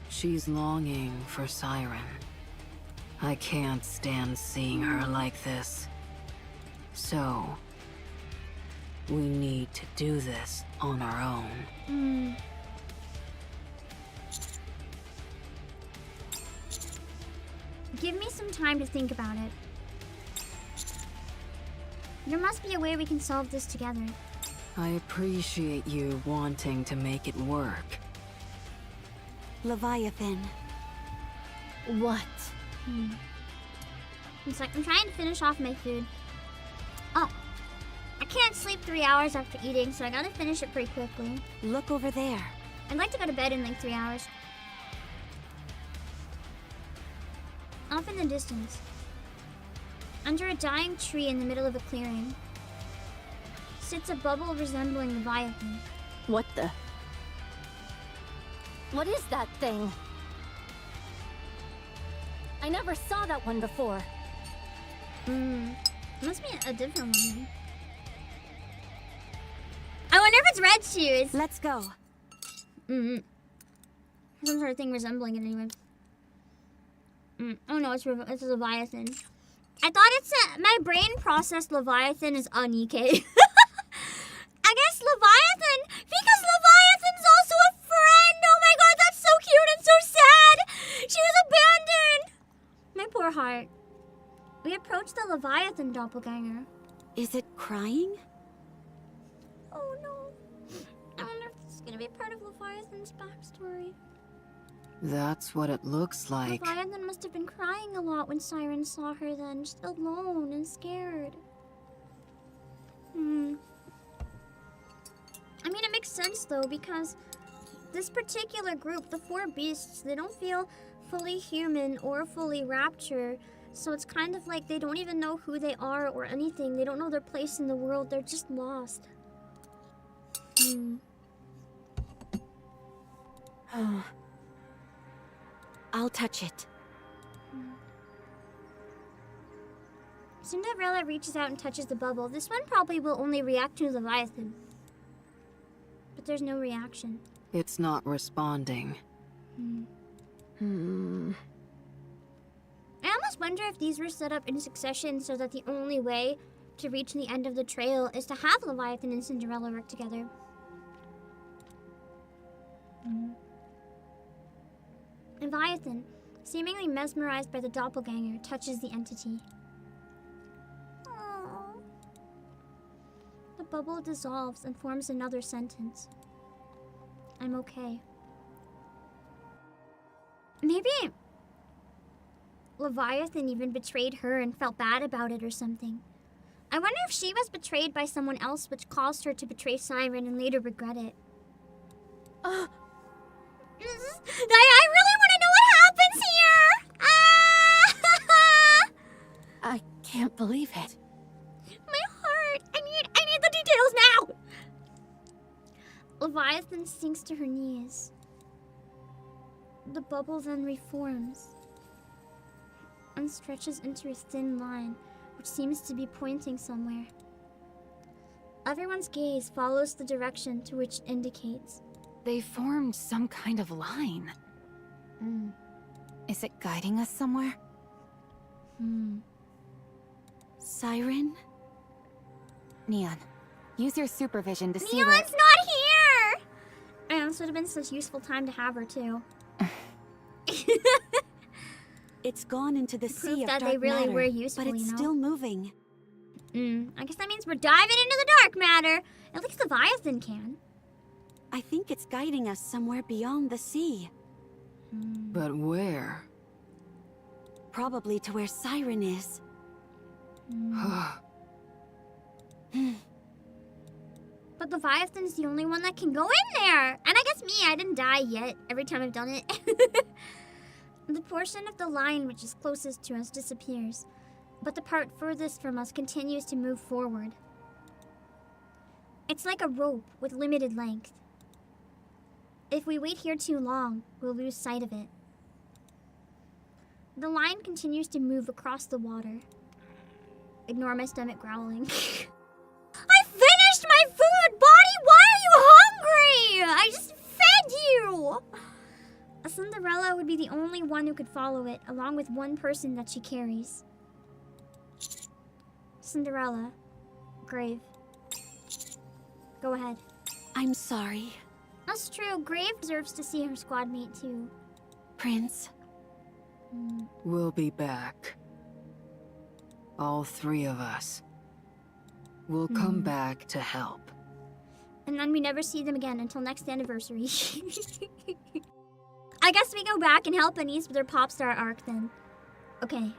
She's longing for Siren. I can't stand seeing her like this. So, we need to do this on our own. Give me some time to think about it. There must be a way we can solve this together. I appreciate you wanting to make it work. Leviathan. What? It's like, I'm trying to finish off my food. Oh, I can't sleep 3 hours after eating, so I gotta finish it pretty quickly. Look over there. I'd like to go to bed in like 3 hours. Off in the distance, under a dying tree in the middle of a clearing, sits a bubble resembling Leviathan. What the? What is that thing? I never saw that one before. Must be a different one. I wonder if it's Red Shoes. Let's go. Some sort of thing resembling it anyway. Oh no, it's a Leviathan. I thought my brain processed Leviathan as NIKKE. I guess Leviathan, because Leviathan's also a friend. Oh my god, that's so cute and so sad. She was abandoned. My poor heart. We approached the Leviathan doppelganger. Is it crying? Oh no. I wonder if this is gonna be part of Leviathan's backstory. That's what it looks like. Leviathan must have been crying a lot when Siren saw her then, just alone and scared. I mean, it makes sense though, because this particular group, the four beasts, they don't feel fully human or fully Rapture. So it's kind of like they don't even know who they are or anything. They don't know their place in the world. They're just lost. Oh. I'll touch it. Cinderella reaches out and touches the bubble. This one probably will only react to Leviathan. But there's no reaction. It's not responding. I almost wonder if these were set up in succession so that the only way to reach the end of the trail is to have Leviathan and Cinderella work together. Leviathan, seemingly mesmerized by the doppelganger, touches the entity. Aww. The bubble dissolves and forms another sentence. I'm okay. Maybe Leviathan even betrayed her and felt bad about it or something. I wonder if she was betrayed by someone else, which caused her to betray Siren and later regret it. I really want to know what happens here! I can't believe it. My heart! I need the details now! Leviathan sinks to her knees. The bubble then reforms and stretches into a thin line, which seems to be pointing somewhere. Everyone's gaze follows the direction to which it indicates. They formed some kind of line. Is it guiding us somewhere? Siren? Neon, use your supervision to see Neon's where... not here! Man, this would have been such useful time to have her, too. It's gone into the Proof sea of that dark they really matter, were useful, but it's you know? still moving. I guess that means we're diving into the dark matter. At least Leviathan can. I think it's guiding us somewhere beyond the sea. But where? Probably to where Siren is. But Leviathan's the only one that can go in there. And I guess me, I didn't die yet every time I've done it. The portion of the line which is closest to us disappears, but the part furthest from us continues to move forward. It's like a rope with limited length. If we wait here too long, we'll lose sight of it. The line continues to move across the water. Ignore my stomach growling. I finished my food, Bonnie! Why are you hungry? I just fed you! A Cinderella would be the only one who could follow it, along with one person that she carries. Cinderella. Grave. Go ahead. I'm sorry. That's true. Grave deserves to see her squad mate too. Prince. We'll be back. All three of us. We'll come back to help. And then we never see them again until next anniversary. I guess we go back and help Anise with her pop star arc then. Okay,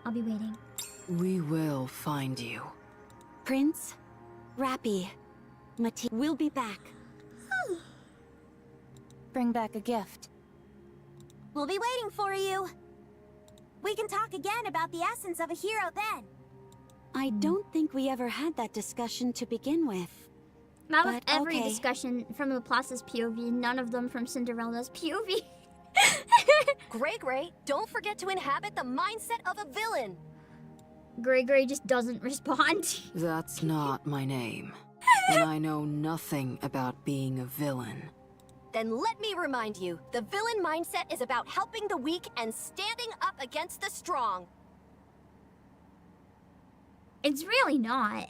I'll be waiting. We will find you. Prince, Rappy, Mati, we'll be back. Bring back a gift. We'll be waiting for you. We can talk again about the essence of a hero then. I don't think we ever had that discussion to begin with. That was But every okay. discussion from Laplace's POV, none of them from Cinderella's POV. Gray, don't forget to inhabit the mindset of a villain. Gray just doesn't respond. That's not my name. And I know nothing about being a villain. Then let me remind you, the villain mindset is about helping the weak and standing up against the strong. It's really not.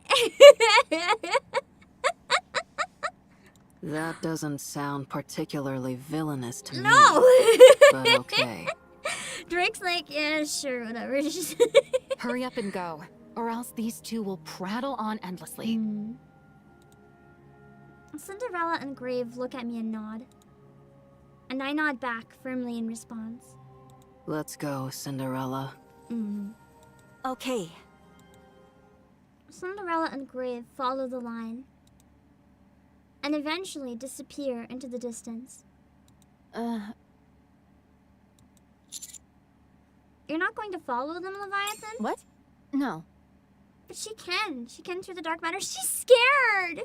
That doesn't sound particularly villainous to me. No! But okay. Drake's like, yeah, sure, whatever. Hurry up and go, or else these two will prattle on endlessly. Cinderella and Grave look at me and nod. And I nod back firmly in response. Let's go, Cinderella. Okay. Cinderella and Grave follow the line. And eventually disappear into the distance. You're not going to follow them, Leviathan? What? No. But she can. She can through the dark matter. She's scared!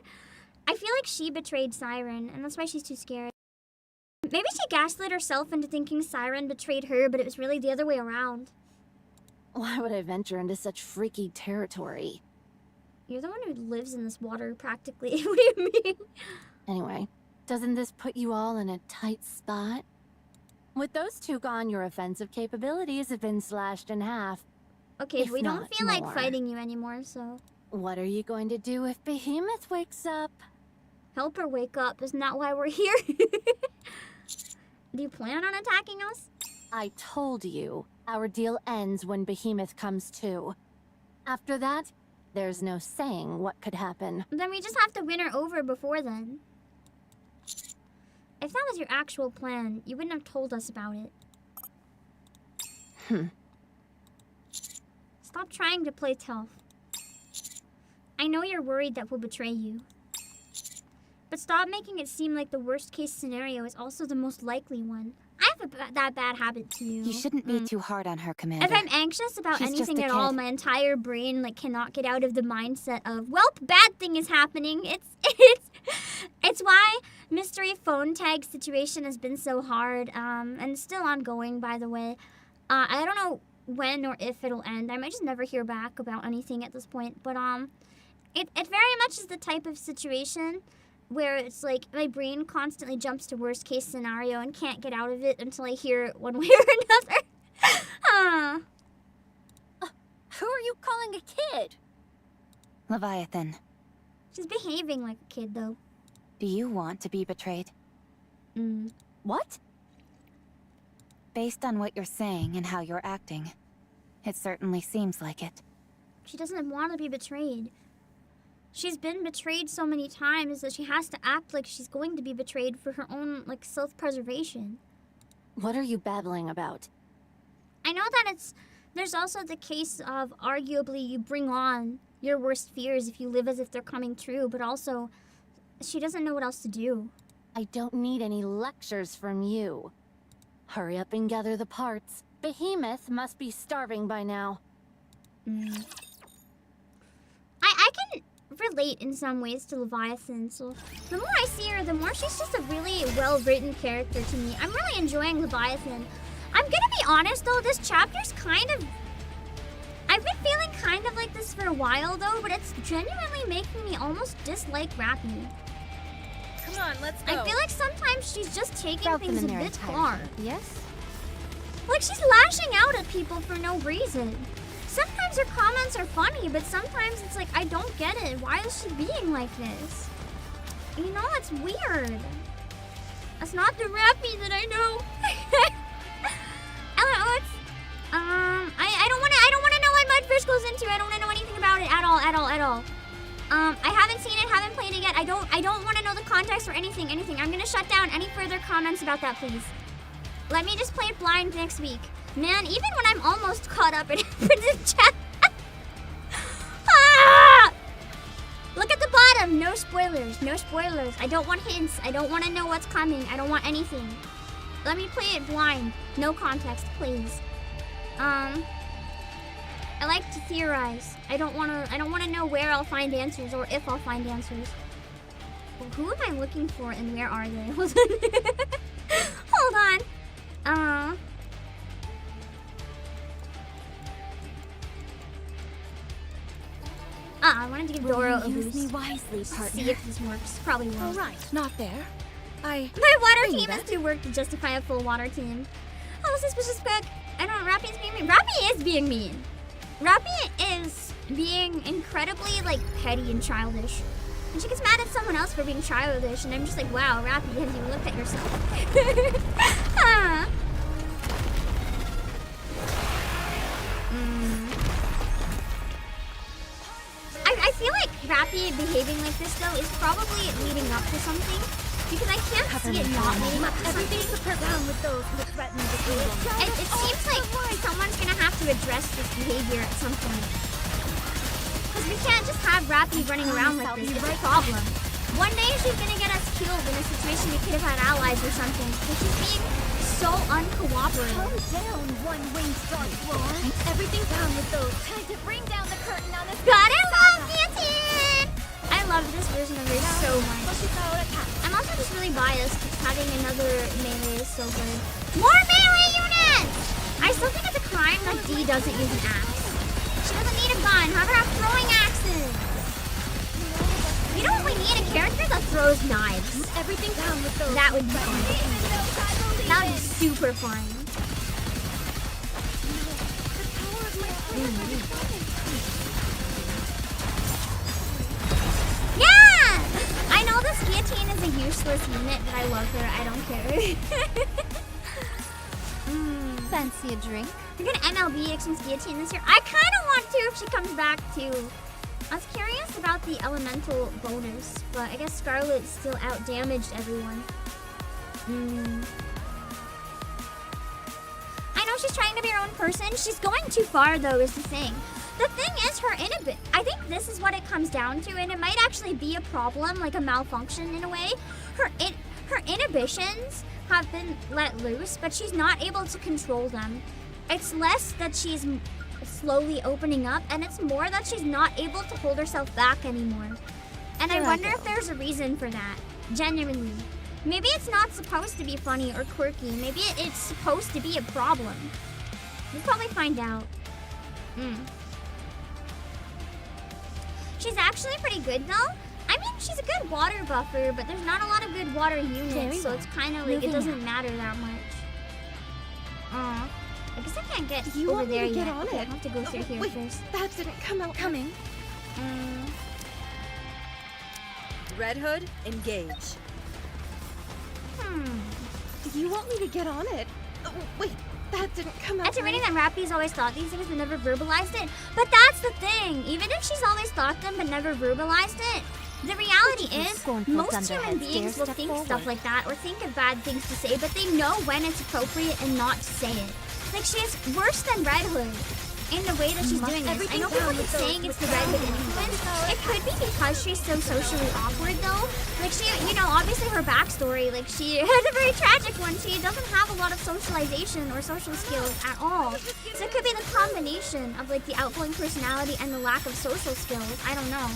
I feel like she betrayed Siren, and that's why she's too scared. Maybe she gaslit herself into thinking Siren betrayed her, but it was really the other way around. Why would I venture into such freaky territory? You're the one who lives in this water, practically. What do you mean? Anyway, doesn't this put you all in a tight spot? With those two gone, your offensive capabilities have been slashed in half. Okay, if we don't not feel like more. fighting you anymore, so... What are you going to do if Behemoth wakes up? Help her wake up. Isn't that why we're here? Do you plan on attacking us? I told you, our deal ends when Behemoth comes to. After that, there's no saying what could happen. Then we just have to win her over before then. If that was your actual plan, you wouldn't have told us about it. Stop trying to play tough. I know you're worried that we'll betray you. But stop making it seem like the worst case scenario is also the most likely one. I have that bad habit too. You shouldn't be too hard on her, Commander. If I'm anxious about She's just anything a at all, kid. my entire brain cannot get out of the mindset of, welp, bad thing is happening. It's why mystery phone tag situation has been so hard, and still ongoing, by the way. I don't know when or if it'll end. I might just never hear back about anything at this point, but it very much is the type of situation where it's like my brain constantly jumps to worst case scenario and can't get out of it until I hear it one way or another. Who are you calling a kid? Leviathan, She's behaving like a kid, though. do you want to be betrayed? What? Based on what you're saying and how you're acting, it certainly seems like it. She doesn't want to be betrayed. She's been betrayed so many times that she has to act like she's going to be betrayed for her own, like, self-preservation. What are you babbling about? I know that there's also the case of arguably you bring on your worst fears if you live as if they're coming true, but also she doesn't know what else to do. I don't need any lectures from you. Hurry up and gather the parts. Behemoth must be starving by now. I can relate in some ways to Leviathan, so the more I see her, the more she's just a really well-written character to me. I'm really enjoying Leviathan. I'm gonna be honest though, this chapter's kind of... I've been feeling kind of like this for a while though, but it's genuinely making me almost dislike Rappy. Come on, let's go. I feel like sometimes she's just taking things a bit far. Yes? Like she's lashing out at people for no reason. Sometimes her comments are funny, but sometimes it's like, I don't get it. Why is she being like this? You know, it's weird. That's not the Rappy that I know. Alex, I don't wanna know what Mudfish goes into. I don't wanna know anything about it at all. I haven't seen it, haven't played it yet. I don't wanna know the context or anything. I'm gonna shut down any further comments about that, please. Let me just play it blind next week. Man, even when I'm almost caught up in the chat. Look at the bottom. No spoilers. No spoilers. I don't want hints. I don't want to know what's coming. I don't want anything. Let me play it blind. No context, please. I like to theorize. I don't want to know where I'll find answers or if I'll find answers. Well, who am I looking for and where are they? Hold on. Hold on. I wanted to give Doro a boost. Use me wisely, partner. See if this works. Probably won't. All right, not there. My water team is too work to justify a full water team. Oh, suspicious cook. I don't know, Rappy is being mean. Rappy is being mean. Rappy is being incredibly, like, petty and childish. And she gets mad at someone else for being childish, and I'm just like, wow, Rappy, have you looked at yourself? I feel like Rappy behaving like this, though, is probably leading up to something. Because I can't see it not leading up to something. With those who threaten the kingdom. It seems like someone's gonna have to address this behavior at some point. Because we can't just have Rappy running around like this. It's a problem. One day she's gonna get us killed in a situation we could have had allies or something. Because she's being so uncooperative. Calm down, one-winged strong swarm. Everything down with those. Time to bring down the curtain on this. God, I love Leviathan! I love this version of her so much. I'm also just really biased because having another melee is so good. More melee units! I still think it's a crime that Dee doesn't use an axe. She doesn't need a gun. Have her have throwing axes. You know what we need? A character that throws knives. Everything down with those. That would be fun. That would be super fun. Yeah! I know this guillotine is a useless unit, but I love her. I don't care. Fancy a drink? You're gonna MLB Ixon's guillotine this year? I kind of want to if she comes back too. I was curious about the elemental bonus, but I guess Scarlet still out-damaged everyone. I know she's trying to be her own person. She's going too far, though, is the thing. The thing is, her I think this is what it comes down to, and it might actually be a problem, like a malfunction in a way. Her inhibitions have been let loose, but she's not able to control them. It's less that she's slowly opening up, and it's more that she's not able to hold herself back anymore. And I wonder if there's a reason for that, genuinely. Maybe it's not supposed to be funny or quirky. Maybe it's supposed to be a problem. We'll probably find out. She's actually pretty good, though. I mean, she's a good water buffer, but there's not a lot of good water units, so it's kind of like it doesn't matter that much. I guess I can't get over there yet. I have to go through here first. That didn't come out coming. Red Hood, engage. You want me to get on it? Oh, wait, that didn't come out. After reading that Rappy's always thought these things but never verbalized it. But that's the thing. Even if she's always thought them but never verbalized it, the reality is most human beings will think stuff like that or think of bad things to say, but they know when it's appropriate and not to say it. Like, she's worse than Red Hood in the way that she's doing this. I know people keep saying it's the Red Hood influence. It could be because she's so socially awkward, though. Like, she, you know, obviously her backstory, like, she has a very tragic one. She doesn't have a lot of socialization or social skills at all. So it could be the combination of, like, the outgoing personality and the lack of social skills. I don't know.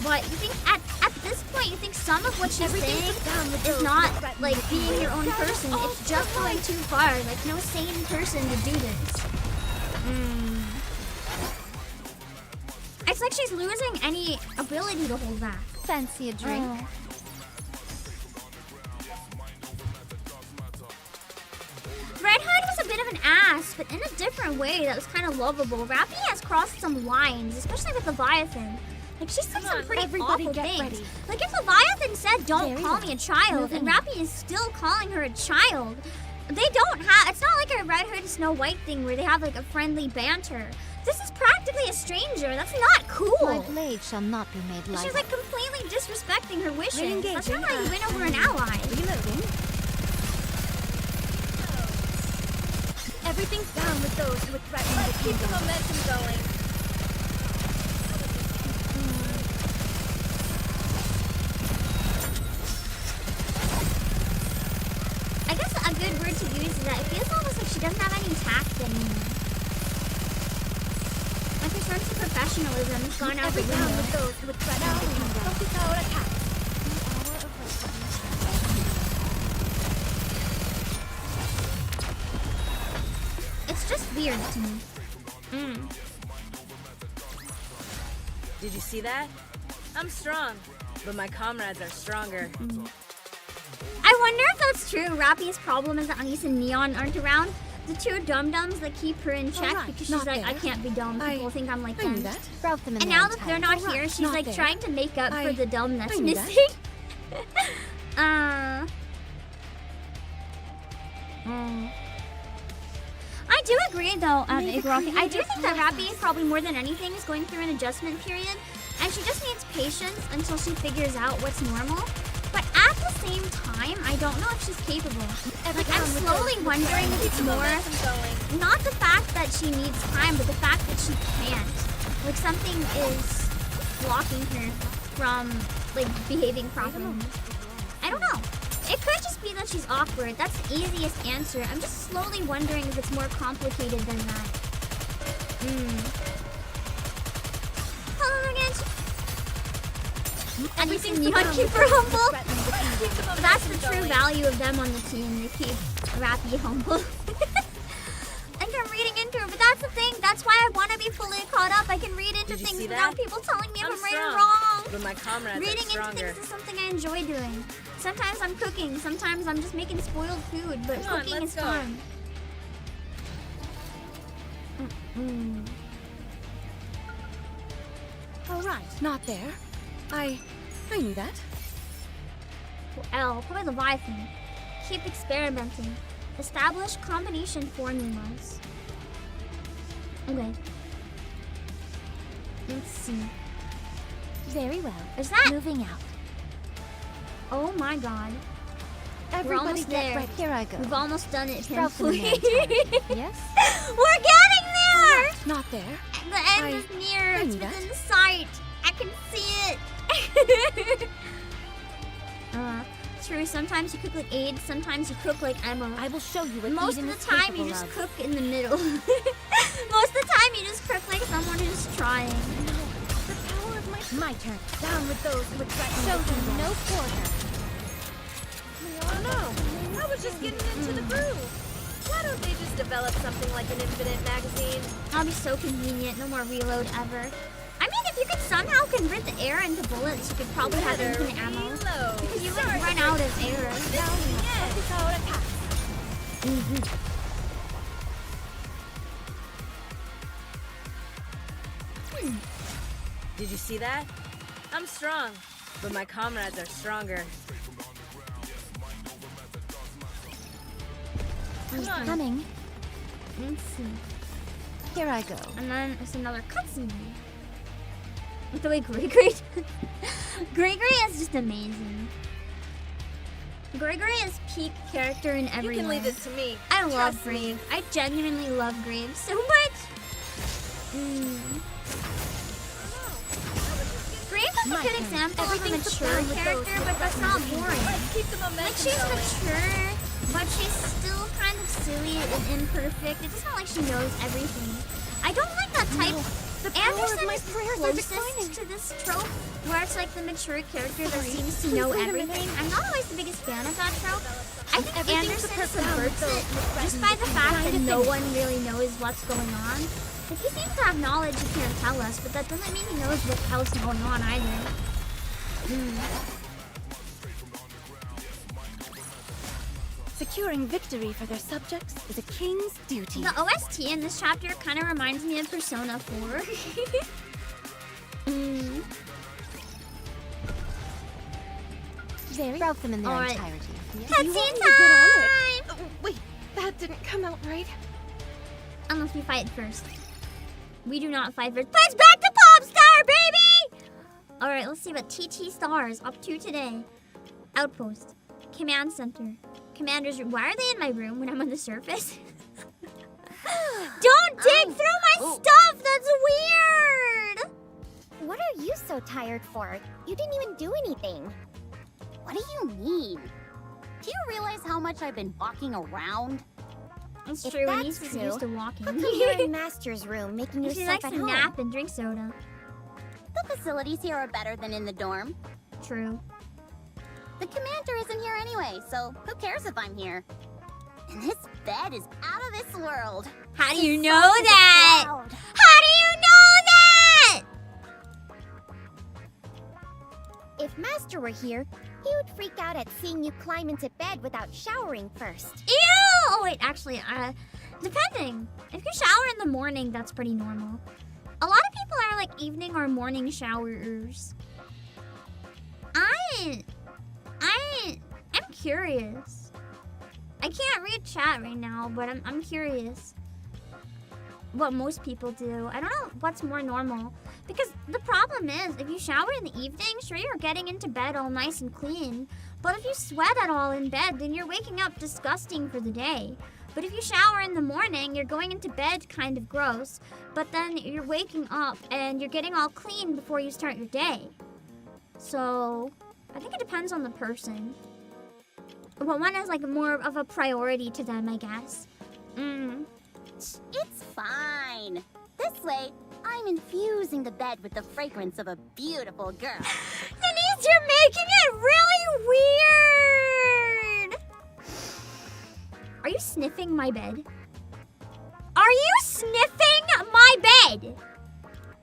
But you think, at this point, you think some of what she's saying is not, like, being your own person. It's just going too far. Like, no sane person would do this. It's like she's losing any ability to hold back. Fancy a drink? Red Hood was a bit of an ass, but in a different way that was kind of lovable. Rappy has crossed some lines, especially with Leviathan. Like, she said some pretty awful things. Ready. Like, if Leviathan said, don't call me a child, and Rappy is still calling her a child, they don't have, it's not like a Red Hood Snow White thing where they have, like, a friendly banter. This is practically a stranger. That's not cool. My blade shall not be made light. She's, like, completely disrespecting her wishes. Re-engaging. That's not how you win over an ally. Reloading. Everything's down with those who would threaten the Keep the momentum going. I guess a good word to use is that it feels almost like she doesn't have any tact anymore. Like, her sense of professionalism has gone out the window. down with those who would threaten the kingdom. It's just weird to me. Did you see that? I'm strong, but my comrades are stronger. I wonder if that's true. Rappy's problem is that Anise and Neon aren't around. The two dum-dums that keep her in check because she's like, I can't be dumb. People think I'm like them. And now that they're not here, she's like trying to make up for the dumb that's missing. I do agree though, Igoroki. I do think that Rappy probably more than anything is going through an adjustment period, and she just needs patience until she figures out what's normal. But at the same time, I don't know if she's capable. Like, I'm slowly wondering if it's more not the fact that she needs time, but the fact that she can't. Like, something is blocking her from, like, behaving properly. I don't know. It could just be that she's awkward. That's the easiest answer. I'm just slowly wondering if it's more complicated than that. Hello again. And you think Neon keep her humble? That's the true value of them on the team. They keep Rappy humble. I think I'm reading into her, but that's the thing. That's why I want to be fully caught up. I can read into things without people telling me if I'm right or wrong. But my comrades Reading are into stronger. things is something I enjoy doing. Sometimes I'm cooking. Sometimes I'm just making spoiled food, but cooking is fun. All right, not there. I knew that. L, probably Leviathan. Keep experimenting. Establish combination formulas. Okay. Let's see. Very well. Is that moving out? Oh my god. Everybody We're almost get there. ready. Here I go. We've almost done it, Sprout for the Pimfley. Yes? We're getting there! Not there. The end is near. It's knew that. within sight. I can see it. True. Sometimes you cook like AIDS. Sometimes you cook like Emma. I will show you what Most of Eden the is time, you capable just of. cook in the middle. Most of the time, you just cook like someone who's trying. The power of my turn. Down with those who would threaten the kingdom. No quarter. Oh no! I was just getting into the groove. Why don't they just develop something like an infinite magazine? That'll be so convenient. No more reload ever. I mean, if you could somehow convert the air into bullets, you could probably have infinite ammo. Because you wouldn't run out of air. Did you see that? I'm strong, but my comrades are stronger. He's Come on. coming. Let's see. Here I go. And then it's another cutscene. With the way Gregory Gregory is just amazing. Gregory is peak character in every You can way. leave this to me. I love Trust me. Grave. I genuinely love Grave so much. Grave is a good example of a mature character, but that's not boring. Keep the momentum Like, she's going. mature, but she's still kind of silly and imperfect. It's not like she knows everything. I don't like that type. Anderson is closest to this trope, where it's like the mature character that seems to know everything. I'm not always the biggest fan of that trope. I think Anderson subverts it just by the fact that no one really knows what's going on. Like, he seems to have knowledge he can't tell us, but that doesn't mean he knows what the hell's going on either. Securing victory for their subjects is a king's duty. The OST in this chapter kind of reminds me of Persona 4. Very broke them in their Alright. entirety. Cutscene time! Oh, wait, that didn't come out right. Unless we fight first. We do not fight first. Let's back to Popstar, baby! Alright, let's see what TT Stars up to today. Outpost. Command Center. Commander's room. Why are they in my room when I'm on the surface? Don't dig through my stuff! That's weird! What are you so tired for? You didn't even do anything. What do you mean? Do you realize how much I've been walking around? It's If true, that's Anise is true, used to walking. how come you're in Master's room making She yourself likes at to home? nap and drink soda. The facilities here are better than in the dorm. True. The commander isn't here anyway, so who cares if I'm here? And this bed is out of this world. How do you The know sun is a that? cloud. How do you know that? If Master were here, he would freak out at seeing you climb into bed without showering first. Ew! Oh wait, actually, depending. If you shower in the morning, that's pretty normal. A lot of people are like evening or morning showerers. I'm curious. I can't read chat right now, but I'm curious what most people do. I don't know what's more normal. Because the problem is, if you shower in the evening, sure, you're getting into bed all nice and clean. But if you sweat at all in bed, then you're waking up disgusting for the day. But if you shower in the morning, you're going into bed kind of gross. But then you're waking up and you're getting all clean before you start your day. So, I think it depends on the person. Well, one is like more of a priority to them, I guess. It's fine. This way, I'm infusing the bed with the fragrance of a beautiful girl. Denise, you're making it really weird! Are you sniffing my bed? Are you sniffing my bed?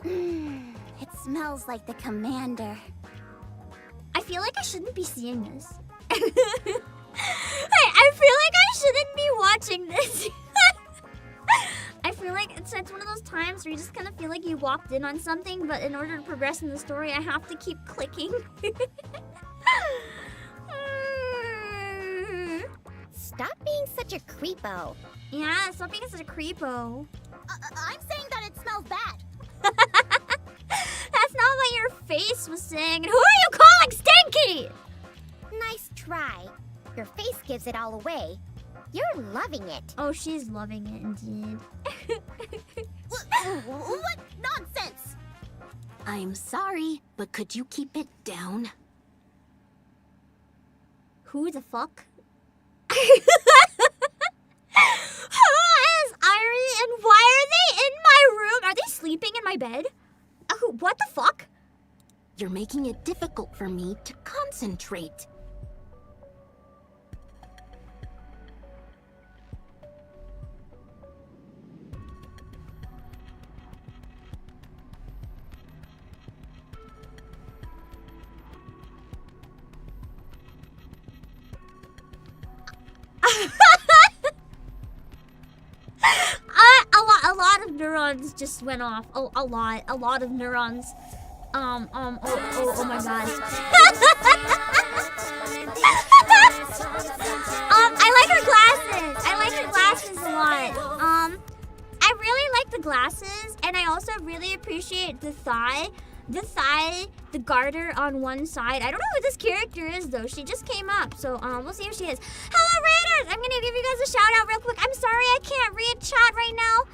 It smells like the commander. I feel like I shouldn't be seeing this. I feel like I shouldn't be watching this. I feel like it's one of those times where you just kind of feel like you walked in on something, but in order to progress in the story, I have to keep clicking. Stop being such a creepo. Yeah, stop being such a creepo. I'm saying that it smells bad. That's not what your face was saying. And who are you calling stinky? Nice try. Your face gives it all away. You're loving it. Oh, she's loving it indeed. What nonsense! I'm sorry, but could you keep it down? Who the fuck? Who is Irie and why are they in my room? Are they sleeping in my bed? What the fuck? You're making it difficult for me to concentrate. A lot of neurons just went off. A lot of neurons. Oh my god. I like her glasses. I like her glasses a lot. I really like the glasses, and I also really appreciate the thigh, the garter on one side. I don't know who this character is though. She just came up, so we'll see who she is. Hello, Raiders! I'm gonna give you guys a shout out real quick. I'm sorry I can't read chat right now.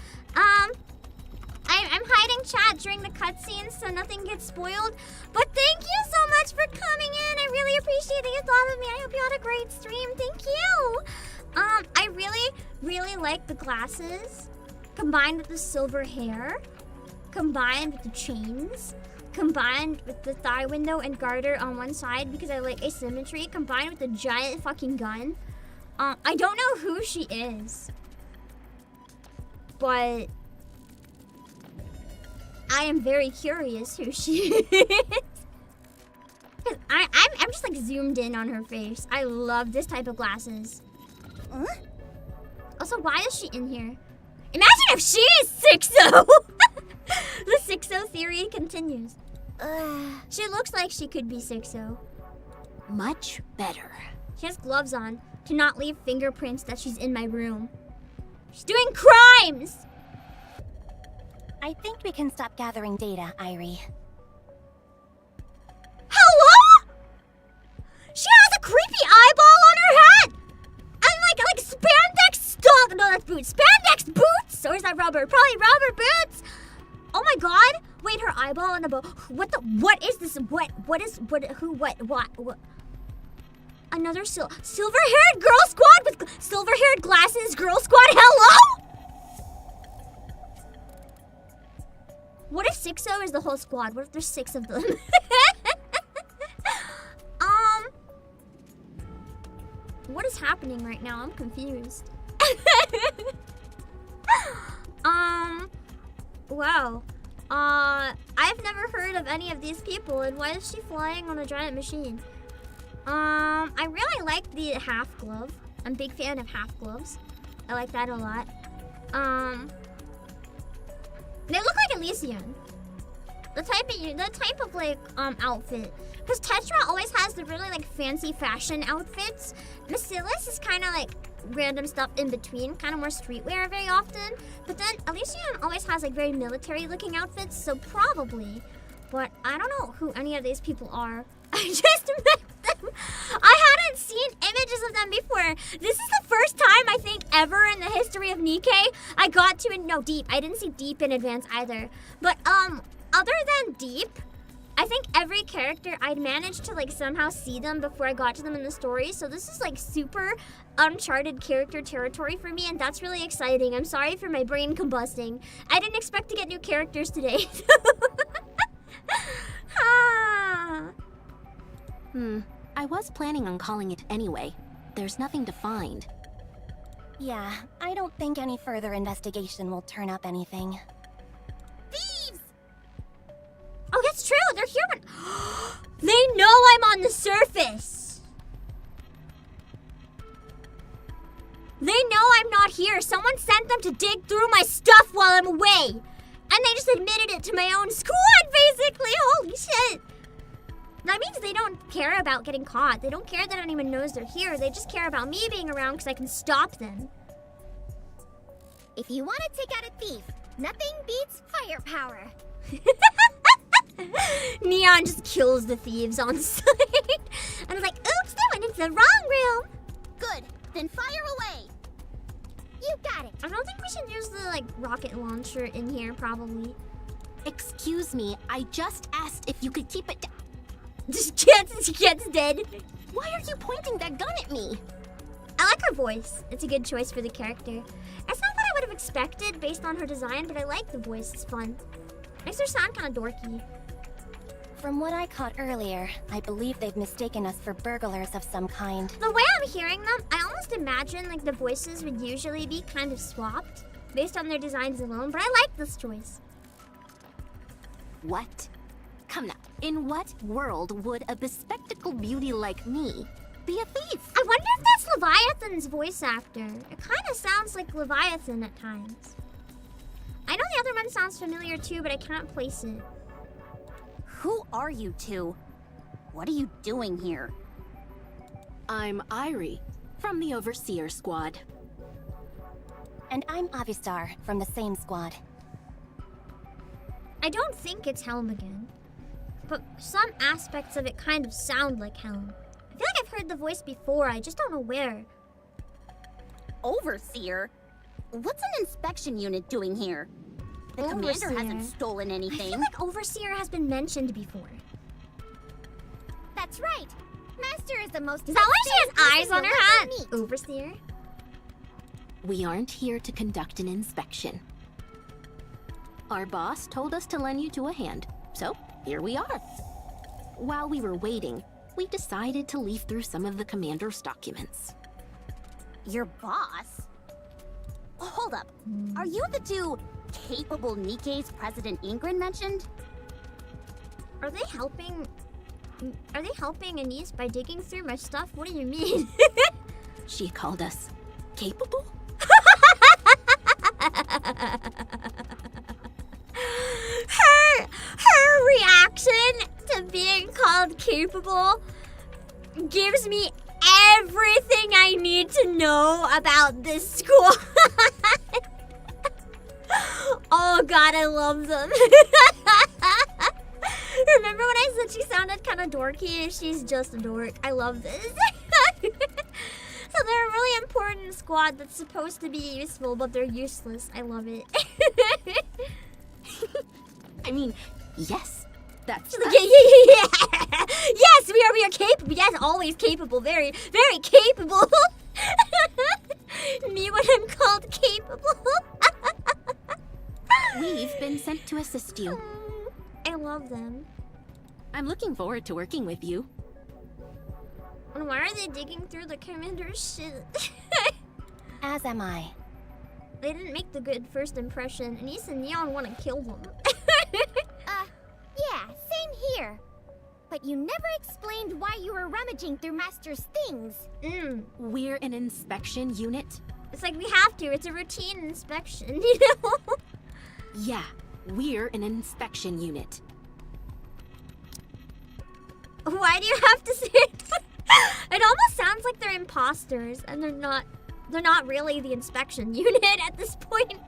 I'm hiding chat during the cutscenes so nothing gets spoiled. But thank you so much for coming in. I really appreciate that you thought of me. I hope you had a great stream. Thank you. I really like the glasses, combined with the silver hair, combined with the chains, combined with the thigh window and garter on one side because I like asymmetry, combined with the giant fucking gun. I don't know who she is, but I am very curious who she is. Cause I'm just like zoomed in on her face. I love this type of glasses. Huh? Also, why is she in here? Imagine if she is 6-0! The 6-0 theory continues. She looks like she could be 6-0. Much better. She has gloves on to not leave fingerprints that she's in my room. She's doing crimes! I think we can stop gathering data, Irie. Hello? She has a creepy eyeball on her head! And like spandex stuff. No, that's boots. Spandex boots? Or is that rubber? Probably rubber boots. Oh my god. Wait, her eyeball on the bow. What is this? What? Another silver-haired girl squad with silver-haired glasses. Girl squad, hello? What if 6-0 is the whole squad? What if there's 6 of them? What is happening right now? I'm confused. Wow. I've never heard of any of these people, and why is she flying on a giant machine? I really like the half glove. I'm a big fan of half gloves. I like that a lot. They look like Elysian. The type of like outfit. Because Tetra always has the really like fancy fashion outfits. Bacillus is kind of like random stuff in between, kind of more streetwear very often. But then Elysian always has like very military looking outfits, so probably. But I don't know who any of these people are. I just met them. I hadn't seen images of them before. This is the first time I think ever in the history of NIKKE I got to know Deep. I didn't see Deep in advance either. But other than Deep, I think every character I'd managed to like somehow see them before I got to them in the story. So this is like super uncharted character territory for me, and that's really exciting. I'm sorry for my brain combusting. I didn't expect to get new characters today. I was planning on calling it anyway. There's nothing to find. Yeah, I don't think any further investigation will turn up anything. Thieves! Oh, that's true. They're human. They know I'm on the surface. They know I'm not here. Someone sent them to dig through my stuff while I'm away. And they just admitted it to my own squad, basically. Holy shit. That means they don't care about getting caught. They don't care that anyone knows they're here. They just care about me being around because I can stop them. If you want to take out a thief, nothing beats firepower. Neon just kills the thieves on sight. And I'm like, oops, they went into the wrong room. Good, then fire away. You got it. I don't think we should use the like rocket launcher in here, probably. Excuse me, I just asked if you could keep it down. Gets dead. Why are you pointing that gun at me? I like her voice. It's a good choice for the character. It's not what I would have expected based on her design, but I like the voice. It's fun. Makes her sound kind of dorky. From what I caught earlier, I believe they've mistaken us for burglars of some kind. The way I'm hearing them, I almost imagine like the voices would usually be kind of swapped based on their designs alone, but I like this choice. What? Come now, in what world would a bespectacled beauty like me be a thief? I wonder if that's Leviathan's voice actor. It kind of sounds like Leviathan at times. I know the other one sounds familiar too, but I can't place it. Who are you two? What are you doing here? I'm Irie, from the Overseer Squad. And I'm Avistar, from the same squad. I don't think it's Helm again. But some aspects of it kind of sound like Helm. I feel like I've heard the voice before, I just don't know where. Overseer? What's an inspection unit doing here? The commander hasn't stolen I anything. feel like Overseer has been mentioned before. That's right. Master is the most. Is that why she has eyes on her hat? Meet. Overseer? We aren't here to conduct an inspection. Our boss told us to lend you to a hand, so here we are. While we were waiting, we decided to leaf through some of the commander's documents. Your boss? Hold up. Are you the two capable NIKKE's President Ingrid mentioned? Are they helping? Are they helping Anise by digging through my stuff? What do you mean? She called us capable? her reaction to being called capable gives me everything I need to know about this squad. Oh god, I love them. Remember when I said she sounded kind of dorky? She's just a dork. I love this. So they're a really important squad that's supposed to be useful, but they're useless. I love it. I mean, yes, that's yeah. Yes, we are capable. Yes, always capable. Very, very capable. Me when I'm called capable. We've been sent to assist you. I love them. I'm looking forward to working with you. And why are they digging through the commander's shit? As am I. They didn't make the good first impression. Anise and Neon want to kill them. Yeah, same here. But you never explained why you were rummaging through Master's things. We're an inspection unit. It's like we have to. It's a routine inspection, you know? Yeah, we're an inspection unit. Why do you have to say it? It almost sounds like they're imposters, and they're not really the inspection unit at this point.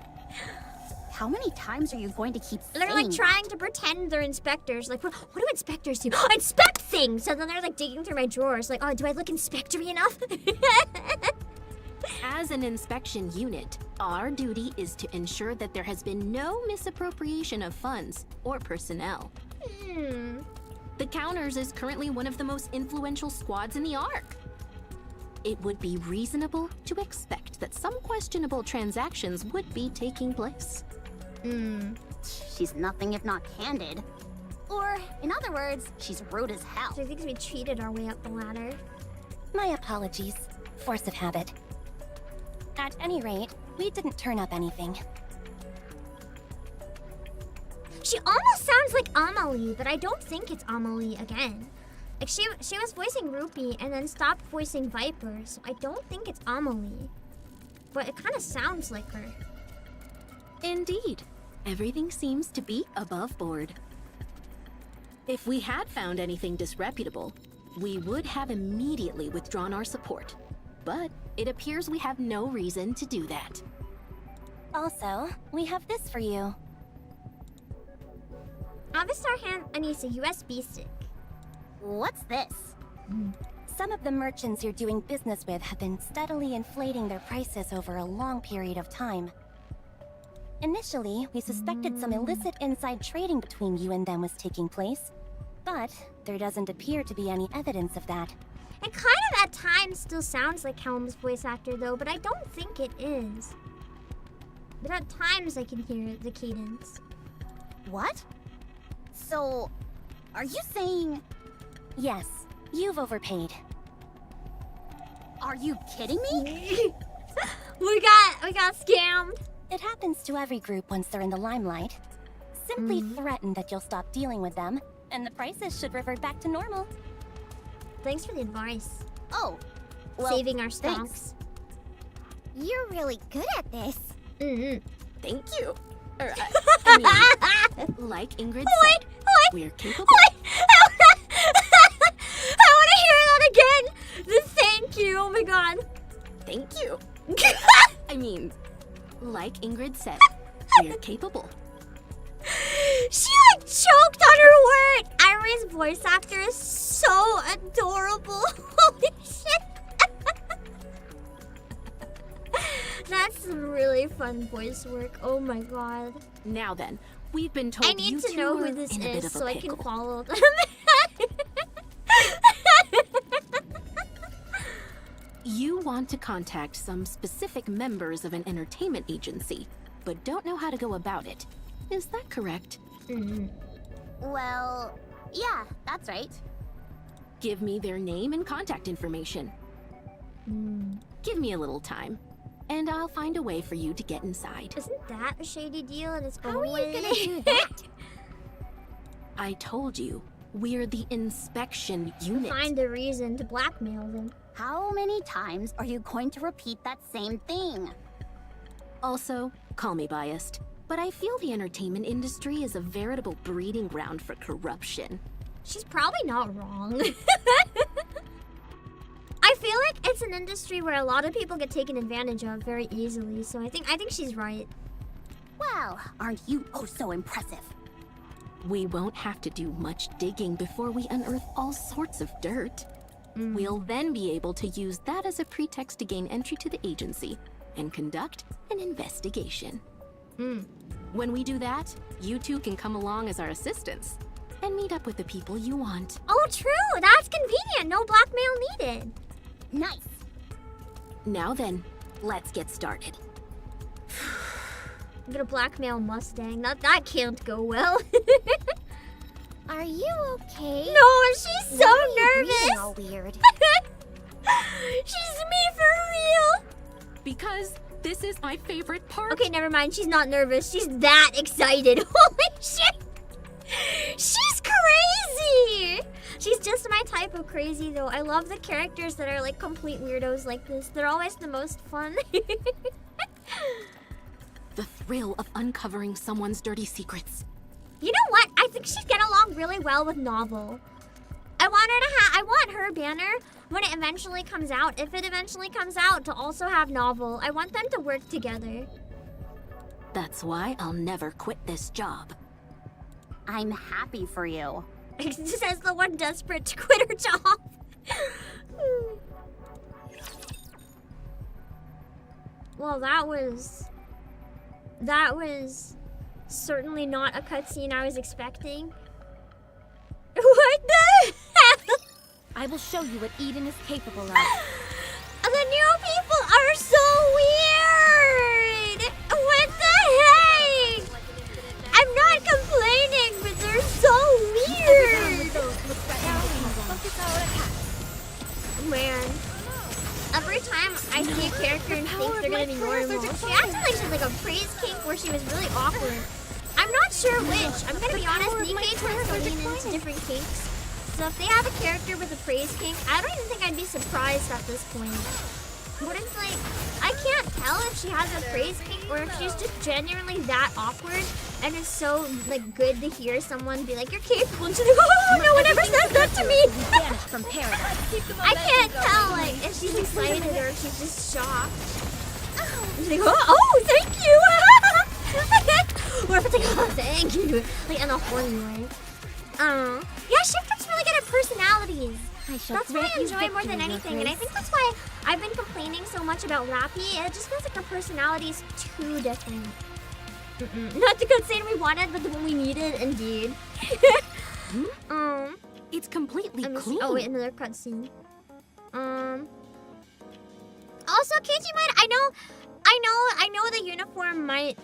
How many times are you going to keep saying They're like trying to pretend they're inspectors. Like, what do inspectors do? Inspect things! So then they're like digging through my drawers. Like, oh, do I look inspectory enough? As an inspection unit, our duty is to ensure that there has been no misappropriation of funds or personnel. The Counters is currently one of the most influential squads in the Ark. It would be reasonable to expect that some questionable transactions would be taking place. She's nothing if not candid. Or, in other words, she's rude as hell. So I think we cheated our way up the ladder. My apologies. Force of habit. At any rate, we didn't turn up anything. She almost sounds like Amelie, but I don't think it's Amelie again. Like she was voicing Rupee and then stopped voicing Viper, so I don't think it's Amelie. But it kind of sounds like her. Indeed. Everything seems to be above board. If we had found anything disreputable, we would have immediately withdrawn our support. But it appears we have no reason to do that. Also, we have this for you. Avistar hand Anise a USB stick. What's this? Some of the merchants you're doing business with have been steadily inflating their prices over a long period of time. Initially, we suspected some illicit inside trading between you and them was taking place, but there doesn't appear to be any evidence of that. It kind of at times still sounds like Helm's voice actor though, but I don't think it is. But at times I can hear the cadence. What? So, are you saying... Yes, you've overpaid. Are you kidding me? we got scammed. It happens to every group once they're in the limelight. Simply threaten that you'll stop dealing with them, and the prices should revert back to normal. Thanks for the advice. Oh, well, saving our stocks. You're really good at this. Thank you. I mean, like Ingrid said, We're capable. I want to hear that again. The thank you. Oh my god. Thank you. I mean, like Ingrid said, we're capable. She like choked on her word. Irie's voice actor is so adorable. Holy shit. That's some really fun voice work. Oh my god. Now then, we've been told I need you to two know are who this in a bit is of a so I can pickle. follow them. You want to contact some specific members of an entertainment agency, but don't know how to go about it. Is that correct? Well, yeah, that's right. Give me their name and contact information. Give me a little time, and I'll find a way for you to get inside. Isn't that a shady deal? And it's How are you gonna do that? I told you, we're the inspection unit. Find a reason to blackmail them. How many times are you going to repeat that same thing? Also, call me biased, but I feel the entertainment industry is a veritable breeding ground for corruption. She's probably not wrong. I feel like it's an industry where a lot of people get taken advantage of very easily, so I think she's right. Well, aren't you oh so impressive? We won't have to do much digging before we unearth all sorts of dirt. We'll then be able to use that as a pretext to gain entry to the agency and conduct an investigation. When we do that, you two can come along as our assistants and meet up with the people you want. Oh, true! That's convenient! No blackmail needed. Nice. Now then, let's get started. I'm gonna blackmail Mustang. That can't go well. Are you okay? No, she's so Why are you nervous. breathing all weird? She's me for real. Because this is my favorite part. Okay, never mind. She's not nervous. She's that excited. Holy shit. She's crazy. She's just my type of crazy, though. I love the characters that are like complete weirdos like this. They're always the most fun. The thrill of uncovering someone's dirty secrets. You know what? I think she'd get along really well with Novel. I want her banner when it eventually comes out, if it eventually comes out, to also have Novel. I want them to work together. That's why I'll never quit this job. I'm happy for you. Says the one desperate to quit her job. Well, that was certainly not a cutscene I was expecting. What the hell? I will show you what Eden is capable of. The new people are so weird! What the heck? I'm not complaining, but they're so weird! Man. Every time I see a character and think they're gonna be normal, she acted like she had like a praise kink where she was really awkward. I'm not sure which. I'm gonna be honest, NIKKE tends to lean into different kinks. So if they have a character with a praise kink, I don't even think I'd be surprised at this point. But it's like, I can't tell if she has a praise kink or if she's just genuinely that awkward and it's so like good to hear someone be like, you're capable, and she's like, oh, no one ever says that to me. From paradise. I can't tell like if she's excited or if she's just shocked. She's like, oh, thank you. Or if it's like, oh, thank you. Like in a horny way. Yeah, Shiftup's really good at personalities. That's what I enjoy more than anything, and I think that's why I've been complaining so much about Lappy. It just feels like her personality is too different. Not the cutscene we wanted, but the one we needed, indeed. It's completely clean. Oh wait, another cutscene. Also, Katie might. I know the uniform might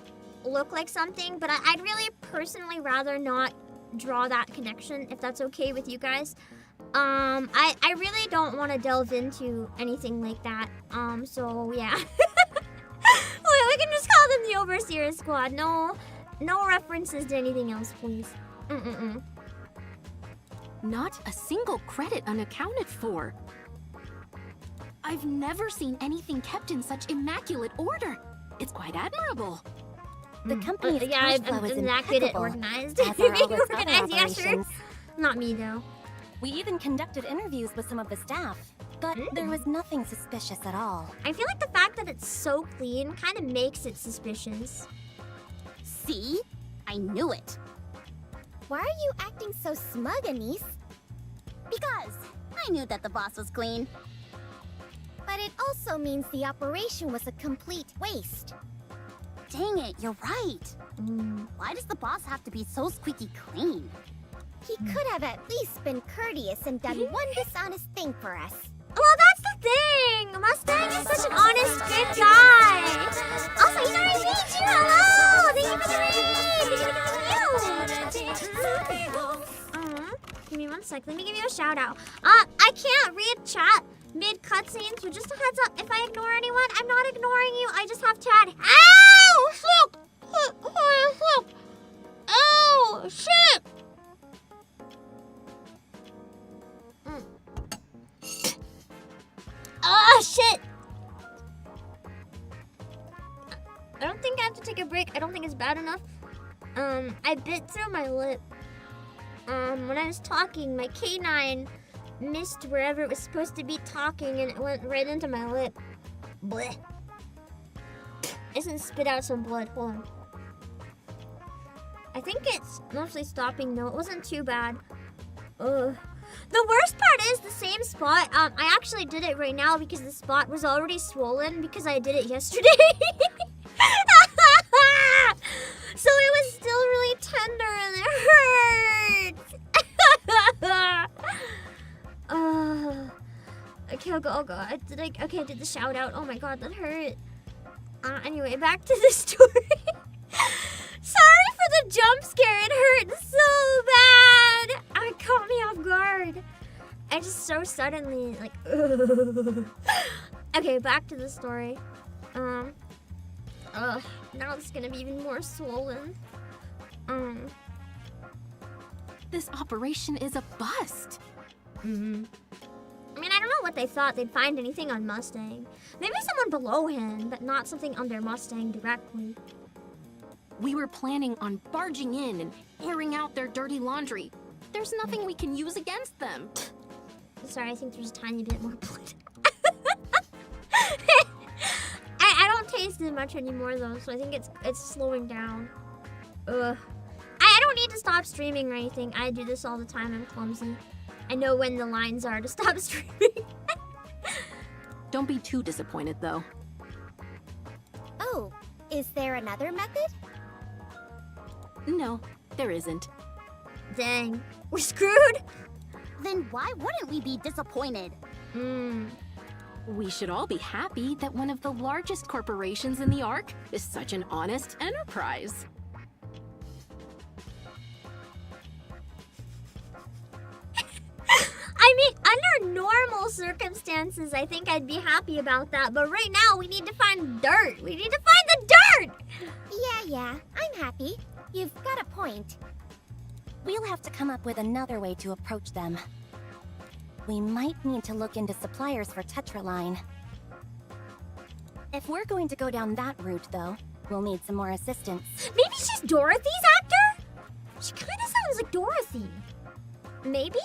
look like something, but I'd really personally rather not draw that connection, if that's okay with you guys. I really don't want to delve into anything like that. So yeah. Wait, we can just call them the Overseer Squad. No references to anything else, please. Not a single credit unaccounted for. I've never seen anything kept in such immaculate order. It's quite admirable. The company's yeah, cash I'm flow is not good at impeccable, organized. as are all its other Organized, yeah, sure. operations. Not me though. We even conducted interviews with some of the staff, but there was nothing suspicious at all. I feel like the fact that it's so clean kind of makes it suspicious. See? I knew it. Why are you acting so smug, Anise? Because I knew that the boss was clean. But it also means the operation was a complete waste. Dang it, you're right. Why does the boss have to be so squeaky clean? He could have at least been courteous and done one dishonest thing for us. Well, that's the thing! Mustang is such an honest, good guy! Also, you know I made you! Hello! Thank you for the raid! Give me 1 sec. Let me give you a shout out. I can't read chat mid-cutscene, so just a heads up. If I ignore anyone, I'm not ignoring you. I just have chat. Ow! Shit! Oh, shit! Oh, shit! I don't think I have to take a break. I don't think it's bad enough. I bit through my lip. When I was talking, my canine missed wherever it was supposed to be talking and it went right into my lip. Blech. It didn't spit out some blood. Hold on. I think it's mostly stopping though. It wasn't too bad. Ugh. The worst part is the same spot. I actually did it right now because the spot was already swollen because I did it yesterday. So it was still really tender and it hurts. Okay, oh god. I did the shout out. Oh my god, that hurt. Anyway, back to the story. Sorry for the jump scare. It hurt so bad. It caught me off guard. I just so suddenly like. Okay, back to the story. Now it's gonna be even more swollen. This operation is a bust. I mean, I don't know what they thought they'd find anything on Mustang. Maybe someone below him, but not something under Mustang directly. We were planning on barging in and airing out their dirty laundry. There's nothing we can use against them. Sorry, I think there's a tiny bit more blood. I don't taste it much anymore though, so I think it's slowing down. Ugh. I don't need to stop streaming or anything. I do this all the time. I'm clumsy. I know when the lines are to stop streaming. Don't be too disappointed though. Oh, is there another method? No, there isn't. Dang, we're screwed. Then why wouldn't we be disappointed? We should all be happy that one of the largest corporations in the Ark is such an honest enterprise. I mean, under normal circumstances, I think I'd be happy about that. But right now, we need to find dirt. We need to find the dirt! Yeah, I'm happy. You've got a point. We'll have to come up with another way to approach them. We might need to look into suppliers for Tetraline. If we're going to go down that route, though, we'll need some more assistance. Maybe she's Dorothy's actor? She kind of sounds like Dorothy. Maybe?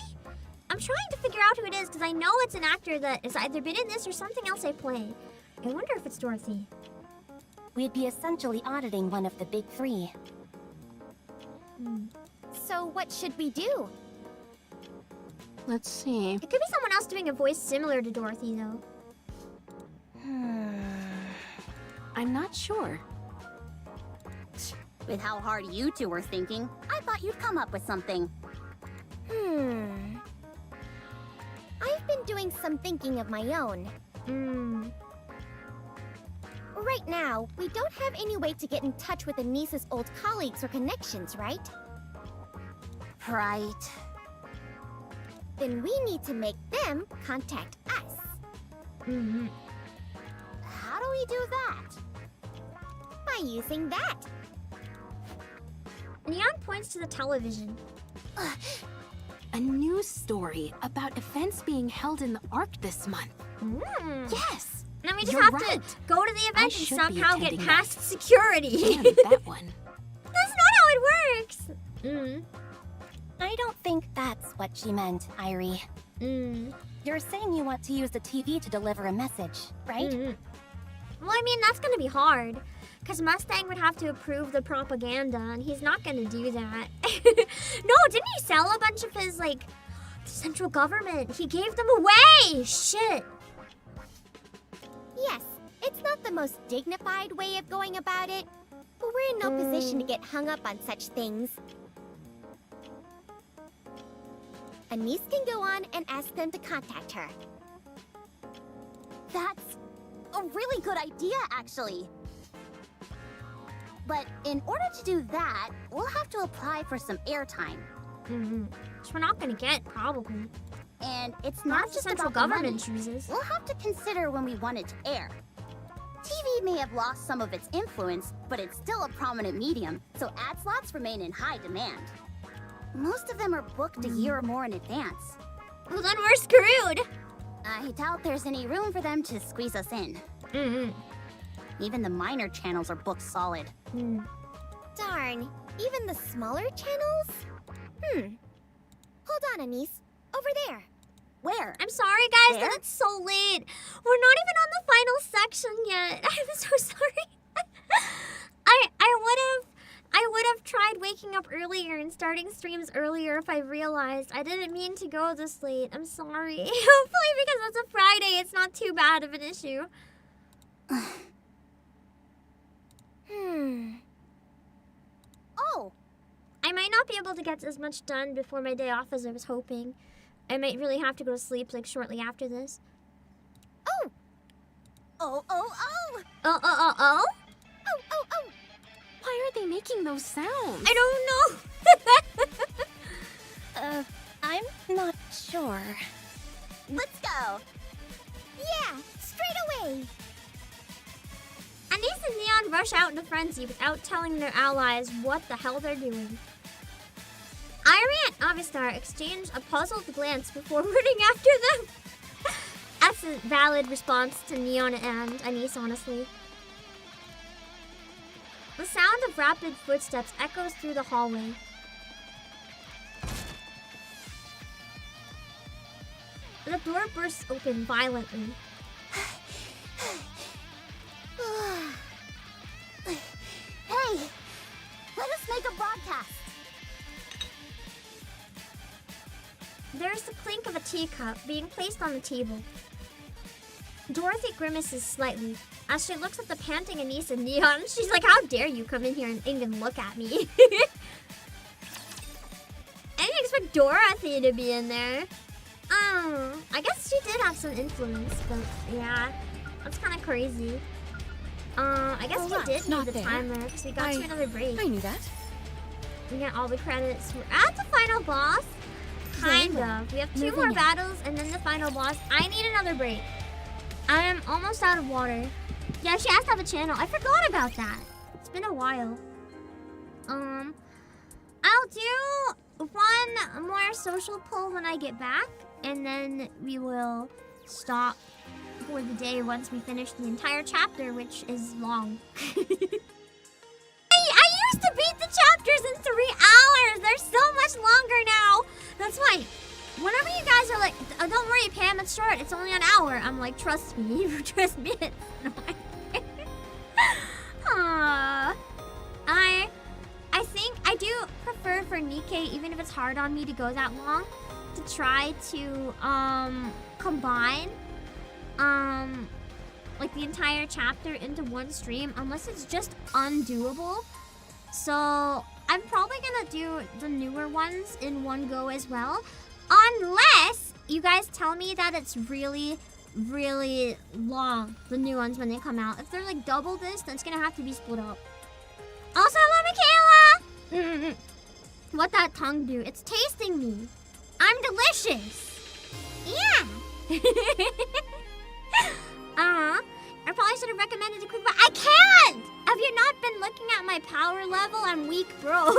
I'm trying to figure out who it is because I know it's an actor that has either been in this or something else I play. I wonder if it's Dorothy. We'd be essentially auditing one of the big three. So what should we do? Let's see. It could be someone else doing a voice similar to Dorothy, though. I'm not sure. With how hard you two were thinking, I thought you'd come up with something. I've been doing some thinking of my own. Right now, we don't have any way to get in touch with Anisa's old colleagues or connections, right? Right. Then we need to make them contact us. How do we do that? By using that. Neon points to the television. A news story about events being held in the Ark this month. Mm. Yes! And then we just You're have right. to go to the I event and should be somehow get attending past that. security. Damn, that one. That's not how it works. I don't think that's what she meant, Irie. You're saying you want to use the TV to deliver a message, right? Well, I mean, that's gonna be hard. Because Mustang would have to approve the propaganda, and he's not gonna do that. No, didn't he sell a bunch of his, like, central government? He gave them away! Shit. Yes, it's not the most dignified way of going about it, but we're in no position to get hung up on such things. Anise can go on and ask them to contact her. That's a really good idea, actually. But in order to do that, we'll have to apply for some airtime. Which we're not gonna get, probably. And it's Not not the just central about the government money. chooses. We'll have to consider when we want it to air. TV may have lost some of its influence, but it's still a prominent medium, so ad slots remain in high demand. Most of them are booked a year or more in advance. Well, then we're screwed. I doubt there's any room for them to squeeze us in. Even the minor channels are booked solid. Darn, even the smaller channels? Hold on, Anise. Over there. Where? I'm sorry, guys, There? that it's so late. We're not even on the final section yet. I'm so sorry. I would have tried waking up earlier and starting streams earlier if I realized. I didn't mean to go this late. I'm sorry. Hopefully, because it's a Friday, it's not too bad of an issue. Oh! I might not be able to get as much done before my day off as I was hoping. I might really have to go to sleep, like, shortly after this. Oh! Oh! Oh? Why are they making those sounds? I don't know. I'm not sure. Let's go! Yeah, straight away! Anise and Neon rush out in a frenzy without telling their allies what the hell they're doing. Irie and Avistar exchange a puzzled glance before running after them. That's a valid response to Neon and Anise, honestly. The sound of rapid footsteps echoes through the hallway. The door bursts open violently. Hey! Let us make a broadcast! There's the clink of a teacup being placed on the table. Dorothy grimaces slightly as she looks at the panting Anise and Neon. She's like, how dare you come in here and even look at me? I didn't expect Dorothy to be in there. I guess she did have some influence, but yeah, that's kind of crazy. I guess we did need the timer because we got to another break. I knew that. We get all the credits. We're at the final boss. Kind of. We have two more battles and then the final boss. I need another break. I am almost out of water. Yeah, she has to have a channel. I forgot about that. It's been a while. I'll do one more social pull when I get back, and then we will stop for the day once we finish the entire chapter, which is long. I used to beat the chapters in 3 hours. They're so much longer now. That's why whenever you guys are like, oh, don't worry, Pam, it's short. It's only an hour. I'm like, trust me. Trust me. I think I do prefer for NIKKE, even if it's hard on me to go that long, to try to combine like the entire chapter into one stream, unless it's just undoable. So I'm probably gonna do the newer ones in one go as well, unless you guys tell me that it's really, really long, the new ones when they come out. If they're like double this, then it's gonna have to be split up. Also, hello, Michaela! What that tongue do? It's tasting me. I'm delicious. Yeah. I probably should have recommended a quick, but I can't! Have you not been looking at my power level? I'm weak, bro.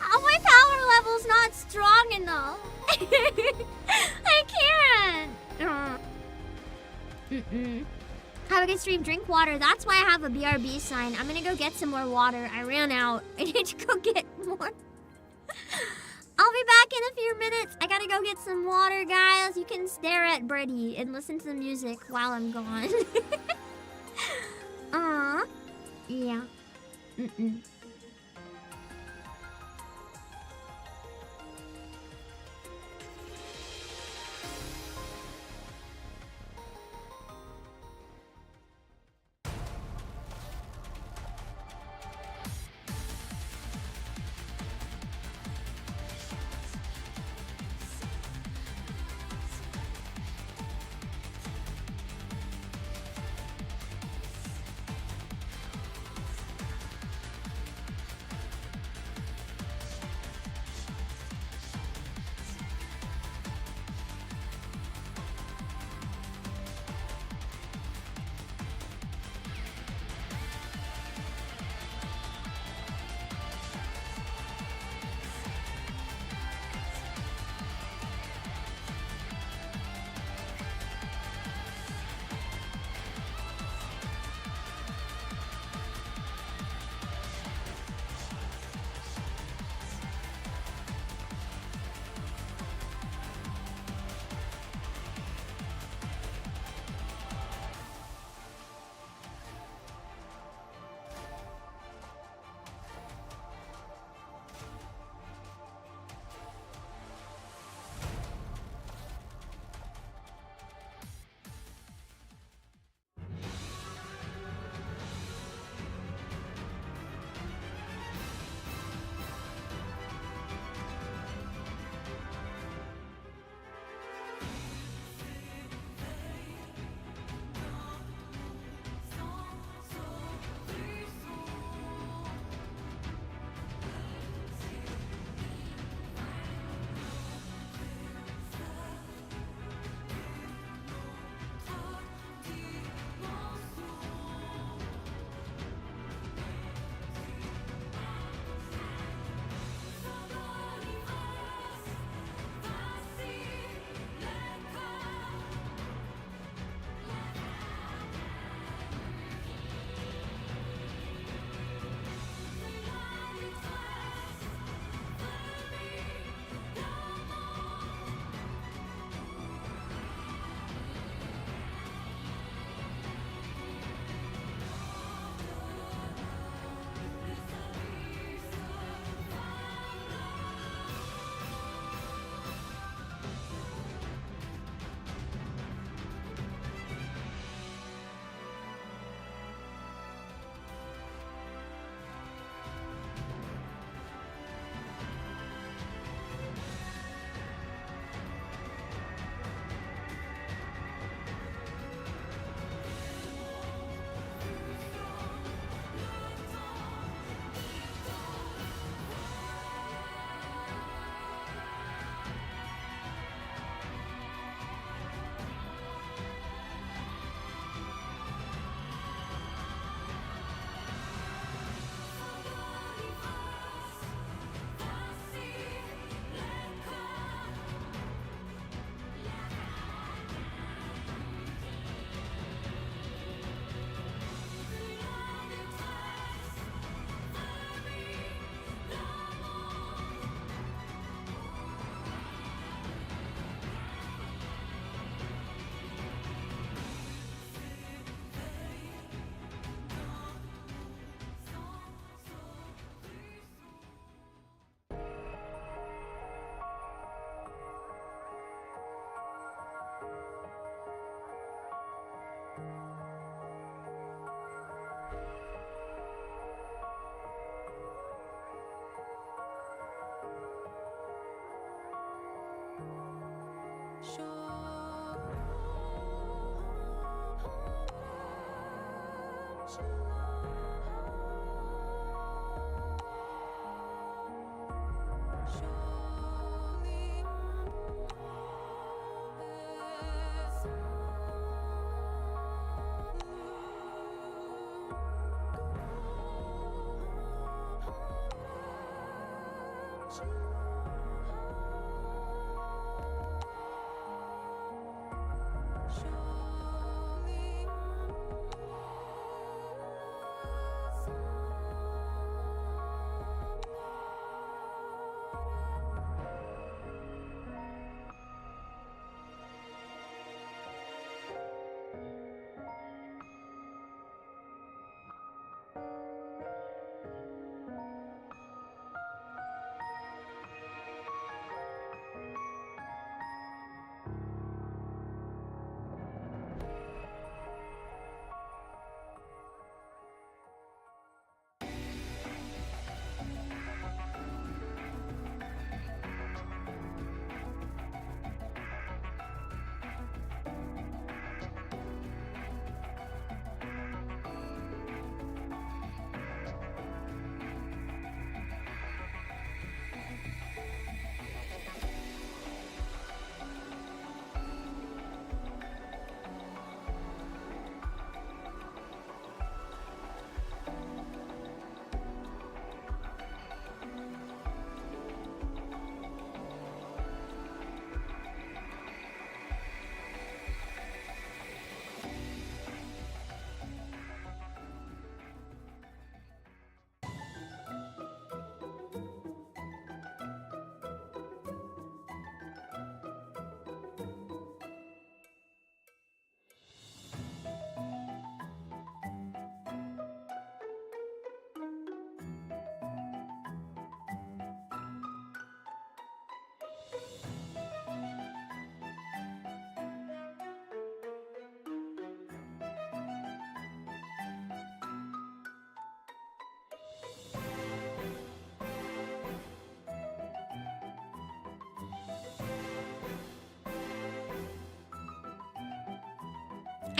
My power level's not strong enough. I can't. Have a good stream. Drink water. That's why I have a BRB sign. I'm gonna go get some more water. I ran out. I need to go get more. I'll be back in a few minutes. I gotta go get some water, guys. You can stare at Birdie and listen to the music while I'm gone. Yeah.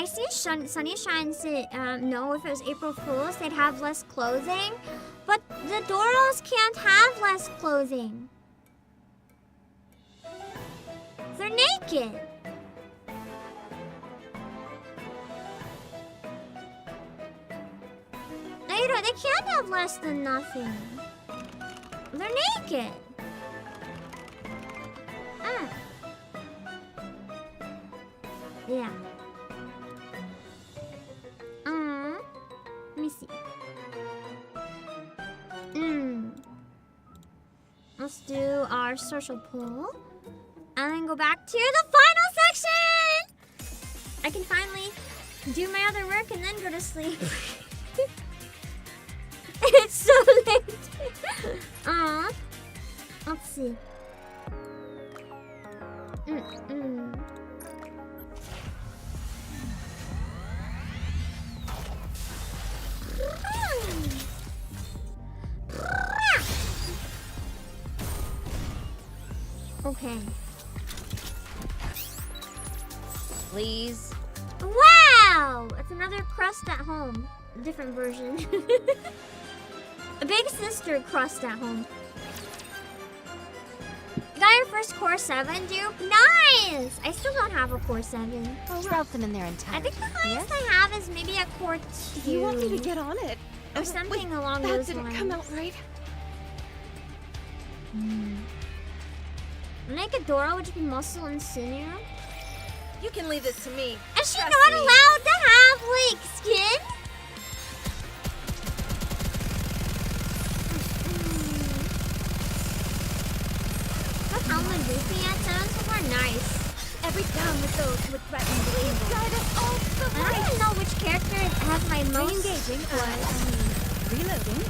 I see Sunny Shine say, no, if it was April Fool's, they'd have less clothing. But the Doros can't have less clothing. They're naked. They can't have less than nothing. They're naked. Yeah. Let me see. Let's do our social poll. And then go back to the final section! I can finally do my other work and then go to sleep. It's so late. Let's see. Okay. Please. Wow! It's another crust at home. A different version. A big sister crust at home. You got your first core 7, dude? Nice! I still don't have a core 7. I'll drop them in there in time. I think the highest I have is maybe a core 2. You want me to get on it? Or something Wait, along that those didn't lines. come out right. Naked Dora would just be muscle and sinew. You can leave this to me. Is she Trust not me. allowed to have, like, skin? What helmet goofy yet? Sounds so far nice. Every down with those who would threaten the kingdom. Guide us all the way. I don't even know which character has my most. Re-engaging. Reloading.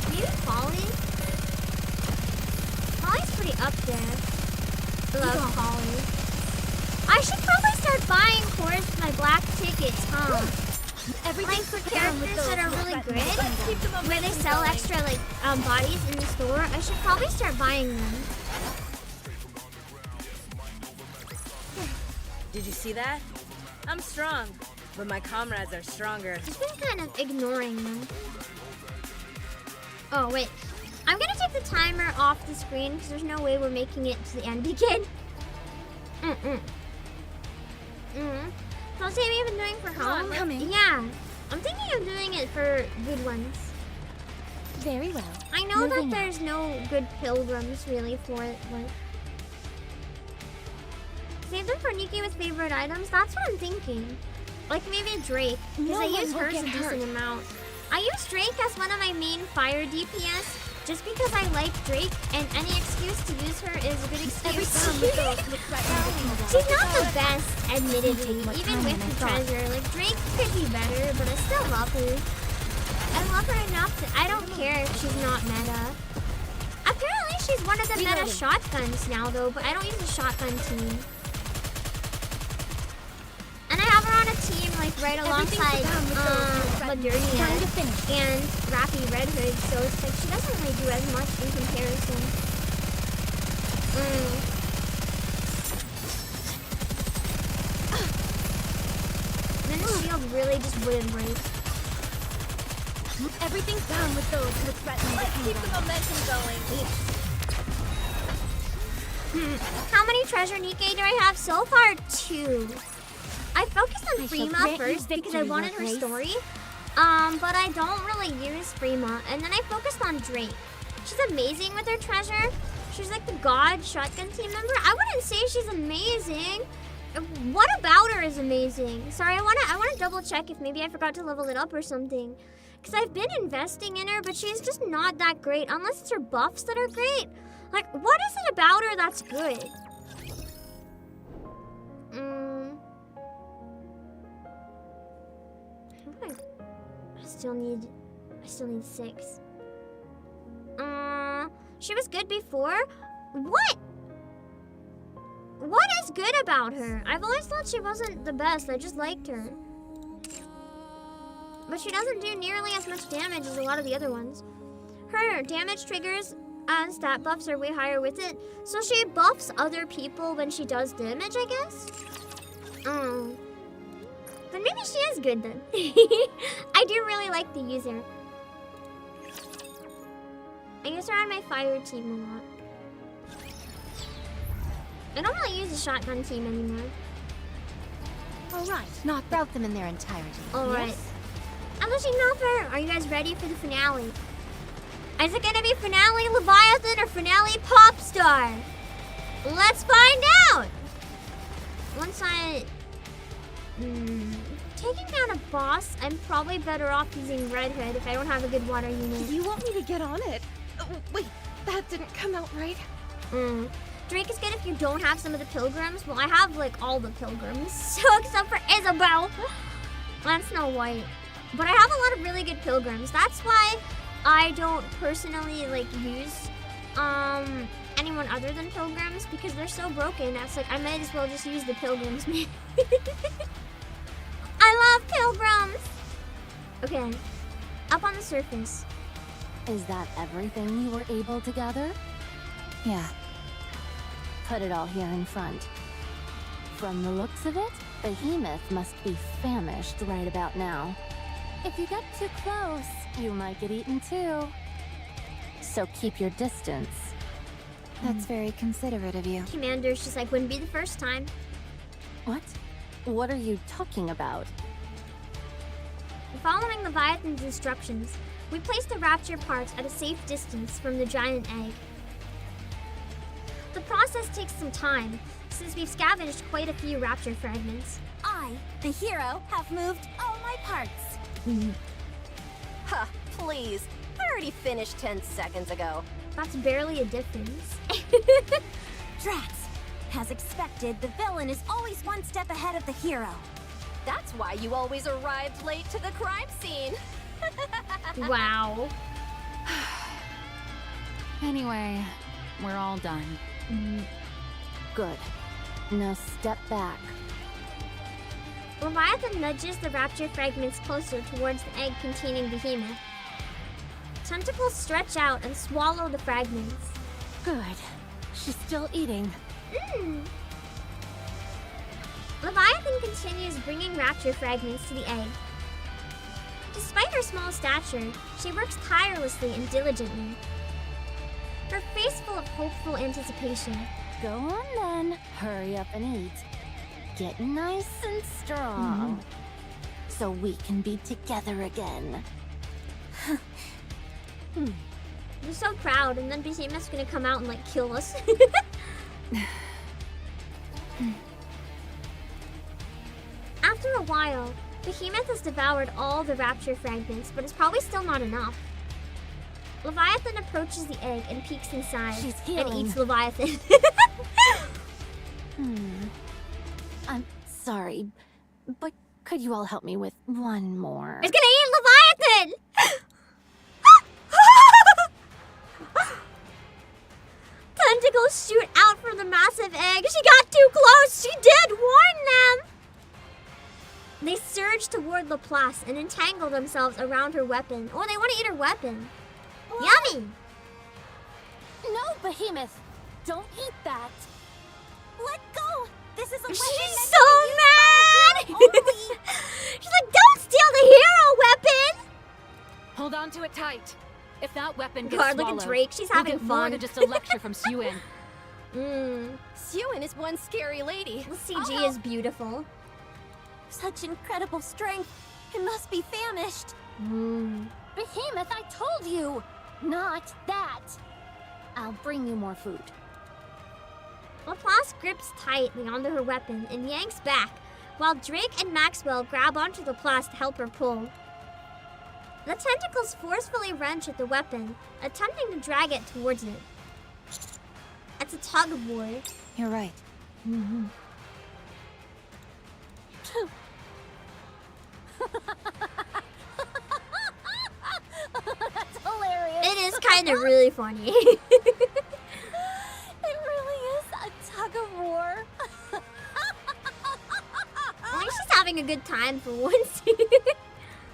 Maybe Polly? Polly's pretty up there. Love Polly. I should probably start buying cores for my black tickets, huh? Like for characters that are really good, where they sell extra like bodies in the store, I should probably start buying them. Did you see that? I'm strong, but my comrades are stronger. I've been kind of ignoring them. Oh wait, I'm gonna take the timer off the screen because there's no way we're making it to the end again. So I'll say what you've been doing for home. Yeah, I'm thinking of doing it for good ones. Very well. I know that there's no good pilgrims really for it, but save them for NIKKE with favorite items. That's what I'm thinking. Like maybe Drake, because I use hers a decent amount. I use Drake as one of my main fire DPS. Just because I like Drake, and any excuse to use her is a good excuse. She's not the best, admittedly, even with the treasure. Like, Drake could be better, but I still love her. I love her enough that I don't care if she's not meta. Apparently, she's one of the meta shotguns now, though, but I don't use a shotgun team. And I have her on a team, like, right alongside Modernia and Rappy Red Hood, so it's like she doesn't really do as much in comparison. Then the shield really just wouldn't break. Everything's down with those who threaten the kingdom. Keep the momentum going. How many treasure NIKKE do I have? So far, 2. I focused on Frima first because I wanted her story. But I don't really use Frima. And then I focused on Drake. She's amazing with her treasure. She's like the god shotgun team member. I wouldn't say she's amazing. What about her is amazing? Sorry, I wanna double check if maybe I forgot to level it up or something. Because I've been investing in her, but she's just not that great. Unless it's her buffs that are great. Like, what is it about her that's good? I still need 6. She was good before? What? What is good about her? I've always thought she wasn't the best. I just liked her. But she doesn't do nearly as much damage as a lot of the other ones. Her damage triggers and stat buffs are way higher with it. So she buffs other people when she does damage, I guess? Then maybe she is good then. I do really like to use her. I use her on my fire team a lot. I don't really use the shotgun team anymore. Alright, not about them in their entirety. Alright. Yes? I'm looking over. Are you guys ready for the finale? Is it gonna be finale Leviathan or finale Popstar? Let's find out! Once I... taking down a boss, I'm probably better off using Red Hood if I don't have a good water unit. You want me to get on it? Wait, that didn't come out right. Drake is good if you don't have some of the pilgrims. Well, I have like all the pilgrims, so except for Isabel and Snow White. But I have a lot of really good pilgrims. That's why I don't personally like use anyone other than pilgrims because they're so broken. That's like I might as well just use the pilgrims, man. I love pilgrims. Okay, up on the surface. Is that everything you were able to gather? Yeah. Put it all here in front. From the looks of it, Behemoth must be famished right about now. If you get too close, you might get eaten too. So keep your distance. That's very considerate of you. Commander's just like, wouldn't be the first time. What? What are you talking about? Following Leviathan's instructions, we placed the Rapture parts at a safe distance from the giant egg. The process takes some time, since we've scavenged quite a few Rapture fragments. I, the hero, have moved all my parts. Ha, please. I already finished 10 seconds ago. That's barely a difference. Drats! As expected, the villain is always one step ahead of the hero. That's why you always arrived late to the crime scene. Wow. Anyway, we're all done. Good. Now step back. Leviathan nudges the Rapture fragments closer towards the egg containing Behemoth. Tentacles stretch out and swallow the fragments. Good. She's still eating. Leviathan continues bringing Rapture fragments to the egg. Despite her small stature, she works tirelessly and diligently. Her face full of hopeful anticipation. Go on then. Hurry up and eat. Get nice and strong. So we can be together again. I'm so proud, and then Behemoth's gonna come out and like kill us. After a while, Behemoth has devoured all the Rapture fragments, but it's probably still not enough. Leviathan approaches the egg and peeks inside and eats Leviathan. I'm sorry, but could you all help me with one more? It's gonna eat Leviathan! Tentacles shoot out from the massive egg. She got too close. She did warn them. They surge toward Laplace and entangle themselves around her weapon. Oh, they want to eat her weapon. Yummy. No, Behemoth. Don't eat that. Let go. This is a She's so mad. She's like, don't steal the hero weapon. Hold on to it tight. If that weapon gets God, look swallowed, at Drake. She's we'll having get fun. more than just a lecture from Suen. Suen is one scary lady. The CG is beautiful. Such incredible strength. It must be famished. Behemoth, I told you. Not that. I'll bring you more food. Laplace grips tightly onto her weapon and yanks back, while Drake and Maxwell grab onto Laplace to help her pull. The tentacles forcefully wrench at the weapon, attempting to drag it towards it. It's a tug of war. You're right. That's hilarious. It is kind of really funny. It really is a tug of war. At least she's having a good time for once.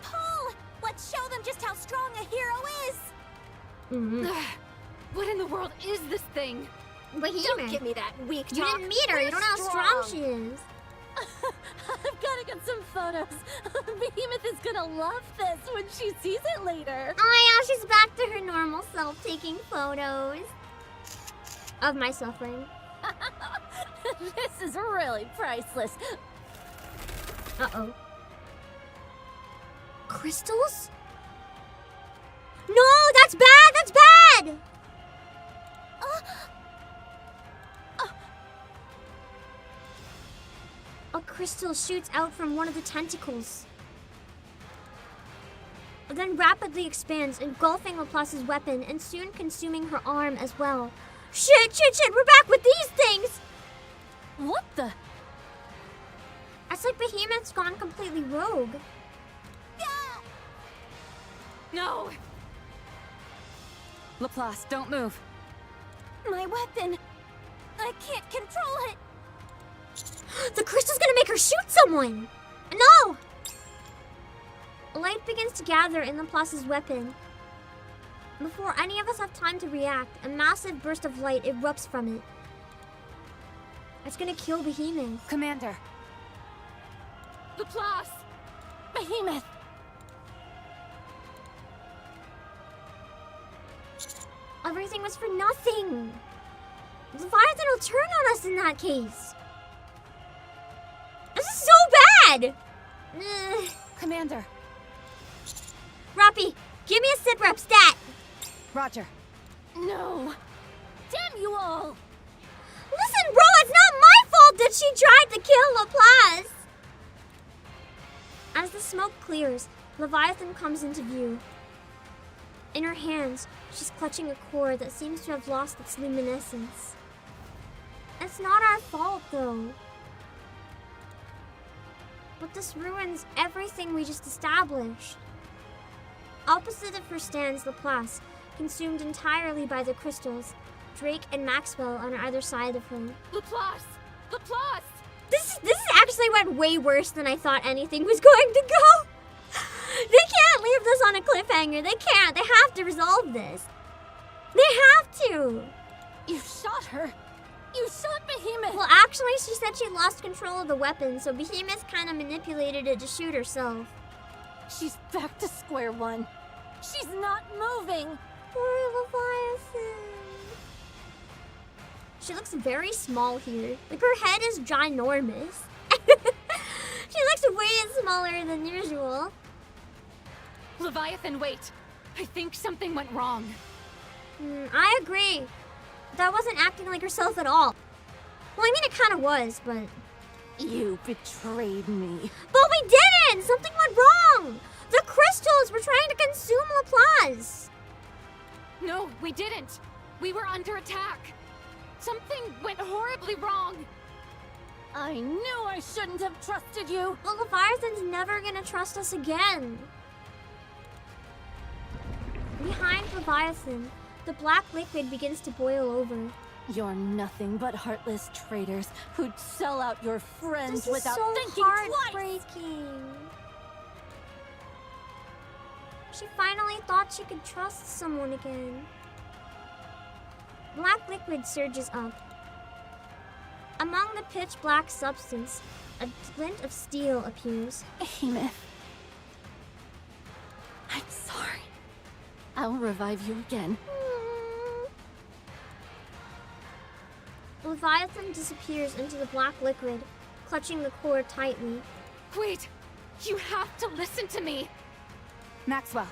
Pull! Let's show them just how strong a hero is. What in the world is this thing? Behemoth. Don't give me that weak You talk. didn't meet her. You don't know how strong she is. I've got gotta get some photos. Behemoth is gonna love this when she sees it later. Oh yeah, she's back to her normal self taking photos of my suffering. This is really priceless. Uh-oh. Crystals? No, that's bad! That's bad! A crystal shoots out from one of the tentacles. Then rapidly expands, engulfing Laplace's weapon and soon consuming her arm as well. Shit! We're back with these things! What the? It's like Behemoth's gone completely rogue. No! Laplace, don't move. My weapon! I can't control it! The crystal's gonna make her shoot someone! No! Light begins to gather in Laplace's weapon. Before any of us have time to react, a massive burst of light erupts from it. It's gonna kill Behemoth. Commander. Laplace! Behemoth! Everything was for nothing! Leviathan will turn on us in that case! This is so bad! Commander. Rappy, give me a sit rep stat! Roger. No! Damn you all! Listen, bro, it's not my fault that she tried to kill Laplace! As the smoke clears, Leviathan comes into view. In her hands, she's clutching a core that seems to have lost its luminescence. It's not our fault, though. But this ruins everything we just established. Opposite of her stands Laplace, consumed entirely by the crystals, Drake and Maxwell on either side of her. Laplace! Laplace! This actually went way worse than I thought anything was going to go. They can't leave this on a cliffhanger. They can't. They have to resolve this. They have to. You shot her. You shot Behemoth. Well, actually, she said she lost control of the weapon, so Behemoth kind of manipulated it to shoot herself. She's back to square one. She's not moving. Poor Leviathan. She looks very small here. Like, her head is ginormous. She looks way smaller than usual. Leviathan, wait. I think something went wrong. I agree. That wasn't acting like herself at all. Well, I mean, it kind of was, but... You betrayed me. But we didn't! Something went wrong! The crystals were trying to consume Laplace! No, we didn't. We were under attack. Something went horribly wrong. I knew I shouldn't have trusted you. But Leviathan's never gonna trust us again. Behind Leviathan, the black liquid begins to boil over. You're nothing but heartless traitors who'd sell out your friends without thinking heartbreaking. She finally thought she could trust someone again. Black liquid surges up. Among the pitch black substance, a glint of steel appears. Behemoth. I'm sorry. I'll revive you again. Leviathan disappears into the black liquid, clutching the core tightly. Wait! You have to listen to me! Maxwell,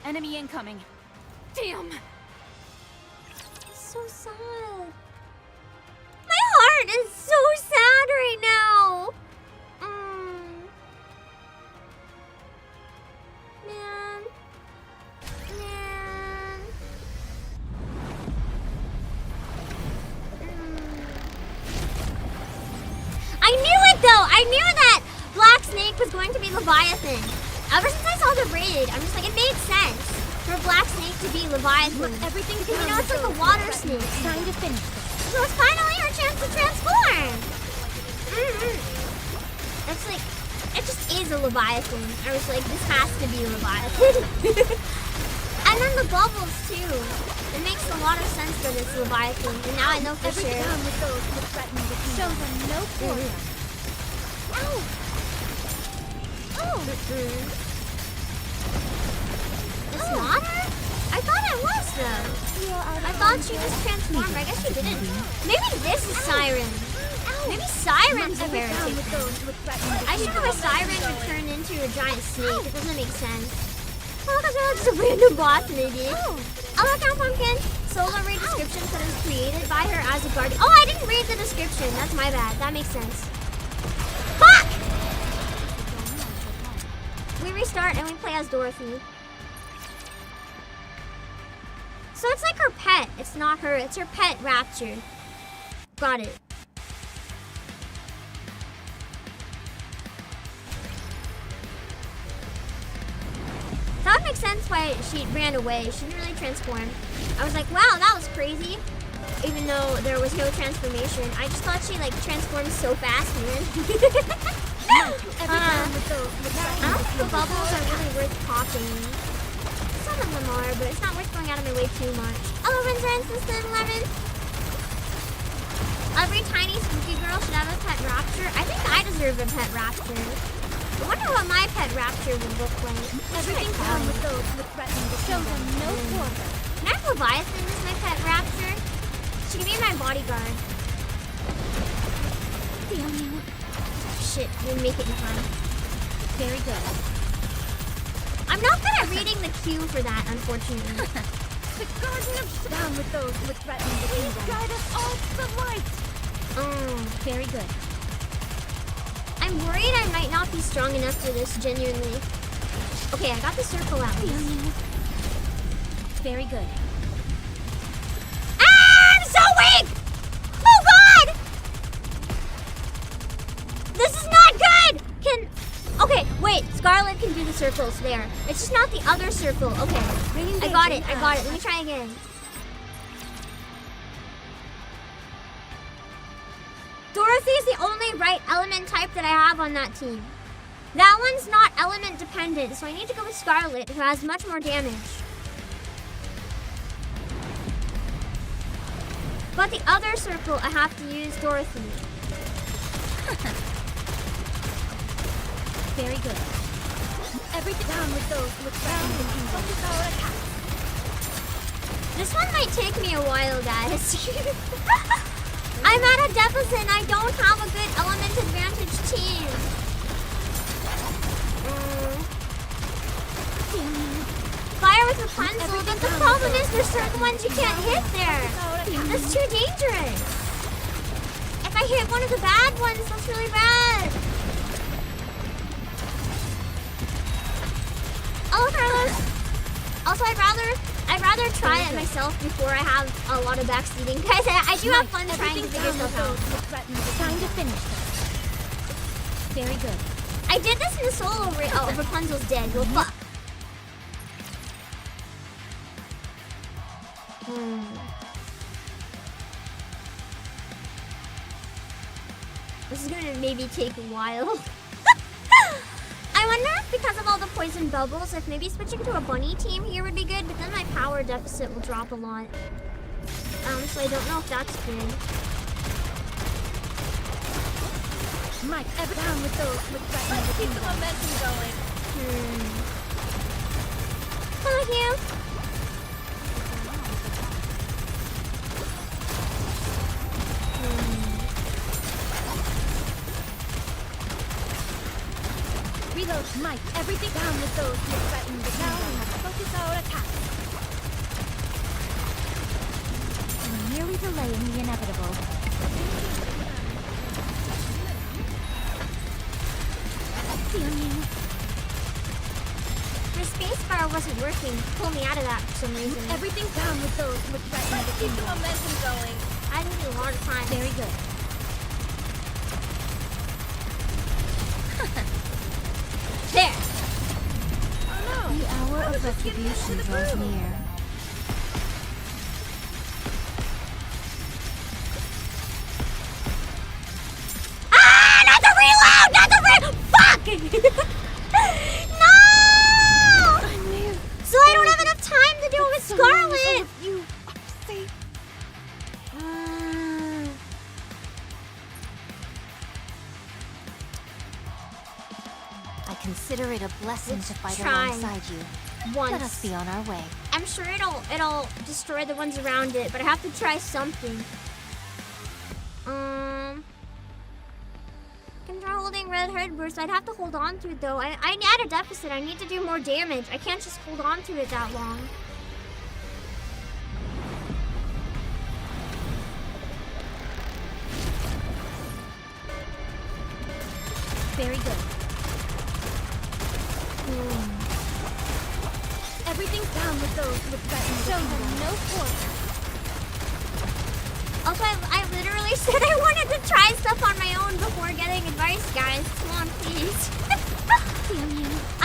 enemy incoming. Damn! So sad. My heart is so sad right now. Man. I knew it though! I knew that Black Snake was going to be Leviathan. Ever since I saw the raid, I'm just like, it made sense for Black Snake to be Leviathan. Everything, because you know it's like a water snake. It's time to finish this. So it's finally our chance to transform. It's like, it just is a Leviathan. I was like, this has to be Leviathan. And then the bubbles too. It makes a lot of sense that it's Leviathan. And now I know for sure. Show them no quarter. Ow! It's not her? I thought it was though. I thought she just transformed. I guess she didn't. Maybe this is Siren. Maybe Siren's a heretic. I should know a Siren would turn into a giant snake. It doesn't make sense. Oh, that's just a random boss maybe. Oh, look out, Pumpkin. Solo read description said it was created by her as a guardian. Oh, I didn't read the description. That's my bad. That makes sense. Fuck! We restart and we play as Dorothy. So it's like her pet. It's not her. It's her pet, Rapture. Got it. That would make sense why she ran away. She didn't really transform. I was like, wow, that was crazy. Even though there was no transformation. I just thought she like transformed so fast, man. I don't think the bubbles are really worth popping. Some of them are, but it's not worth going out of my way too much. 11's are insistent 11. Every tiny spooky girl should have a pet Rapture. I think I deserve a pet Rapture. I wonder what my pet Rapture would look like. Everything comes with those who threaten to show them no quarter. Can I have Leviathan as my pet Rapture? She can be my bodyguard. Damn you. Shit, we make it in time. Very good. I'm not good at reading the cue for that, unfortunately. The Garden of down with those who threaten the kingdom. Please guide us all to the light. Very good. I'm worried I might not be strong enough for this, genuinely. Okay, I got the circle at least. Very good. Ah, I'm so weak! Oh god! This is not good! Okay, wait, Scarlet can do the circles there. It's just not the other circle. Okay, I got it. Let me try again. Dorothy is the only right element type that I have on that team. That one's not element dependent, so I need to go with Scarlet, who has much more damage. But the other circle, I have to use Dorothy. Very good. Everything down with those who threaten the kingdom. Our attack. This one might take me a while, guys. I'm at a deficit and I don't have a good element advantage team. Fire with Rapunzel, but the problem is there's certain ones you can't hit there. That's too dangerous. If I hit one of the bad ones, that's really bad. Oh, Carlos. Also, I'd rather try it myself before I have a lot of backseating. Guys, I do have fun trying to figure stuff out. Time to finish this. Very good. I did this in the solo of Rapunzel's dead. Well, fuck. This is gonna maybe take a while. I wonder if because of all the poison bubbles, if maybe switching to a bunny team here would be good, but then my power deficit will drop a lot. So I don't know if that's good. Mike, ever down with those with threatening the Keep the momentum going. Thank you. Reload, Mike. Everything down with those who threaten the kingdom. Now we have to focus our attack. We're merely delaying the inevitable. The spacebar wasn't working. Pull me out of that for some reason. Everything down with those who threaten the Keep kingdom. the momentum going. I need a lot of time. Very good. There. Oh no. The hour of retribution draws near. Ah! Not the reload! Not the Fuck! No! So I don't have enough time to do it with Scarlet. You say. I consider it a blessing to fight try alongside you. once. Let us be on our way. I'm sure it'll destroy the ones around it, but I have to try something. Can try holding red herd burst. I'd have to hold on to it though. I'm at a deficit. I need to do more damage. I can't just hold on to it that long. Very good. Everything's down with those with threatened. Show them no quarter. Also, I literally said I wanted to try stuff on my own before getting advice, guys. Come on, please.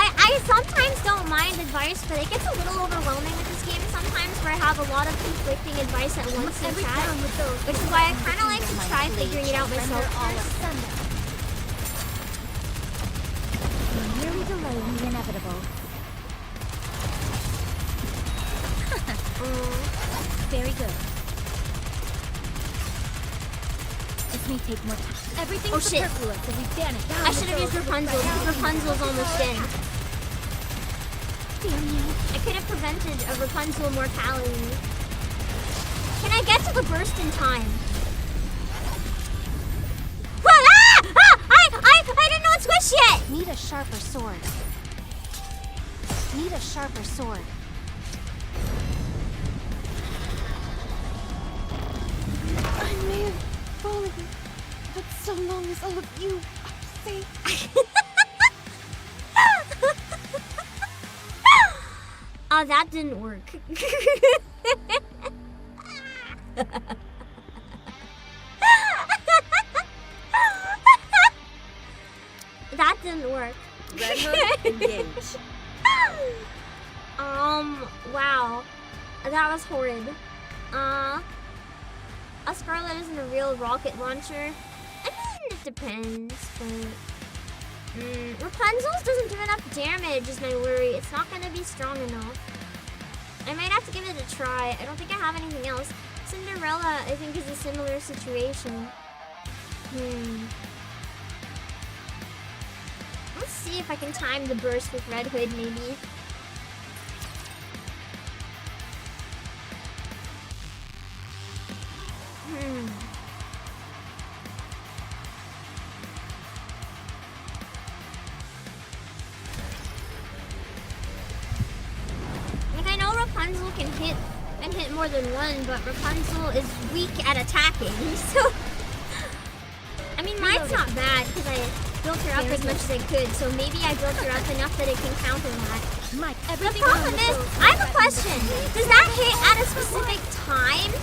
I sometimes don't mind advice, but it gets a little overwhelming with this game sometimes where I have a lot of conflicting advice at once in chat, which is why I kind of like to try figuring it out myself first. Merely delaying the inevitable. Very good. This may take more time. Everything's superfluous, so we vanish down. I should have used Rapunzel because Rapunzel's almost in. Damn you. I could have prevented a Rapunzel mortality. Can I get to the burst in time? I didn't know it switched yet! Need a sharper sword. Need a sharper sword. I may have fallen, but so long as all of you are safe. Oh, that didn't work. That didn't work. Red hook, engage. Wow. That was horrid. A Scarlet isn't a real rocket launcher. I mean, it depends, but... Rapunzel's doesn't do enough damage is my worry. It's not gonna be strong enough. I might have to give it a try. I don't think I have anything else. Cinderella, I think, is a similar situation. Let's see if I can time the burst with Red Hood, maybe. Like, I know Rapunzel can hit more than one, but Rapunzel is weak at attacking, so... I mean, mine's not bad, because I built her up as much as I could, so maybe I built her up enough that it can counter that. The problem is, I have a question. Does that hit at a specific time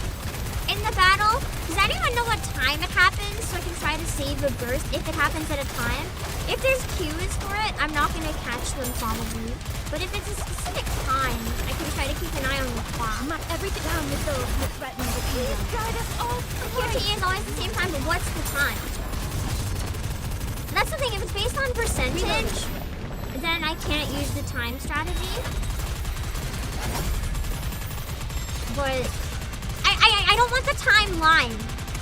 in the battle? Does anyone know what time it happens, so I can try to save a burst if it happens at a time? If there's cues for it, I'm not going to catch them, probably. But if it's a specific time, I can try to keep an eye on the clock. Everything down with those who threaten the kingdom. Guide us all. QTE is always the same time, but what's the time? That's the thing, if it's based on percentage, then I can't use the time strategy. But I don't want the timeline.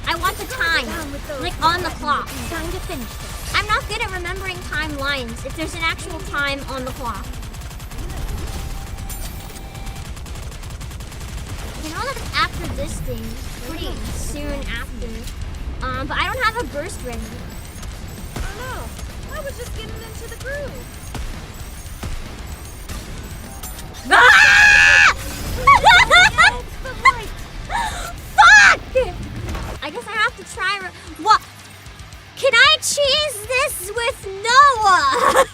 I want the time, like on the clock. Time to finish this. I'm not good at remembering timelines if there's an actual time on the clock. You know that it's after this thing, pretty soon after. But I don't have a burst ready. Oh no, I was just getting into the groove. Fuck! I guess I have to try. What? Can I cheese this with Noah?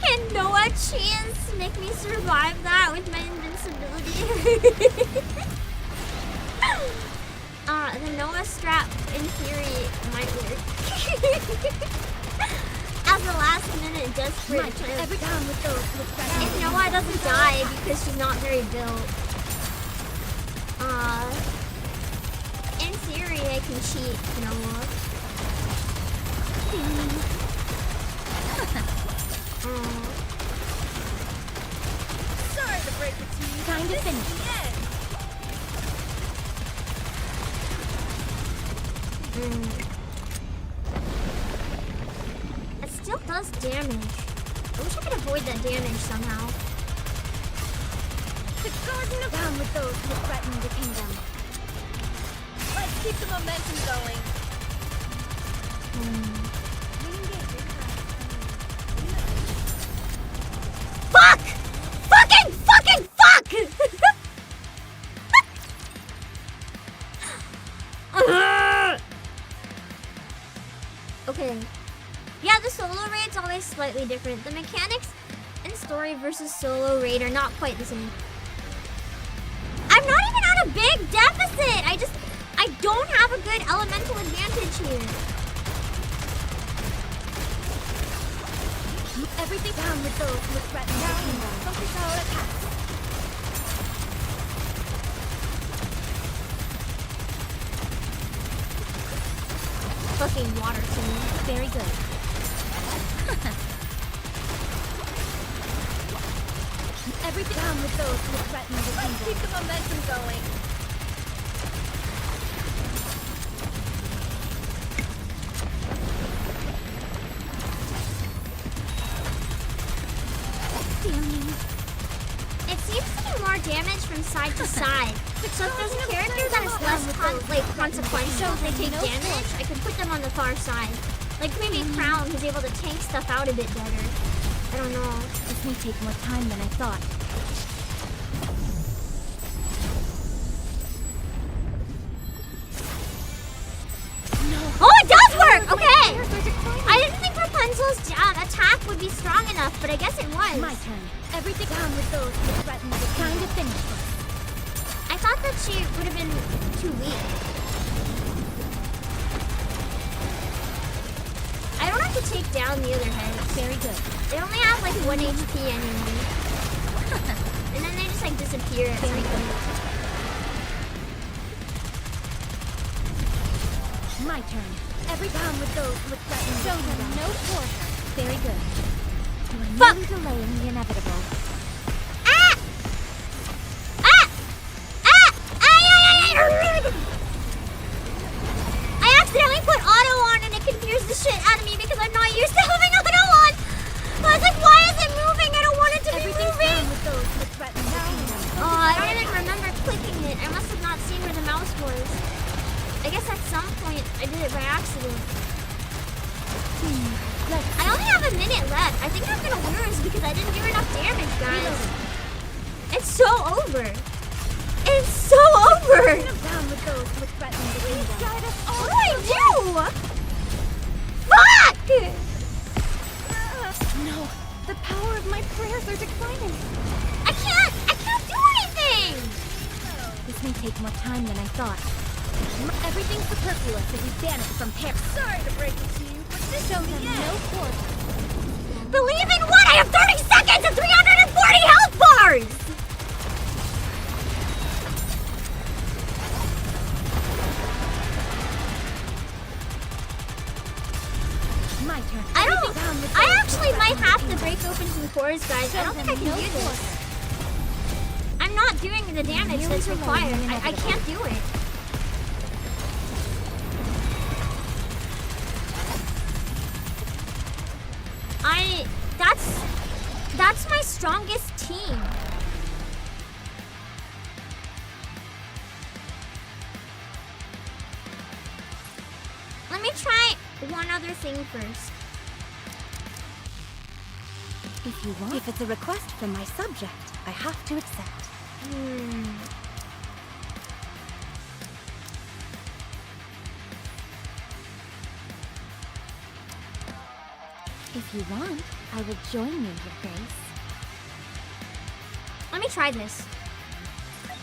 Can Noah cheese make me survive that with my invincibility? The Noah strap in theory might work. As a last minute desperate chance. If Noah doesn't die because she's not very built. In theory I can cheat Noah. Sorry to break it to you. Time to finish. It still does damage. I wish I could avoid that damage somehow. The garden of down with those who threaten the kingdom. Let's keep the momentum going. Fuck! Fucking fuck! Okay. Yeah, the solo raid's always slightly different. The mechanics in story versus solo raid are not quite the same. I'm not even at a big deficit! I don't have a good elemental advantage here. Everything down with those who threaten the kingdom. Focus our attacks. Fucking water team. Very good. Everything down with those who threaten the kingdom. Let's keep the momentum going. It seems to do more damage from side to side. So if there's a character that is less consequential if they take damage, I can put them on the far side. Like maybe Crown, who's able to tank stuff out a bit better. I don't know. This may take more time than I thought. Oh, it does work! Okay! I didn't think Rapunzel's attack would be strong enough, but I guess it was. My turn. Everything down with those who threaten the time to finish this. I thought that she would have been too weak. I don't have to take down the other heads. Very good. They only have like 1 HP anyway. And then they just like disappear at some point. My turn. Every down with those who threaten the kingdom. No quarter. Very good. You are merely delaying the inevitable. I accidentally put auto on and it confused the shit out of me because I'm not used to having auto on. I was like, why is it moving? I don't want it to be moving. Oh, I don't even remember clicking it. I must have not seen where the mouse was. I guess at some point I did it by accident. I only have a minute left. I think I'm gonna lose because I didn't do enough damage, guys. It's so over. It's so over! What do I do? Fuck! No, the power of my prayers are declining. I can't do anything! This may take more time than I thought. Everything's superfluous if we banish from Paris. Sorry to break it to you, but this Show them no force. Believe in what? I have 30 seconds and 340 health bars! My turn. I actually might have to break open some cores, guys. I don't think I can do this. I'm not doing the damage that's required. I can't do it. That's my strongest team. Let me try one other thing first. If you want. If it's a request from my subject, I have to accept. If you want, I will join you, Your Grace. Let me try this.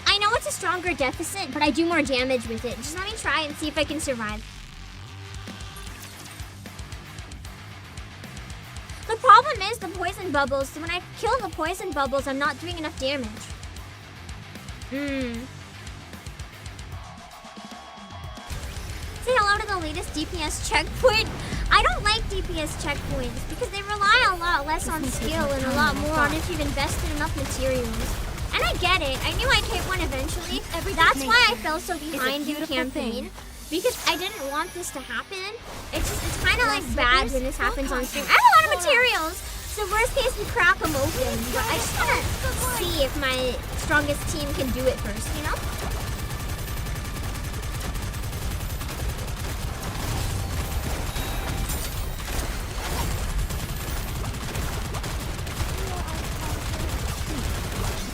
I know it's a stronger deficit, but I do more damage with it. Just let me try and see if I can survive. The problem is the poison bubbles. So when I kill the poison bubbles, I'm not doing enough damage. Say hello to the latest DPS checkpoint. I don't like DPS checkpoints because they rely a lot less on skill and a lot more on if you've invested enough materials. And I get it. I knew I'd hit one eventually. That's why I fell so behind in campaign. because I didn't want this to happen. It's kind of like bad when this happens on stream. I have a lot of materials, so worst case we crack them open. But I just want to see if my strongest team can do it first, you know?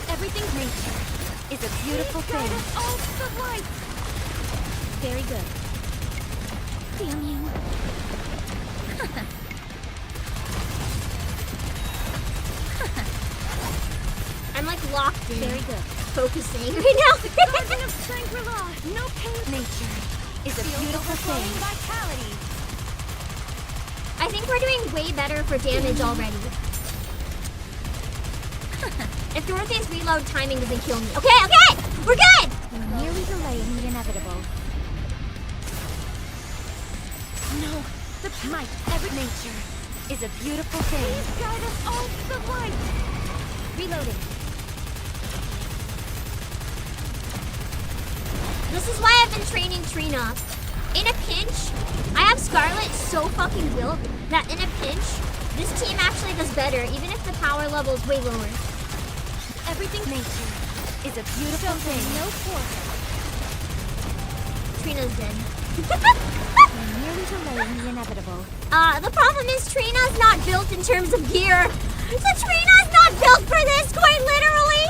Everything's nature is a beautiful thing. All the light. Very good. Damn you. I'm like locked in. Very good. Focusing right now. Garden of Shangri-La. No pain. Nature is a beautiful thing. Vitality. I think we're doing way better for damage already. If Dorothy's reload timing doesn't kill me. Okay, okay! We're good! You're merely delaying the inevitable. No, the might ever nature is a beautiful thing. Please guide us all to the light. Reloading. This is why I've been training Trina. In a pinch, I have Scarlet so fucking built that in a pinch, this team actually does better, even if the power level is way lower. Everything nature is a beautiful thing. No quarter. Trina's dead. You're merely delaying the inevitable. The problem is Trina's not built in terms of gear. So Trina's not built for this, quite literally.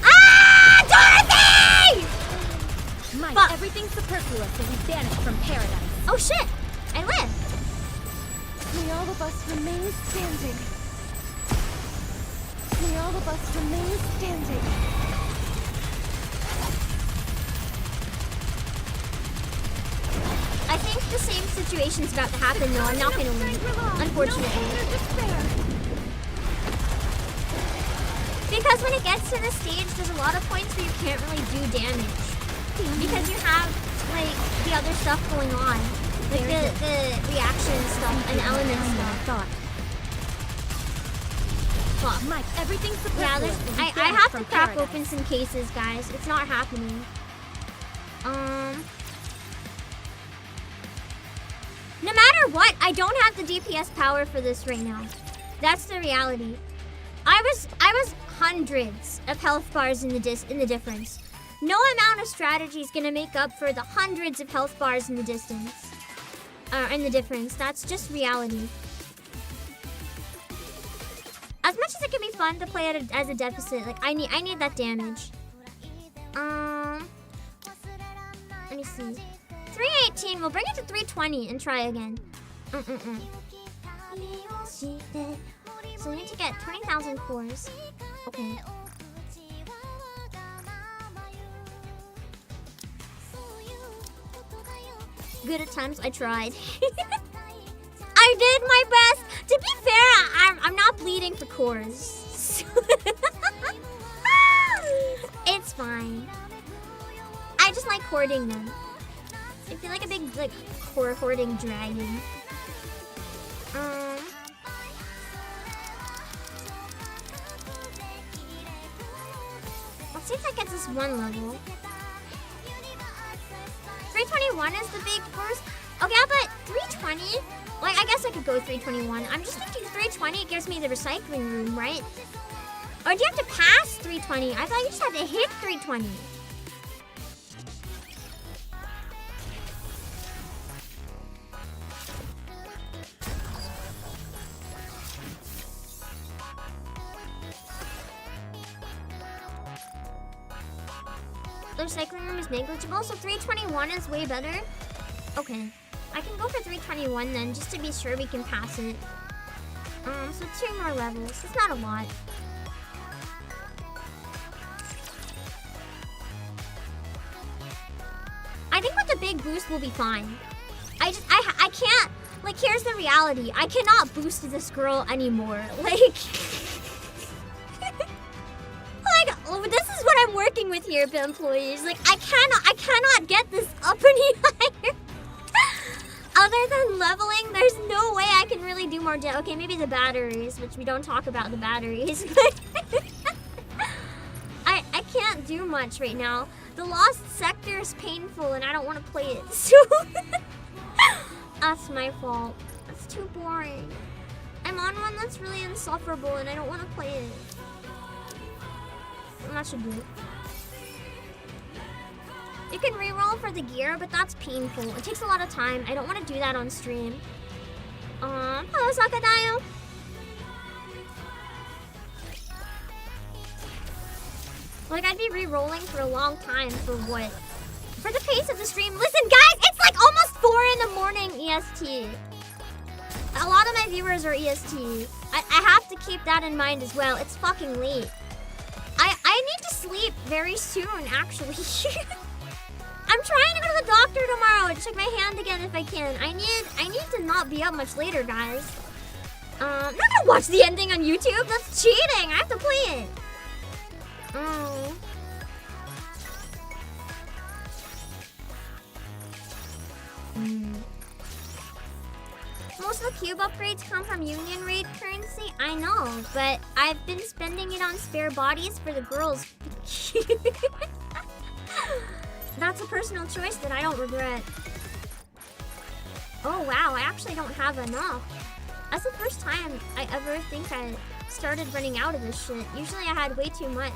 Ah, Dorothy! Might Fuck. everything superfluous will be banished from paradise. Oh shit, I live. May all of us remain standing. May all of us remain standing. I think the same situation's about to happen though. I'm not gonna win, unfortunately. Because when it gets to this stage, there's a lot of points where you can't really do damage. Because you have, like, the other stuff going on. Like the reaction stuff and element stuff. Fuck. Mike, everything's yeah, I have to crack open some cases, guys. It's not happening. No matter what, I don't have the DPS power for this right now. That's the reality. I was hundreds of health bars in the difference. No amount of strategy is gonna make up for the hundreds of health bars in the distance. In the difference. That's just reality. As much as it can be fun to play it as a deficit, like I need that damage. Let me see. 318. We'll bring it to 320 and try again. So we need to get 20,000 cores. Okay. Good at times. I tried. I did my best. To be fair, I'm not bleeding for cores. It's fine. I just like hoarding them. I feel like a big core hoarding dragon. Let's see if that gets us one level. 321 is the big first. Okay, but 320. Like, I guess I could go 321. I'm just thinking 320 gives me the recycling room, right? Or do you have to pass 320? I thought you just had to hit 320. The recycling room is negligible, so 321 is way better. Okay. I can go for 321 then, just to be sure we can pass it. So 2 more levels. It's not a lot. I think with the big boost we'll be fine. I can't, like, here's the reality. I cannot boost this girl anymore. Like, this is what I'm working with here, employees. Like, I cannot get this up any higher. Other than leveling, there's no way I can really do more damage. Okay, maybe the batteries, which we don't talk about the batteries. But I can't do much right now. The Lost Sector is painful and I don't want to play it, so that's my fault. That's too boring. I'm on one that's really insufferable and I don't want to play it. And that should do it. You can reroll for the gear, but that's painful. It takes a lot of time. I don't want to do that on stream. Hello, Sakadayo. Like, I'd be re-rolling for a long time for what? For the pace of the stream. Listen, guys, it's like almost 4 in the morning EST. A lot of my viewers are EST. I have to keep that in mind as well. It's fucking late. I need to sleep very soon, actually. I'm trying to go to the doctor tomorrow and check my hand again if I can. I need to not be up much later, guys. I'm not gonna watch the ending on YouTube. That's cheating. I have to play it. Oh. Most of the cube upgrades come from Union Raid currency. I know, but I've been spending it on spare bodies for the girls. That's a personal choice that I don't regret. Oh wow, I actually don't have enough. That's the first time I ever think I started running out of this shit. Usually I had way too much.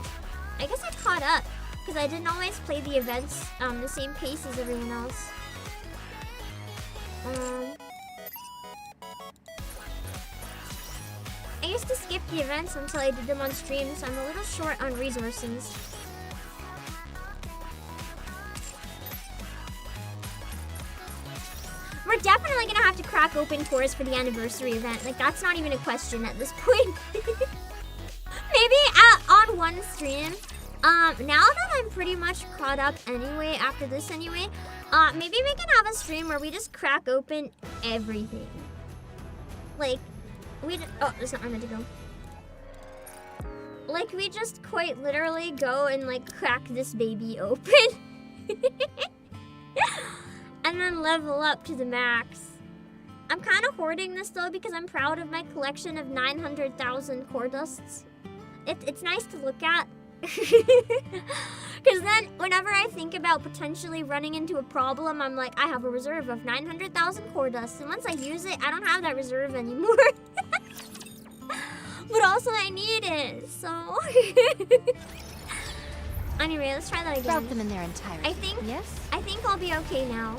I guess I caught up, because I didn't always play the events the same pace as everyone else. I used to skip the events until I did them on stream, so I'm a little short on resources. We're definitely gonna have to crack open tours for the anniversary event. Like, that's not even a question at this point. Maybe on one stream. Now that I'm pretty much caught up anyway, after this anyway, maybe we can have a stream where we just crack open everything. Like, oh, that's not where I meant to go. Like, we just quite literally go and, like, crack this baby open. And then level up to the max. I'm kind of hoarding this, though, because I'm proud of my collection of 900,000 core dusts. It's nice to look at. Because then, whenever I think about potentially running into a problem, I'm like, I have a reserve of 900,000 core dusts. And once I use it, I don't have that reserve anymore. But also, I need it, so... Anyway, let's try that again. Drop them in their entirety. I think I'll be okay now.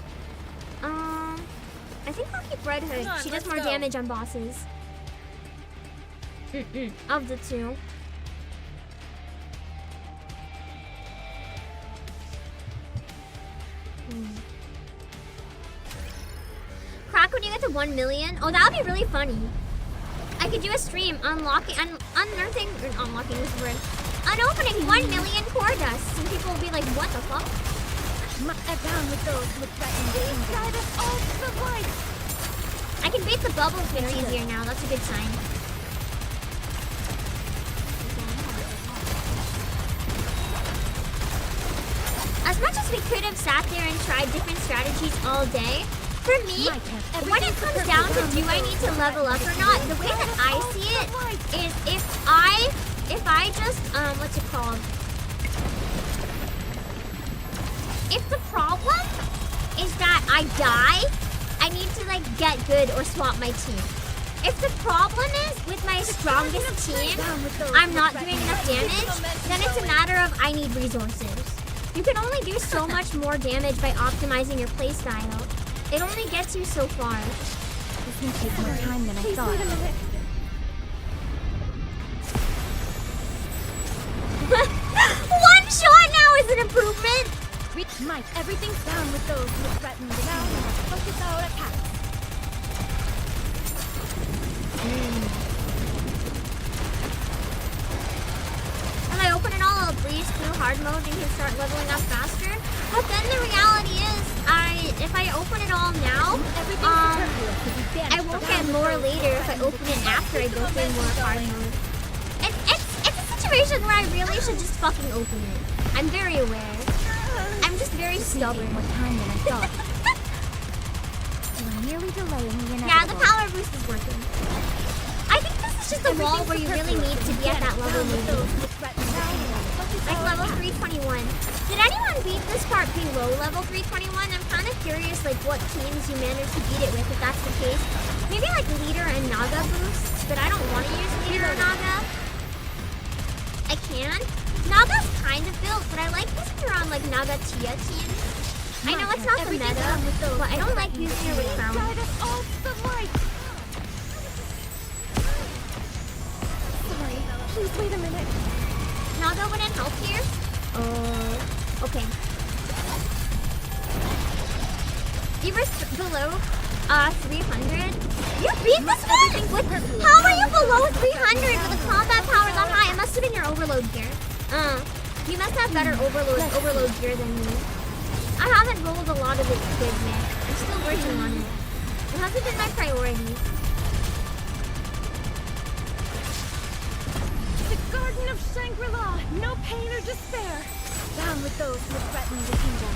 I think I'll keep Red Hood. She does more damage on bosses. Of the two. Crack when you get to 1 million. Oh, that would be really funny. I could do a stream unearthing, or unlocking this word. Unopening 1 million core dusts, and people will be like, what the fuck? Down with those with I can beat the bubbles much easier now. That's a good sign. As much as we could have sat there and tried different strategies all day, for me, when it comes down to do I need to level up or not, the way that I see it is if I just, what's it called? If the problem is that I die, I need to, like, get good or swap my team. If the problem is with my strongest team, I'm not doing enough damage, then it's a matter of I need resources. You can only do so much more damage by optimizing your playstyle. It only gets you so far. This can take more time than I thought. One shot now is an improvement! Mike, everything's down with those who threaten the now. Focus our attack. When I open it all, I'll breeze through hard mode and can start leveling up faster. But then the reality is, if I open it all now, I won't get more later if I open it after I go through more hard mode. It's a situation where I really should just fucking open it. I'm very aware. I'm just very stubborn. More time than I thought. You're merely delaying the inevitable. Yeah, the power boost is working. I think this is just a wall where you really need to be at that level maybe. Like level 321. Did anyone beat this part below level 321? I'm kind of curious, like, what teams you managed to beat it with, if that's the case. Maybe, like, Leader and Naga boosts, but I don't want to use Leader or Naga. I can. Naga's kind of built, but I like using her on, like, Naga Tia teams. I know it's not the meta, but I don't like using her with Crown. Sorry, please wait a minute. Naga wouldn't help here? Okay. You were below 300? You beat this one? How are you below 300 with a combat power that high? It must have been your overload gear. You must have better overload gear than me. I haven't rolled a lot of it good, man. I'm still working on it. It hasn't been my priority. The Garden of Shangri-La! No pain or despair! Down with those who threaten the kingdom.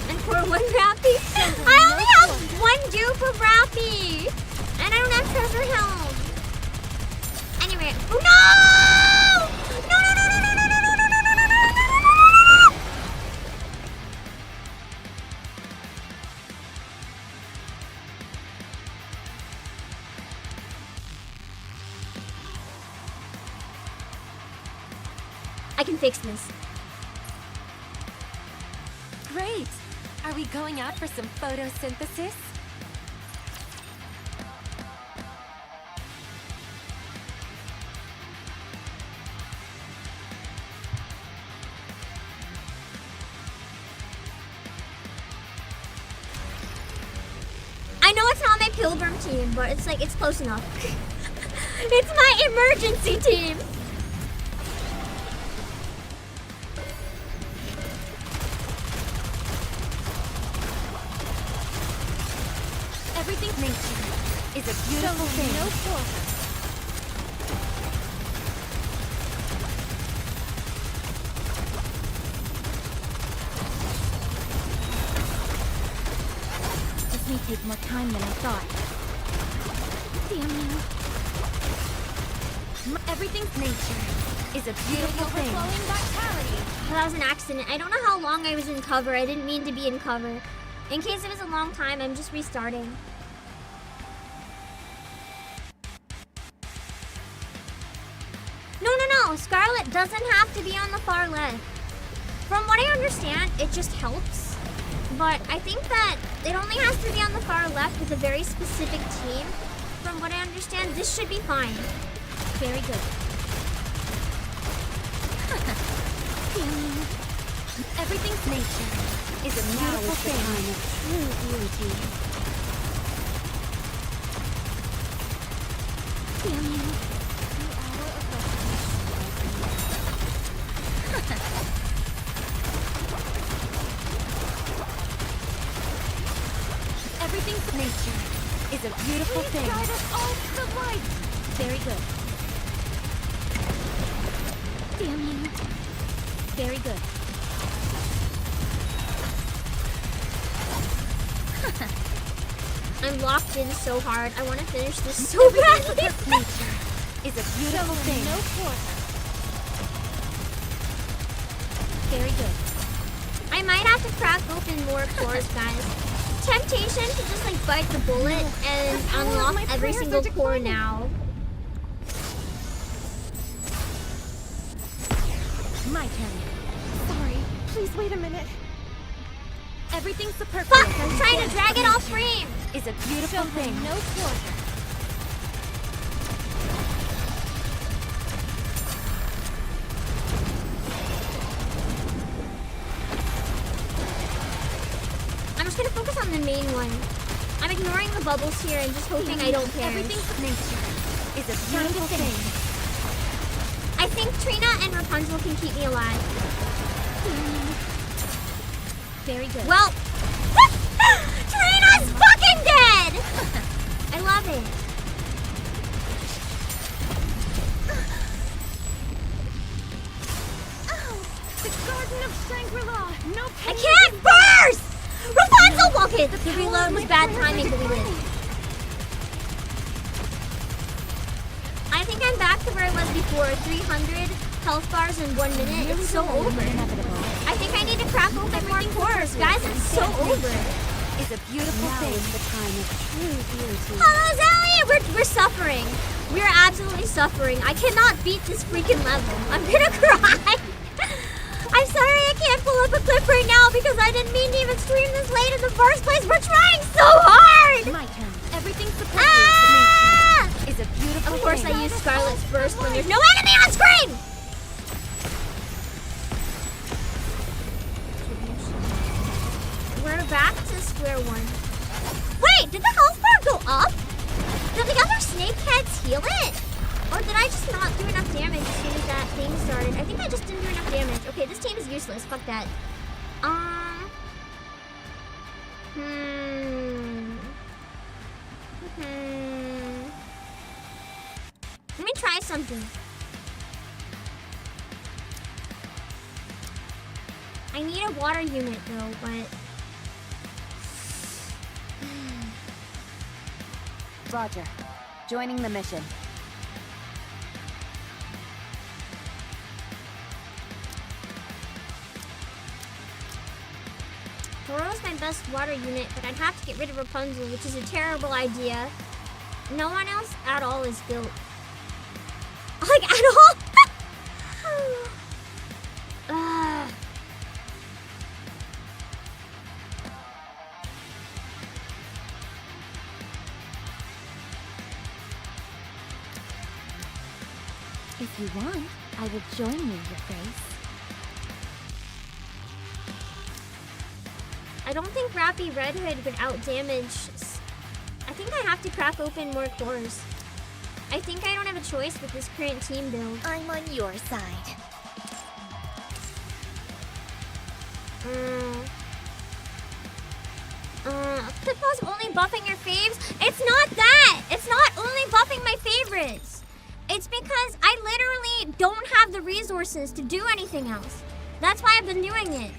And for one Rappy, I only have one dupe of Rappy! And I don't have treasure helm! Anyway, oh no! No, no, no, no, no, no, no, no, no, no, no, no, no, no! I can fix this. Great! Are we going out for some photosynthesis? I know it's not my Pilgrim team, but it's like, it's close enough. It's my emergency team! Everything nature is a beautiful thing. No quarter. This may take more time than I thought. Damn you. Everything's nature is a beautiful thing. That was an accident. I don't know how long I was in cover. I didn't mean to be in cover. In case it was a long time, I'm just restarting. No, no, no! Scarlet doesn't have to be on the far left. From what I understand, it just helps. But I think that it only has to be on the far left with a very specific team. From what I understand, this should be fine. Very good. Everything's nature is a beautiful thing. True beauty. Damn you. Everything's nature is a beautiful thing. Guide us all to the light. Very good. Damn you. Very good. I'm locked in so hard. I want to finish this so badly. Nature is a beautiful thing. No quarter. Very good. I might have to crack open more cores, guys. Temptation to just like bite the bullet and unlock every single core now. My turn. Sorry, please wait a minute. Everything's the perfect. Fuck! I'm trying to drag it off frame. Is a beautiful thing. No quarter. I'm just gonna focus on the main one. I'm ignoring the bubbles here and just hoping I don't care. Everything's nature is a beautiful thing. I think Trina and Rapunzel can keep me alive. Very good. Well, Trina's fucking dead! I love it. The Garden of Shangri-La! No I can't burst! Rapunzel! Okay, the reload was bad timing, but we lived. I think I'm back to where I was before, 300. health bars in 1 minute. It's so over. I think I need to crack open more cores. Guys, it's so over. It's a beautiful thing. The time of true beauty. Hello, Zoe! We're suffering. We're absolutely suffering. I cannot beat this freaking level. I'm gonna cry. I'm sorry I can't pull up a clip right now because I didn't mean to even stream this late in the first place. We're trying so hard! My turn. Everything's supposed to is a beautiful Of course thing. I use Scarlet's first when there's no enemy on screen! We're back to square one. Wait, did the health bar go up? Did the other snakeheads heal it? Or did I just not do enough damage as soon as that thing started? I think I just didn't do enough damage. Okay, this team is useless. Fuck that. Let me try something. I need a water unit though, but... Roger. Joining the mission. Doro's my best water unit, but I'd have to get rid of Rapunzel, which is a terrible idea. No one else at all is built. Like, at all? If you want, I will join you, your face. I don't think Rappy Red Hood would outdamage. I think I have to crack open more cores. I think I don't have a choice with this current team build. I'm on your side. Pitbull's only buffing your faves? It's not that! It's not only buffing my favorites! It's because I literally don't have the resources to do anything else. That's why I've been doing it.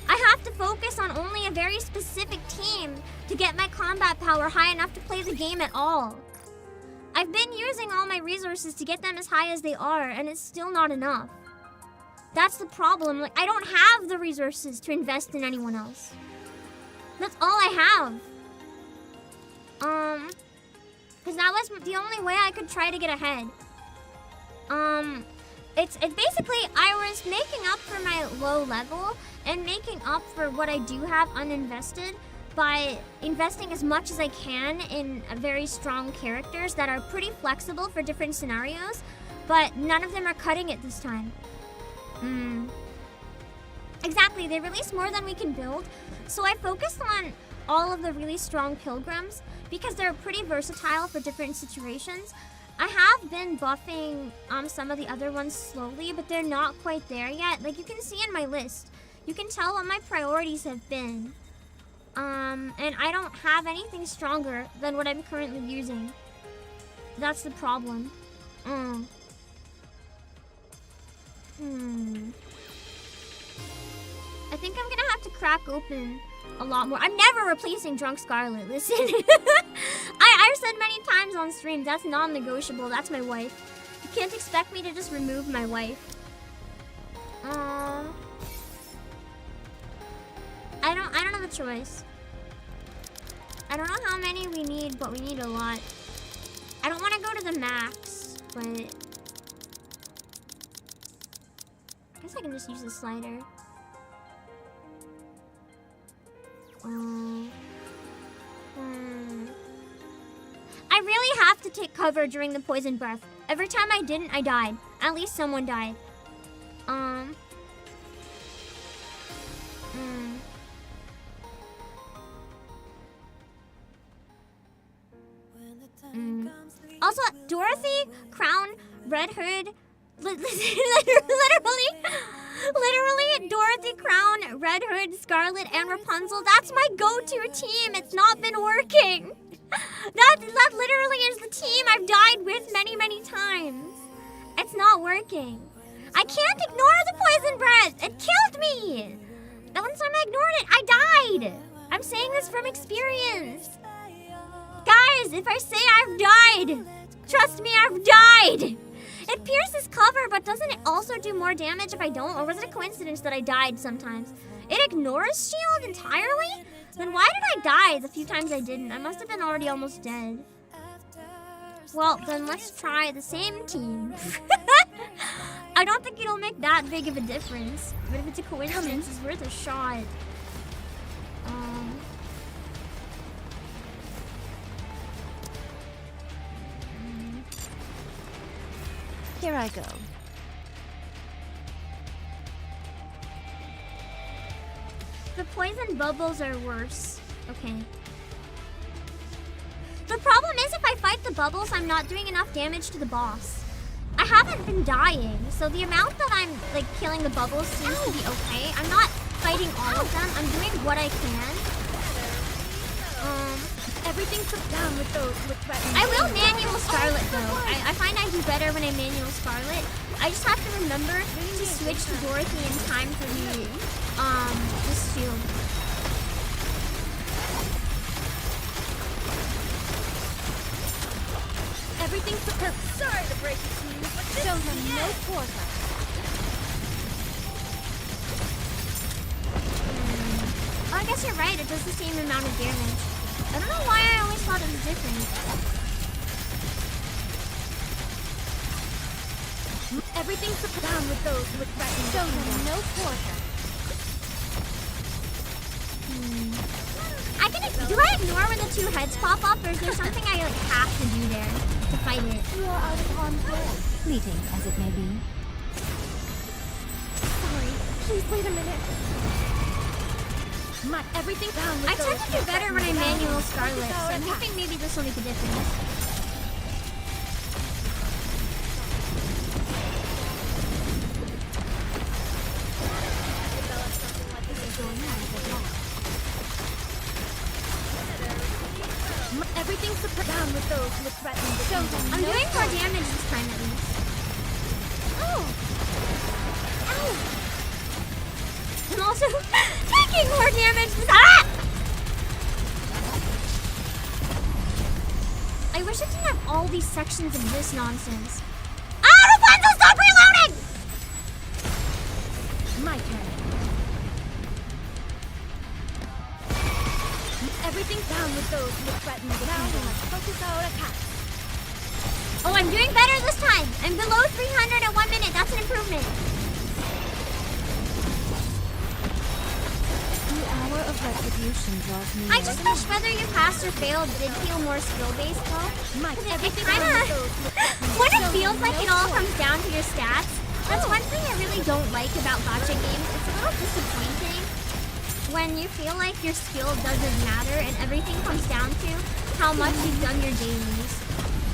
I have to focus on only a very specific team to get my combat power high enough to play the game at all. I've been using all my resources to get them as high as they are, and it's still not enough. That's the problem. Like, I don't have the resources to invest in anyone else. That's all I have. Because that was the only way I could try to get ahead. It's basically, I was making up for my low level and making up for what I do have uninvested by investing as much as I can in very strong characters that are pretty flexible for different scenarios, but none of them are cutting it this time. Exactly, they release more than we can build, so I focused on all of the really strong pilgrims because they're pretty versatile for different situations. I have been buffing some of the other ones slowly, but they're not quite there yet. Like, you can see in my list, you can tell what my priorities have been. And I don't have anything stronger than what I'm currently using. That's the problem. I think I'm gonna have to crack open a lot more. I'm never replacing Drunk Scarlet, listen. I've said many times on stream, that's non-negotiable, that's my wife. You can't expect me to just remove my wife. I don't have a choice. I don't know how many we need, but we need a lot. I don't want to go to the max, but I guess I can just use the slider. I really have to take cover during the poison breath. Every time I didn't, I died. At least someone died. Also, Dorothy, Crown, Red Hood, literally, Dorothy, Crown, Red Hood, Scarlet, and Rapunzel. That's my go-to team. It's not been working. That literally is the team I've died with many, many times. It's not working. I can't ignore the poison breath. It killed me. Once I ignored it, I died. I'm saying this from experience. Guys, if I say I've died, trust me, I've died. It pierces cover, but doesn't it also do more damage if I don't? Or was it a coincidence that I died sometimes? It ignores shield entirely? Then why did I die the few times I didn't? I must have been already almost dead. Well, then let's try the same team. I don't think it'll make that big of a difference. But if it's a coincidence, it's worth a shot. Here I go. The poison bubbles are worse. Okay. The problem is if I fight the bubbles, I'm not doing enough damage to the boss. I haven't been dying, so the amount that I'm like killing the bubbles seems to be okay. I'm not fighting all of them. I'm doing what I can. Everything's put down with those with threatening. I will manual Scarlet though. I find I do better when I manual Scarlet. I just have to remember to switch to Dorothy in time for the shield. Everything's perfect. Sorry to break it to you, but this Show is them the no end. quarter. Oh, I guess you're right. It does the same amount of damage. I don't know why I always thought it was different. Everything's put down with those with threatening. Show them no quarter. Do I ignore when the two heads pop up, or is there something I like have to do there to fight it? You are out of harm's way. Fleeting as it may be. Sorry. Please wait a minute. Everything down with I tend to do better when I manual Scarlet, so I'm hoping maybe this will make a difference. Everything's put down with those with threatening. Show them I'm doing more damage this time at least. Oh! Ow! I'm also taking more damage this I wish I didn't have all these sections of this nonsense. Rapunzel, stop reloading! My turn. Everything's down with those with threatening. Now we must focus our attack. Oh, I'm doing better this time. I'm below 300 at 1 minute. That's an improvement. The hour of retribution draws me. I just wish whether you passed or failed did feel more skill-based though. It kinda, when it feels like it all comes down to your stats, that's one thing I really don't like about gacha games. It's a little disappointing when you feel like your skill doesn't matter and everything comes down to how much you've done your dailies.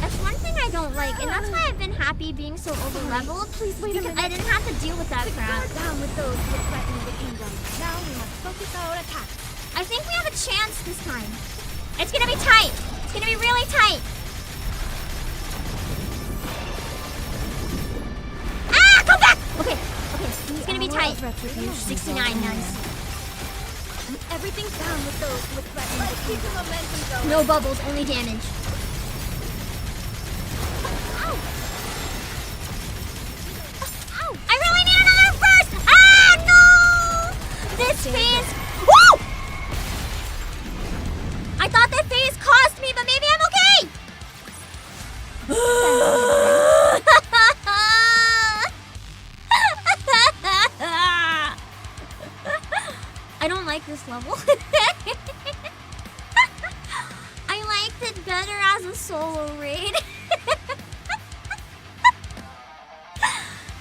That's one thing I don't like, and that's why I've been happy being so over-leveled, because I didn't have to deal with that crap. Down with those with threatening the kingdom. Now we must focus our attack. I think we have a chance this time. It's gonna be tight. It's gonna be really tight. Ah, come back! Okay, it's gonna be tight. 69, nice. Everything's down with those with threatening the kingdom. Momentum going. No bubbles, only damage. Ow! I really need another burst! Ah, no! This phase... Woo! I thought that phase cost me, but maybe I'm okay! I don't like this level. I liked it better as a solo raid.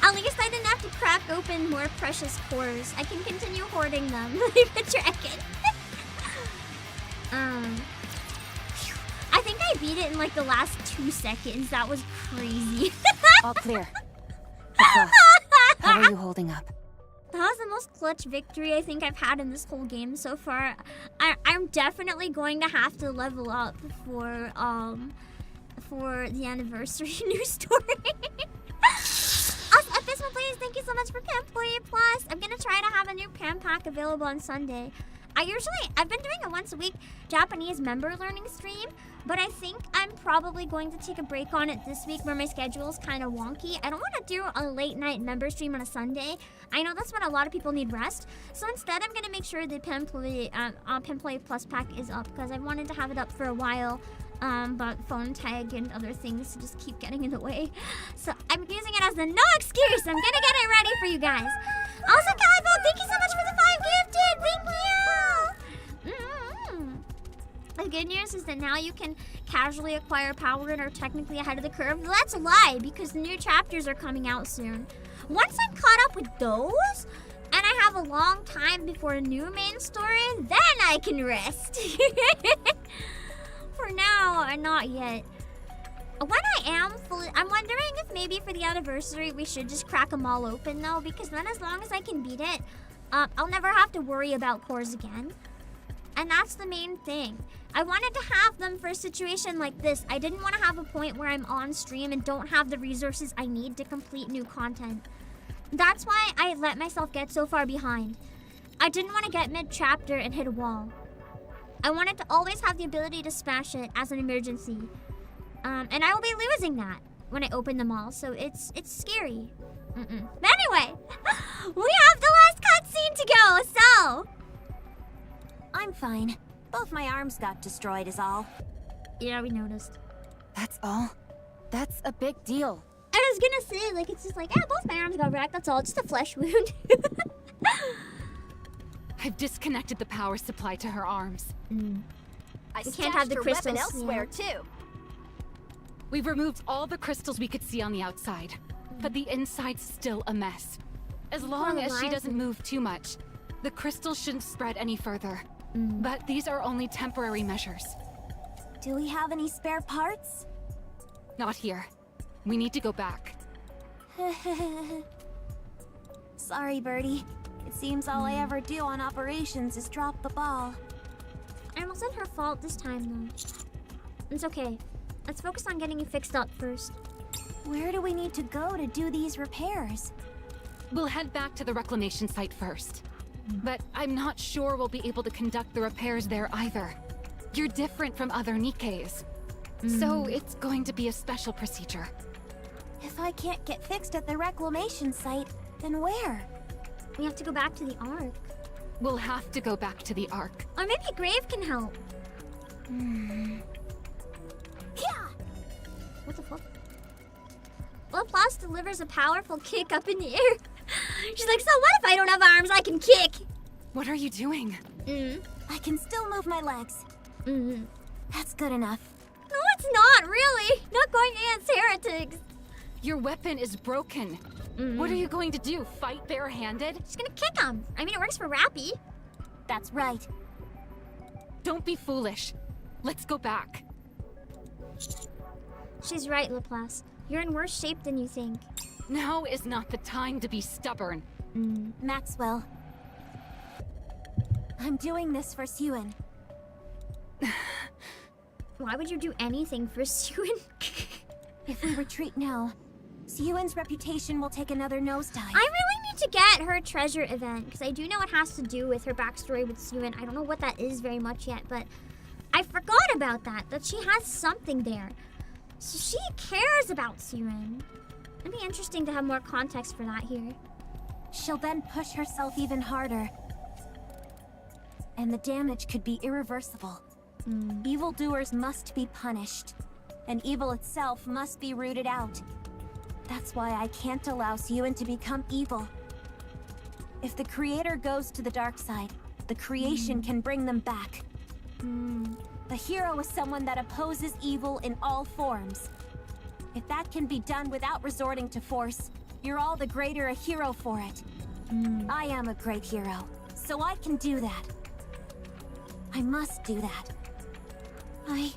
At least I didn't have to crack open more precious cores. I can continue hoarding them like a dragon. I think I beat it in like the last 2 seconds. That was crazy. All clear. How are you holding up? That was the most clutch victory I think I've had in this whole game so far. I'm definitely going to have to level up for the anniversary news story. Abysmal, please, thank you so much for Pimp Plus. I'm gonna try to have a new Pam pack available on Sunday. I've been doing a once a week Japanese member learning stream, but I think I'm probably going to take a break on it this week where my schedule is kind of wonky. I don't want to do a late night member stream on a Sunday. I know that's when a lot of people need rest. So instead, I'm going to make sure the Pimploy Plus pack is up because I've wanted to have it up for a while. But phone tag and other things just keep getting in the way. So I'm using it as a no excuse. I'm gonna get it ready for you guys. Also, Calvo, thank you so much for the 5 gifted. Thank you. The good news is that now you can casually acquire power and are technically ahead of the curve. That's a lie because the new chapters are coming out soon. Once I'm caught up with those, and I have a long time before a new main story, then I can rest. For now, not yet. When I am fully... I'm wondering if maybe for the anniversary we should just crack them all open though, because then as long as I can beat it, I'll never have to worry about cores again. And that's the main thing. I wanted to have them for a situation like this. I didn't want to have a point where I'm on stream and don't have the resources I need to complete new content. That's why I let myself get so far behind. I didn't want to get mid-chapter and hit a wall. I wanted to always have the ability to smash it as an emergency. And I will be losing that when I open them all, so it's scary. But anyway, we have the last cutscene to go, so... I'm fine. Both my arms got destroyed is all. Yeah, we noticed. That's all? That's a big deal. I was gonna say, like, it's just like, yeah, both my arms got wrecked, that's all. Just a flesh wound. I've disconnected the power supply to her arms. I We can't have the stashed her crystals weapon elsewhere yeah. too. We've removed all the crystals we could see on the outside, but the inside's still a mess. As long as she doesn't move too much, the crystals shouldn't spread any further. But these are only temporary measures. Do we have any spare parts? Not here. We need to go back. Sorry, Birdie. It seems all I ever do on operations is drop the ball. It wasn't her fault this time, though. It's okay. Let's focus on getting you fixed up first. Where do we need to go to do these repairs? We'll head back to the reclamation site first. But I'm not sure we'll be able to conduct the repairs there either. You're different from other NIKKEs. So it's going to be a special procedure. If I can't get fixed at the reclamation site, then where? We have to go back to the Ark. We'll have to go back to the Ark. Or maybe Grave can help. Yeah. What the fuck? Laplace delivers a powerful kick up in the air. She's like, so what if I don't have arms? I can kick. What are you doing? I can still move my legs. That's good enough. No, it's not, really. Not going against heretics. Your weapon is broken. What are you going to do? Fight barehanded? She's gonna kick him. I mean, it works for Rappy. That's right. Don't be foolish. Let's go back. She's right, Laplace. You're in worse shape than you think. Now is not the time to be stubborn. Maxwell. I'm doing this for Suen. Why would you do anything for Suen? If we retreat now, Suen's reputation will take another nosedive. I really need to get her treasure event, because I do know it has to do with her backstory with Suen. I don't know what that is very much yet, but I forgot about that she has something there. So she cares about Suen. It'd be interesting to have more context for that here. She'll then push herself even harder. And the damage could be irreversible. Evildoers must be punished, and evil itself must be rooted out. That's why I can't allow Suen to become evil. If the creator goes to the dark side, the creation can bring them back. The hero is someone that opposes evil in all forms. If that can be done without resorting to force, you're all the greater a hero for it. I am a great hero, so I can do that. I must do that. I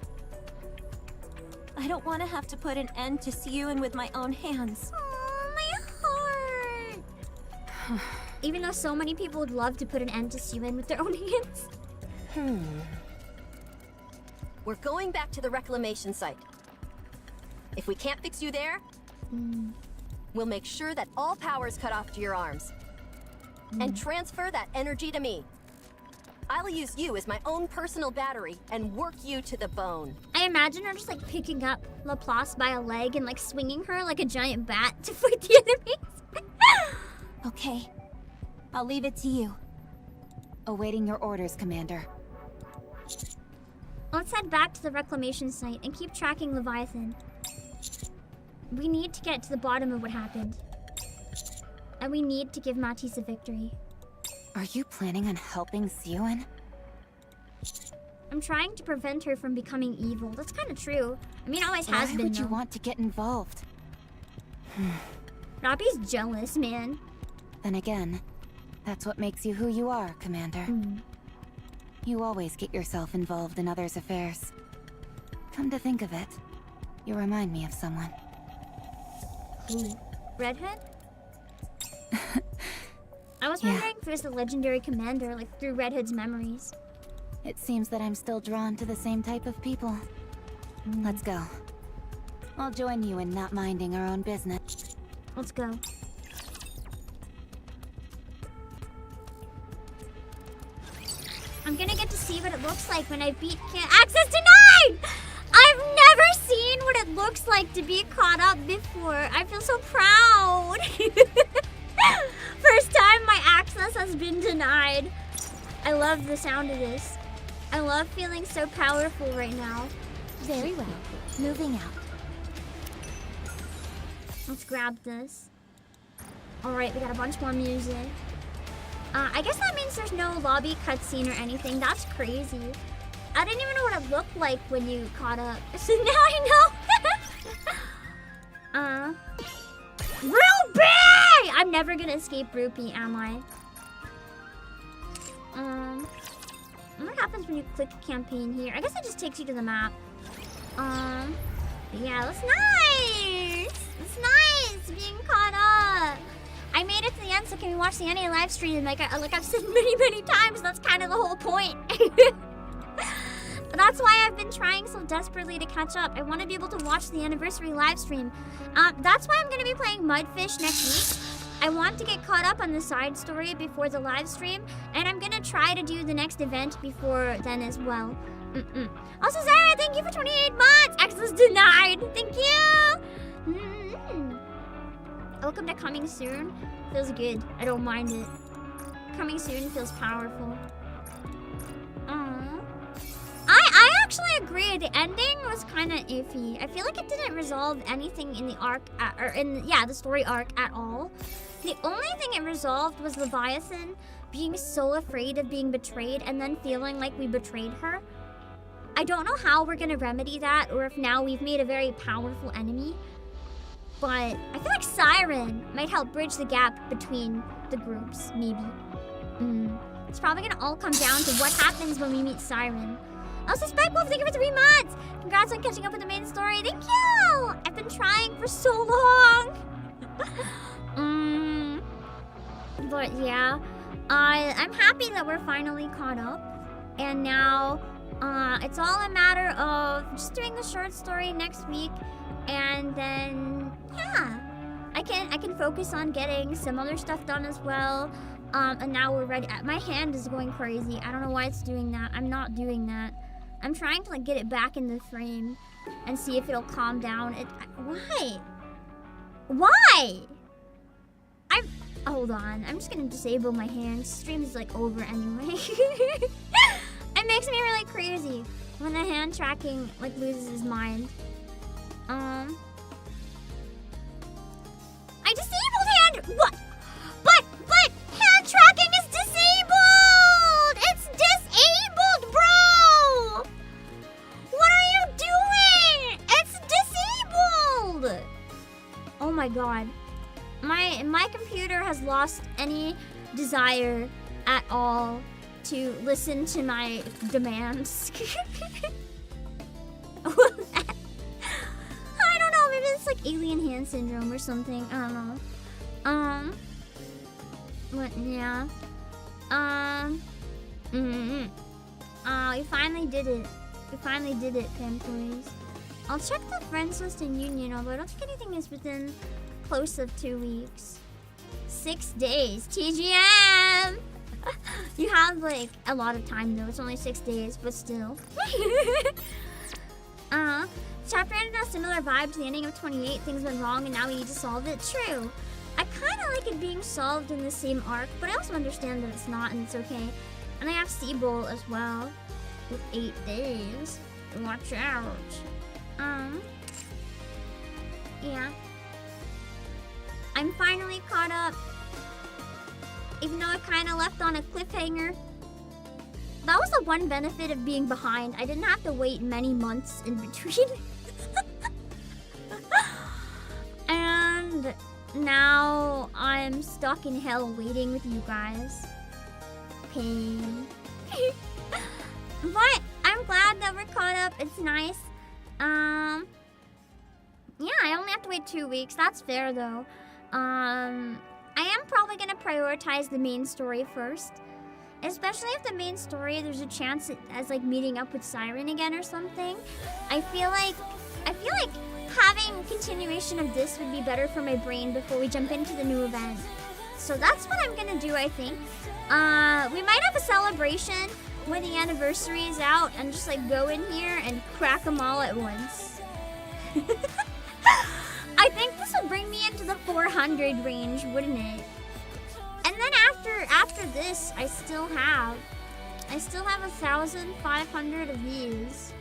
don't want to have to put an end to Suen with my own hands. Oh, my heart. Even though so many people would love to put an end to Suen with their own hands. We're going back to the reclamation site. If we can't fix you there, we'll make sure that all power is cut off to your arms. And transfer that energy to me. I'll use you as my own personal battery and work you to the bone. I imagine her just like picking up Laplace by a leg and like swinging her like a giant bat to fight the enemies. Okay. I'll leave it to you. Awaiting your orders, Commander. Let's head back to the reclamation site and keep tracking Leviathan. We need to get to the bottom of what happened. And we need to give Matisse a victory. Are you planning on helping Sioen? I'm trying to prevent her from becoming evil. That's kind of true. I mean, it always has been. Why would you want to get involved? Robbie's jealous, man. Then again, that's what makes you who you are, Commander. You always get yourself involved in others' affairs. Come to think of it, you remind me of someone. Who? Redhead? I was wondering if it was the legendary commander, like through Redhead's memories. It seems that I'm still drawn to the same type of people. Let's go. I'll join you in not minding our own business. Let's go. I'm gonna get to see what it looks like when I beat Access Denied! I've never seen what it looks like to be caught up before. I feel so proud. First time my access has been denied. I love the sound of this. I love feeling so powerful right now. Very well. Moving out. Let's grab this. Alright, we got a bunch more music. I guess that means there's no lobby cutscene or anything. That's crazy. I didn't even know what it looked like when you caught up. So now I know. Ruby! I'm never gonna escape Ruby, am I? What happens when you click campaign here? I guess it just takes you to the map. Yeah, that's nice! It's nice being caught up. I made it to the end, so can we watch the NA live stream? Like I've said many times, that's kind of the whole point. That's why I've been trying so desperately to catch up. I want to be able to watch the anniversary live stream. That's why I'm going to be playing Mudfish next week. I want to get caught up on the side story before the live stream, and I'm going to try to do the next event before then as well. Also, Sarah, thank you for 28 months. Access denied. Thank you. Welcome to Coming Soon. Feels good. I don't mind it. Coming Soon feels powerful. I actually agree. The ending was kind of iffy. I feel like it didn't resolve anything in the arc, the story arc at all. The only thing it resolved was Leviathan being so afraid of being betrayed and then feeling like we betrayed her. I don't know how we're gonna remedy that, or if now we've made a very powerful enemy. But I feel like Siren might help bridge the gap between the groups, maybe. It's probably gonna all come down to what happens when we meet Siren. Also, Speckwolf, thank you for 3 months! Congrats on catching up with the main story. Thank you! I've been trying for so long! But yeah, I'm happy that we're finally caught up. And now, it's all a matter of just doing the short story next week. And then, yeah, I can focus on getting some other stuff done as well. And now we're ready. My hand is going crazy. I don't know why it's doing that. I'm not doing that. I'm trying to like get it back in the frame and see if it'll calm down. Why? Why? Hold on. I'm just gonna disable my hand. Stream is like over anyway. It makes me really crazy when the hand tracking like loses his mind. I disabled hand. What? But hand tracking is disabled. It's disabled, bro. What are you doing? It's disabled. Oh my god. My computer has lost any desire at all to listen to my demands. I don't know, maybe it's like alien hand syndrome or something. I don't know. But yeah. We finally did it. We finally did it, Pantoys. I'll check the friends list in Union, although I don't think anything is within close of 2 weeks. 6 days. TGM! You have like a lot of time though. It's only 6 days, but still. Chapter ended on a similar vibe to the ending of 28. Things went wrong and now we need to solve it. True. I kind of like it being solved in the same arc, but I also understand that it's not and it's okay. And I have Seabowl as well with 8 days. Watch out. Yeah. I'm finally caught up. Even though I kind of left on a cliffhanger. That was the one benefit of being behind. I didn't have to wait many months in between. And now I'm stuck in hell waiting with you guys. Pain. But I'm glad that we're caught up. It's nice. Yeah, I only have to wait 2 weeks. That's fair though. I am probably gonna prioritize the main story first. Especially if the main story, there's a chance as like meeting up with Siren again or something. I feel like having continuation of this would be better for my brain before we jump into the new event. So that's what I'm gonna do, I think. We might have a celebration when the anniversary is out and just like go in here and crack them all at once. I think this would bring me into the 400 range, wouldn't it? And then after this, I still have 1,500 of these.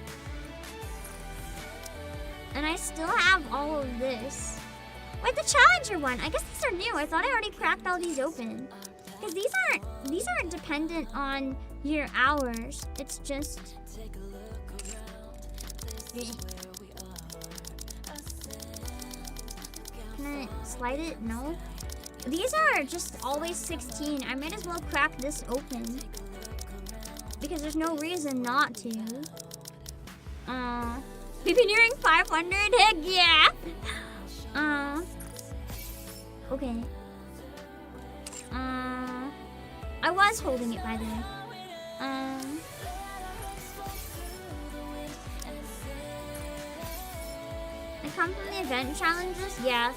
And I still have all of this. Wait, the Challenger one. I guess these are new. I thought I already cracked all these open. Because these aren't dependent on your hours. It's just Can I slide it? No. These are just always 16. I might as well crack this open. Because there's no reason not to. We've been nearing 500? Heck yeah! Okay. I was holding it by the way. I come from the event challenges? Yeah.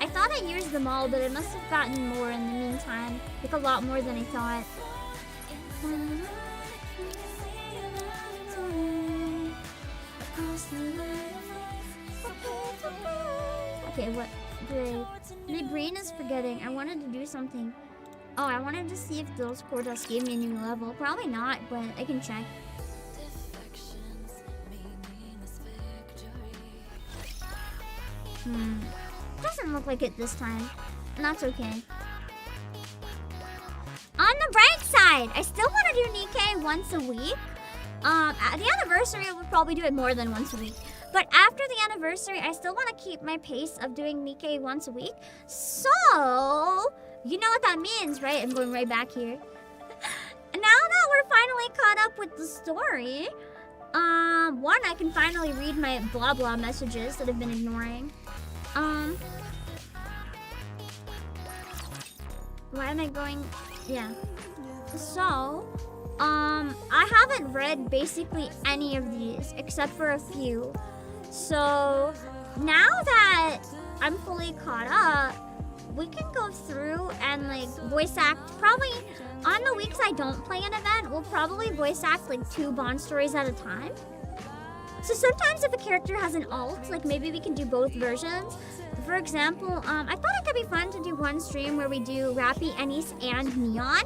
I thought I used them all, but I must have gotten more in the meantime. Like a lot more than I thought. Okay, what? The brain is forgetting. I wanted to do something. Oh, I wanted to see if those core dust gave me a new level. Probably not, but I can check. Doesn't look like it this time. And that's okay. On the bright side, I still want to do NIKKE once a week. At the anniversary, we'll probably do it more than once a week. But after the anniversary, I still want to keep my pace of doing NIKKE once a week. So, you know what that means, right? I'm going right back here. Now that we're finally caught up with the story, one, I can finally read my blah blah messages that I've been ignoring. Why am I going? Yeah. So, I haven't read basically any of these except for a few. So, now that I'm fully caught up, we can go through and like voice act. Probably on the weeks I don't play an event, we'll probably voice act like 2 Bond stories at a time. So sometimes if a character has an alt, like maybe we can do both versions. For example, I thought it could be fun to do one stream where we do Rappy, Ennis, and Neon.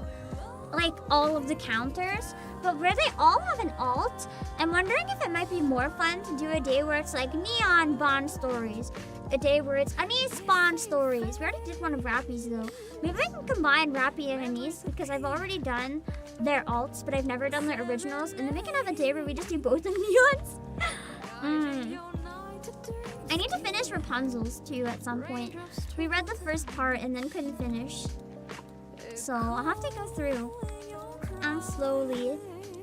Like all of the counters. But where they all have an alt, I'm wondering if it might be more fun to do a day where it's like Neon Bond stories. A day where it's Anise Bond stories. We already did one of Rappy's though. Maybe I can combine Rappy and Anise because I've already done their alts, but I've never done their originals. And then we can have a day where we just do both of Neons. I need to finish Rapunzel's too at some point. We read the first part and then couldn't finish. So I'll have to go through and slowly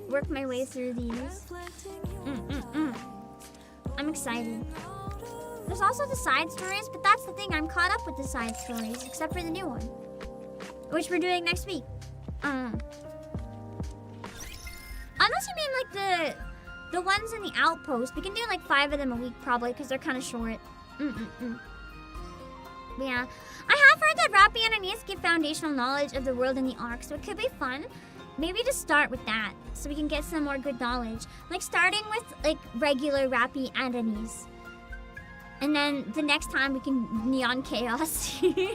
work my way through these. I'm excited. There's also the side stories, but that's the thing, I'm caught up with the side stories, except for the new one, which we're doing next week. Unless you mean like the ones in the outpost, we can do like 5 of them a week probably, because they're kind of short. But yeah, I have heard that Rappy and Anis give foundational knowledge of the world in the arc, so it could be fun. Maybe just start with that, so we can get some more good knowledge. Like starting with like regular Rappy and Anis. And then the next time we can Neon Chaos. Yeah,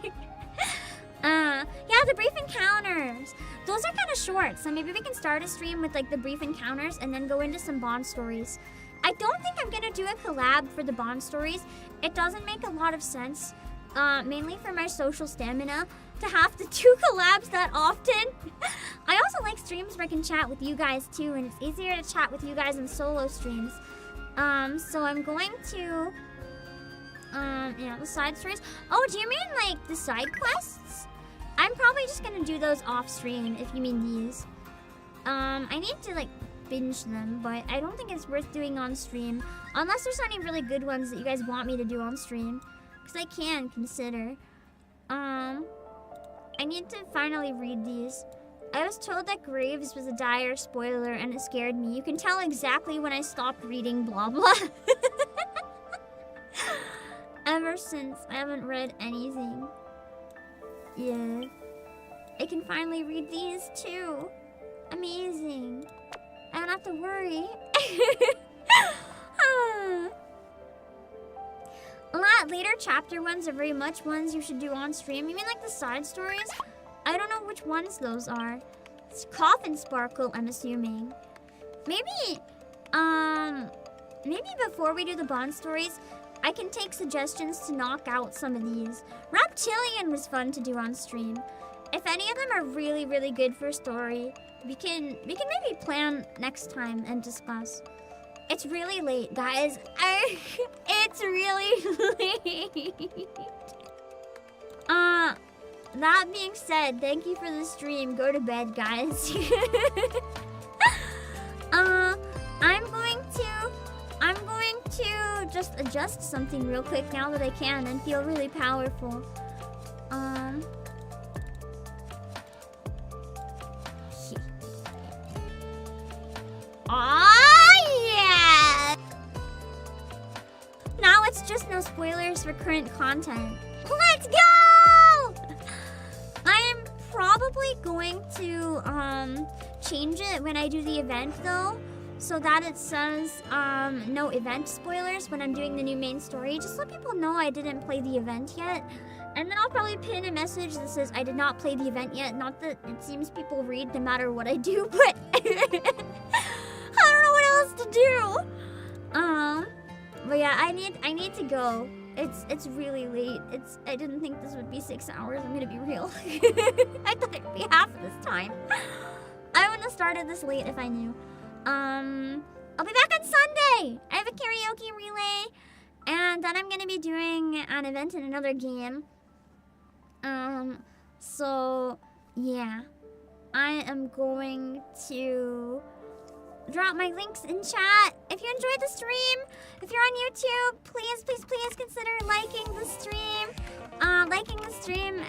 the brief encounters. Those are kind of short, so maybe we can start a stream with like the brief encounters and then go into some Bond stories. I don't think I'm gonna do a collab for the Bond stories. It doesn't make a lot of sense, mainly for my social stamina, to have to do collabs that often. I also like streams where I can chat with you guys too, and it's easier to chat with you guys in solo streams. So I'm going to, yeah, the side stories. Oh, do you mean like the side quests? I'm probably just gonna do those off stream if you mean these. I need to like binge them, but I don't think it's worth doing on stream unless there's any really good ones that you guys want me to do on stream, because I can consider. I need to finally read these. I was told that Graves was a dire spoiler and it scared me. You can tell exactly when I stopped reading blah blah. Ever since, I haven't read anything. Yeah. I can finally read these too. Amazing. I don't have to worry. A lot later chapter ones are very much ones you should do on stream. You mean like the side stories? I don't know which ones those are. It's Coffin Sparkle, I'm assuming. Maybe before we do the Bond stories, I can take suggestions to knock out some of these. Reptilian was fun to do on stream. If any of them are really, really good for a story, we can maybe plan next time and discuss. It's really late, guys. It's really late. That being said, thank you for the stream. Go to bed, guys. I'm going to just adjust something real quick now that I can and feel really powerful. Yeah! Now it's just no spoilers for current content. Let's go! I am probably going to change it when I do the event though, so that it says no event spoilers when I'm doing the new main story, just so people know I didn't play the event yet. And then I'll probably pin a message that says I did not play the event yet. Not that it seems people read no matter what I do, but I don't know what else to do. But yeah, I need to go. It's really late. I didn't think this would be 6 hours. I'm gonna be real. I thought it'd be half this time. I wouldn't have started this late if I knew. I'll be back on Sunday. I have a karaoke relay, and then I'm gonna be doing an event in another game. So yeah, I am going to drop my links in chat. If you enjoyed the stream, if you're on YouTube, please consider liking the stream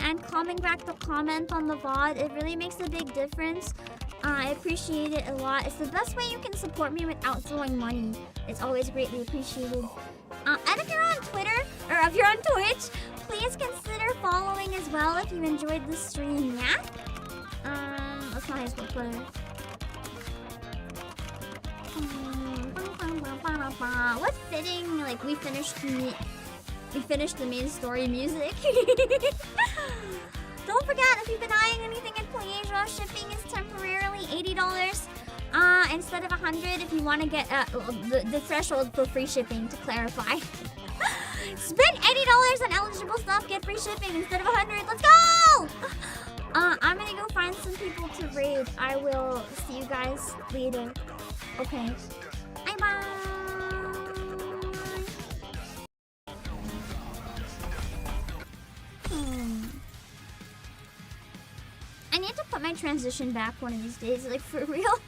and coming back to comment on the VOD. It really makes a big difference. I appreciate it a lot. It's the best way you can support me without throwing money. It's always greatly appreciated. And if you're on Twitter, or if you're on Twitch, please consider following as well if you enjoyed the stream, yeah? That's not high school Twitter. What's fitting? Like we finished the main story music. Don't forget, if you've been eyeing anything in PlayAsia, shipping is temporarily $80 instead of $100 if you want to get the threshold for free shipping, to clarify. Spend $80 on eligible stuff, get free shipping instead of $100. Let's go! I'm gonna go find some people to raid. I will see you guys later. Okay. Bye-bye. I need to put my transition back one of these days, like for real.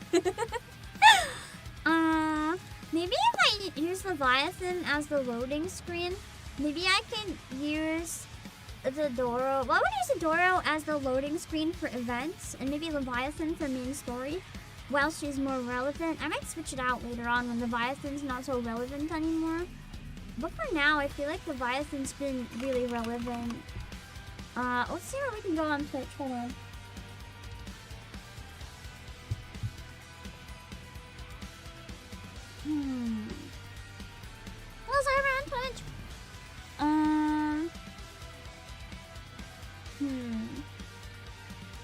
Maybe if I use Leviathan as the loading screen, maybe I can use the Doro. Well, I would use the Doro as the loading screen for events, and maybe Leviathan for main story, while she's more relevant. I might switch it out later on when Leviathan's not so relevant anymore. But for now, I feel like Leviathan's been really relevant. Let's see where we can go on Twitch. Hold on. Was I around Twitch?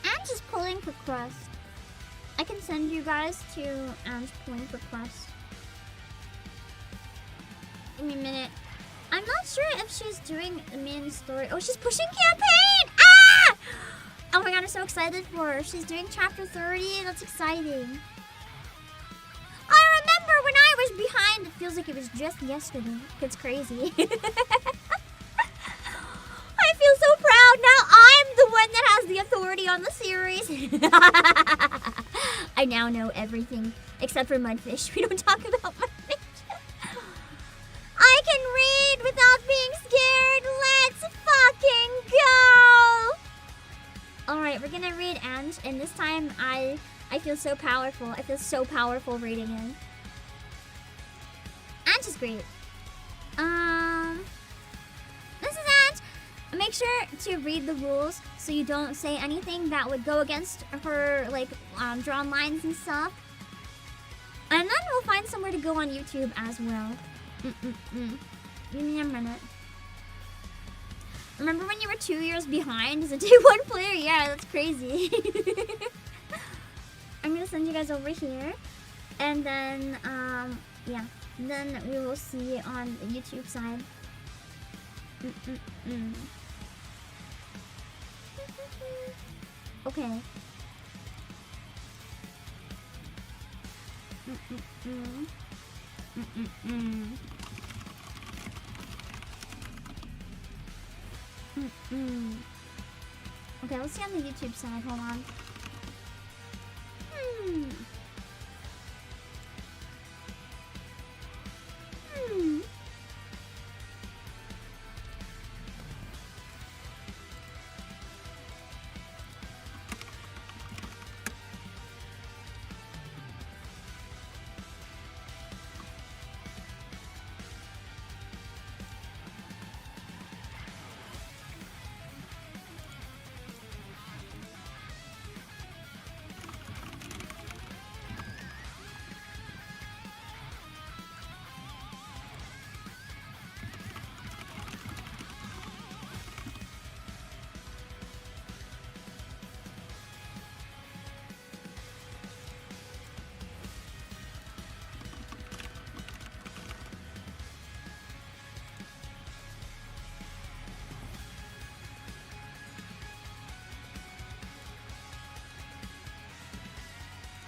I'm just pulling for Crust. I can send you guys to Anne's pulling for Crust. Give me a minute. I'm not sure if she's doing the main story. Oh, she's pushing campaign! Ah! Oh my god, I'm so excited for her. She's doing chapter 30. That's exciting. I remember when I was behind. It feels like it was just yesterday. It's crazy. I feel so proud. Now I'm the one that has the authority on the series. I now know everything except for Mudfish. We don't talk about Mudfish. I can read without being scared. Let's fucking go. Alright, we're gonna read Ange, and this time I feel so powerful. I feel so powerful reading it. Ange is great. This is Ange. Make sure to read the rules so you don't say anything that would go against her, like, drawn lines and stuff. And then we'll find somewhere to go on YouTube as well. Give me a minute. Remember when you were 2 years behind as a day 1 player? Yeah, that's crazy. I'm gonna send you guys over here. And then, yeah. Then we will see on the YouTube side. Okay. Okay, let's see on the YouTube side. Hold on.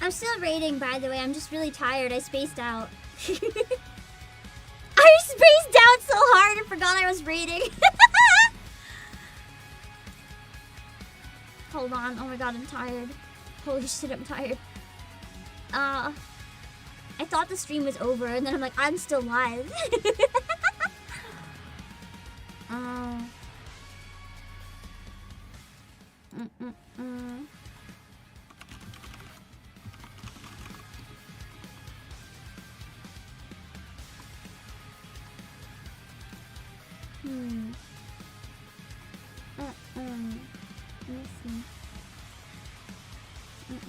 I'm still raiding, by the way. I'm just really tired. I spaced out. I spaced out so hard I forgot I was raiding. Hold on. Oh my god, I'm tired. Holy shit, I'm tired. I thought the stream was over, and then I'm like, I'm still live. Let me see. Let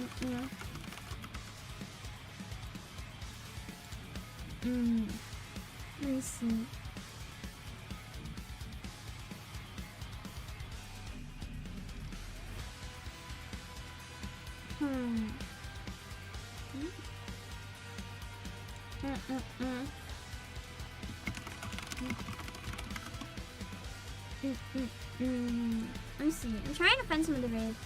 me see. Let me see. I'm trying to find some of the raids.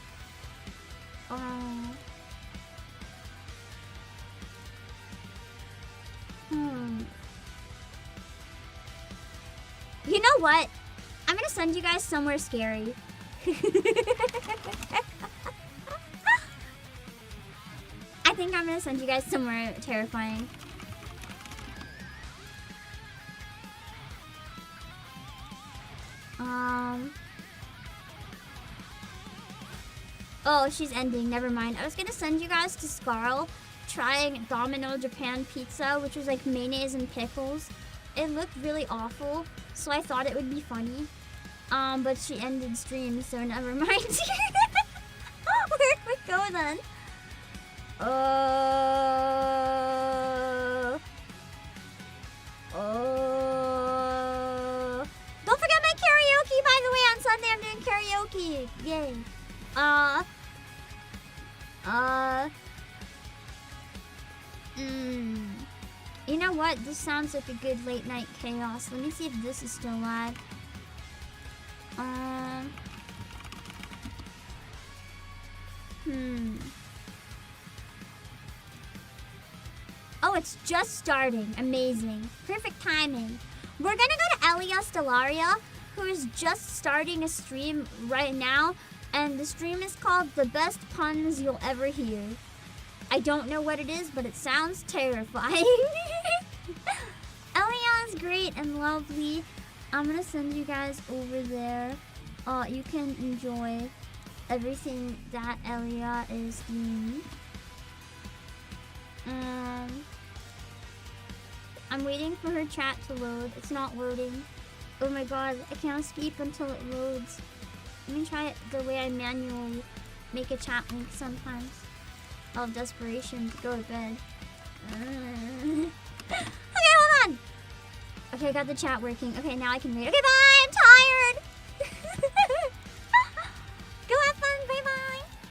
You know what? I'm gonna send you guys somewhere scary. I think I'm gonna send you guys somewhere terrifying. Oh, she's ending. Never mind. I was gonna send you guys to Scarl trying Domino Japan pizza, which was like mayonnaise and pickles. it looked really awful, so I thought it would be funny. But she ended stream, so never mind. Where'd we go then? Don't forget my karaoke, by the way. On Sunday, I'm doing karaoke. Yay. You know what? This sounds like a good late night chaos. Let me see if this is still live. Oh, it's just starting. Amazing. Perfect timing. We're gonna go to Elia Stellaria, who is just starting a stream right now, and the stream is called The Best Puns You'll Ever Hear. I don't know what it is, but it sounds terrifying. Elia is great and lovely. I'm gonna send you guys over there. You can enjoy everything that Elia is doing. I'm waiting for her chat to load. It's not loading. Oh my god, I can't escape until it loads. Let me try it the way I manually make a chat link sometimes. Out of desperation to go to bed. Okay, hold on! Okay, I got the chat working. Okay, now I can read. Okay, bye! I'm